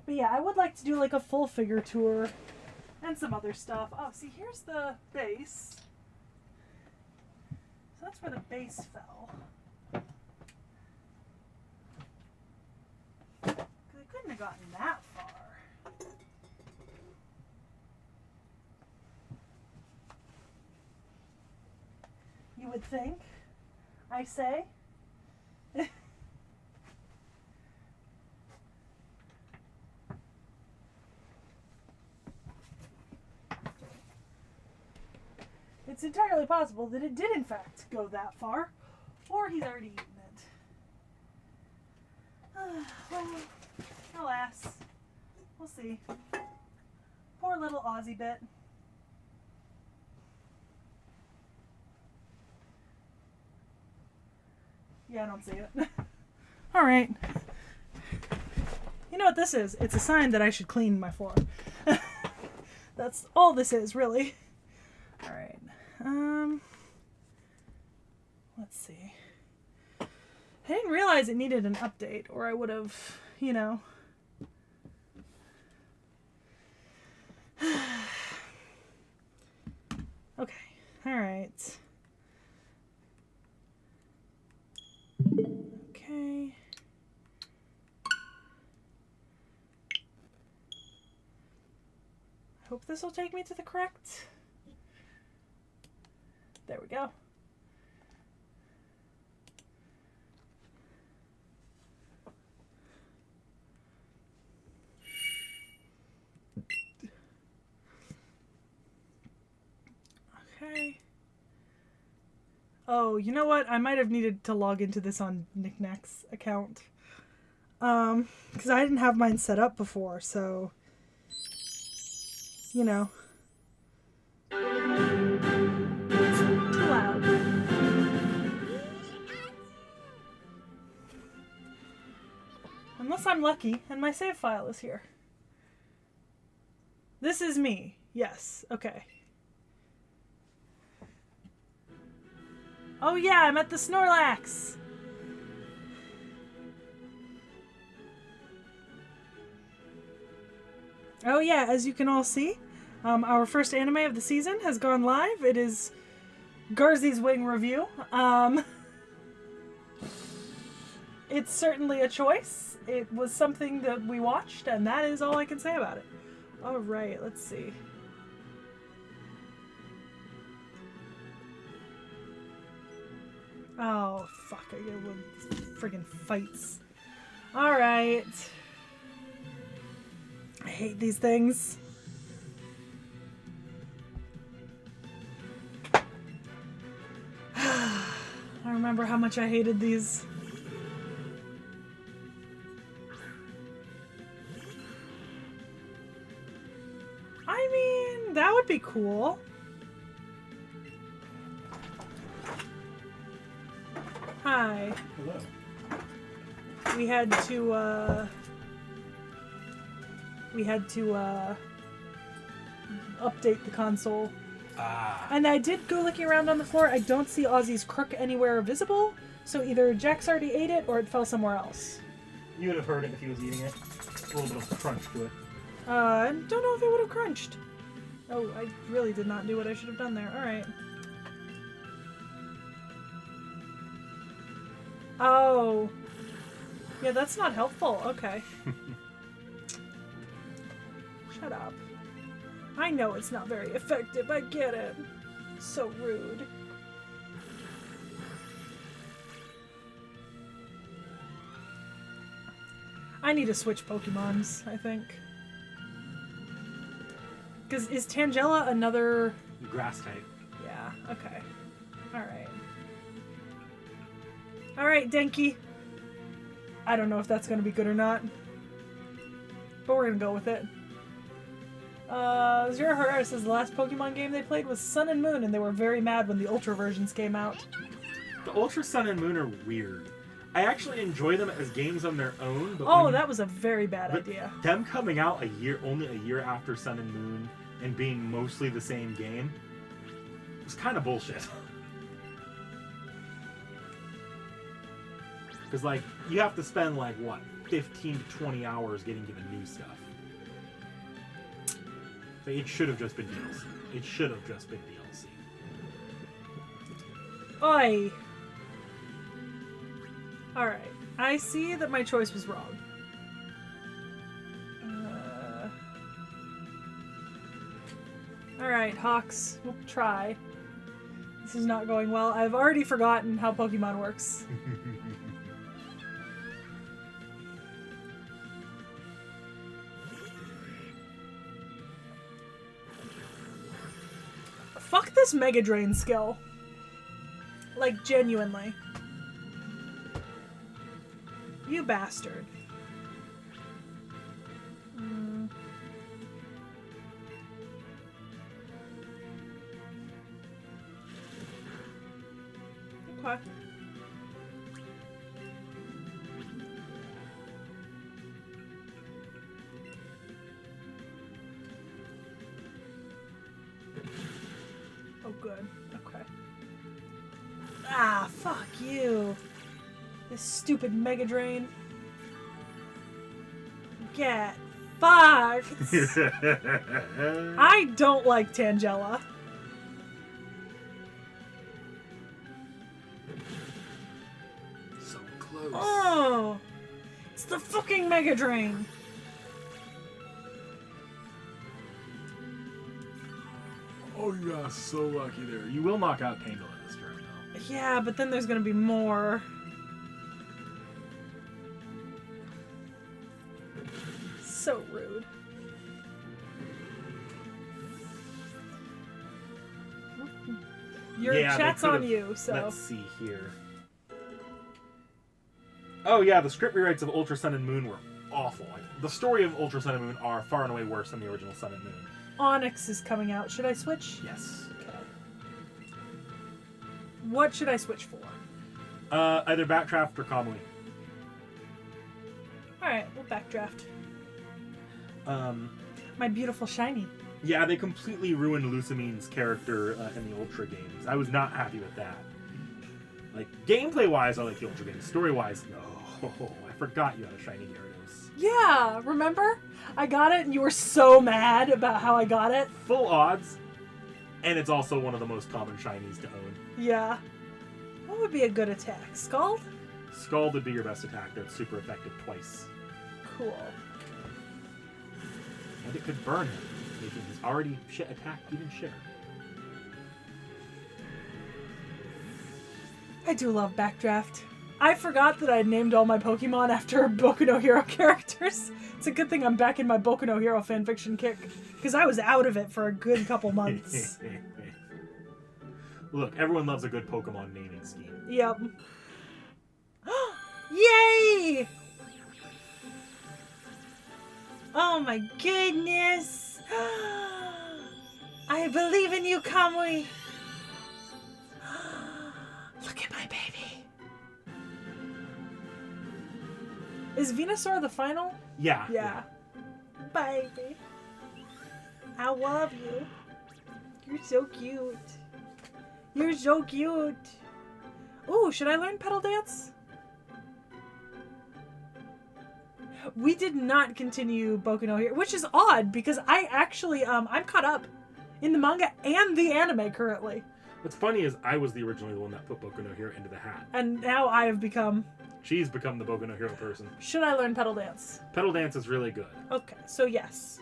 But yeah, I would like to do like a full figure tour and some other stuff. Oh, see, here's the base. So that's where the base fell. Because I couldn't have gotten that far. You would think, I say. It's entirely possible that it did in fact go that far, or he's already eaten it. Well, alas, we'll see. Poor little Aussie bit. Yeah, I don't see it. Alright. You know what this is? It's a sign that I should clean my floor. That's all this is, really. Alright. Let's see. I didn't realize it needed an update, or I would have, you know. Okay. Alright. Okay. I hope this will take me to the correct... There we go. Okay. Oh, you know what? I might have needed to log into this on Knickknack's account. Because I didn't have mine set up before, so... You know. Unless I'm lucky and my save file is here. This is me. Yes. Okay. Oh yeah, I'm at the Snorlax! Oh yeah, as you can all see, our first anime of the season has gone live. It is Garzy's Wing review. It's certainly a choice. It was something that we watched, and that is all I can say about it. Alright, let's see. Oh, fuck, I get one friggin' fights. Alright. I hate these things. I remember how much I hated these. I mean, that would be cool. Hi.
Hello.
We had to update the console.
Ah.
And I did go looking around on the floor. I don't see Ozzy's crook anywhere visible. So either Jax already ate it or it fell somewhere else.
You would have heard it if he was eating it. A little bit of crunch to it.
I don't know if it would have crunched. Oh, I really did not do what I should have done there. Alright. Oh. Yeah, that's not helpful. Okay. shut up. I know it's not very effective, I get it. So rude. I need to switch Pokemons, I think. Because is Tangela another...
Grass type.
Yeah, okay. Alright. Alright, Denki. I don't know if that's going to be good or not. But we're going to go with it. Zero Herrera says the last Pokemon game they played was Sun and Moon, and they were very mad when the Ultra versions came out.
The Ultra Sun and Moon are weird. I actually enjoy them as games on their own. But
that was a very bad idea.
Them coming out only a year after Sun and Moon and being mostly the same game was kind of bullshit. Because, like, you have to spend, like, what, 15 to 20 hours getting to the new stuff. So it should have just been DLC. It should have just been DLC.
Oi! Alright. I see that my choice was wrong. Alright, Hawks. We'll try. This is not going well. I've already forgotten how Pokemon works. Fuck this Mega Drain skill. Like, genuinely. You bastard. Okay. Oh, good. Okay. Ah, fuck you. This stupid Mega Drain. Get fucked. I don't like Tangela.
So close.
Oh, it's the fucking Mega Drain.
Oh, you got so lucky there. You will knock out Tangle in this turn, though.
Yeah, but then there's gonna be more. So rude. Your chat's on you, so.
Let's see here. Oh yeah, the script rewrites of Ultra Sun and Moon were awful. Like, the story of Ultra Sun and Moon are far and away worse than the original Sun and Moon.
Onyx is coming out. Should I switch?
Yes.
Okay. What should I switch for?
Either Backdraft or Kamui.
Alright, we'll backdraft. My beautiful shiny.
Yeah, they completely ruined Lucamine's character in the Ultra games. I was not happy with that. Like, gameplay-wise, I like the Ultra games. Story-wise, no. I forgot you had a shiny Gyarados.
Yeah, remember? I got it and you were so mad about how I got it.
Full odds, and it's also one of the most common shinies to own.
Yeah. What would be a good attack? Scald?
Scald would be your best attack. That's super effective twice.
Cool.
And it could burn him, making his already shit attack even shitter.
I do love Backdraft. I forgot that I named all my Pokemon after Boku no Hero characters. It's a good thing I'm back in my Boku no Hero fanfiction kick, because I was out of it for a good couple months.
Look, everyone loves a good Pokemon naming scheme.
Yep. Yay! Oh my goodness! I believe in you, Kamui! Look at my baby! Is Venusaur the final?
Yeah.
Yeah. Baby. I love you. You're so cute. You're so cute. Ooh, should I learn Petal Dance? We did not continue Boku no Hero, which is odd because I actually, I'm caught up in the manga and the anime currently.
What's funny is I was originally the one that put Boku no Hero into the hat.
And now I have become...
She's become the Boku no Hero person.
Should I learn Petal Dance?
Petal Dance is really good.
Okay, so yes.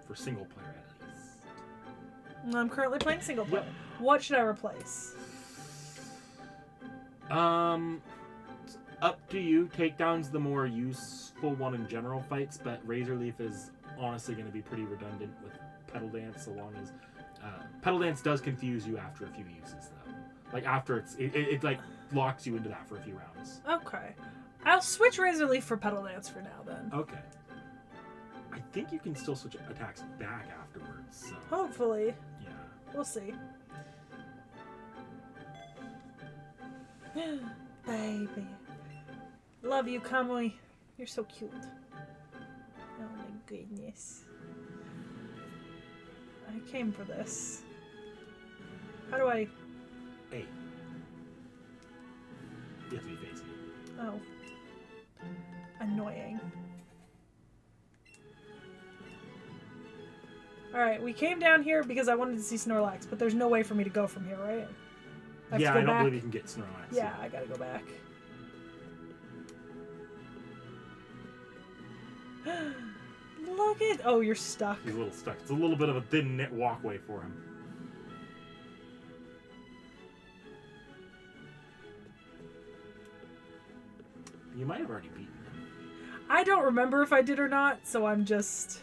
for single player at least.
I'm currently playing single player.
Yep.
What should I replace?
It's up to you. Takedown's the more useful one in general fights, but Razor Leaf is honestly going to be pretty redundant with Pedal Dance, so long as Pedal Dance does confuse you after a few uses, though. Like after it like locks you into that for a few rounds.
Okay, I'll switch Razor Leaf for Pedal Dance for now then.
Okay. I think you can still switch attacks back afterwards. So.
Hopefully.
Yeah.
We'll see. Baby. Love you, Kamui. You're so cute. Oh my goodness. I came for this. How do I...
Hey. You have to be facing.
Oh. Annoying. Alright, we came down here because I wanted to see Snorlax, but there's no way for me to go from here, right? I
Yeah, I don't believe you can get Snorlax.
Yeah, I gotta go back. Look at... Oh, you're stuck.
He's a little stuck. It's a little bit of a thin knit walkway for him. You might have already beaten him.
I don't remember if I did or not, so I'm just...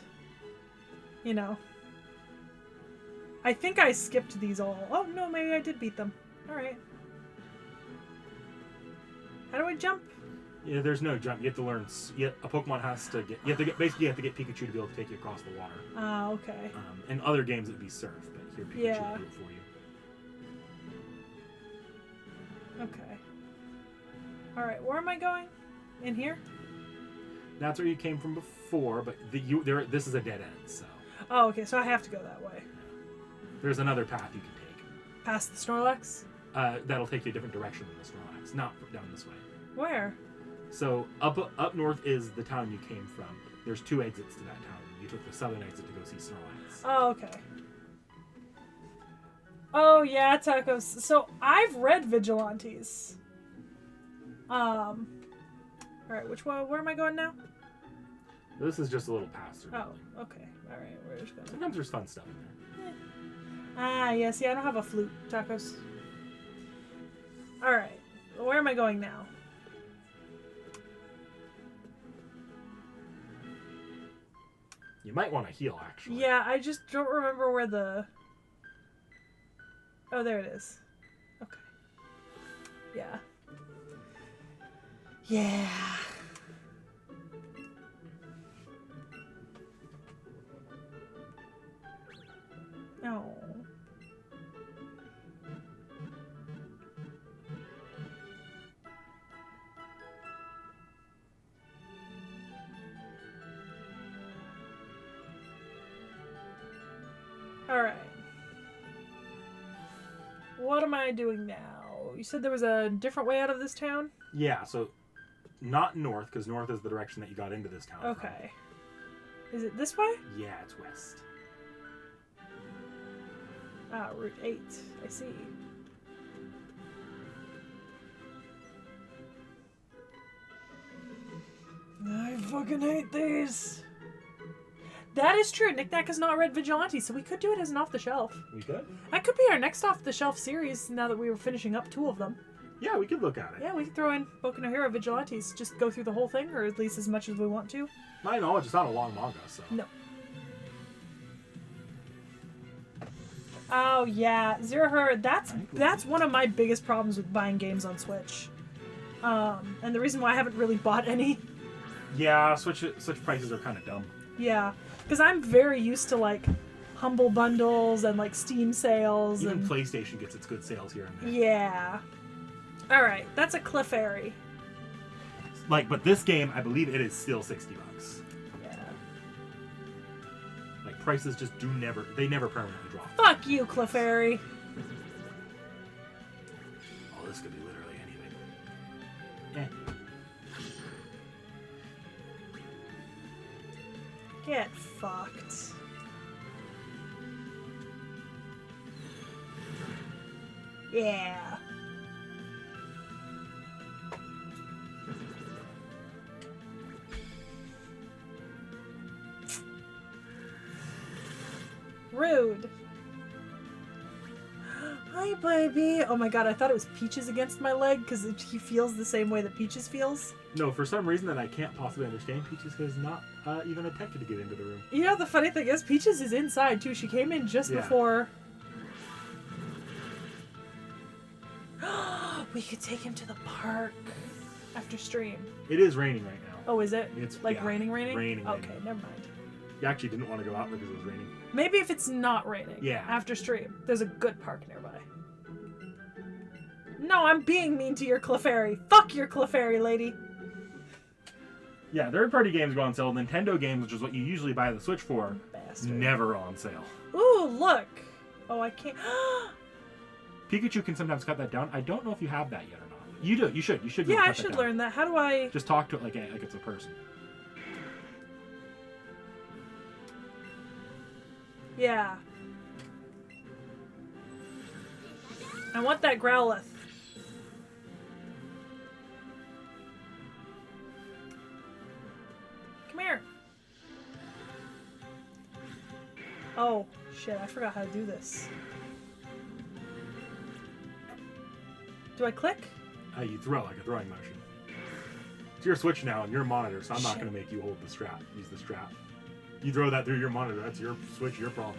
You know. I think I skipped these all. Oh, no, maybe I did beat them. Alright. How do I jump?
Yeah, there's no jump. You have to learn. A Pokemon has to get. You have to get. Basically, you have to get Pikachu to be able to take you across the water.
Ah, okay.
In other games, it'd be Surf, but here Pikachu will do it for you.
Okay. Alright, where am I going? In here?
That's where you came from before, but this is a dead end, so.
Oh, okay, so I have to go that way.
There's another path you can take.
Past the Snorlax?
That'll take you a different direction than the Snorlax, not down this way.
Where?
So up north is the town you came from. There's 2 exits to that town. You took the southern exit to go see Snorlax.
Oh, okay. Oh, yeah, Tacos. So, I've read Vigilantes. Alright, which one? Where am I going now?
This is just a little pass through.
Oh, okay. Alright, we're just going.
Sometimes there's fun stuff in there.
Ah, yes, yeah, I don't have a flute, Tacos. Alright, where am I going now?
You might want to heal, actually.
Yeah, I just don't remember where the... Oh, there it is. Okay. Yeah. Yeah. Oh. Alright. What am I doing now? You said there was a different way out of this town?
Yeah, so not north, because north is the direction that you got into this town.
Okay. Is it this way?
Yeah, it's west.
Ah, Route 8. I see. I fucking hate these. That is true. Nick Nack has not read Vigilante, so we could do it as an off-the-shelf.
We could?
That could be our next off-the-shelf series now that we were finishing up 2 of them.
Yeah, we could look at it.
Yeah, we could throw in Boku no Hero Vigilantes. Just go through the whole thing, or at least as much as we want to.
My knowledge, it's not a long manga, so.
No. Oh, yeah. Zero Her, that's one of my biggest problems with buying games on Switch. And the reason why I haven't really bought any.
Yeah, Switch prices are kind of dumb.
Yeah. Because I'm very used to, like, Humble Bundles and, like, Steam sales.
Even
and...
PlayStation gets its good sales here and there.
Yeah. Alright, that's a Clefairy.
Like, but this game, I believe it is still $60.
Yeah.
Like, prices just they never permanently drop.
Fuck you, Clefairy.
Oh, this could be literally anything.
Get fucked. Yeah. Rude. Hi, baby. Oh my god, I thought it was Peaches against my leg because he feels the same way that Peaches feels.
No, for some reason that I can't possibly understand, Peaches has not even attempted to get into the room.
You know, the funny thing is, Peaches is inside too. She came in just before. We could take him to the park after stream.
It is raining right now.
Oh, is it?
It's
like raining?
Raining.
Okay, never mind.
You actually didn't want to go out because it was raining.
Maybe if it's not raining.
Yeah.
After stream, there's a good park nearby. No, I'm being mean to your Clefairy. Fuck your Clefairy, lady.
Yeah, third-party games go on sale. Nintendo games, which is what you usually buy the Switch for,
Bastard.
never on sale.
Ooh, look. Oh, I can't.
Pikachu can sometimes cut that down. I don't know if you have that yet or not. You do. You should. You should.
Yeah,
cut
I
that
should
down.
learn that. How do I?
Just talk to it like it's a person.
Yeah. I want that Growlithe. Come here. Oh, shit. I forgot how to do this. Do I click?
You throw like a throwing motion. It's your Switch now and your monitor, so I'm not
Shit.
going to make you hold the strap. Use the strap. You throw that through your monitor. That's your Switch, your problem.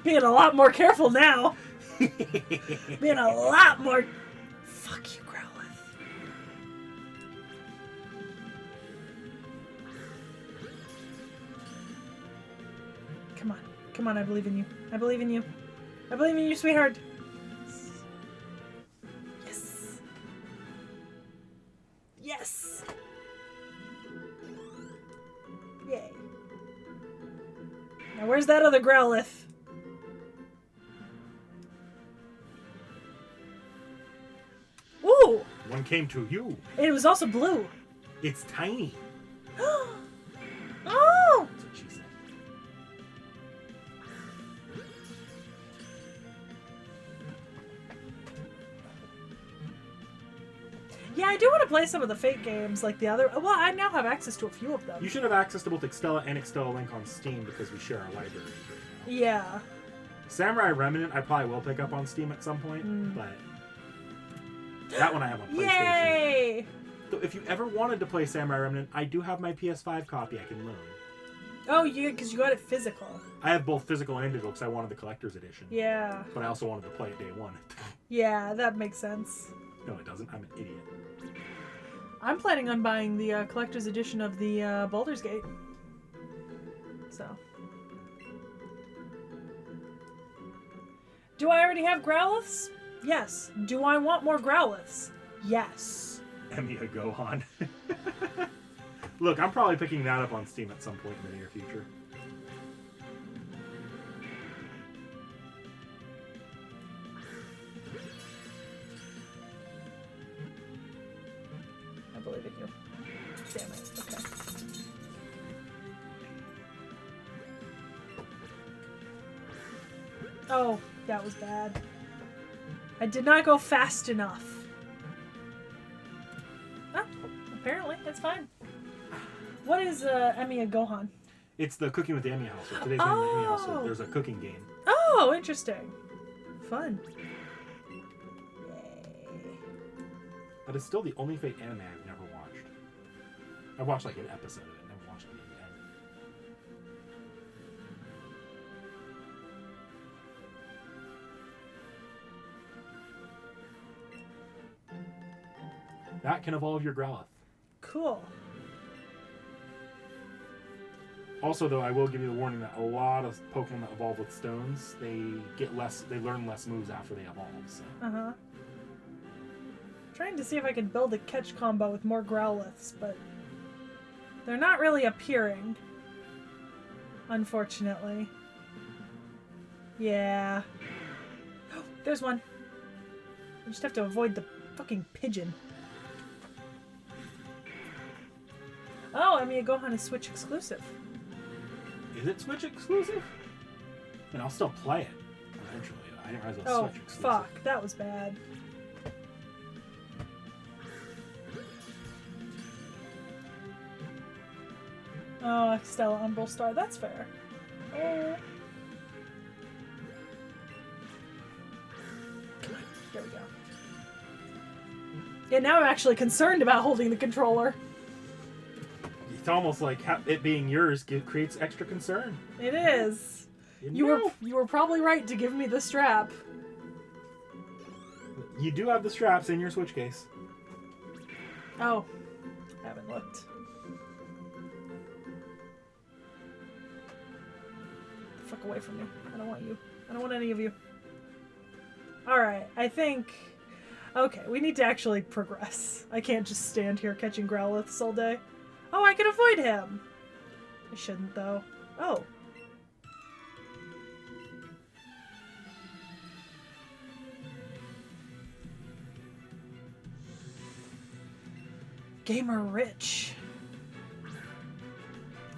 Being a lot more careful now. Being a lot more. Fuck you, Growlithe. Come on. Come on, I believe in you. I believe in you. I believe in you, sweetheart. Yes. Yes. Yay. Now where's that other Growlithe? Ooh!
One came to you.
It was also blue.
It's tiny.
Oh!
That's what she said.
Yeah, I do want to play some of the Fate games like the other. Well, I now have access to a few of them.
You should have access to both Extella and Extella Link on Steam because we share our libraries right now.
Yeah.
Samurai Remnant I probably will pick up on Steam at some point, but that one I have on PlayStation.
Yay!
So if you ever wanted to play Samurai Remnant, I do have my PS5 copy I can loan.
Oh, yeah, because you got it physical.
I have both physical and digital because I wanted the collector's edition.
Yeah.
But I also wanted to play it day one.
Yeah, that makes sense.
No, it doesn't. I'm an idiot.
I'm planning on buying the collector's edition of the Baldur's Gate. So. Do I already have Growliths? Yes. Do I want more Growliths? Yes.
Emiya Gohan. Look, I'm probably picking that up on Steam at some point in the near future.
I believe in you. Damn it. Okay. Oh, that was bad. I did not go fast enough. Oh, apparently, it's fine. What is Emiya Gohan?
It's the Cooking with the Emiya household. Today's name of the Emiya household. There's a cooking game.
Oh, interesting. Fun.
But it's still the only Fate anime I've never watched. I watched like an episode of it, never watched it again. That can evolve your Growlithe.
Cool.
Also, though, I will give you the warning that a lot of Pokemon that evolve with stones, they learn less moves after they evolve. So.
Uh-huh. Trying to see if I can build a catch combo with more Growliths, but they're not really appearing. Unfortunately. Yeah. Oh, there's one. I just have to avoid the fucking pigeon. Oh, Emiya Gohan is Switch exclusive.
Is it Switch exclusive? And I'll still play it eventually. I didn't realize it was
Oh,
Switch exclusive.
fuck. That was bad. Oh, Stella Umbral Star. That's fair. Oh. Come on. There we go. Yeah, now I'm actually concerned about holding the controller.
It's almost like it being yours creates extra concern.
It is. You were probably right to give me the strap.
You do have the straps in your Switch case.
Oh. I haven't looked. Fuck away from me. I don't want you. I don't want any of you. Alright, I think... Okay, we need to actually progress. I can't just stand here catching Growliths all day. Oh, I can avoid him! I shouldn't, though. Oh. Gamer Rich.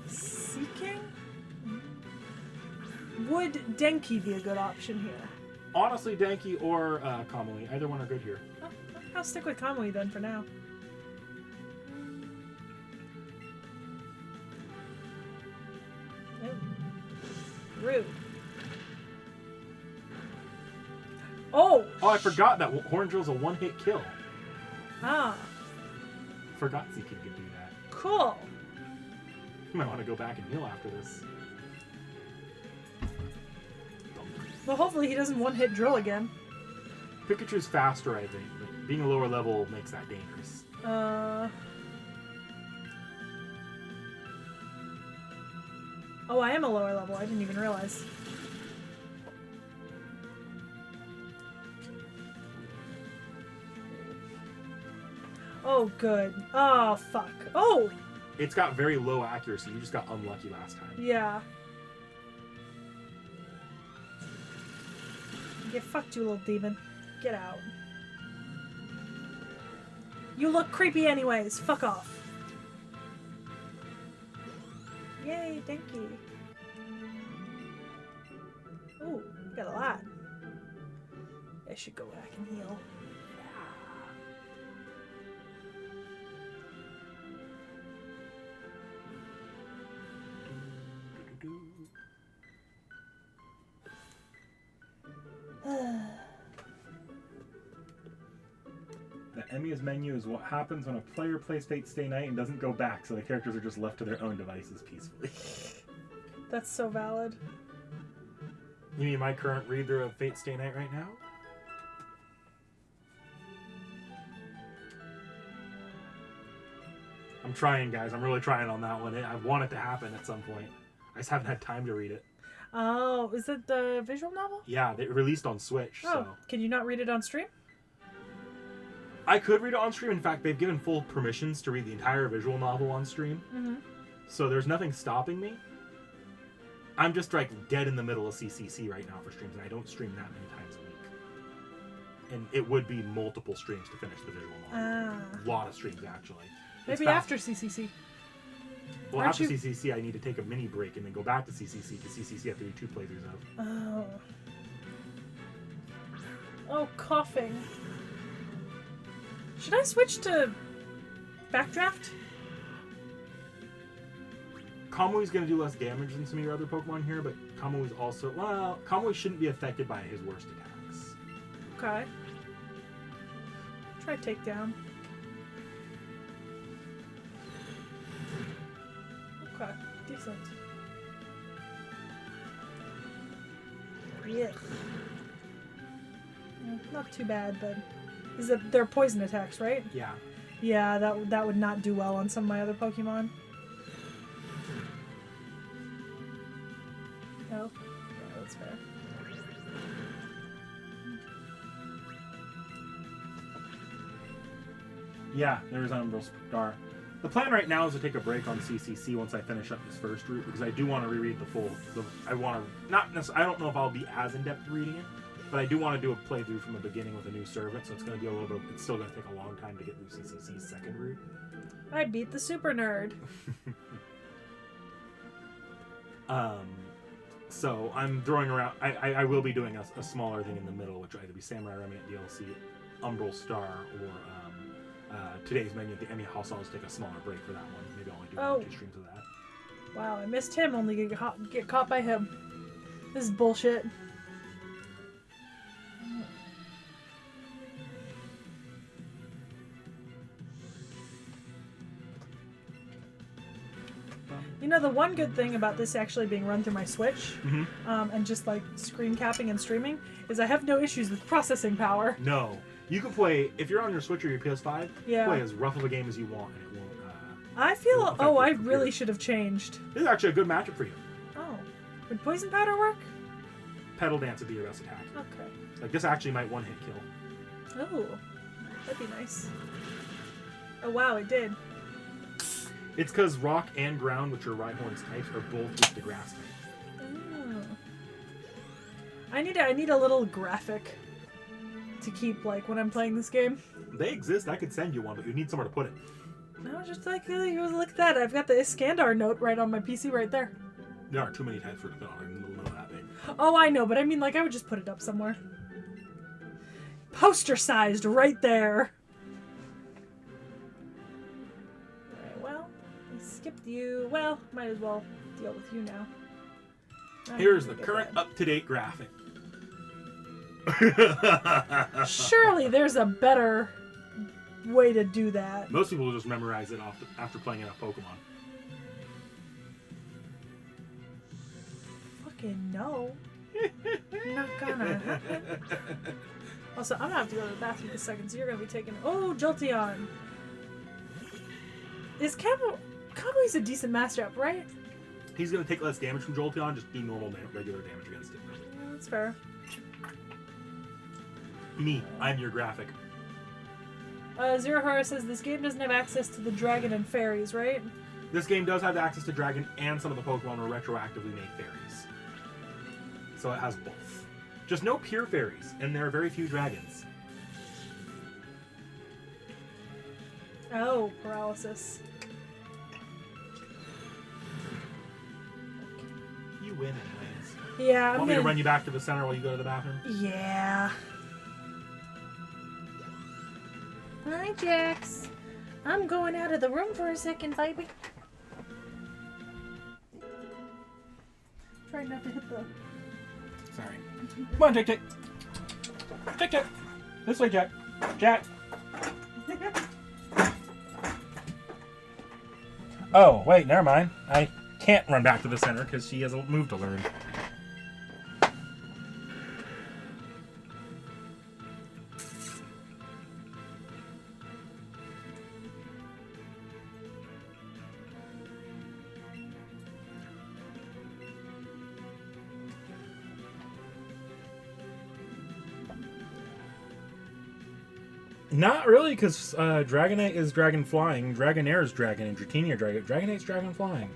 Seeking? Would Denki be a good option here?
Honestly, Denki or Kamui. Either one are good here.
Oh, I'll stick with Kamui then for now. Oh. Rude. Oh!
Oh, I forgot that Horn Drill's a one-hit kill.
Ah.
Forgot Seeking could do that.
Cool.
You might want to go back and heal after this.
Well, hopefully he doesn't one-hit drill again.
Pikachu's faster, I think, but being a lower level makes that dangerous.
Oh, I am a lower level. I didn't even realize. Oh, good. Oh, fuck. Oh!
It's got very low accuracy. You just got unlucky last time.
Yeah. Get fucked, you little demon. Get out. You look creepy anyways. Fuck off. Yay, thank you. Ooh, got a lot. I should go back and heal.
The Emiya's menu is what happens when a player plays Fate Stay Night and doesn't go back, so the characters are just left to their own devices peacefully.
That's so valid.
You mean my current reader of Fate Stay Night right now? I'm trying, guys. I'm really trying on that one. I want it to happen at some point. I just haven't had time to read it.
Oh, is it the visual novel?
Yeah, they released on Switch,
Oh,
so...
can you not read it on stream?
I could read it on stream. In fact, they've given full permissions to read the entire visual novel on stream.
Mm-hmm.
So there's nothing stopping me. I'm just like dead in the middle of CCC right now for streams, and I don't stream that many times a week. And it would be multiple streams to finish the visual novel. A lot of streams, actually.
Maybe after CCC.
Well, after CCC, I need to take a mini break and then go back to CCC, because CCC I have to do 2 playthroughs of.
Oh. Oh, coughing. Should I switch to Backdraft?
Kamui's going to do less damage than some of your other Pokemon here, but Kamui's also... Well, Kamui shouldn't be affected by his worst attacks.
Okay. Try Takedown. Okay, decent. Yeah. Not too bad, but... They're poison attacks, right?
Yeah.
Yeah, that would not do well on some of my other Pokemon. Oh, yeah, that's fair.
Yeah, there's Umbral Star. The plan right now is to take a break on CCC once I finish up this first route, because I do want to reread the full... I want to... Not necessarily... I don't know if I'll be as in-depth reading it, but I do want to do a playthrough from the beginning with a new servant, so it's going to be a little bit... It's still going to take a long time to get through CCC's second route.
I beat the super nerd.
So I'm throwing around... I will be doing a smaller thing in the middle, which will either be Samurai Remnant DLC, Umbral Star, or today's menu at the Emmy House. I'll just take a smaller break for that one. Maybe I'll only do 1 or 2 streams of that.
Wow, I missed him, only get caught by him. This is bullshit. You know, the one good thing about this actually being run through my Switch, and just like screen capping and streaming, is I have no issues with processing power.
No. You can play, if you're on your Switch or your PS5, play as rough of a game as you want, and it won't.
I feel, I really should have changed.
This is actually a good matchup for you.
Oh. Would poison powder work?
Pedal Dance would be your best attack.
Okay.
Like, this actually might one-hit kill.
Oh. That'd be nice. Oh, wow, it did.
It's because rock and ground, which are Rhyhorn's types, are both with the grass type.
Oh. I need a little graphic to keep, like, when I'm playing this game.
They exist. I could send you one, but you need somewhere to put it.
No, just like, look at that. I've got the Iskandar note right on my PC right there.
There aren't too many types for it to fit on. I didn't know that big.
Oh, I know, but I mean, like, I would just put it up somewhere. Poster-sized right there. Alright, well, I skipped you. Well, might as well deal with you now.
Here's the current up-to-date graphic.
Surely there's a better way to do that.
Most people will just memorize it after playing enough Pokemon.
Fucking no. Not gonna happen. Also, I'm gonna have to go to the bathroom in a second, so you're gonna be taking. Oh, Jolteon! Is Kamui's a decent matchup, right?
He's gonna take less damage from Jolteon, just do normal regular damage against it.
Yeah, that's fair.
Me, I'm your graphic.
Zerohara says this game doesn't have access to the dragon and fairies, right?
This game does have access to dragon, and some of the Pokemon will retroactively make fairies. So it has both. Just no pure fairies, and there are very few dragons.
Oh, paralysis.
You win anyways.
Yeah,
Want me to run you back to the center while you go to the bathroom?
Yeah. Hi, Jax. I'm going out of the room for a second, baby. Try not to hit the...
Sorry. Come on, Tick-Tick. Tick-Tick. This way, Jack. Jack. Oh, wait, never mind. I can't run back to the center because she has a move to learn. Not really, because Dragonite is dragon flying, Dragonair is dragon, and Dratini are dragon. Dragonite's dragon flying.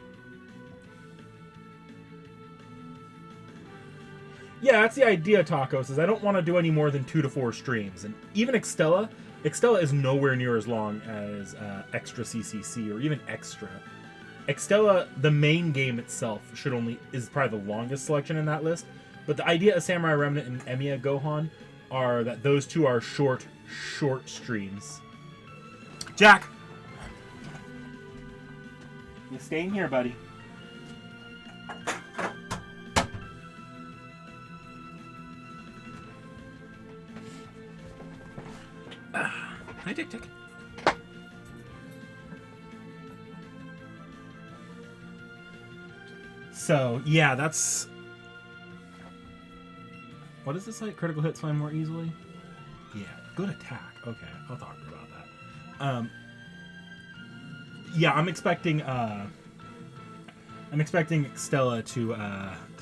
Yeah, that's the idea, Tacos, is I don't want to do any more than 2 to 4 streams. And even Extella is nowhere near as long as Extra CCC, or even Extra. Extella, the main game itself, is probably the longest selection in that list. But the idea of Samurai Remnant and Emiya Gohan are that those two are short streams. Jack! You staying here, buddy. Hi, Tick Tick. So, yeah, that's... What is this like? Critical hits find more easily? Yeah, good attack. Okay, I'll talk to her about that. Yeah, I'm expecting Stella to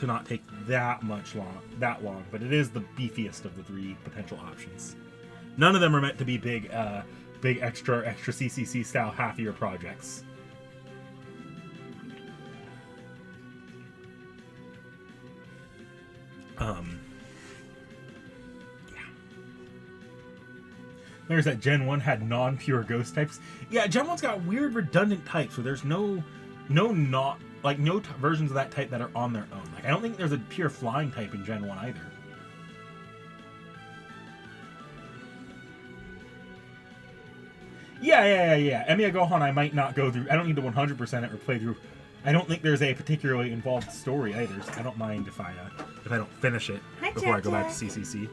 not take that long, but it is the beefiest of the 3 potential options. None of them are meant to be big extra CCC style half-year projects. There's that Gen 1 had non-pure ghost types. Yeah, Gen 1's got weird redundant types where there's no versions of that type that are on their own. Like, I don't think there's a pure flying type in Gen 1 either. Yeah. Emiya Gohan I might not go through. I don't need to 100% it or play through I don't think there's a particularly involved story either, so I don't mind if I don't finish it before I go back to CCC.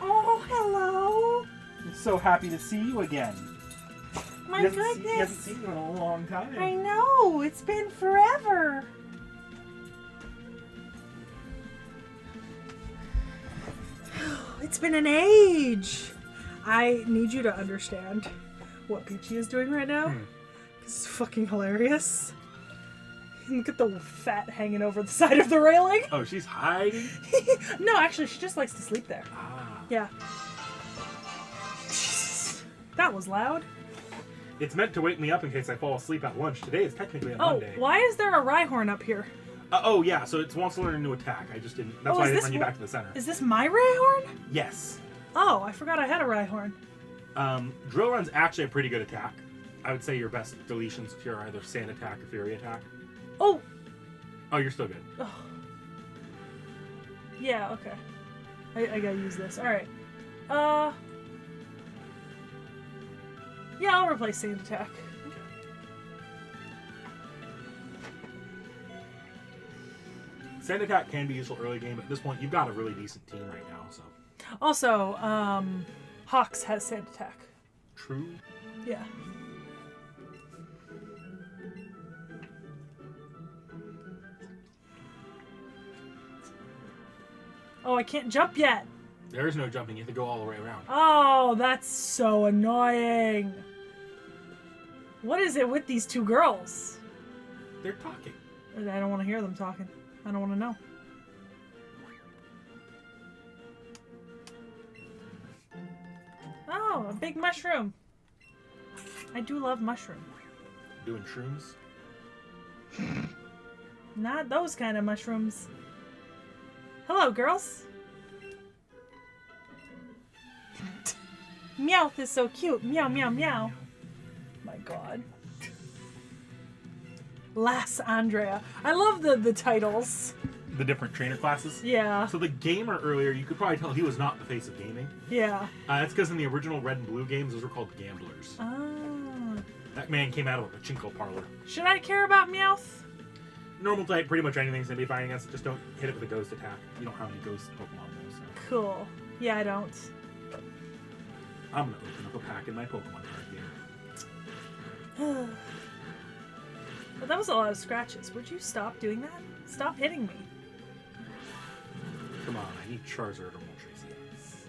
Oh, hello.
I'm so happy to see you again.
My goodness.
He hasn't seen you in a long time.
I know. It's been forever. It's been an age. I need you to understand what Peachy is doing right now. It's fucking hilarious. Look at the fat hanging over the side of the railing.
Oh, she's hiding?
No, actually, she just likes to sleep there.
Ah.
Yeah. That was loud.
It's meant to wake me up in case I fall asleep at lunch. Today is technically a
Oh,
Monday.
why is there a Rhyhorn up here?
Oh, yeah, so it wants to learn a new attack. I just didn't... That's
Oh,
why I
is
didn't
this
run you
wh-
back to the center.
Is this my Rhyhorn?
Yes.
Oh, I forgot I had a Rhyhorn.
Drill Run's actually a pretty good attack. I would say your best deletions here are either Sand Attack or Fury Attack.
Oh!
Oh, you're still good.
Oh. Yeah, okay. I gotta use this. Alright. Yeah, I'll replace Sand Attack.
Sand Attack can be useful early game, but at this point, you've got a really decent team right now, so...
Also, Hawks has Sand Attack.
True.
Yeah. Oh, I can't jump yet.
There is no jumping. You have to go all the way around.
Oh, that's so annoying. What is it with these two girls?
They're talking.
I don't want to hear them talking. I don't want to know. Oh, a big mushroom. I do love mushroom.
Doing shrooms?
Not those kind of mushrooms. Hello, girls. Meowth is so cute. Meow, meow, meow. My god. Lass Andrea. I love the titles.
The different trainer classes?
Yeah.
So the gamer earlier, you could probably tell he was not the face of gaming.
Yeah.
That's because in the original Red and Blue games, those were called gamblers.
Ah.
That man came out of a pachinko parlor.
Should I care about Meowth?
Normal type, pretty much anything's gonna be fine against it. Just don't hit it with a ghost attack. You don't have any ghost Pokemon though, so.
Cool. Yeah, I don't.
I'm gonna open up a pack in my Pokemon card game.
Well, that was a lot of scratches. Would you stop doing that? Stop hitting me.
Come on, I need Charizard or Moltres. Yes.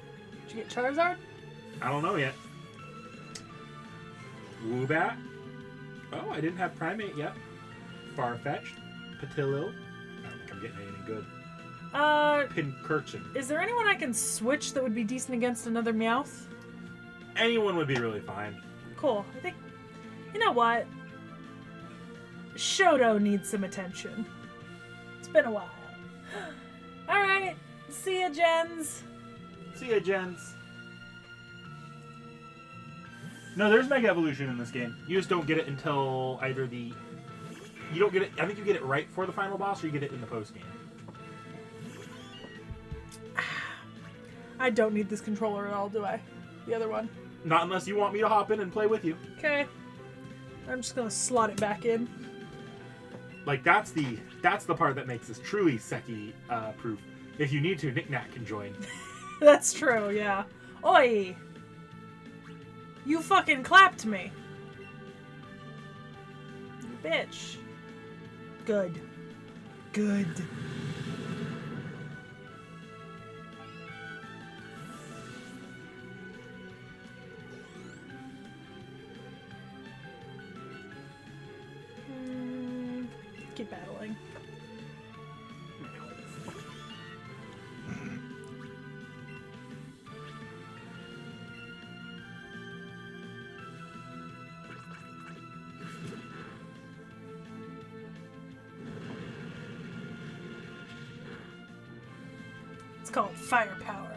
Did you get Charizard?
I don't know yet. Woobat. Oh, I didn't have Primate yet. Farfetch'd. Patilil. I don't think I'm getting anything good. Pincurchin.
Is there anyone I can switch that would be decent against another Meowth?
Anyone would be really fine.
Cool. I think... You know what? Shoto needs some attention. It's been a while. Alright. See ya, Jens.
See ya, Jens. No, there's Mega Evolution in this game. You just don't get it until either the... You don't get it... I think you get it right for the final boss, or you get it in the post-game.
I don't need this controller at all, do I? The other one.
Not unless you want me to hop in and play with you.
Okay. I'm just gonna slot it back in.
Like, that's the part that makes this truly Seki proof. If you need to, Knick-Knack can join.
That's true, yeah. Oi! You fucking clapped me. You bitch. Good. Good. Keep battling. It's called firepower.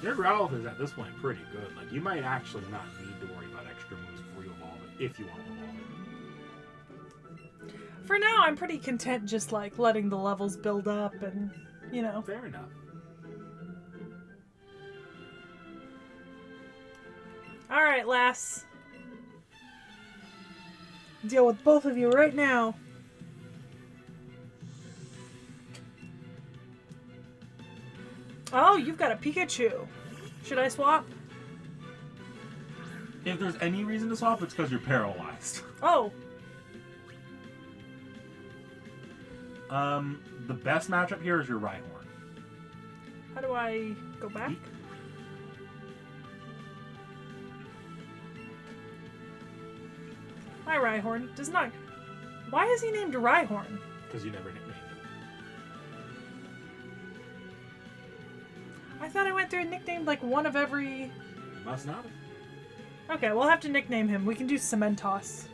Your Growlithe is at this point pretty good. Like, you might actually not need to worry about extra moves before you evolve it, if you want to evolve it.
For now, I'm pretty content just like letting the levels build up and, you know.
Fair enough.
Alright, lass. Deal with both of you right now. Oh, you've got a Pikachu. Should I swap?
If there's any reason to swap, it's because you're paralyzed.
Oh.
The best matchup here is your Rhyhorn.
How do I go back? Hi, Rhyhorn. Does not... Why is he named Rhyhorn?
Because you never nicknamed him.
I thought I went through and nicknamed like one of every...
Must not have.
Okay, we'll have to nickname him. We can do Cementoss.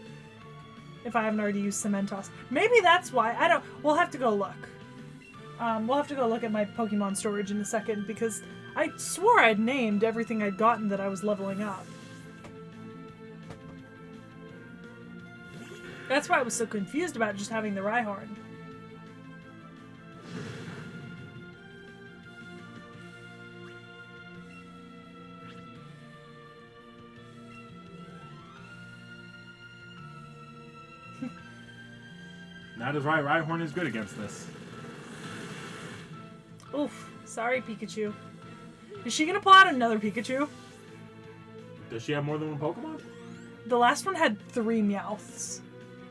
If I haven't already used Cementoss. Maybe that's why. I don't... We'll have to go look. We'll have to go look at my Pokemon storage in a second because I swore I'd named everything I'd gotten that I was leveling up. That's why I was so confused about just having the Rhyhorn.
That is right. Rhyhorn is good against this.
Oof. Sorry, Pikachu. Is she gonna pull out another Pikachu?
Does she have more than one Pokemon?
The last one had 3 Meowths.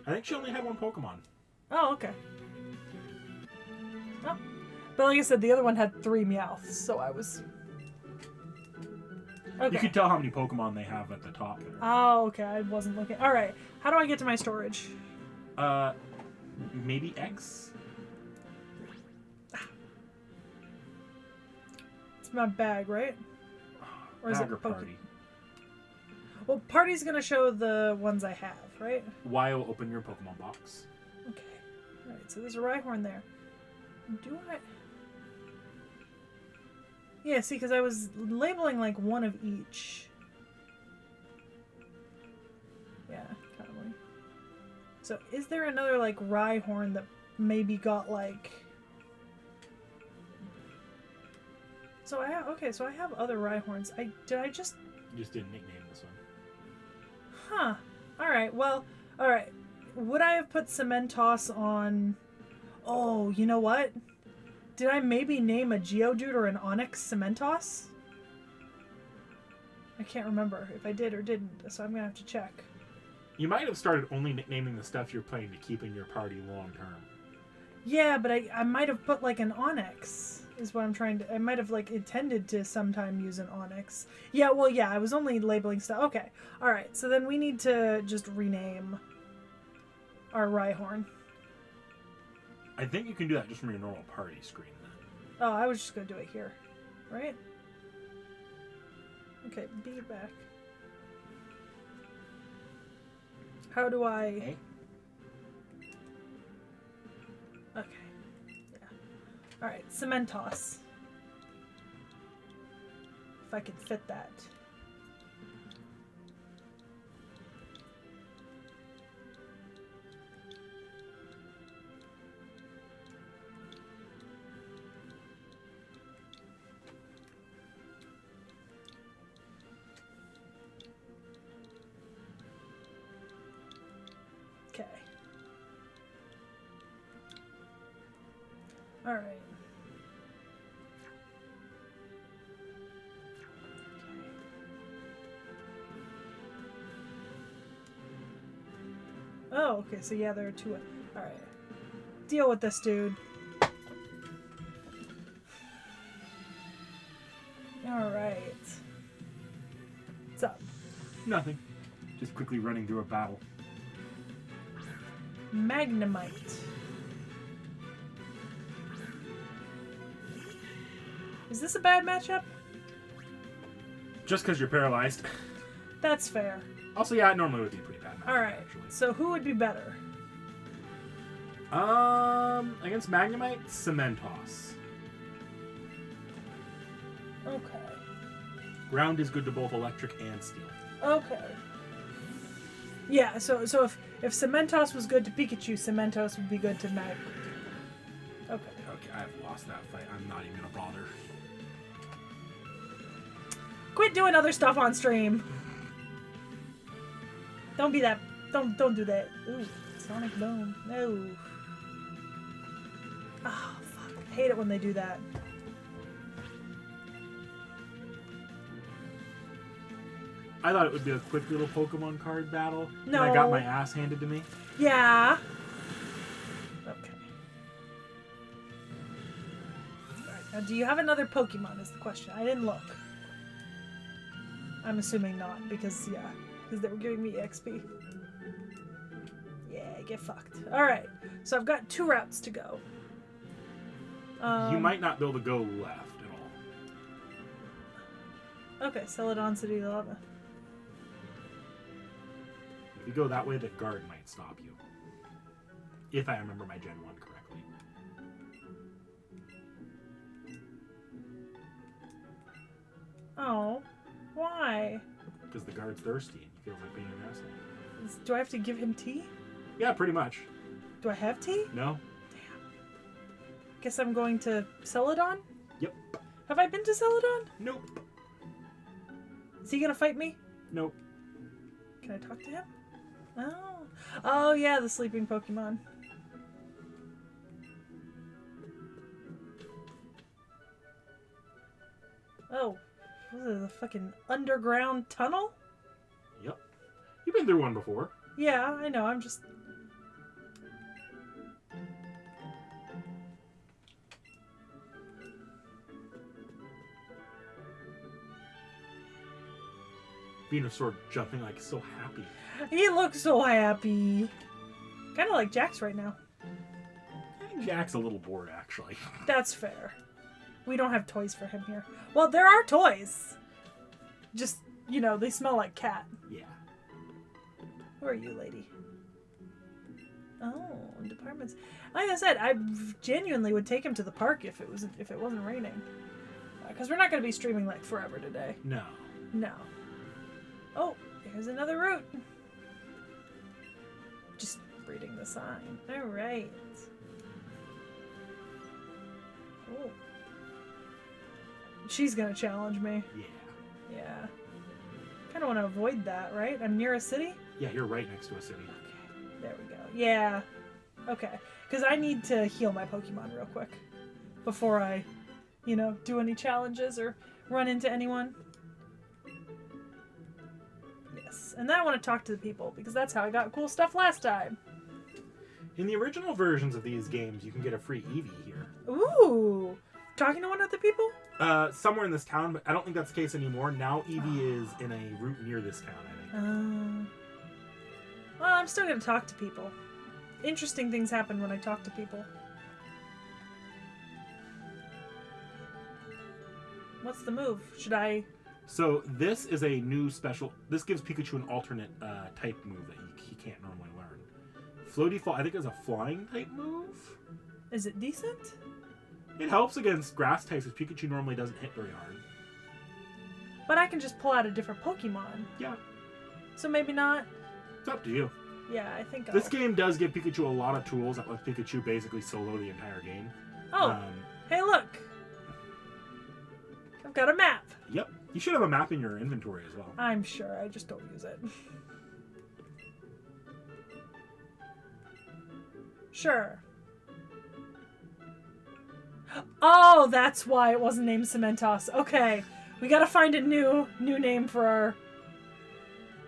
I think she only had one Pokemon.
Oh, okay. Oh. But like I said, the other one had 3 Meowths, so I was... Okay.
You can tell how many Pokemon they have at the top there.
Oh, okay. I wasn't looking. Alright. How do I get to my storage?
Maybe X?
It's my bag, right? Or is
Bag
it
or
Poke-
Party?
Well, Party's gonna show the ones I have, right?
Y will open your Pokemon box.
Okay. Alright, so there's a Rhyhorn there. Do I... Yeah, see, because I was labeling like one of each. Yeah, probably. So, is there another, like, Rhyhorn that maybe got, like... So, I have... Okay, so I have other Rhyhorns. Did I just...
You just didn't nickname this one.
Huh. Alright, well... Alright. Would I have put Cementoss on... Oh, you know what? Did I maybe name a Geodude or an Onix Cementoss? I can't remember if I did or didn't, so I'm gonna have to check.
You might have started only nicknaming the stuff you're planning to keep in your party long term.
Yeah, but I might have put like an Onix, is what I'm trying to... I might have like intended to sometime use an Onix. Yeah, well, yeah, I was only labeling stuff. Okay, alright, so then we need to just rename our Rhyhorn.
I think you can do that just from your normal party screen then.
Oh, I was just gonna do it here, right? Okay, be back. How do I...
Okay.
Okay. Yeah. Alright, Cementoss. If I can fit that. Okay. Alright. Oh, okay, so yeah, there are 2. Alright. Deal with this, dude. Alright. What's up?
Nothing. Just quickly running through a battle.
Magnemite. Is this a bad matchup?
Just because you're paralyzed.
That's fair.
Also, yeah, it normally would be a pretty bad matchup,
Alright,
actually.
so who would be better?
Against Magnemite, Cementoss.
Okay.
Ground is good to both electric and steel.
Okay. Yeah, so if Cementoss was good to Pikachu, Cementoss would be good to Mag. Okay.
Okay, I've lost that fight. I'm not even gonna bother.
Quit doing other stuff on stream. Don't be that Don't do that. Ooh, sonic boom. No. Oh, fuck. I hate it when they do that.
I thought it would be a quick little Pokemon card battle.
No.
And I got my ass handed to me.
Yeah. Okay. Alright, now do you have another Pokemon is the question. I didn't look. I'm assuming not, because they were giving me EXP. Yeah, get fucked. Alright, so I've got 2 routes to go.
You might not be able to go left at all.
Okay, Celadon City Lava.
If you go that way, the guard might stop you. If I remember my Gen 1 correctly.
Oh, why?
Because the guard's thirsty and he feels like being an asshole.
Do I have to give him tea?
Yeah, pretty much.
Do I have tea?
No?
Guess I'm going to Celadon?
Yep.
Have I been to Celadon?
Nope.
Is he gonna fight me?
Nope.
Can I talk to him? Oh. Oh yeah, the sleeping Pokemon. Oh. What is this, a fucking underground tunnel?
Yep. You've been through one before.
Yeah, I know, I'm just...
Venusaur jumping like so happy.
He looks so happy. Kind of like Jax right now.
I think Jack's a little bored, actually.
That's fair. We don't have toys for him here. Well, there are toys. Just, you know, they smell like cat.
Yeah.
Who are you, lady? Oh, departments. Like I said, I genuinely would take him to the park if it wasn't raining. Because we're not going to be streaming like forever today.
No.
No. Oh, here's another route. Just reading the sign. All right. Oh. She's gonna challenge me.
Yeah.
Yeah. Kind of want to avoid that, right? I'm near a city?
Yeah, you're right next to a city.
Okay. There we go. Yeah. Okay. Because I need to heal my Pokemon real quick. Before I, do any challenges or run into anyone. Yes. And then I want to talk to the people, because that's how I got cool stuff last time.
In the original versions of these games, you can get a free Eevee here.
Ooh. Talking to one of the people?
Somewhere in this town, but I don't think that's the case anymore. Now Eevee is in a route near this town, I think.
Well, I'm still going to talk to people. Interesting things happen when I talk to people. What's the move? Should I...
So this is a new special... This gives Pikachu an alternate type move that he can't normally learn. Floaty Fall, I think, is a flying type move.
Is it decent?
It helps against grass types, which Pikachu normally doesn't hit very hard.
But I can just pull out a different Pokemon.
Yeah.
So maybe not.
It's up to you.
Yeah, I think
This game does give Pikachu a lot of tools that let Pikachu basically solo the entire game.
Oh, hey look! I've got a map!
Yep. You should have a map in your inventory as well.
I'm sure, I just don't use it. Sure. Oh, that's why it wasn't named Cementos. Okay, we gotta find a new name for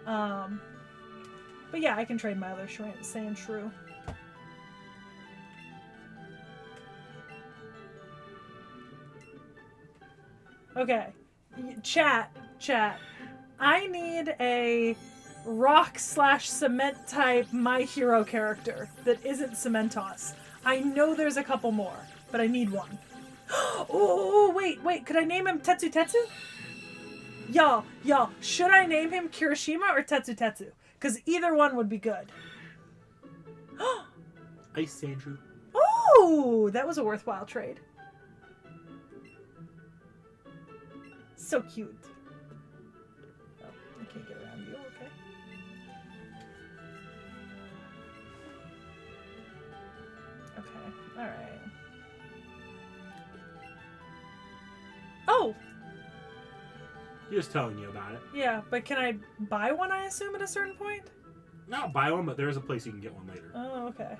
our... But yeah, I can trade my other Sandshrew. Okay. Chat. I need a rock/cement type My Hero character that isn't Cementos. I know there's a couple more, but I need one. Oh, wait. Could I name him Tetsu? Y'all, should I name him Kirishima or Tetsu? Because either one would be good.
Ice Sandshrew.
Oh, that was a worthwhile trade. So cute. Oh, I can't get around you, okay. Okay, alright. Oh!
He was telling you about it.
Yeah, but can I buy one, I assume, at a certain point?
Not buy one, but there is a place you can get one later.
Oh, okay.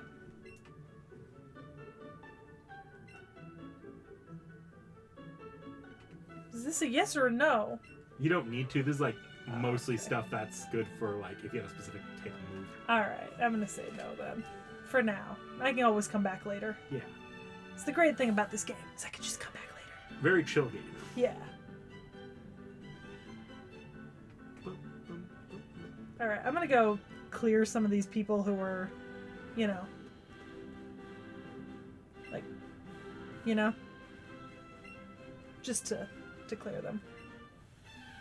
Is this a yes or a no?
You don't need to. This is like mostly stuff that's good for like if you have a specific type of move.
Alright, I'm gonna say no then. For now. I can always come back later.
Yeah.
It's the great thing about this game, is I can just come back later.
Very chill game.
Yeah. Alright, I'm gonna go clear some of these people who were, you know, like, you know, just to clear them.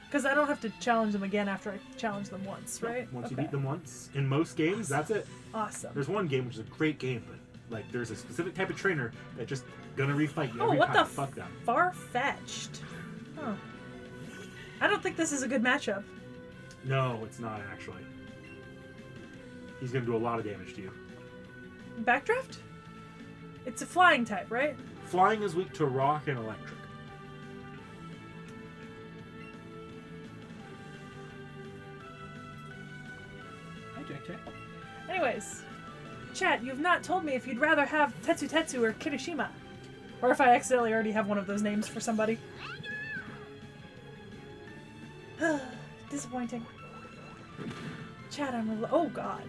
Because I don't have to challenge them again after I challenge them once, right?
Once you beat them once. In most games, that's it.
Awesome.
There's one game which is a great game, but like there's a specific type of trainer that just gonna refight you
Oh,
every
what
time.
the
Fuck them.
far-fetched. Oh. I don't think this is a good matchup.
No, it's not actually. He's gonna do a lot of damage to you.
Backdraft? It's a flying type, right?
Flying is weak to rock and electric. Hi, Jack.
Anyways, chat, you've not told me if you'd rather have T.H.E or Kirishima. Or if I accidentally already have one of those names for somebody. Disappointing. Chat, oh god.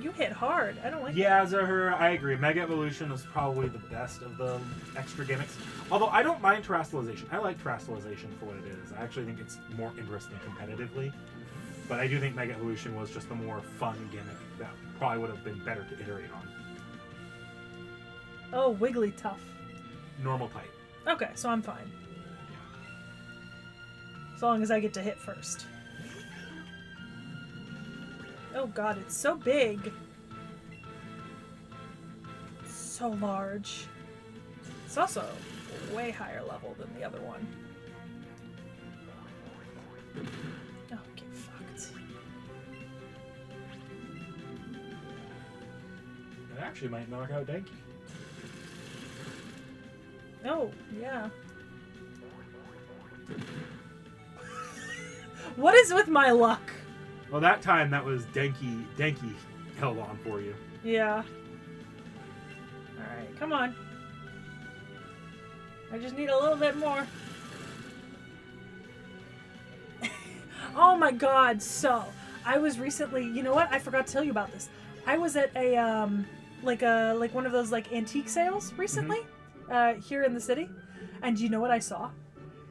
You hit hard. I don't like
Yeah, Zahura, I agree. Mega Evolution is probably the best of the extra gimmicks. Although I don't mind Terrestrialization. I like Terrestrialization for what it is. I actually think it's more interesting competitively. But I do think Mega Evolution was just the more fun gimmick that probably would have been better to iterate on.
Oh, Wigglytuff.
Normal type.
Okay, so I'm fine. As long as I get to hit first. Oh god, it's so big. So large. It's also way higher level than the other one. Oh, get fucked.
It actually might knock out Denki.
Oh, yeah. What is with my luck?
Well, that time that was Denki. Denki held on for you.
Yeah. Alright, come on. I just need a little bit more. Oh my god, so I was recently, you know what? I forgot to tell you about this. I was at a like one of those like antique sales recently, here in the city. And you know what I saw?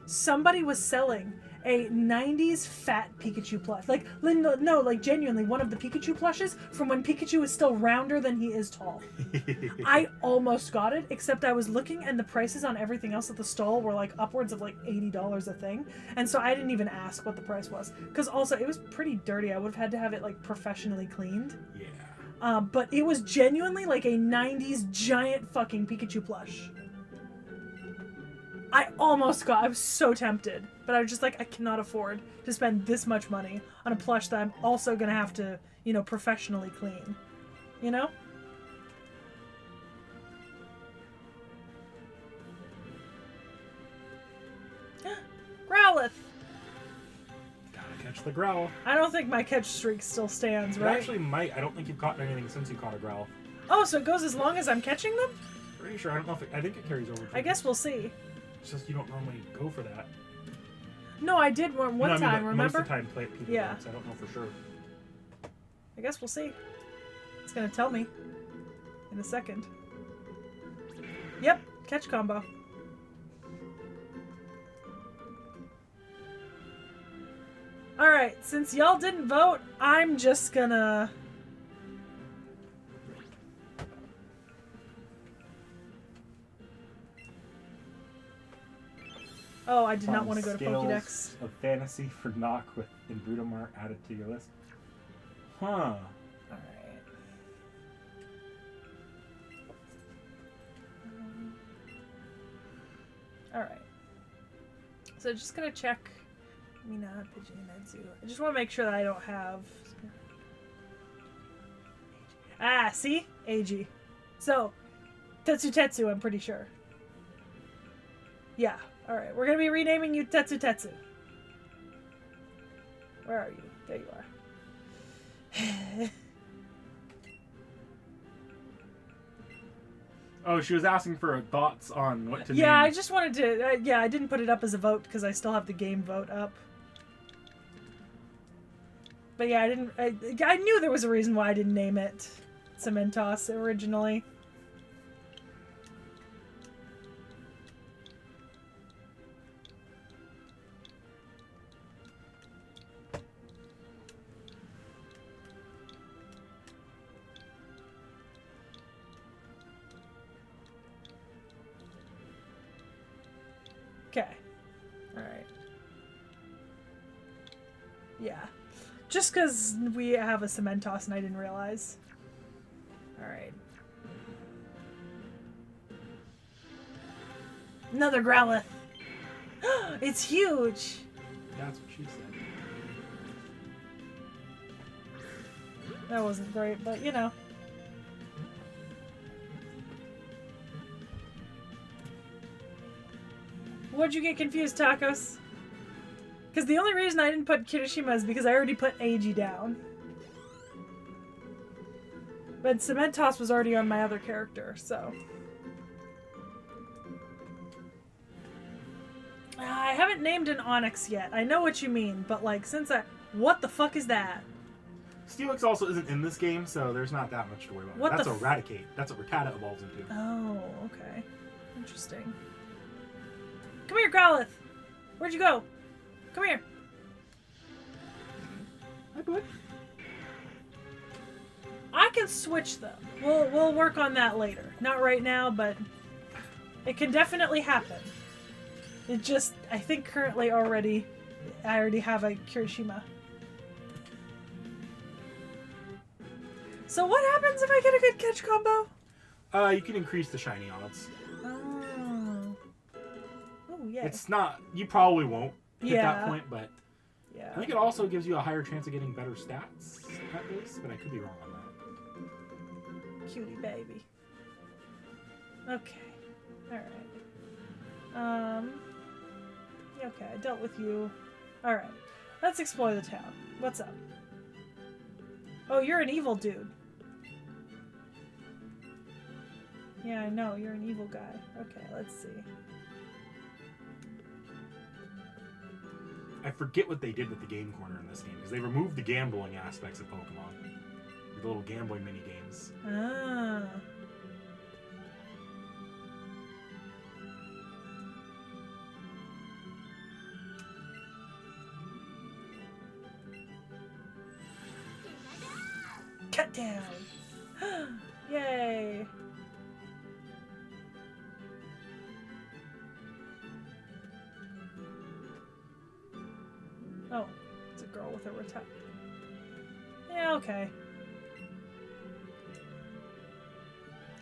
Somebody was selling a 90s fat Pikachu plush. Like, no, like genuinely one of the Pikachu plushes from when Pikachu is still rounder than he is tall. I almost got it, except I was looking and the prices on everything else at the stall were like upwards of like $80 a thing. And so I didn't even ask what the price was. Because also, it was pretty dirty. I would have had to have it like professionally cleaned.
Yeah.
But it was genuinely like a 90s giant fucking Pikachu plush. I was so tempted, but I was just like, I cannot afford to spend this much money on a plush that I'm also gonna have to, you know, professionally clean. You know? Growlithe!
Gotta catch the Growl.
I don't think my catch streak still stands,
It
right?
actually might. I don't think you've caught anything since you caught a Growl.
Oh, so it goes as long as I'm catching them?
Pretty sure. I don't know if I think it carries over.
I guess we'll see.
It's just you don't normally go for that.
No, I did one
No, I mean,
time,
but
remember?
Most of the time, people
Yeah.
don't, so I don't know for sure.
I guess we'll see. It's gonna tell me in a second. Yep, catch combo. Alright, since y'all didn't vote, I'm just gonna... Oh, I did not want to go to Pokédex.
Of fantasy for Nock with Imbrudomar added to your list. Huh.
Alright. Alright. So just gonna check Mina, Pidgey, and Edzu. I just want to make sure that I don't have... Ah, see? AG. So, Tetsu, I'm pretty sure. Yeah. Alright, we're gonna be renaming you Tetsu. Where are you? There you are.
Oh, she was asking for thoughts on what to name.
Yeah, I just wanted to... yeah, I didn't put it up as a vote because I still have the game vote up. But yeah, I knew there was a reason why I didn't name it Cementos originally. Okay. Alright. Yeah. Just because we have a Cementos and I didn't realize. Alright. Another Growlithe. It's huge.
That's what she said.
That wasn't great, but you know. What'd you get confused, Tacos? Because the only reason I didn't put Kirishima is because I already put Eiji down. But Cementos was already on my other character, so... I haven't named an Onix yet. I know what you mean, but like, since I... What the fuck is that?
Steelix also isn't in this game, so there's not that much to worry about.
What
That's
the
Eradicate. That's what Rattata evolves into.
Oh, okay. Interesting. Come here, Growlithe! Where'd you go? Come here.
Hi, bud.
I can switch them. We'll work on that later. Not right now, but it can definitely happen. It just, I think currently I already have a Kirishima. So what happens if I get a good catch combo?
You can increase the shiny odds.
Oh. Oh, yeah.
It's not... You probably won't hit
Yeah.
that point, but...
Yeah.
I think it also gives you a higher chance of getting better stats at base, but I could be wrong on that.
Cutie baby. Okay. Alright. Okay, I dealt with you. Alright. Let's explore the town. What's up? Oh, you're an evil dude. Yeah, I know. You're an evil guy. Okay, let's see.
I forget what they did with the game corner in this game, because they removed the gambling aspects of Pokemon. The little gambling mini games.
Ah. Cut down. Yay. Oh, it's a girl with a retard. Yeah, okay.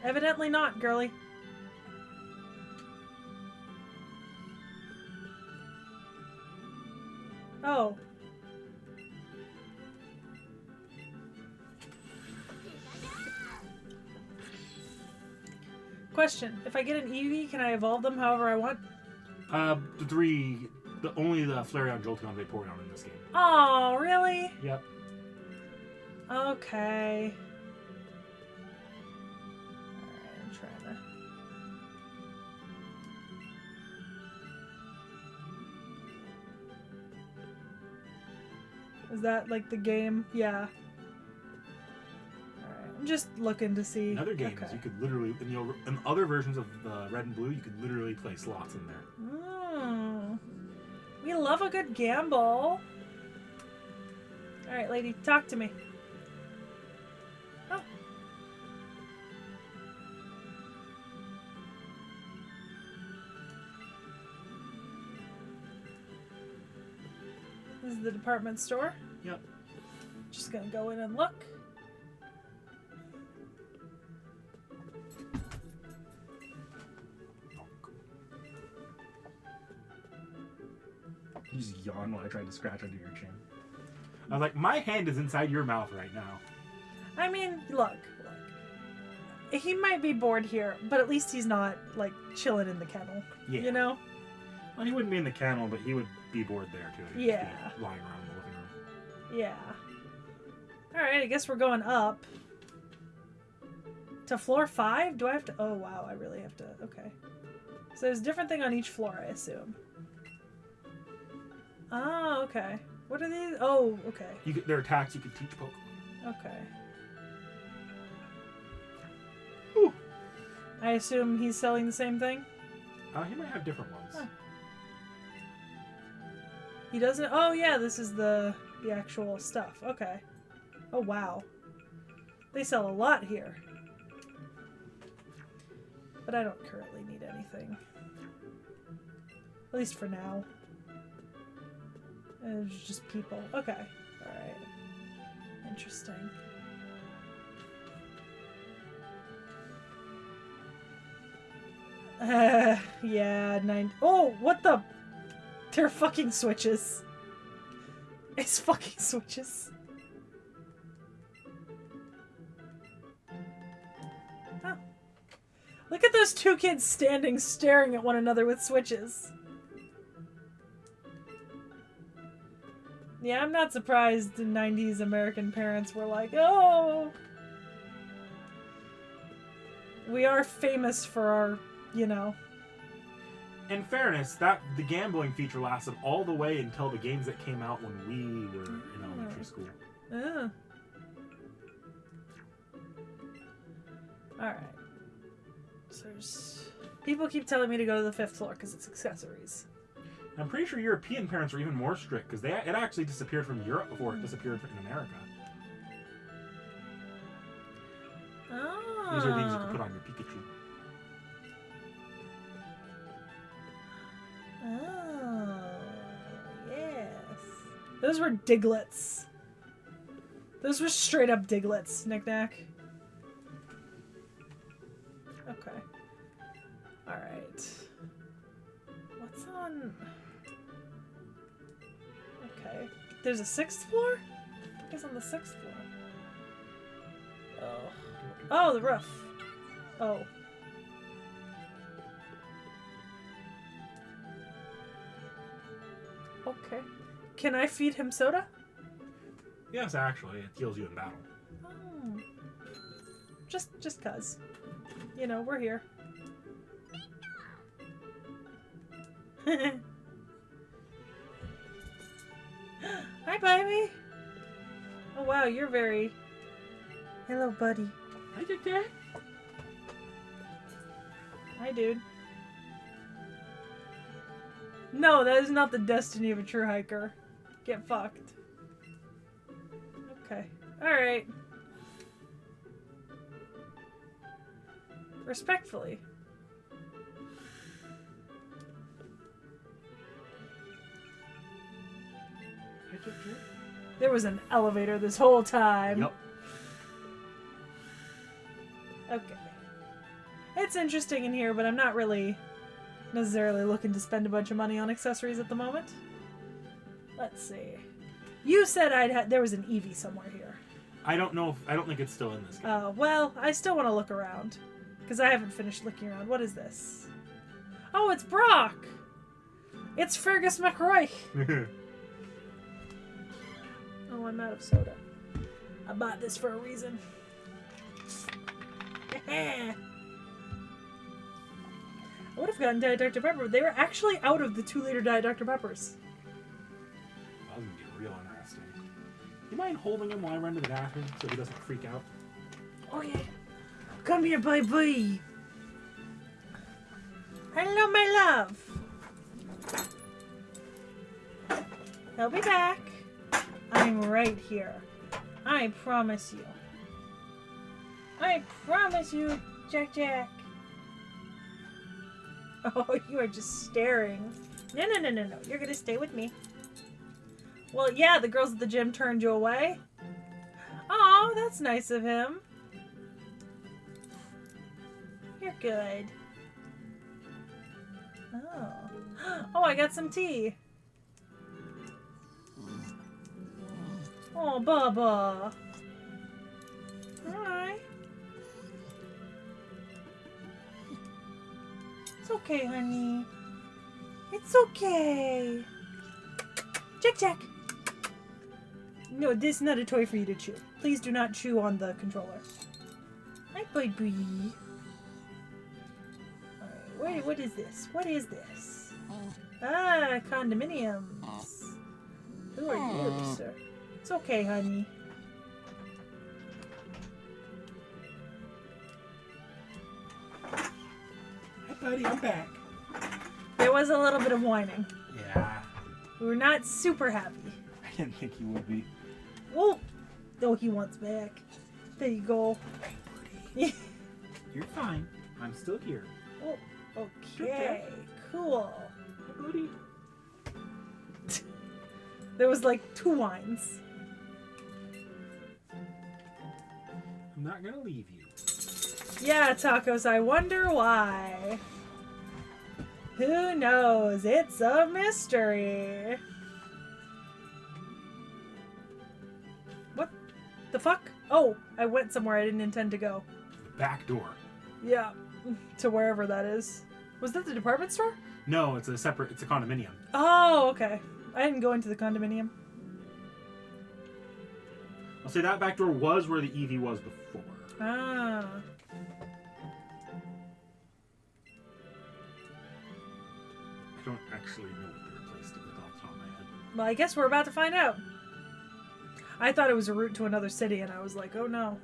Evidently not, girly. Oh. Question. If I get an Eevee, can I evolve them however I want?
Only the Flareon, Jolteon, Vaporeon in this game.
Oh, really?
Yep.
Okay. Alright, I'm trying to... Is that like the game? Yeah. Alright, I'm just looking to see.
In other games,
Okay.
you could literally, in other versions of Red and Blue, you could literally play slots in there.
Mm. We love a good gamble. Alright, lady, talk to me. Oh. This is the department store.
Yep.
Just gonna go in and look.
You just yawn while I tried to scratch under your chin.
I was like, my hand is inside your mouth right now.
I mean, look. He might be bored here, but at least he's not, like, chilling in the kennel.
Yeah.
You know?
Well, he wouldn't be in the kennel, but he would be bored there too. He'd
Yeah.
just be lying around in the living room.
Yeah. Alright, I guess we're going up. To floor 5? Do I have to... Oh, wow, I really have to... Okay. So there's a different thing on each floor, I assume. Oh, okay. What are these? Oh, okay.
They're attacks you can teach Pokemon.
Okay.
Ooh.
I assume he's selling the same thing?
He might have different ones.
Huh. He doesn't... Oh, yeah, this is the actual stuff. Okay. Oh, wow. They sell a lot here. But I don't currently need anything. At least for now. It's just people. Okay. Alright. Interesting. Yeah, 9... Oh, what the... They're fucking switches. It's fucking switches. Huh. Look at those two kids standing staring at one another with switches. Yeah, I'm not surprised the 90s American parents were like, oh, we are famous for our, you know.
In fairness, the gambling feature lasted all the way until the games that came out when we were in elementary school.
Alright. So there's... People keep telling me to go to the 5th floor because it's accessories.
I'm pretty sure European parents are even more strict because it actually disappeared from Europe before it disappeared in America.
Oh.
These are things you can put on your Pikachu.
Oh, yes. Those were Diglets. Those were straight up Diglets, Knick-Knack. Okay. Alright. What's on... Okay. There's a 6th floor? What is on the 6th floor? Oh. Oh, the roof. Oh. Okay. Can I feed him soda?
Yes, actually, it heals you in battle.
Oh. Just cuz. You know, we're here. Hi, baby. Oh, wow, you're very... Hello, buddy.
Hi, Dad.
Hi, dude. No, that is not the destiny of a true hiker. Get fucked. Okay. Alright. Respectfully. There was an elevator this whole time.
Yep.
Okay. It's interesting in here, but I'm not really necessarily looking to spend a bunch of money on accessories at the moment. Let's see. You said there was an Eevee somewhere here.
I don't know. I don't think it's still in this game.
Oh, well, I still want to look around. Because I haven't finished looking around. What is this? Oh, it's Brock! It's Fergus McRoy! Oh, I'm out of soda. I bought this for a reason. I would have gotten Diet Dr. Pepper, but they were actually out of the 2-liter Diet Dr. Peppers.
That was gonna be real interesting. You mind holding him while I run to the bathroom so he doesn't freak out?
Oh yeah. Come here, baby. Hello, my love. He'll be back. I'm right here. I promise you. I promise you, Jack Jack. Oh, you are just staring. No. You're gonna stay with me. Well, yeah, the girls at the gym turned you away. Oh, that's nice of him. You're good. Oh. Oh, I got some tea. Oh, Bubba. Hi. It's okay, honey. It's okay. Jack Jack. No, this is not a toy for you to chew. Please do not chew on the controller. Hi, baby. Alright, what is this? What is this? Ah, condominiums. Who are you, sir? It's okay, honey.
Hi, buddy. I'm back.
There was a little bit of whining.
Yeah.
We were not super happy.
I didn't think you would be.
Oh, he wants back. There you go.
Hey, buddy. You're fine. I'm still here.
Oh, okay. Cool.
Hi, buddy.
There was like 2 whines.
I'm not gonna leave you.
Yeah, Tacos, I wonder why. Who knows? It's a mystery. What the fuck? Oh, I went somewhere I didn't intend to go.
The back door.
Yeah, to wherever that is. Was that the department store?
No, it's a condominium.
Oh, okay. I didn't go into the condominium.
I'll say that back door was where the EV was before.
Ah.
I don't actually know what they replaced it with off the top of my head.
Well, I guess we're about to find out. I thought it was a route to another city, and I was like, oh no.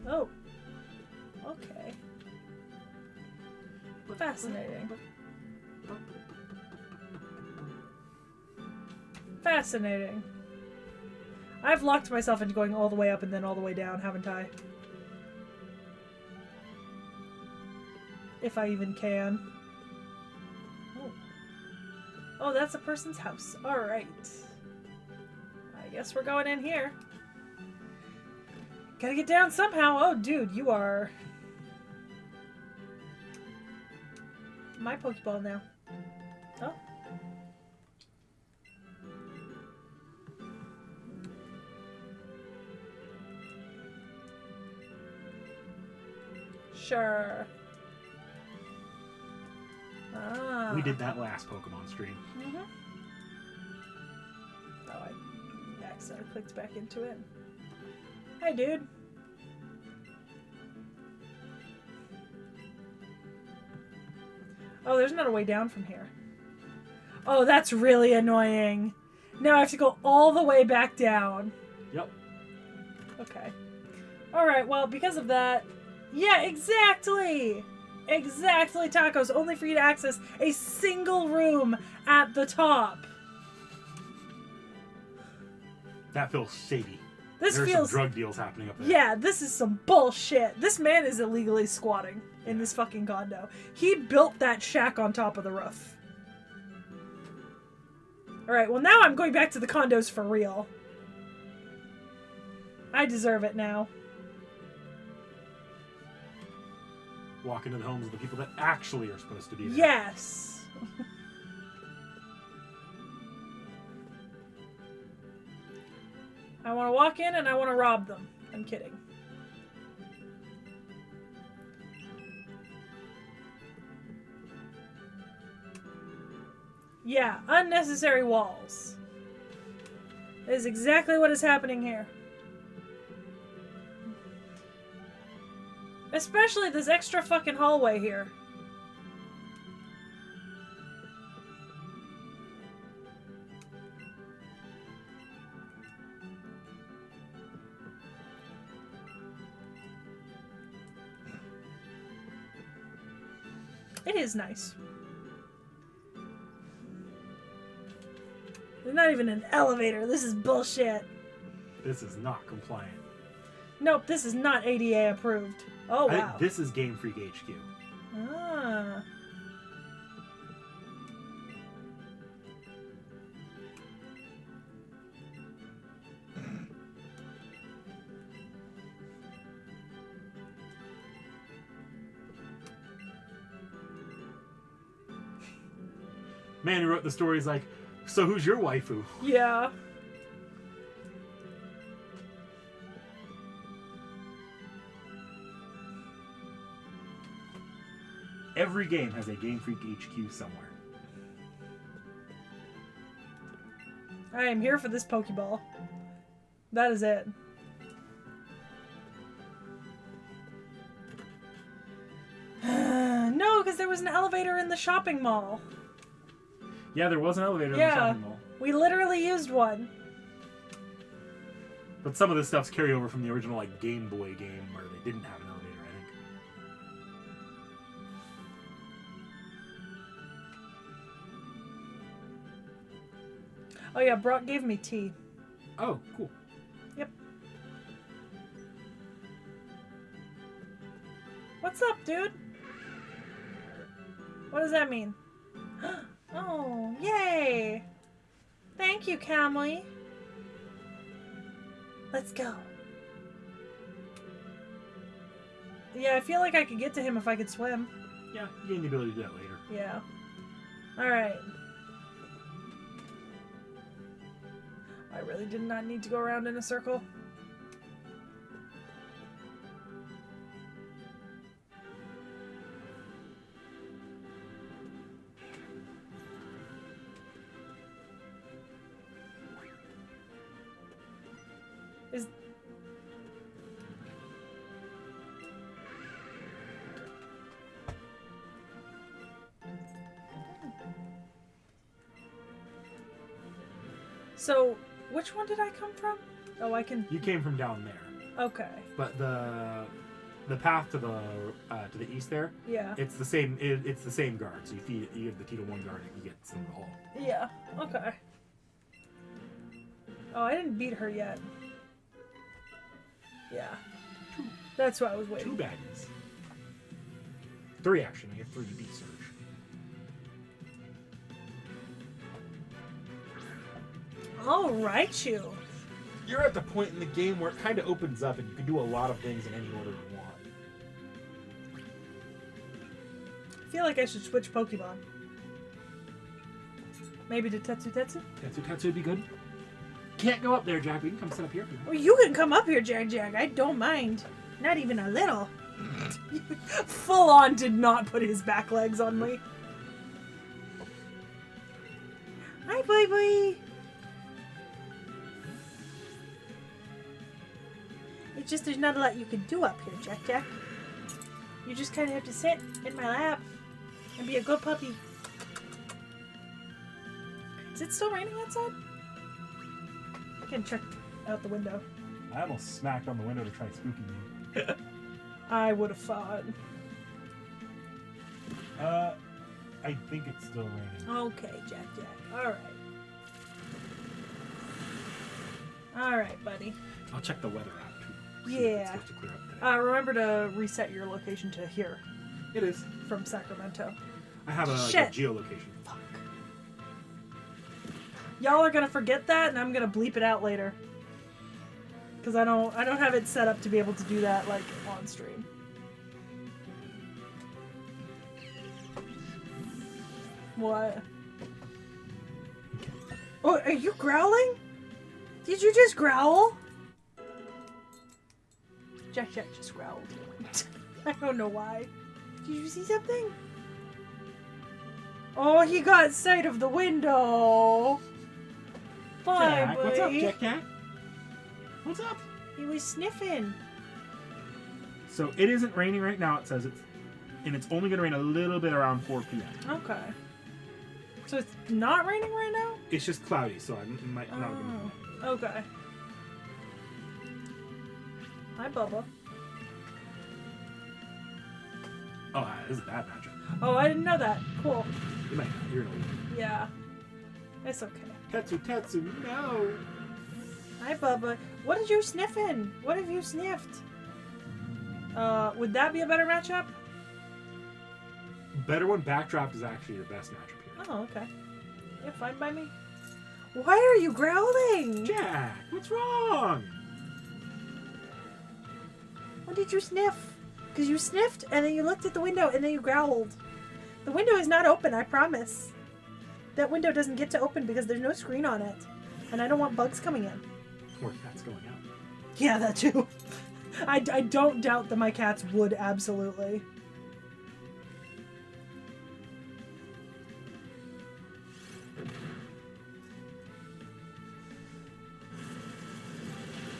Oh. Okay. Fascinating. Fascinating. I've locked myself into going all the way up and then all the way down, haven't I? If I even can. Oh. Oh, that's a person's house. Alright. I guess we're going in here. Gotta get down somehow. Oh, dude, you are... my Pokeball now. Oh. Sure. Ah.
We did that last Pokemon stream.
Mm-hmm. Oh, I accidentally clicked back into it. Hi, dude. Oh, there's not a way down from here. Oh, that's really annoying. Now I have to go all the way back down.
Yep.
Okay. Alright, well, because of that... Yeah, exactly! Exactly, Tacos. Only for you to access a single room at the top.
That feels shady.
This
There's
feels...
some drug deals happening up there.
Yeah, this is some bullshit. This man is illegally squatting in this fucking condo. He built that shack on top of the roof. Alright, well now I'm going back to the condos for real. I deserve it now.
Walk into the homes of the people that actually are supposed to be there.
Yes! I want to walk in and I want to rob them. I'm kidding. Yeah, unnecessary walls. That is exactly what is happening here. Especially this extra fucking hallway here. It is nice. There's not even an elevator. This is bullshit.
This is not compliant.
Nope, this is not ADA approved. Oh,
I
wow.
think this is Game Freak HQ.
Ah.
Man who wrote the story is like, so who's your waifu?
Yeah.
Every game has a Game Freak HQ somewhere.
I am here for this Pokeball. That is it. No, because there was an elevator in the shopping mall.
Yeah, there was an elevator in the shopping mall.
We literally used one.
But some of this stuff's carryover from the original like Game Boy game where they didn't have an elevator, I think.
Oh yeah, Brock gave me tea.
Oh, cool.
Yep. What's up, dude? What does that mean? Oh, yay! Thank you, Camly. Let's go. Yeah, I feel like I could get to him if I could swim.
Yeah, you gain the ability to do that later.
Yeah. Alright. I really did not need to go around in a circle. Is... So, which one did I come from? Oh, I can...
You came from down there.
Okay.
But the path to the east there,
Yeah.
it's the same. It's the same guard. So you have the T.H.E guard, and you get some all.
Yeah. Okay. Oh, I didn't beat her yet. Yeah. That's what I was waiting.
2 baddies. 3 actually. I have 3 to beat Surge.
All right, you.
You're at the point in the game where it kind of opens up, and you can do a lot of things in any order you want.
I feel like I should switch Pokemon. Maybe to Tetsu.
Tetsu would be good. Can't go up there, Jack. We can come sit up here if you want.
Well, you can come up here, Jack. I don't mind. Not even a little. Full on did not put his back legs on me. Hi, boy. It's just there's not a lot you can do up here, Jack. You just kind of have to sit in my lap and be a good puppy. Is it still raining outside? I can check out the window.
I almost smacked on the window to try spooking you.
I would have thought.
I think it's still raining.
Okay, Jack. All right, buddy.
I'll check the weather app too. See if it's
Yeah.
supposed to clear up today.
Remember to reset your location to here
It is.
from Sacramento.
I have a
Shit.
geolocation.
Fuck. Y'all are gonna forget that, and I'm gonna bleep it out later. Cause I don't have it set up to be able to do that like on stream. What? Oh, are you growling? Did you just growl? Jack just growled. I don't know why. Did you see something? Oh, he got sight of the window. Bye,
Jack,
buddy.
what's up, Jack? What's up?
He was sniffing.
So it isn't raining right now. It says it's only going to rain a little bit around 4 p.m.
Okay. So it's not raining right now?
It's just cloudy, so I might not.
Oh, okay. Hi, Bubba.
Oh, this is a bad matchup.
Oh, I didn't know that. Cool.
You might not. You're gonna lose.
Yeah. It's okay.
Tetsu, no.
Hi, Bubba. What did you sniff in? What have you sniffed? Would that be a better matchup?
Better one. Backdraft is actually your best matchup here.
Oh, okay. Yeah, fine by me. Why are you growling?
Jack, what's wrong?
What did you sniff? Because you sniffed, and then you looked at the window, and then you growled. The window is not open, I promise. That window doesn't get to open because there's no screen on it. And I don't want bugs coming in.
Or cats going out.
Yeah, that too. I don't doubt that my cats would, absolutely.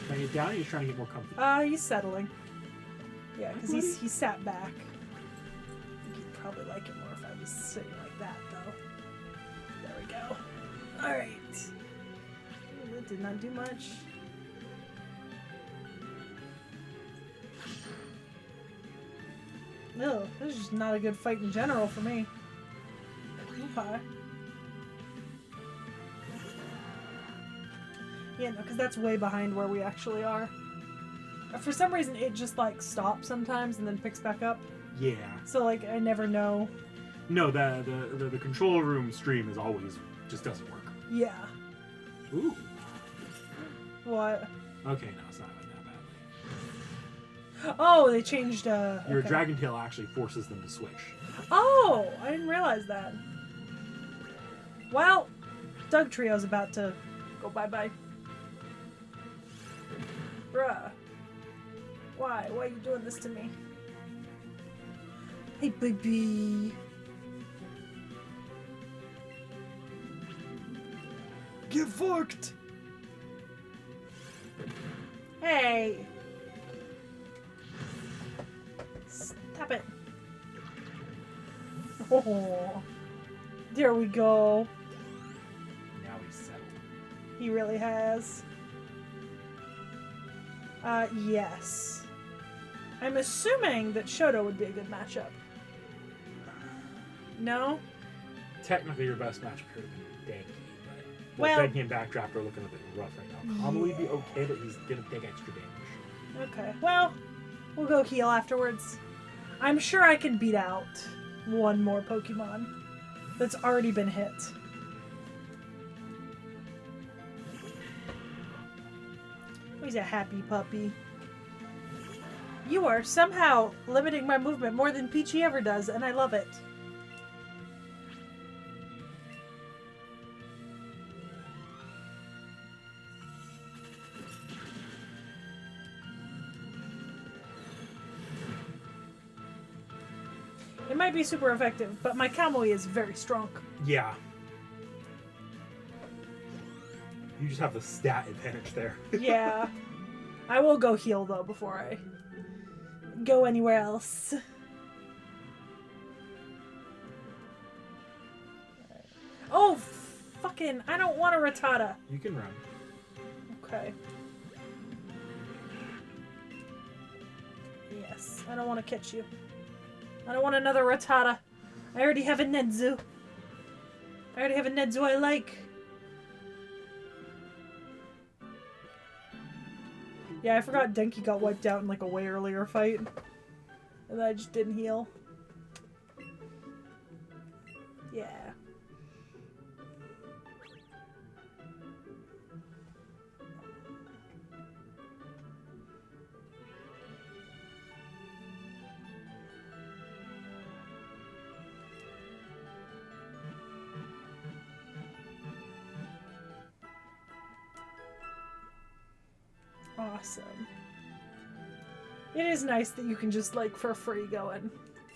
Trying to get down, or he's trying to get more comfy?
He's settling. Yeah, because he sat back. I think he'd probably like it more if I was sitting like that, though. There we go. Alright. That did not do much. No, this is just not a good fight in general for me. Okay. Yeah, no, because that's way behind where we actually are. For some reason, it just, like, stops sometimes and then picks back up.
Yeah.
So, like, I never know.
No, the control room stream is always just doesn't work.
Yeah.
Ooh.
What?
Okay, no, it's not that badly.
Oh, they changed,
Your
okay.
Dragon Tail actually forces them to switch.
Oh, I didn't realize that. Well, Doug Trio's about to go bye-bye. Bruh. Why? Why are you doing this to me? Hey, baby. Get fucked! Hey! Stop it. Oh. There we go.
Now he's settled.
He really has. Yes. I'm assuming that Shoto would be a good matchup. No?
Technically, your best matchup could have been Denki, but
Well-
Denki and Backdraft are looking a bit rough right now. Kamui would be okay, but he's gonna take extra damage.
Okay. Well, we'll go heal afterwards. I'm sure I can beat out one more Pokemon that's already been hit. He's a happy puppy. You are somehow limiting my movement more than Peachy ever does, and I love it. It might be super effective, but my Kamui is very strong.
Yeah. You just have the stat advantage there.
Yeah. I will go heal, though, before I go anywhere else. Oh, fucking, I don't want a Rattata.
You can run.
Okay. Yes, I don't want to catch you. I don't want another Rattata. I already have a Nedzu. I already have a Nedzu I like. Yeah, I forgot Denki got wiped out in like a way earlier fight. And I just didn't heal. Yeah. Awesome. It is nice that you can just, like, for free go in.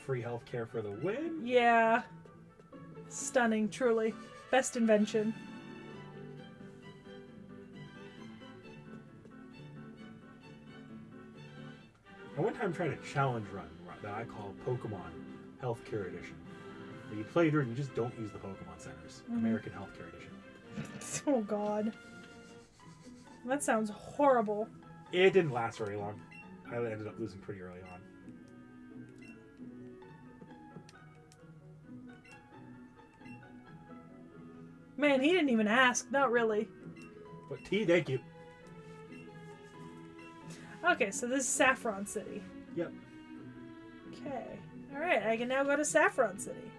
Free healthcare for the win.
Yeah. Stunning, truly. Best invention.
I one time tried a challenge run that I call Pokemon Healthcare Edition. Where you play through and you just don't use the Pokemon Centers. American Healthcare Edition.
Oh, God. That sounds horrible.
It didn't last very long. I ended up losing pretty early on.
Man, he didn't even ask. Not really.
But T, thank you.
Okay, so this is Saffron City.
Yep.
Okay. Alright, I can now go to Saffron City.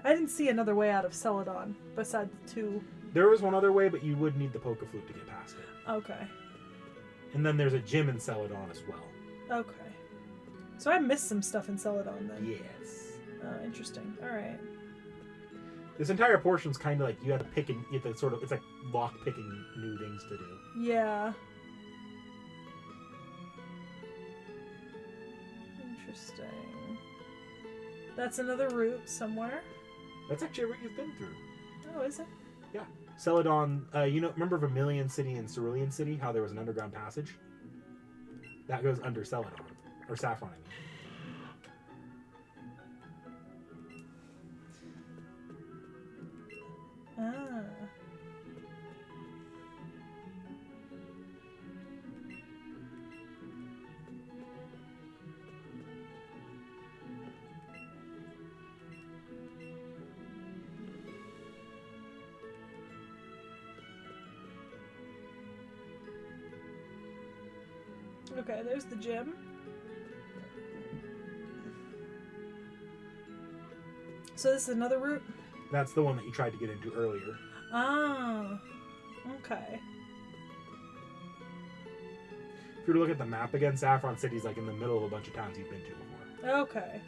I didn't see another way out of Celadon besides the two.
There was one other way, but you would need the Pokeflute to get past it.
Okay.
And then there's a gym in Celadon as well.
Okay. So I missed some stuff in Celadon then.
Yes.
Oh, interesting. Alright.
This entire portion's kind of like you have to pick and you have to sort of, it's like lock picking new things to do.
Yeah. Interesting. That's another route somewhere.
That's actually a route you've been through.
Oh, is it?
Yeah. Celadon, remember Vermilion City and Cerulean City? How there was an underground passage? That goes under Celadon. Or Saffron, I mean.
Ah. Okay, there's the gym. So this is another route?
That's the one that you tried to get into earlier.
Ah, okay.
If you were to look at the map again, Saffron City's like in the middle of a bunch of towns you've been to before.
Okay.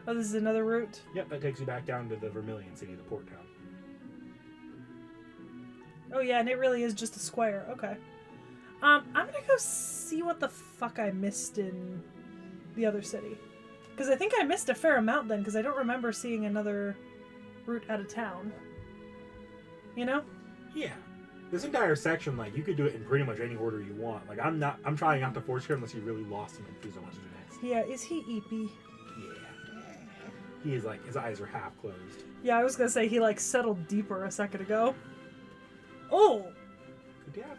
Oh, this is another route?
Yep, that takes you back down to the Vermilion City, the port town.
Oh yeah, and it really is just a square. Okay. I'm gonna go see what the fuck I missed in the other city. Because I think I missed a fair amount then, because I don't remember seeing another route out of town. You know?
Yeah. This entire section, like, you could do it in pretty much any order you want. Like, I'm trying not to force here unless you really lost and confused on what to do next.
Yeah, is he eepy?
Yeah. He is like, his eyes are half closed.
Yeah, I was gonna say he like settled deeper a second ago. Oh!
Kadabra.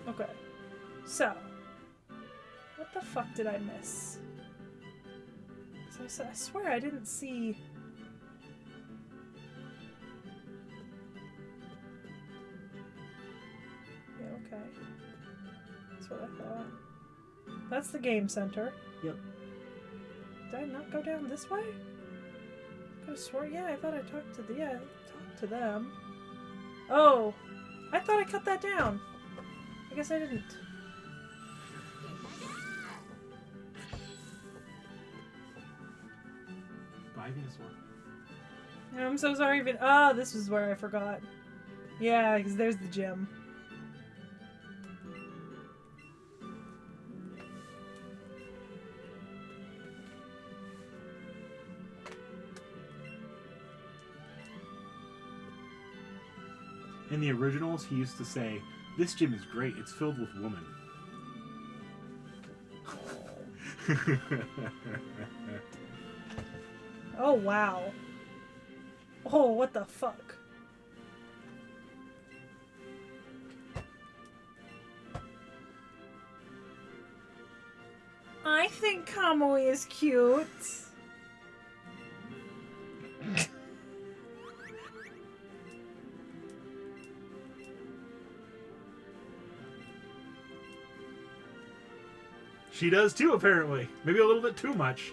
Okay. So. What the fuck did I miss? 'Cause I swear I didn't see... Yeah, okay. That's what I thought. That's the game center.
Yep.
Did I not go down this way? I swore, yeah, I thought I talked to them. Oh! I thought I cut that down. I guess I didn't.
Bye, Venusaur.
I'm so sorry. Oh, this was where I forgot. Yeah, because there's the gym.
In the originals, he used to say, "This gym is great. It's filled with women."
Oh, wow. Oh, what the fuck? I think Kamui is cute.
She does too, apparently. Maybe a little bit too much.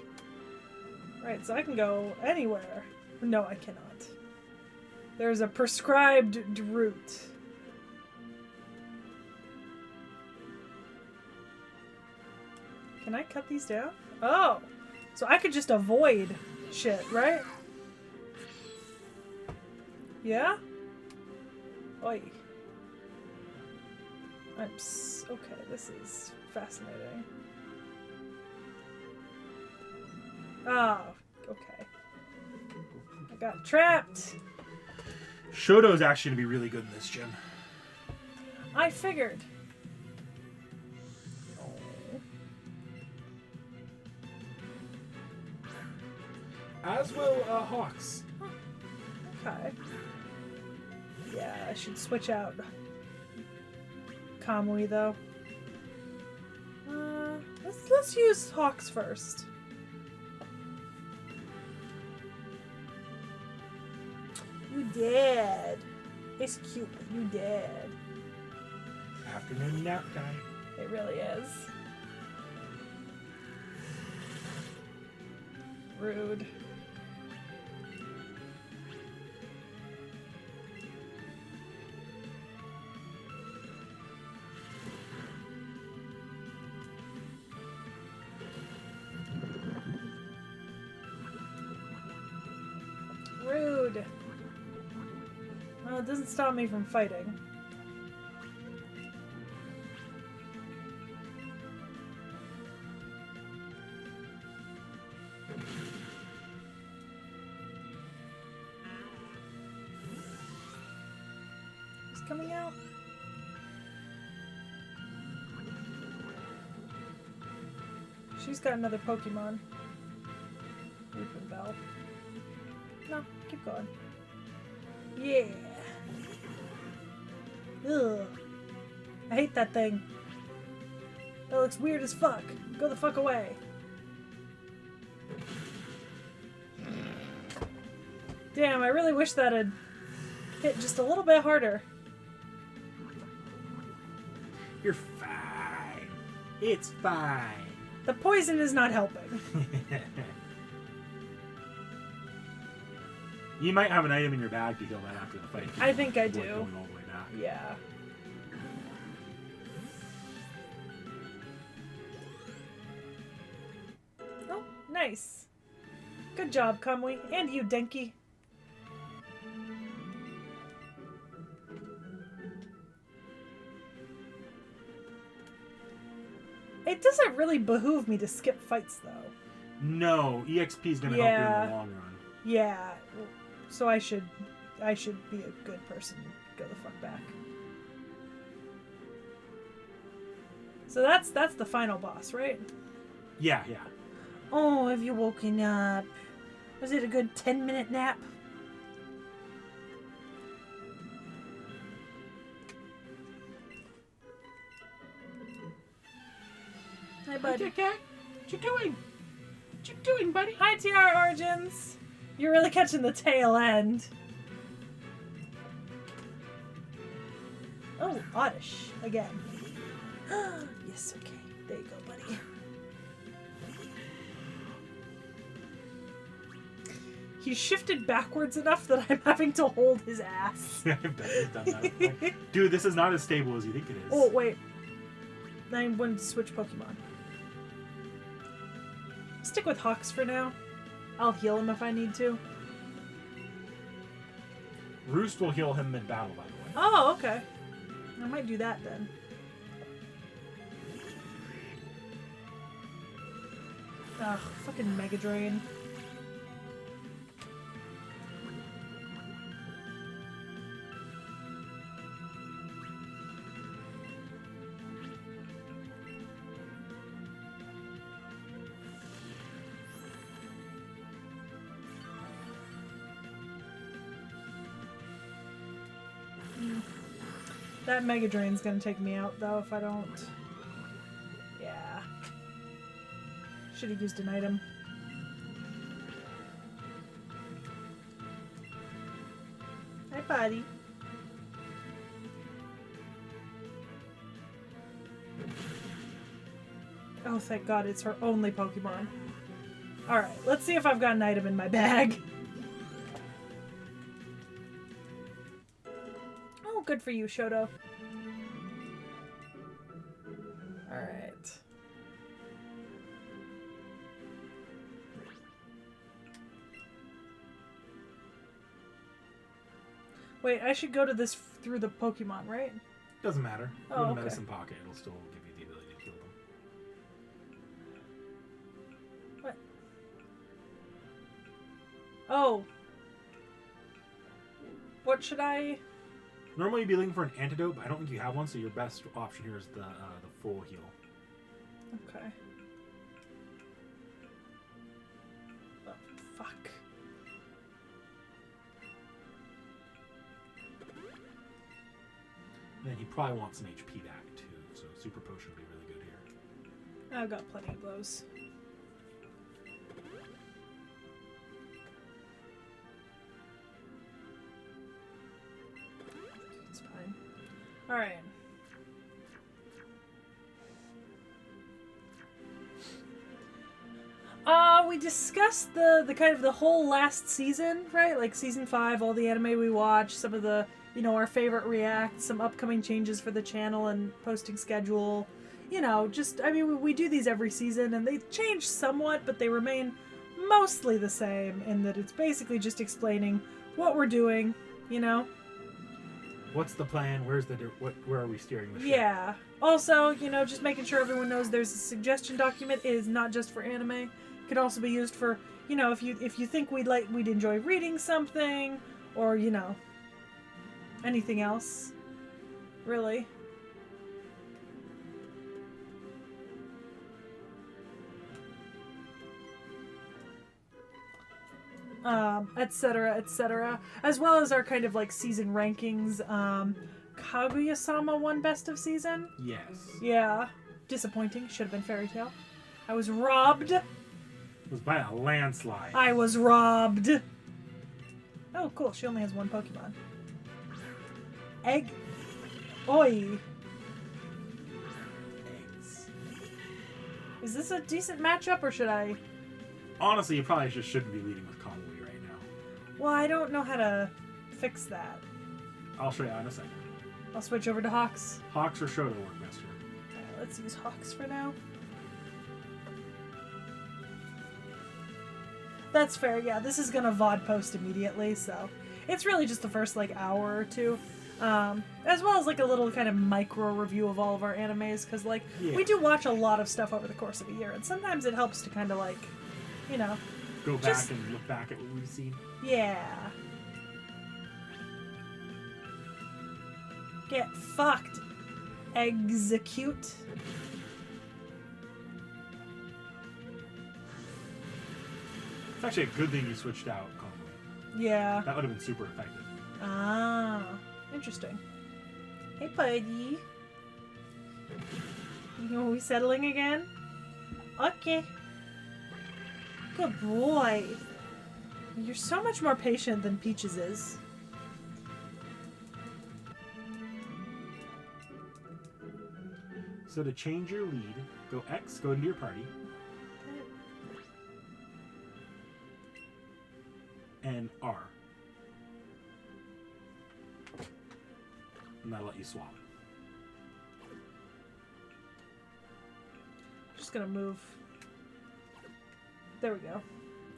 Right, so I can go anywhere. No, I cannot. There's a prescribed route. Can I cut these down? Oh! So I could just avoid shit, right? Yeah? Oi. Okay, this is fascinating. Oh, okay. I got trapped!
Shoto's actually going to be really good in this gym.
I figured.
As will Hawks.
Okay. Yeah, I should switch out Kamui though. Let's use Hawks first. You did. It's cute, but you did.
Afternoon nap time.
It really is. Rude. Rude. Well, it doesn't stop me from fighting. He's coming out. She's got another Pokemon. Weeping Bell. No, keep going. Yeah. Ugh. I hate that thing. That looks weird as fuck. Go the fuck away. Damn, I really wish that had hit just a little bit harder.
You're fine. It's fine.
The poison is not helping.
You might have an item in your bag to heal that after the fight.
I think I
Avoid
do.
Going all the way back.
Yeah. Oh, nice. Good job, Kamui. And you, Denki. It doesn't really behoove me to skip fights, though.
No, EXP is going to help you in the long run.
Yeah. So I should be a good person and go the fuck back. So that's the final boss, right?
Yeah.
Oh, have you woken up? Was it a good 10-minute nap? Hi, buddy.
Okay. What you doing? What you doing, buddy?
Hi, TR Origins. You're really catching the tail end. Oh, Oddish again. Yes, okay. There you go, buddy. He shifted backwards enough that I'm having to hold his ass.
I bet he's done that. Dude, this is not as stable as you think it is.
Oh, wait. I wanted to switch Pokemon. Stick with Hawks for now. I'll heal him if I need to.
Roost will heal him mid-battle, by the way.
Oh, okay. I might do that then. Ugh, fucking Mega Drain. That Mega Drain's gonna take me out, though, if I don't. Yeah. Should have used an item. Hi, buddy. Oh, thank God, it's her only Pokemon. Alright, let's see if I've got an item in my bag. Good for you, Shoto. Alright. Wait, I should go to this through the Pokemon, right?
Doesn't matter.
Oh,
In the
okay.
medicine pocket, it'll still give you the ability to heal them.
What? Oh. What should I...
Normally you'd be looking for an antidote, but I don't think you have one, so your best option here is the full heal.
Okay. Oh, fuck.
And then he probably wants some HP back, too, so Super Potion would be really good here.
I've got plenty of those. It's fine. Alright. We discussed the kind of the whole last season, right? Like season 5, all the anime we watched, some of the, you know, our favorite reacts, some upcoming changes for the channel and posting schedule. You know, just, I mean, we do these every season and they change somewhat, but they remain mostly the same in that it's basically just explaining what we're doing, you know?
What's the plan? Where are we steering the ship?
Yeah. Also, you know, just making sure everyone knows there's a suggestion document. It is not just for anime. It could also be used for, you know, if you think we'd enjoy reading something, or, you know, anything else. Really. Etc., etc., as well as our kind of like season rankings. Kaguya-sama won best of season.
Yes.
Yeah, disappointing. Should have been Fairy Tail. I was robbed.
It was by a landslide.
I was robbed. Oh, cool. She only has one Pokemon. Egg. Oi.
Eggs.
Is this a decent matchup, or should I?
Honestly, you probably just shouldn't be leading with Kamui right now.
Well, I don't know how to fix that.
I'll show you in a second.
I'll switch over to Hawks.
Hawks or Shoto work best here.
Alright, let's use Hawks for now. That's fair, yeah. This is gonna VOD post immediately, so it's really just the first like hour or two. As well as like a little kind of micro review of all of our animes, because like we do watch a lot of stuff over the course of a year, and sometimes it helps to kind of like, you know,
go back and look back at what we've seen.
Yeah. Get fucked. Execute.
It's actually a good thing you switched out Kamui.
Yeah.
That would have been super effective.
Ah. Interesting. Hey, buddy. Are we settling again? Okay. Good boy. You're so much more patient than Peaches is.
So to change your lead, go X, go into your party. And R. And that'll let you swap.
Just gonna move. There we go.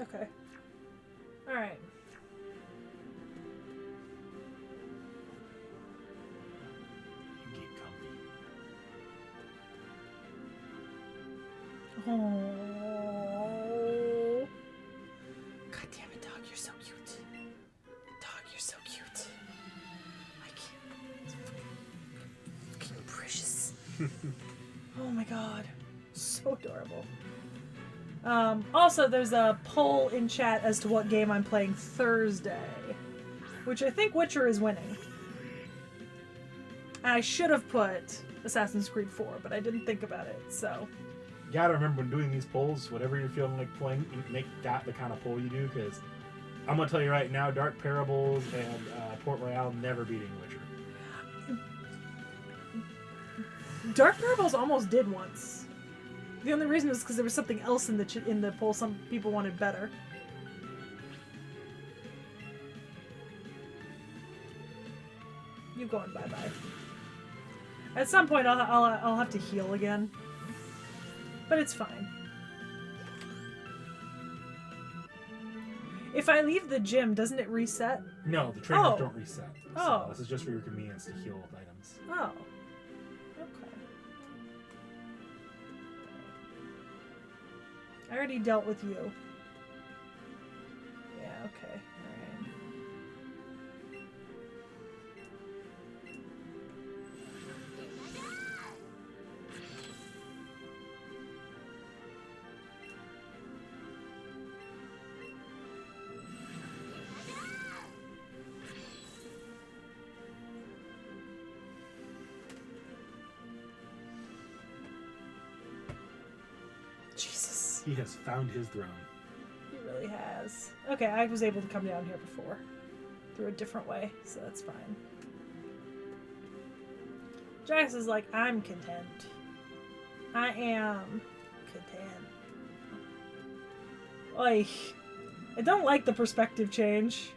Okay. Alright.
Get comfy.
Oh. God damn it, dog, you're so cute. Dog, you're so cute. I can't. It's fucking precious. Oh my god. So adorable. Also, there's a poll in chat as to what game I'm playing Thursday, which I think Witcher is winning. I should have put Assassin's Creed 4, but I didn't think about it, so...
You gotta remember when doing these polls, whatever you're feeling like playing, you make that the kind of poll you do, because I'm gonna tell you right now, Dark Parables and Port Royale never beating Witcher.
Dark Parables almost did once. The only reason was because there was something else in the poll some people wanted better. You going bye-bye. At some point, I'll have to heal again. But it's fine. If I leave the gym, doesn't it reset?
No, the trainers don't reset.
Oh.
So this is just for your convenience to heal with items.
Oh. Okay. I already dealt with you. Yeah, okay. Alright. Jesus.
He has found his throne.
He really has. Okay, I was able to come down here before. Through a different way, so that's fine. Jax is like, I'm content. I am content. Oy. I don't like the perspective change.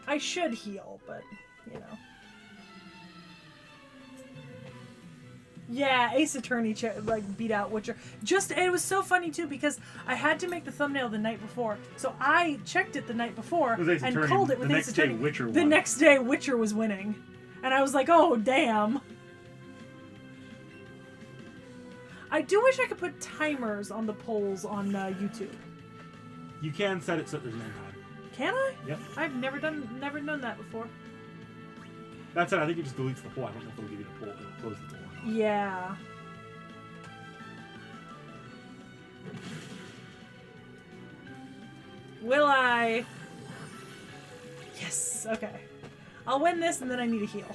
I should heal, but, you know. Yeah, Ace Attorney beat out Witcher. It was so funny too because I had to make the thumbnail the night before, so I checked it the night before and called it with Ace Attorney. The next day, Witcher was winning, and I was like, "Oh damn!" I do wish I could put timers on the polls on YouTube.
You can set it so there's no time.
Can I?
Yep.
I've never done that before.
That's it. I think it just deletes the poll. I don't know if it'll give you the poll. It'll close the poll.
Yeah. Will I? Yes. Okay. I'll win this, and then I need a heal.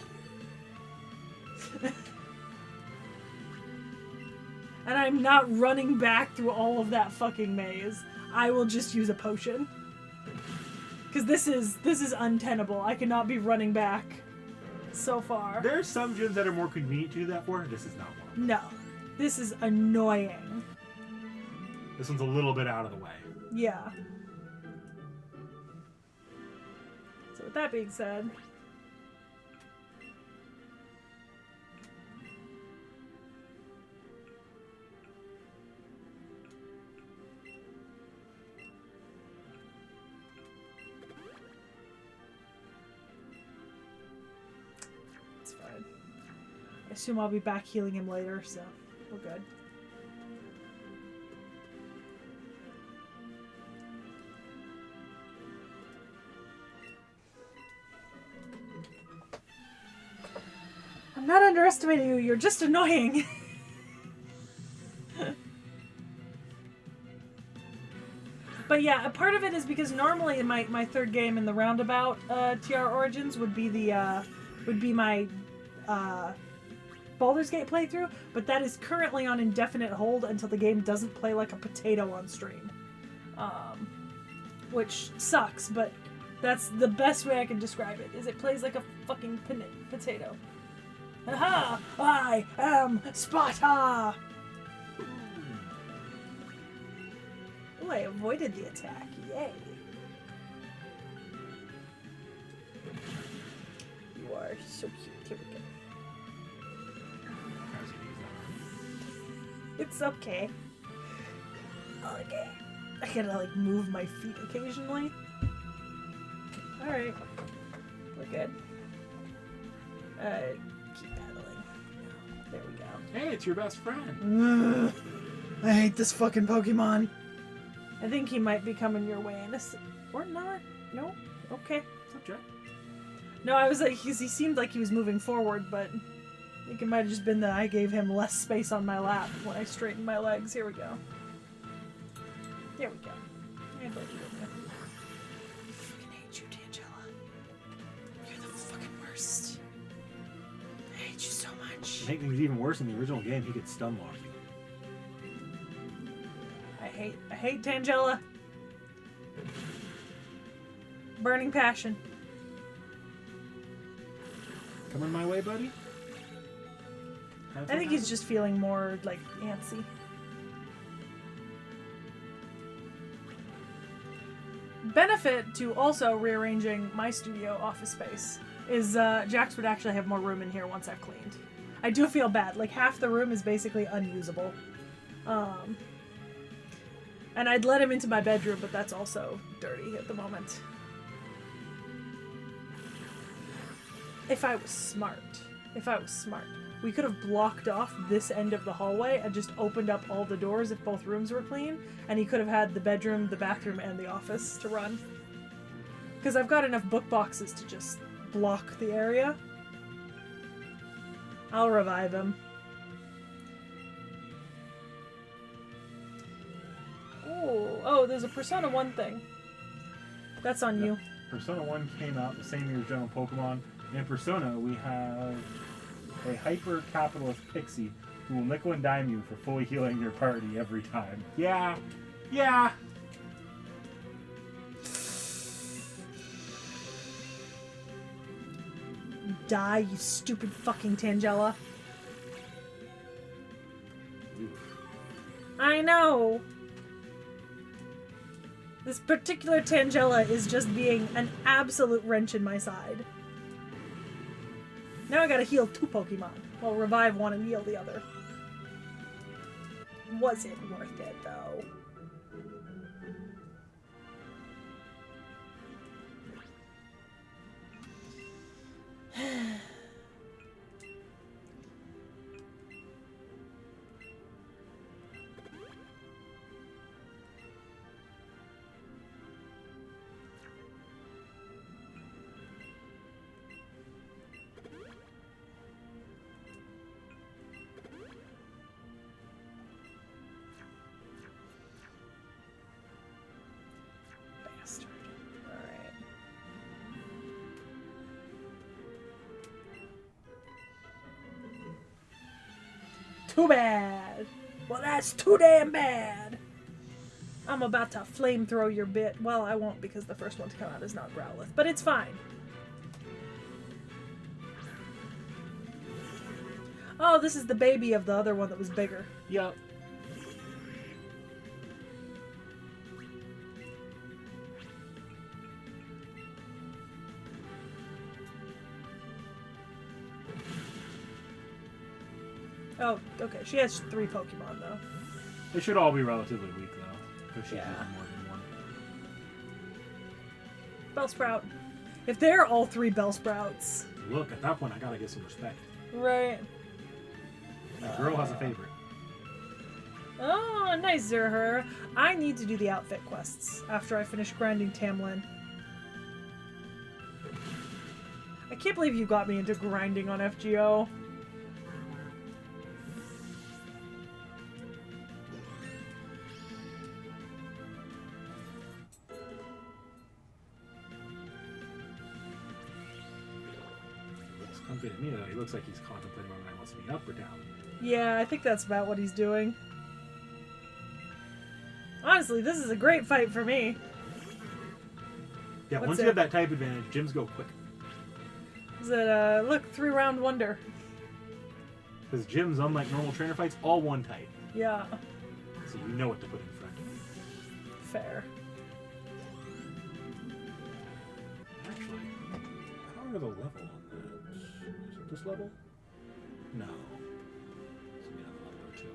And I'm not running back through all of that fucking maze. I will just use a potion. Because this is untenable. I cannot be running back so far.
There's some gyms that are more convenient to do that for. This is not one.
No. This is annoying.
This one's a little bit out of the way.
Yeah. So with that being said... It's fine. I assume I'll be back healing him later, so we're good. I'm not underestimating you, you're just annoying. But yeah, a part of it is because normally in my third game in the roundabout TR Origins would be my Baldur's Gate playthrough, but that is currently on indefinite hold until the game doesn't play like a potato on stream. Which sucks, but that's the best way I can describe it, is it plays like a fucking potato. Aha! I am Sparta! Oh, I avoided the attack. Yay. You are so cute. Here we go. It's okay. Okay. I gotta, like, move my feet occasionally. Alright. We're good. Keep paddling. There we go.
Hey, it's your best friend.
I hate this fucking Pokemon. I think he might be coming your way in a or not. No? Okay.
Okay.
No, I was like, he seemed like he was moving forward, but I think it might have just been that I gave him less space on my lap when I straightened my legs. Here we go. There we go. I believe in you. I fucking hate you, Tangela. You're the fucking worst. I hate you so much.
I think things even worse in the original game. He could stun lock you.
I hate Tangela. Burning passion.
Coming my way, buddy?
I think he's just feeling more, like, antsy. Benefit to also rearranging my studio office space is Jax would actually have more room in here once I've cleaned. I do feel bad. Like, half the room is basically unusable. And I'd let him into my bedroom, but that's also dirty at the moment. If I was smart, we could have blocked off this end of the hallway and just opened up all the doors if both rooms were clean, and he could have had the bedroom, the bathroom, and the office to run. Because I've got enough book boxes to just block the area. I'll revive him. Oh, there's a Persona 1 thing. That's on you.
Persona 1 came out the same year as General Pokemon. In Persona, we have a hyper-capitalist pixie who will nickel and dime you for fully healing your party every time.
Yeah. Yeah.
Die, you stupid fucking Tangela. I know. This particular Tangela is just being an absolute wrench in my side. Now I gotta heal 2 Pokemon. Well, revive one and heal the other. Was it worth it, though? Bastard. Alright. Too bad. Well, that's too damn bad. I'm about to flamethrow your bit. Well, I won't because the first one to come out is not Growlithe, but it's fine. Oh, this is the baby of the other one that was bigger.
Yep.
Oh, okay. She has 3 Pokemon, though.
They should all be relatively weak, though. Because she's
Yeah.
using more than one.
Bellsprout. If they're all 3 Bellsprouts.
Look, at that point, I gotta get some respect.
Right.
The girl has a favorite.
Oh, nice, Zerher. I need to do the outfit quests after I finish grinding Tamlin. I can't believe you got me into grinding on FGO.
Looks comfy to me, though. He looks like he's contemplating whether he wants to be up or down.
Yeah, I think that's about what he's doing. Honestly, this is a great fight for me.
Yeah,
What's
once you
it?
have that type advantage, gyms go quick.
Is it, look, 3-round wonder.
Because gyms, unlike normal trainer fights, all one type.
Yeah,
So you know what to put in front.
fair.
Actually, how are the level on that? Is it this level? No. It's gonna be another level or 2.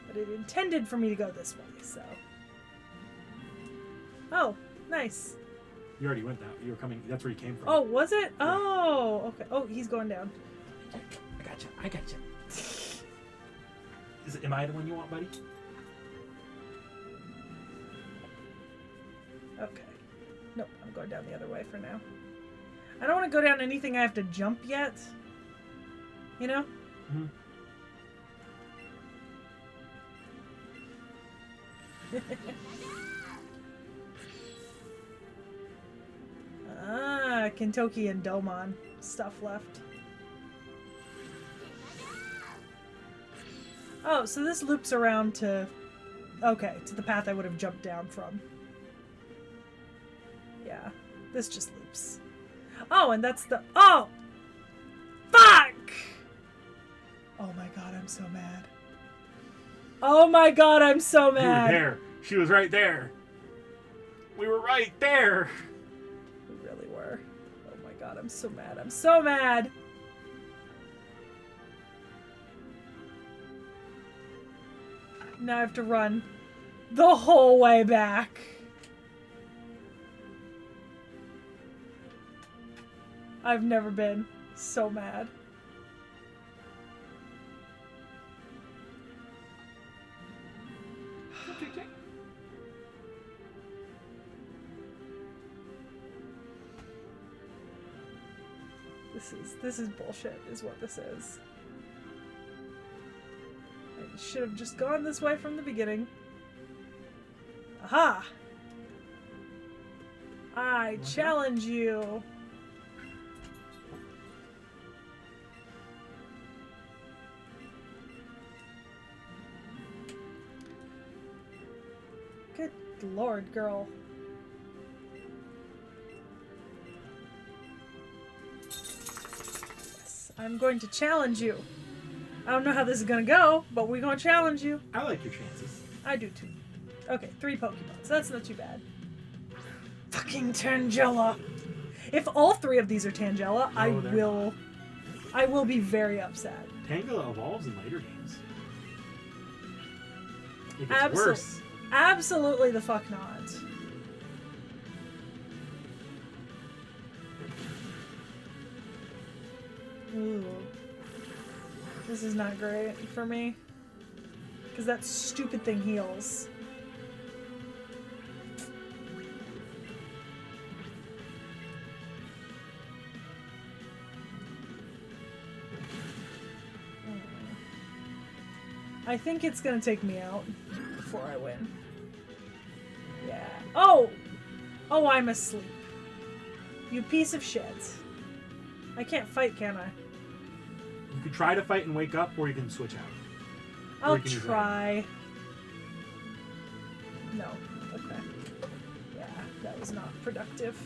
But it intended for me to go this way, so. Oh, nice.
You already went that. You were coming. That's where you came from.
Oh, was it? Oh, okay. Oh, he's going down.
I gotcha. I gotcha. Am I the one you want, buddy?
Okay. Nope, I'm going down the other way for now. I don't want to go down anything I have to jump yet. You know?
Mm-hmm.
Ah, Kentucky and Domon stuff left. Oh, so this loops around to... Okay, to the path I would have jumped down from. Yeah, this just loops. Oh, and that's the... Oh! Fuck! Oh my god, I'm so mad. Oh my god, I'm so
You were
mad.
there. She was right there. We were right there.
We really were. Oh my god, I'm so mad. I'm so mad. Now I have to run the whole way back. I've never been so mad. This is bullshit, is what this is. I should have just gone this way from the beginning. Aha! I challenge you. Good lord, girl. I'm going to challenge you. I don't know how this is going to go, but we're going to challenge you.
I like your chances.
I do too. Okay, 3 Pokemon. So that's not too bad. Fucking Tangela. If all 3 of these are Tangela, I will be very upset.
Tangela evolves in later games. It gets worse.
Absolutely the fuck not. Ooh. This is not great for me. Because that stupid thing heals. I think it's gonna take me out before I win. Yeah. Oh! Oh, I'm asleep. You piece of shit. I can't fight, can I?
You could try to fight and wake up, or you can switch out.
I'll try. No. Okay. Yeah, that was not productive.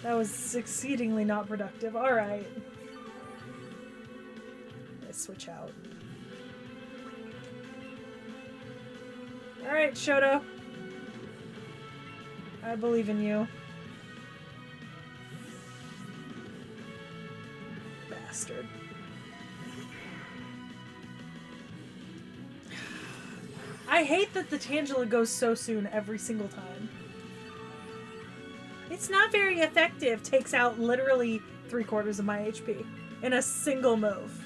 That was exceedingly not productive. Alright. Let's switch out. Alright, Shoto. I believe in you. Bastard. I hate that the Tangela goes so soon every single time. It's not very effective. Takes out literally 3/4 of my HP in a single move.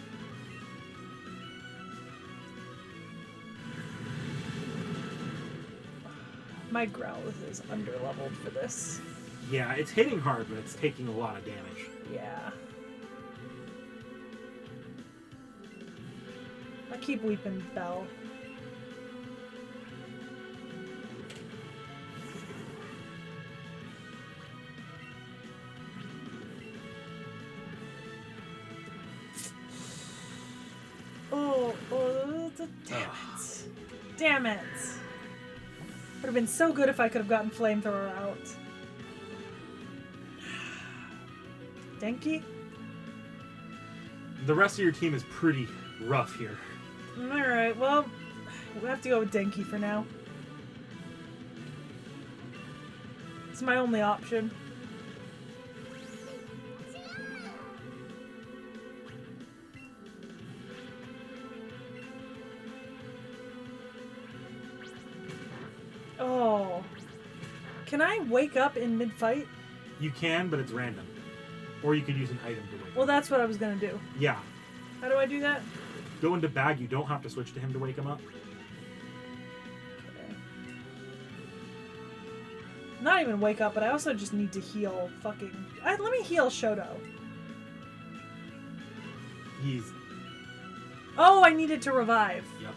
My Growlithe is underleveled for this.
Yeah, it's hitting hard, but it's taking a lot of damage.
Yeah. I keep weeping Bell. Damn it. Damn it. Would have been so good if I could have gotten Flamethrower out. Denki?
The rest of your team is pretty rough here.
Alright, well, we'll have to go with Denki for now. It's my only option. Oh. Can I wake up in mid-fight?
You can, but it's random. Or you could use an item to wake
Well,
up.
that's what I was gonna do.
Yeah.
How do I do that?
Go into bag, you don't have to switch to him to wake him up.
Okay. Not even wake up, but I also just need to heal fucking... let me heal Shoto.
He's...
Oh, I needed to revive.
Yep.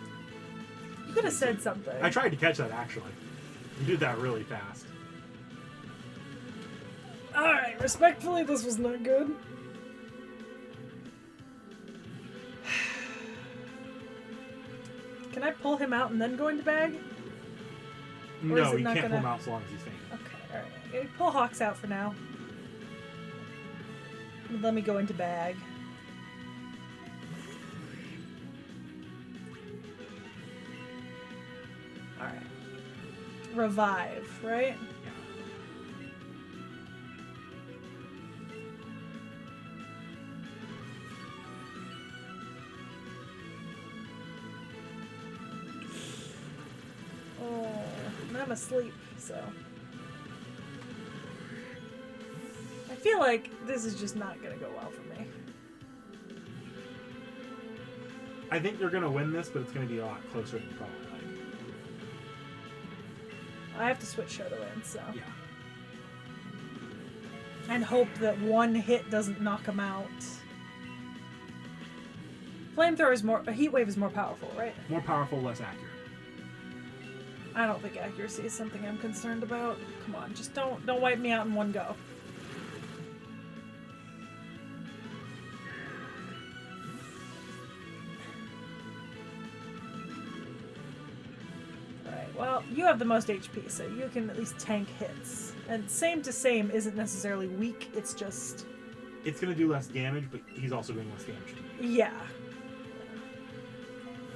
You could have said something.
I tried to catch that, actually. You did that really fast.
Alright, respectfully, this was not good. Can I pull him out and then go into bag? Or is
No,
it
you
not
can't
gonna-
pull him out as long as he's fainting.
Okay, alright. Pull Hawks out for now. Let me go into bag. Alright. Revive, right?
Yeah.
Oh, and I'm asleep, so... I feel like this is just not gonna go well for me.
I think you're going to win this, but it's going to be a lot closer than you probably like.
I have to switch Shoto in, so...
Yeah.
And hope that one hit doesn't knock him out. Flamethrower is more... Heat Wave is more powerful, right?
More powerful, less accurate.
I don't think accuracy is something I'm concerned about. Come on, just don't wipe me out in one go. Alright, well, you have the most HP, so you can at least tank hits. And same to same isn't necessarily weak, it's just
it's going to do less damage, but he's also doing less damage to you.
Yeah.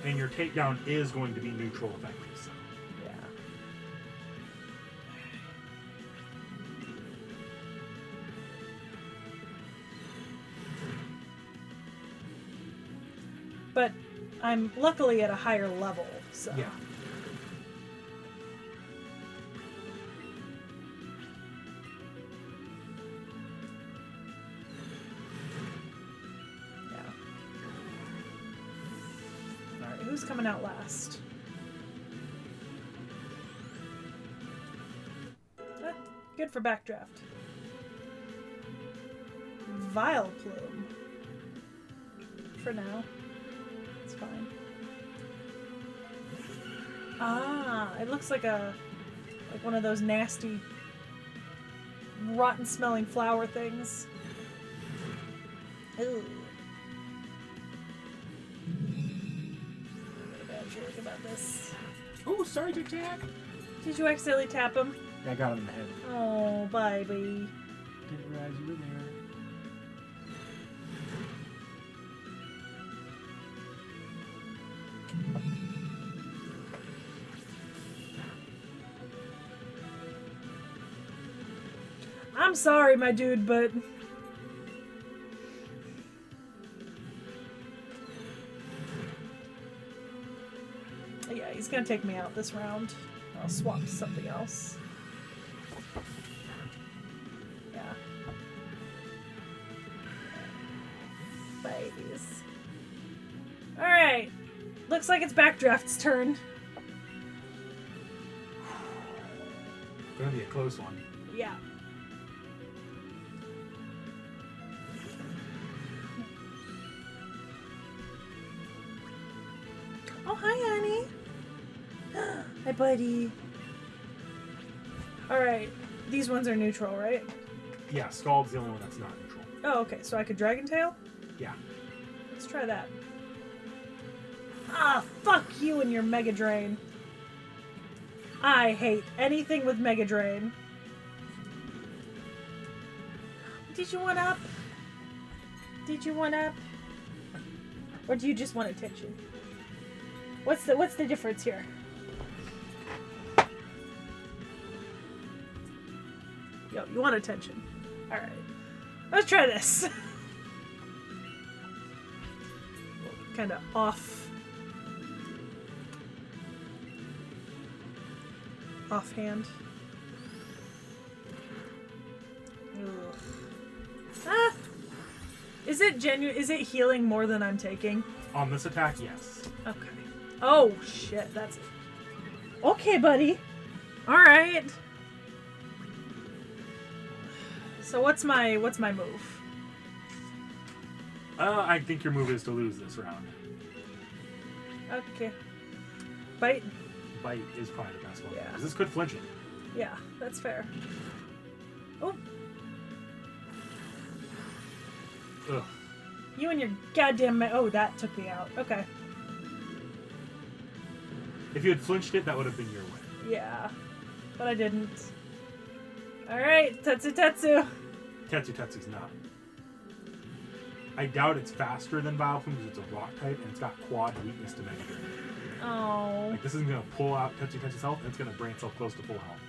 And your takedown is going to be neutral effective, so.
Yeah. But I'm luckily at a higher level, so.
Yeah.
Alright, who's coming out last? Good for backdraft. Vile Plume. For now. It's fine. Ah, it looks like one of those nasty, rotten smelling flower things. Ooh. Bad feeling about this.
Oh, sorry, Tic-Tac.
Did you accidentally tap him?
Yeah, I got him in the head.
Oh, baby.
Didn't realize you were there.
I'm sorry, my dude, but... Yeah, he's gonna take me out this round. I'll swap to something else. Yeah. Babies. Alright. Looks like it's Backdraft's turn.
Gonna be a close one.
Yeah. Oh, hi, honey. Hi, buddy. Alright. These ones are neutral, right?
Yeah, Scald's the only one that's not neutral.
Oh, okay. So I could Dragon Tail?
Yeah.
Let's try that. Ah, fuck you and your Mega Drain. I hate anything with Mega Drain. Did you want up? Did you want up? Or do you just want attention? What's the difference here? Yo, you want attention. Alright. Let's try this. Kinda offhand. Ugh. Ah! Is it genuine? Is it healing more than I'm taking?
On this attack, yes.
Okay. Oh shit, that's okay, buddy. All right. So what's my move?
I think your move is to lose this round.
Okay. Bite.
Bite is probably the best one.
Yeah.
'Cause this could flinch it.
Yeah, that's fair. Oh,
Ugh.
you and your goddamn oh, that took me out. Okay.
If you had flinched it, that would have been your win.
Yeah, but I didn't. All right, Tetsu.
Tetsu's not. I doubt it's faster than Vile Plume because it's a rock type and it's got quad weakness to Mega Drain.
Oh.
Like, this isn't going to pull out Tetsu's health, and it's going to bring itself close to full health.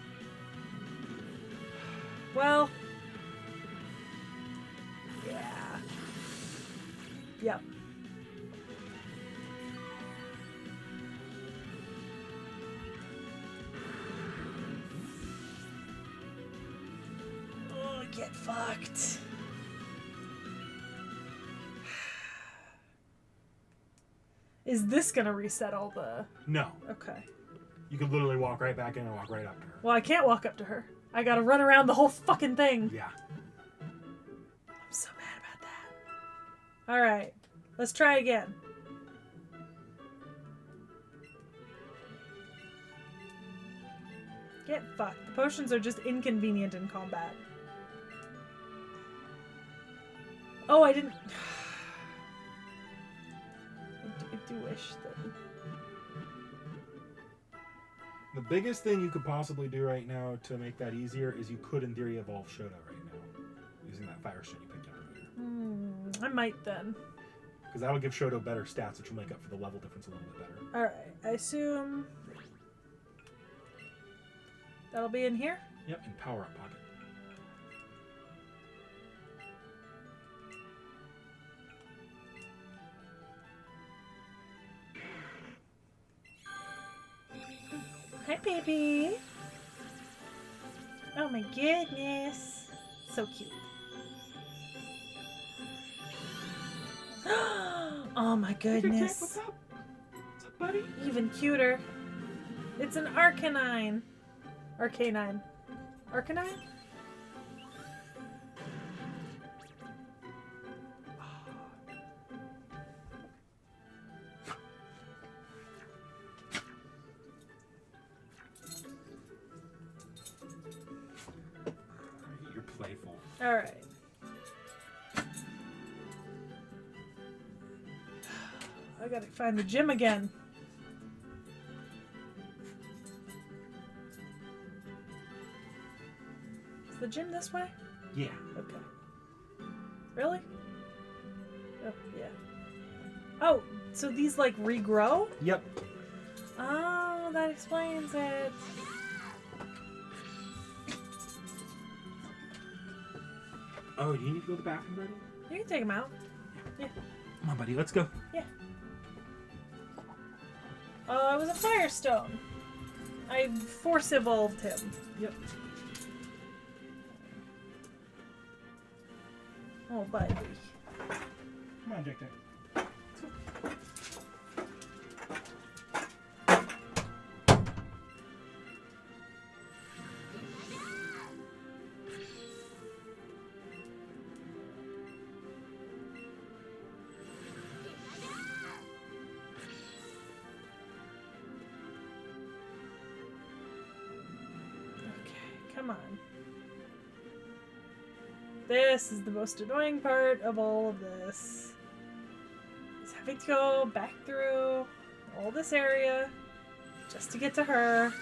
Well. Yeah. Yep. Oh, get fucked. Is this gonna reset all the...
No.
Okay.
You could literally walk right back in and walk right up to her.
Well, I can't walk up to her. I gotta run around the whole fucking thing.
Yeah.
I'm so mad about that. Alright. Let's try again. Get fucked. The potions are just inconvenient in combat. Oh, I didn't... I do wish that...
The biggest thing you could possibly do right now to make that easier is you could, in theory, evolve Shoto right now. Using that fire stone you picked up earlier.
I might then.
Because that'll give Shoto better stats, which will make up for the level difference a little bit better.
Alright, I assume that'll be in here?
Yep, in power up pocket.
Hi, baby. Oh my goodness. So cute. Oh my goodness.
What's up? What's up, buddy?
Even cuter. It's an Arcanine. Arcanine. Arcanine?
You're playful.
Alright. I gotta find the gym again. Is the gym this way?
Yeah.
Okay. Really? Oh, yeah. Oh, so these like regrow?
Yep.
Oh, that explains it.
Oh, do you need to go to the bathroom, buddy?
You can take them out. Yeah.
Come on, buddy, let's go.
Yeah. It was a Firestone. I force evolved him.
Yep.
Oh, buddy.
Come on, Jack.
Come on. This is the most annoying part of all of this. Is having to go back through all this area just to get to her.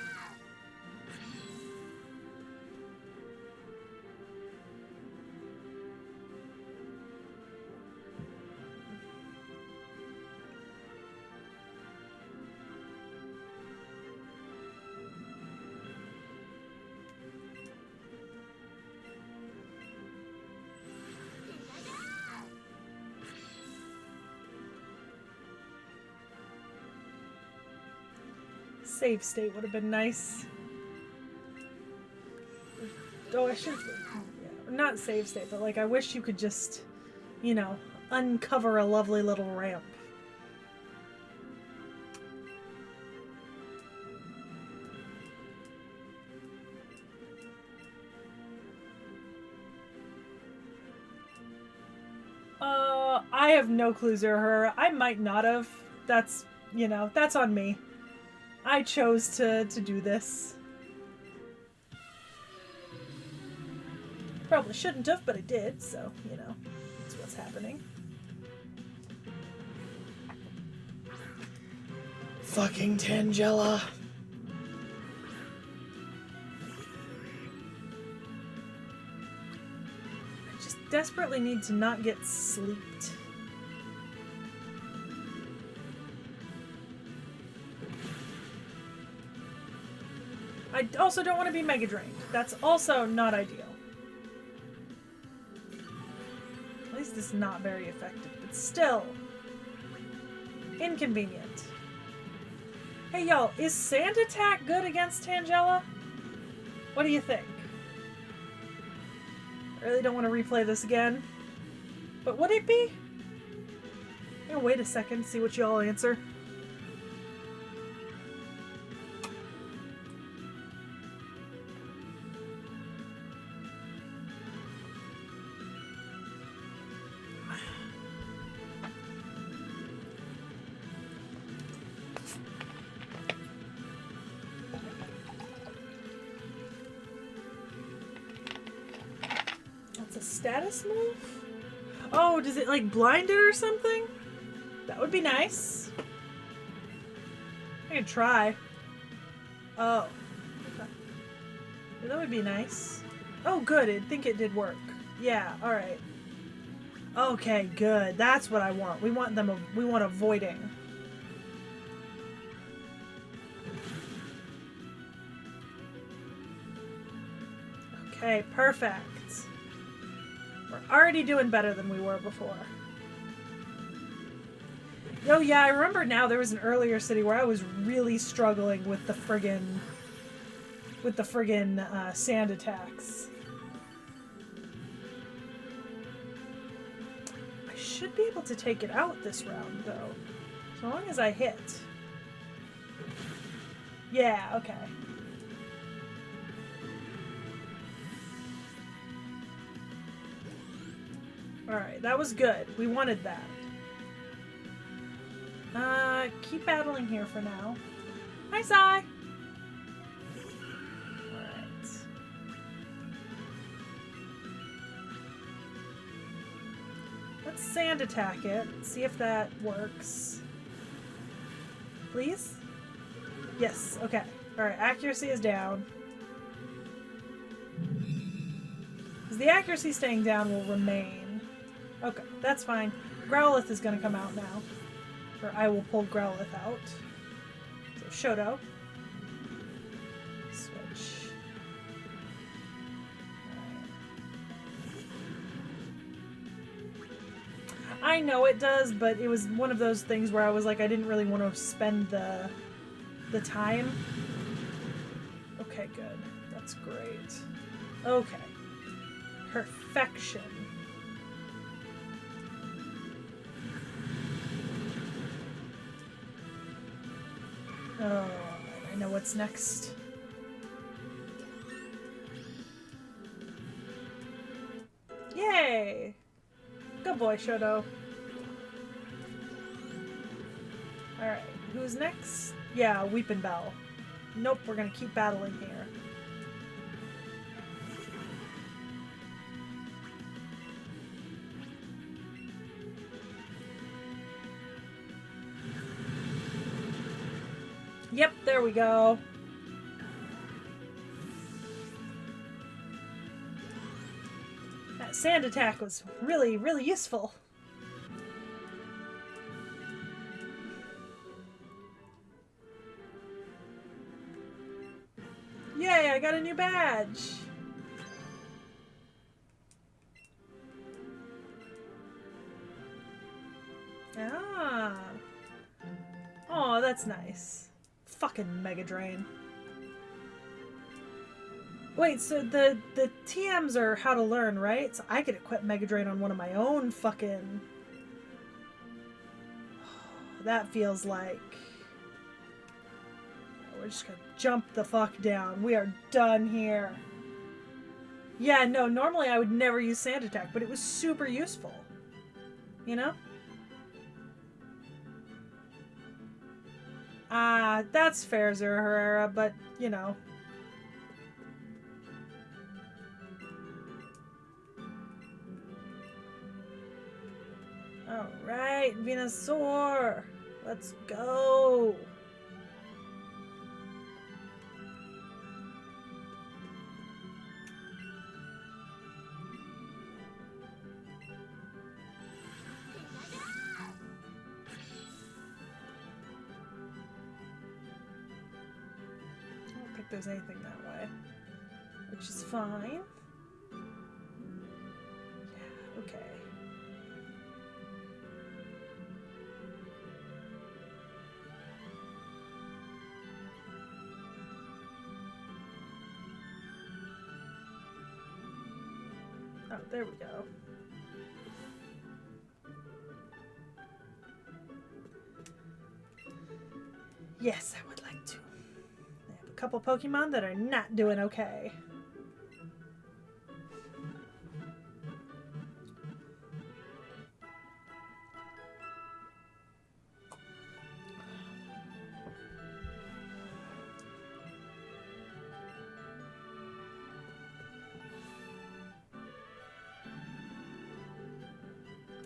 Save state would have been nice. Oh, I should. Yeah, not save state, but like I wish you could just, you know, uncover a lovely little ramp. I have no clue, Zerher. I might not have. That's, you know, that's on me. I chose to do this. Probably shouldn't have, but I did, so, you know, that's what's happening. Fucking Tangela. I just desperately need to not get sleeped. I also don't want to be mega drained. That's also not ideal. At least it's not very effective, but still inconvenient. Hey y'all, is Sand Attack good against Tangela? What do you think? I really don't want to replay this again. But would it be? I'm gonna wait a second, see what y'all answer. Status move? Oh, does it like blind it or something? That would be nice. I could try. Oh. Okay. Yeah, that would be nice. Oh, good. I think it did work. Yeah, alright. Okay, good. That's what I want. We want them. We want avoiding. Okay, perfect. We're already doing better than we were before. Oh yeah, I remember now there was an earlier city where I was really struggling with the friggin' sand attacks. I should be able to take it out this round though. As long as I hit. Yeah, okay. Alright, that was good. We wanted that. Keep battling here for now. Hi, Sai! Alright. Let's sand attack it. See if that works. Please? Yes, okay. Alright, accuracy is down. Because the accuracy staying down will remain. Okay, that's fine. Growlithe is going to come out now. Or I will pull Growlithe out. So, Shoto. Switch. Right. I know it does, but it was one of those things where I was like, I didn't really want to spend the time. Okay, good. That's great. Okay. Perfection. Oh, I know what's next. Yay! Good boy, Shoto. Alright, who's next? Yeah, Weepin' Bell. Nope, we're gonna keep battling here. Yep, there we go. That sand attack was really, really useful. Yay, I got a new badge. Ah. Oh, that's nice. Fucking Mega Drain. Wait, so the TMs are how to learn, right? So I could equip Mega Drain on one of my own fucking... That feels like... We're just gonna jump the fuck down. We are done here. Yeah, no, normally I would never use Sand Attack, but it was super useful. You know? That's fair, Zero but, you know. Alright, Venusaur! Let's go! There's anything that way, which is fine. Yeah, okay. Oh, there we go. Yes, I would like to. Couple Pokemon that are not doing okay.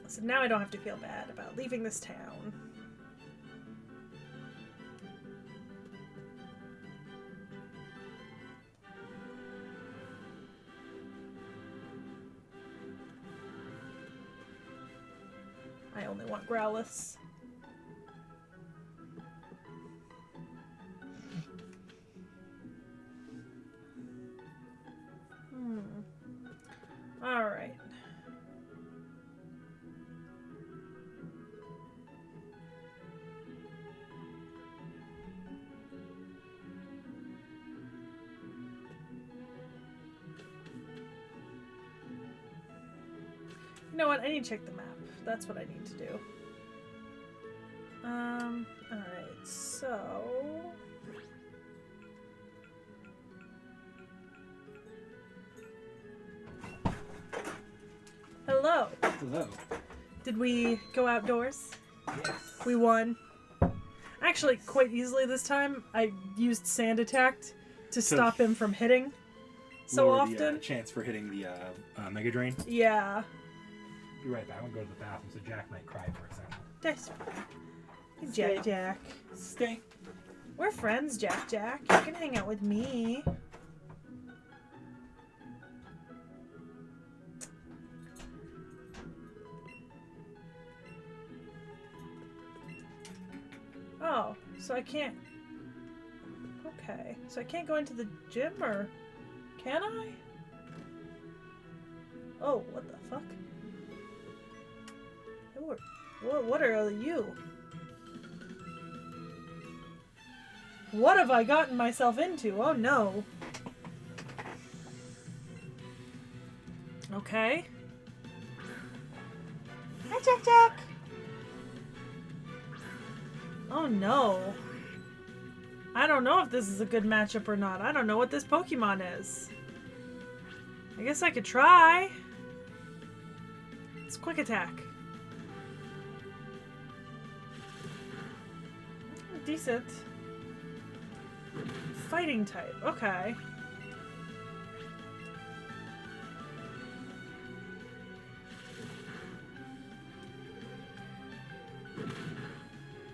So now I don't have to feel bad about leaving this town. I only want Growliths. Alright. You know what? I need to check the map. That's what I need to do. Alright, so... Hello.
Hello.
Did we go outdoors?
Yes.
We won. Actually, quite easily this time. I used Sand Attack to stop him from hitting so
Lower
often.
The chance for hitting the Mega Drain.
Yeah.
Be right back. I'm gonna go to the bathroom, so Jack might cry for a second.
That's fine. Hey, Jack Jack.
Stay.
We're friends, Jack Jack. You can hang out with me. Oh, so I can't... Okay, so I can't go into the gym, or... Can I? Oh, what the fuck? What are you? What have I gotten myself into? Oh no. Okay. Hi, Jack Jack. Oh no. I don't know if this is a good matchup or not. I don't know what this Pokemon is. I guess I could try. It's Quick Attack. Decent. Fighting type. Okay.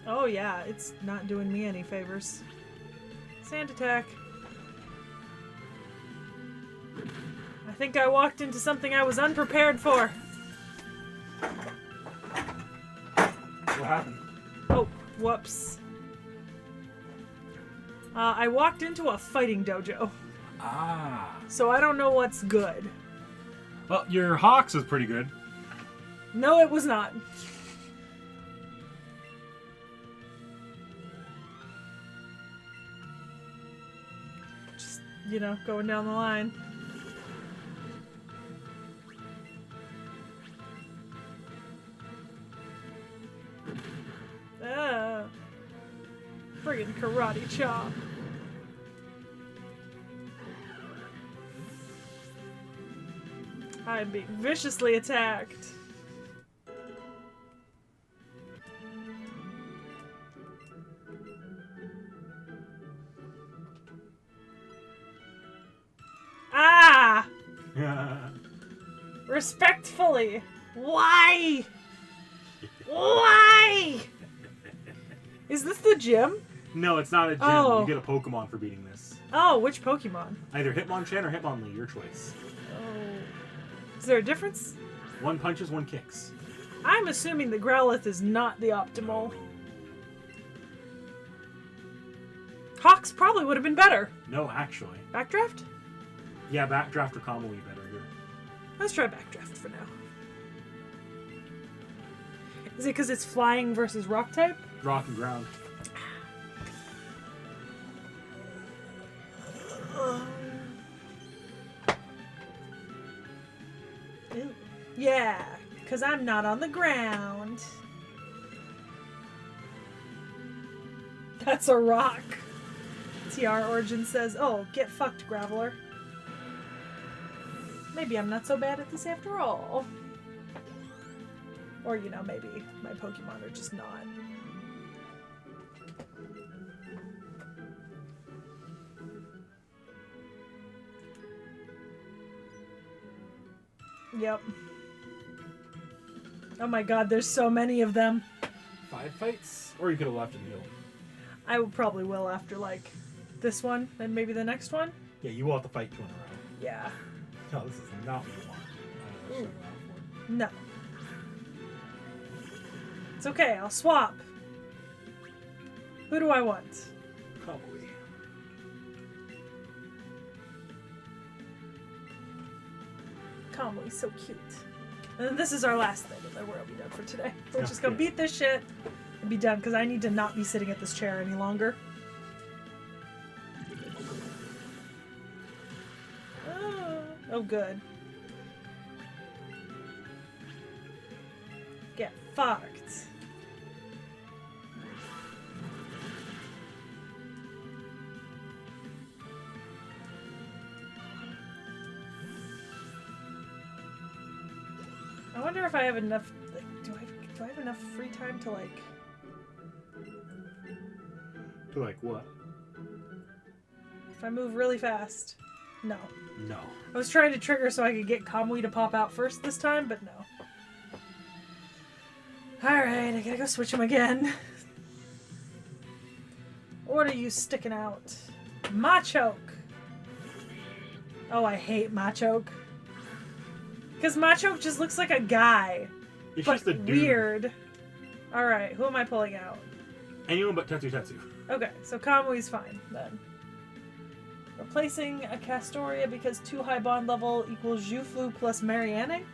Oh yeah, it's not doing me any favors. Sand Attack. I think I walked into something I was unprepared for.
What happened?
Oh, whoops. I walked into a fighting dojo,
Ah.
so I don't know what's good.
Well, your Hawks is pretty good.
No, it was not. Just, you know, going down the line. Friggin' karate chop. I'm being viciously attacked. Ah! Respectfully. Why? Why? Is this the gym?
No, it's not a gym.
Oh.
You get a Pokemon for beating this.
Oh, which Pokemon?
Either Hitmonchan or Hitmonlee, your choice.
Oh. Is there a difference?
One punches, one kicks.
I'm assuming the Growlithe is not the optimal. Hawks probably would have been better.
No, actually.
Backdraft?
Yeah, Backdraft or Calm will be better here.
Let's try Backdraft for now. Is it because it's flying versus rock type?
Rock and ground.
Ooh. Yeah, because I'm not on the ground. That's a rock. TR Origin says, oh, get fucked, Graveler. Maybe I'm not so bad at this after all. Or, you know, maybe my Pokemon are just not. Yep. Oh my god, there's so many of them.
5 fights? Or you could have left and healed.
I probably will after, like, this one and maybe the next one.
Yeah, you will have to fight 2 in a row.
Yeah.
No, this is not what you want.
Ooh. No. It's okay, I'll swap. Who do I want?
Probably.
Kamui's so cute. And then this is our last thing, and then we'll be done for today. We're just gonna
Okay.
beat this shit and be done, because I need to not be sitting at this chair any longer. Oh, good. Get fucked. I wonder if I have enough. Like, do I have enough free time to like?
To like what?
If I move really fast. No.
No.
I was trying to trigger so I could get Kamui to pop out first this time, but no. Alright, I gotta go switch him again. What are you sticking out? Machoke! Oh, I hate Machoke. Because Machoke just looks like a guy.
It's
But
just a dude.
weird. Alright, who am I pulling out?
Anyone but Tetsu.
Okay, so Kamui's fine, then. Replacing a Castoria because 2 high bond level equals Zhuflu plus Marianne?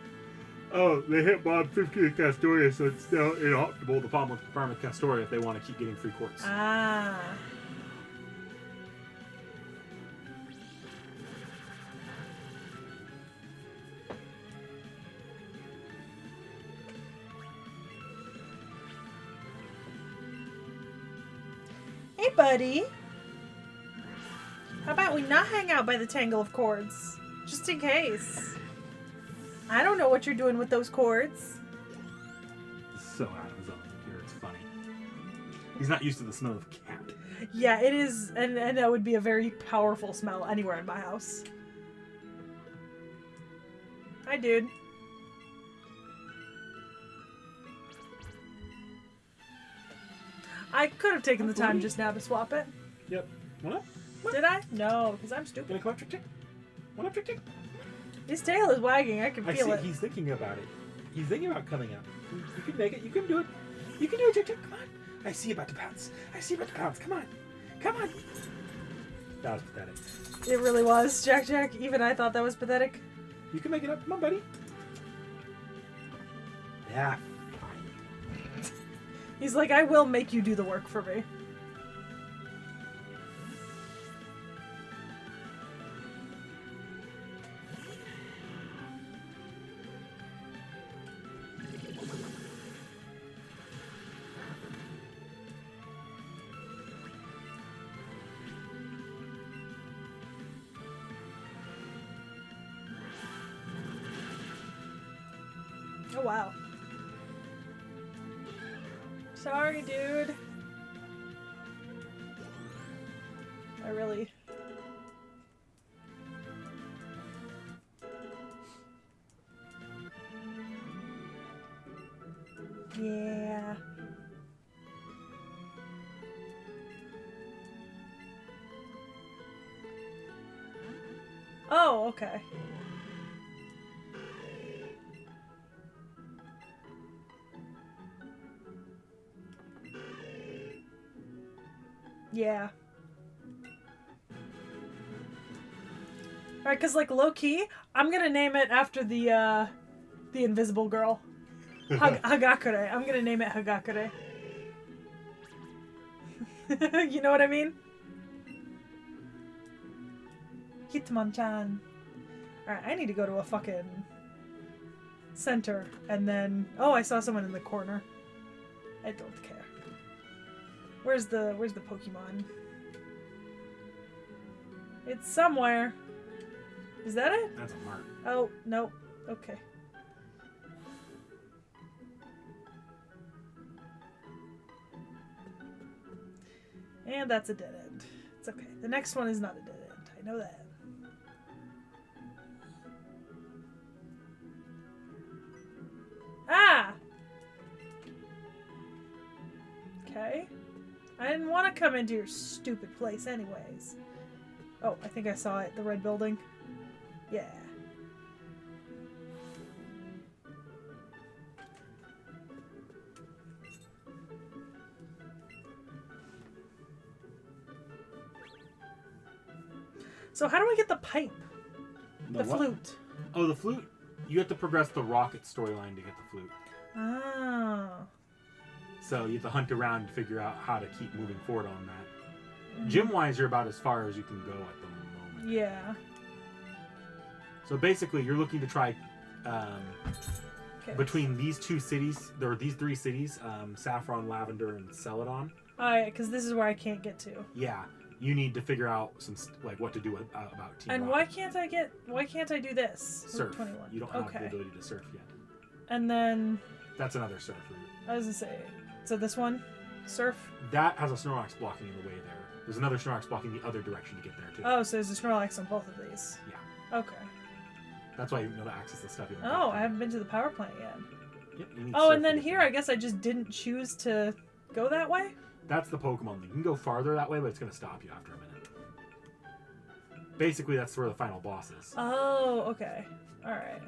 Oh, they hit Bob 50 with Castoria, so it's now inoptimal to farm with Castoria if they want to keep getting free quartz.
Ah. Hey, buddy. How about we not hang out by the tangle of cords? Just in case. I don't know what you're doing with those cords.
So out of his element here, it's funny. He's not used to the smell of cat.
Yeah, it is, and that would be a very powerful smell anywhere in my house. Hi, dude. I could have taken the time just now to swap it.
Yep. What?
Did I? No, because I'm stupid.
Gonna come up, Trick Tick? What up, Trick Tick?
His tail is wagging. I can
I
feel
see.
it.
He's thinking about it. He's thinking about coming up. You can make it. You can do it. You can do it, Trick Tick. Come on. I see you about to pounce. I see you about to pounce. Come on. Come on. That was pathetic.
It really was, Jack. Even I thought that was pathetic.
You can make it up. Come on, buddy. Yeah.
He's like, I will make you do the work for me. Oh, wow. Sorry, dude. I really... Yeah. Oh, okay. Yeah. Alright, because, like, low-key, I'm gonna name it after the invisible girl. Hagakure. I'm gonna name it Hagakure. You know what I mean? Hitmonchan. Alright, I need to go to a fucking center, and then... Oh, I saw someone in the corner. I don't care. Where's the Pokemon? It's somewhere. Is that it?
That's a mark.
Oh, nope. Okay. And that's a dead end. It's okay. The next one is not a dead end. I know that. Ah! Okay. I didn't want to come into your stupid place anyways. Oh, I think I saw it. The red building. Yeah. So how do I get the pipe? The
what?
flute.
Oh, the flute. You have to progress the rocket storyline to get the flute.
Oh.
So you have to hunt around to figure out how to keep moving forward on that. Gym-wise, you're about as far as you can go at the moment.
Yeah.
So basically, you're looking to try
Okay.
between these two cities, there are these three cities, Saffron, Lavender, and Celadon.
Because this is where I can't get to.
Yeah, you need to figure out what to do about Team
And
Rocket.
why can't I do this?
Surf.
21.
You don't have the ability to surf yet.
And then
That's another surf route.
I was gonna say, so this one, surf.
That has a Snorlax blocking in the way there. There's another Snorlax blocking the other direction to get there too.
Oh, so there's a Snorlax on both of these.
Yeah.
Okay.
That's why you know to access the stuff. You don't
Oh,
get
I haven't been to the power plant yet.
Yep, you need
Oh,
surf
and
to
then
get
here,
there.
I guess I just didn't choose to go that way.
That's the Pokemon League. You can go farther that way, but it's going to stop you after a minute. Basically, that's where the final boss is.
Oh, okay. All right.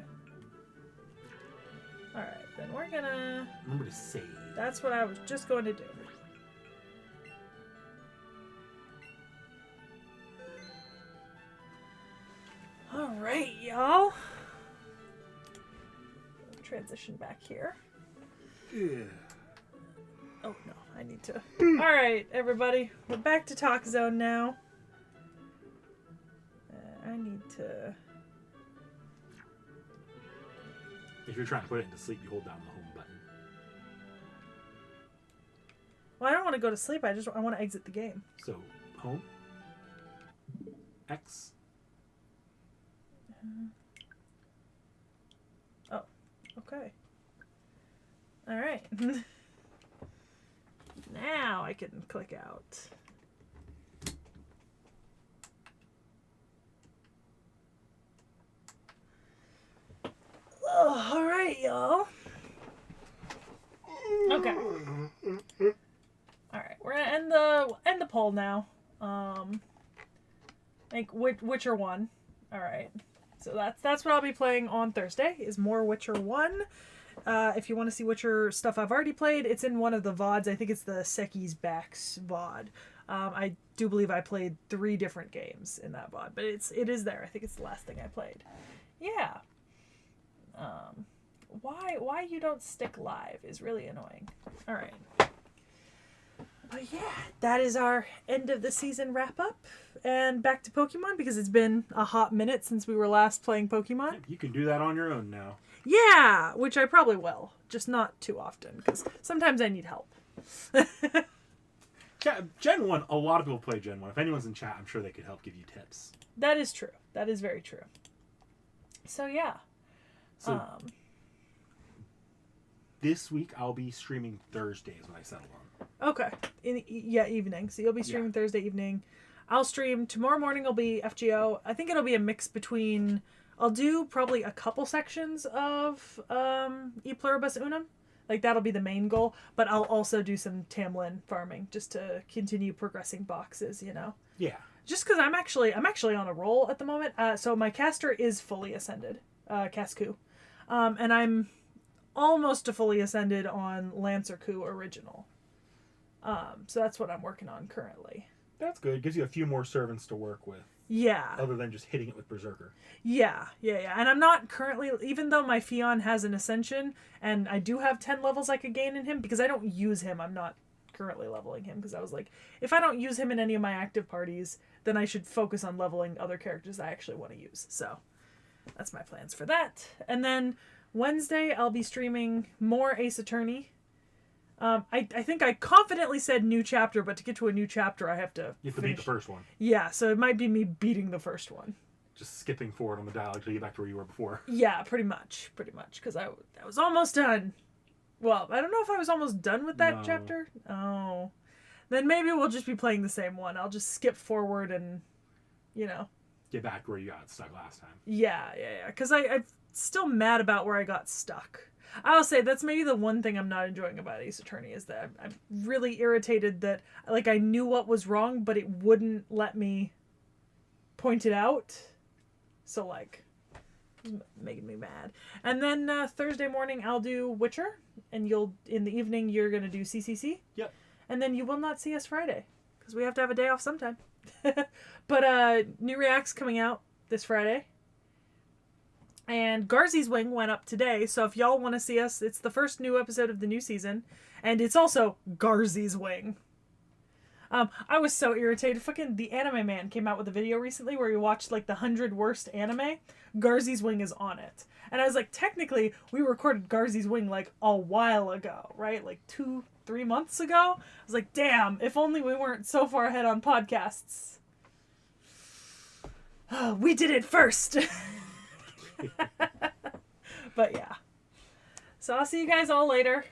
All right, then we're gonna.
Remember to save.
That's what I was just going to do. All right, y'all. Transition back here.
Yeah.
Oh no, I need to. All right, everybody, we're back to Talk Zone now. I need to.
If you're trying to put it into sleep, you hold down the home button.
Well, I don't want to go to sleep. I want to exit the game.
So, home. X.
Oh, okay. All right. Now I can click out. Oh, all right, y'all. Okay. All right, we're gonna end the poll now. Like Witcher 1. All right. So that's what I'll be playing on Thursday. Is more Witcher 1. If you want to see Witcher stuff I've already played, it's in one of the VODs. I think it's the Seki's Backs VOD. I do believe I played 3 different games in that VOD, but it is there. I think it's the last thing I played. Yeah. Why you don't stick live is really annoying. All right. But yeah, that is our end of the season wrap up. And back to Pokemon because it's been a hot minute since we were last playing Pokemon.
You can do that on your own now.
Yeah, which I probably will. Just not too often because sometimes I need help.
Gen 1, a lot of people play Gen 1. If anyone's in chat, I'm sure they could help give you tips.
That is true. That is very true. So yeah.
So this week I'll be streaming Thursdays when I settle on.
Okay. Evening. So you'll be streaming Thursday evening. I'll stream tomorrow morning. Will be FGO. I think it'll be a mix between. I'll do probably a couple sections of E Pluribus Unum. Like that'll be the main goal. But I'll also do some Tamlin farming just to continue progressing boxes. You know.
Yeah.
Just because I'm actually on a roll at the moment. So my caster is fully ascended, Cascu, and I'm almost to fully ascended on Lancer Coup original. So that's what I'm working on currently.
That's good. Gives you a few more servants to work with.
Yeah.
Other than just hitting it with Berserker.
Yeah. And I'm not currently, even though my Fion has an ascension, and I do have 10 levels I could gain in him, because I don't use him, I'm not currently leveling him, because I was like, if I don't use him in any of my active parties, then I should focus on leveling other characters I actually want to use. So that's my plans for that. And then Wednesday, I'll be streaming more Ace Attorney. I think I confidently said new chapter, but to get to a new chapter, I have to
beat the first one.
Yeah, so it might be me beating the first one.
Just skipping forward on the dialogue till you get back to where you were before.
Yeah, pretty much, because I was almost done. Well, I don't know if I was almost done with that chapter. Oh. Then maybe we'll just be playing the same one. I'll just skip forward and,
get back where you got stuck last time.
Yeah, because I'm still mad about where I got stuck. I'll say that's maybe the one thing I'm not enjoying about Ace Attorney is that I'm really irritated that I knew what was wrong, but it wouldn't let me point it out. So making me mad. And then Thursday morning I'll do Witcher, and in the evening you're gonna do CCC.
Yep.
And then you will not see us Friday because we have to have a day off sometime. But new React's coming out this Friday. And Garzy's Wing went up today, so if y'all want to see us, it's the first new episode of the new season, and it's also Garzy's Wing. I was so irritated. Fucking the Anime Man came out with a video recently where he watched like the 100 worst anime. Garzy's Wing is on it. And I was like, technically, we recorded Garzy's Wing like a while ago, right? Like 2-3 months ago. I was like, damn, if only we weren't so far ahead on podcasts. Oh, we did it first. But yeah. So I'll see you guys all later.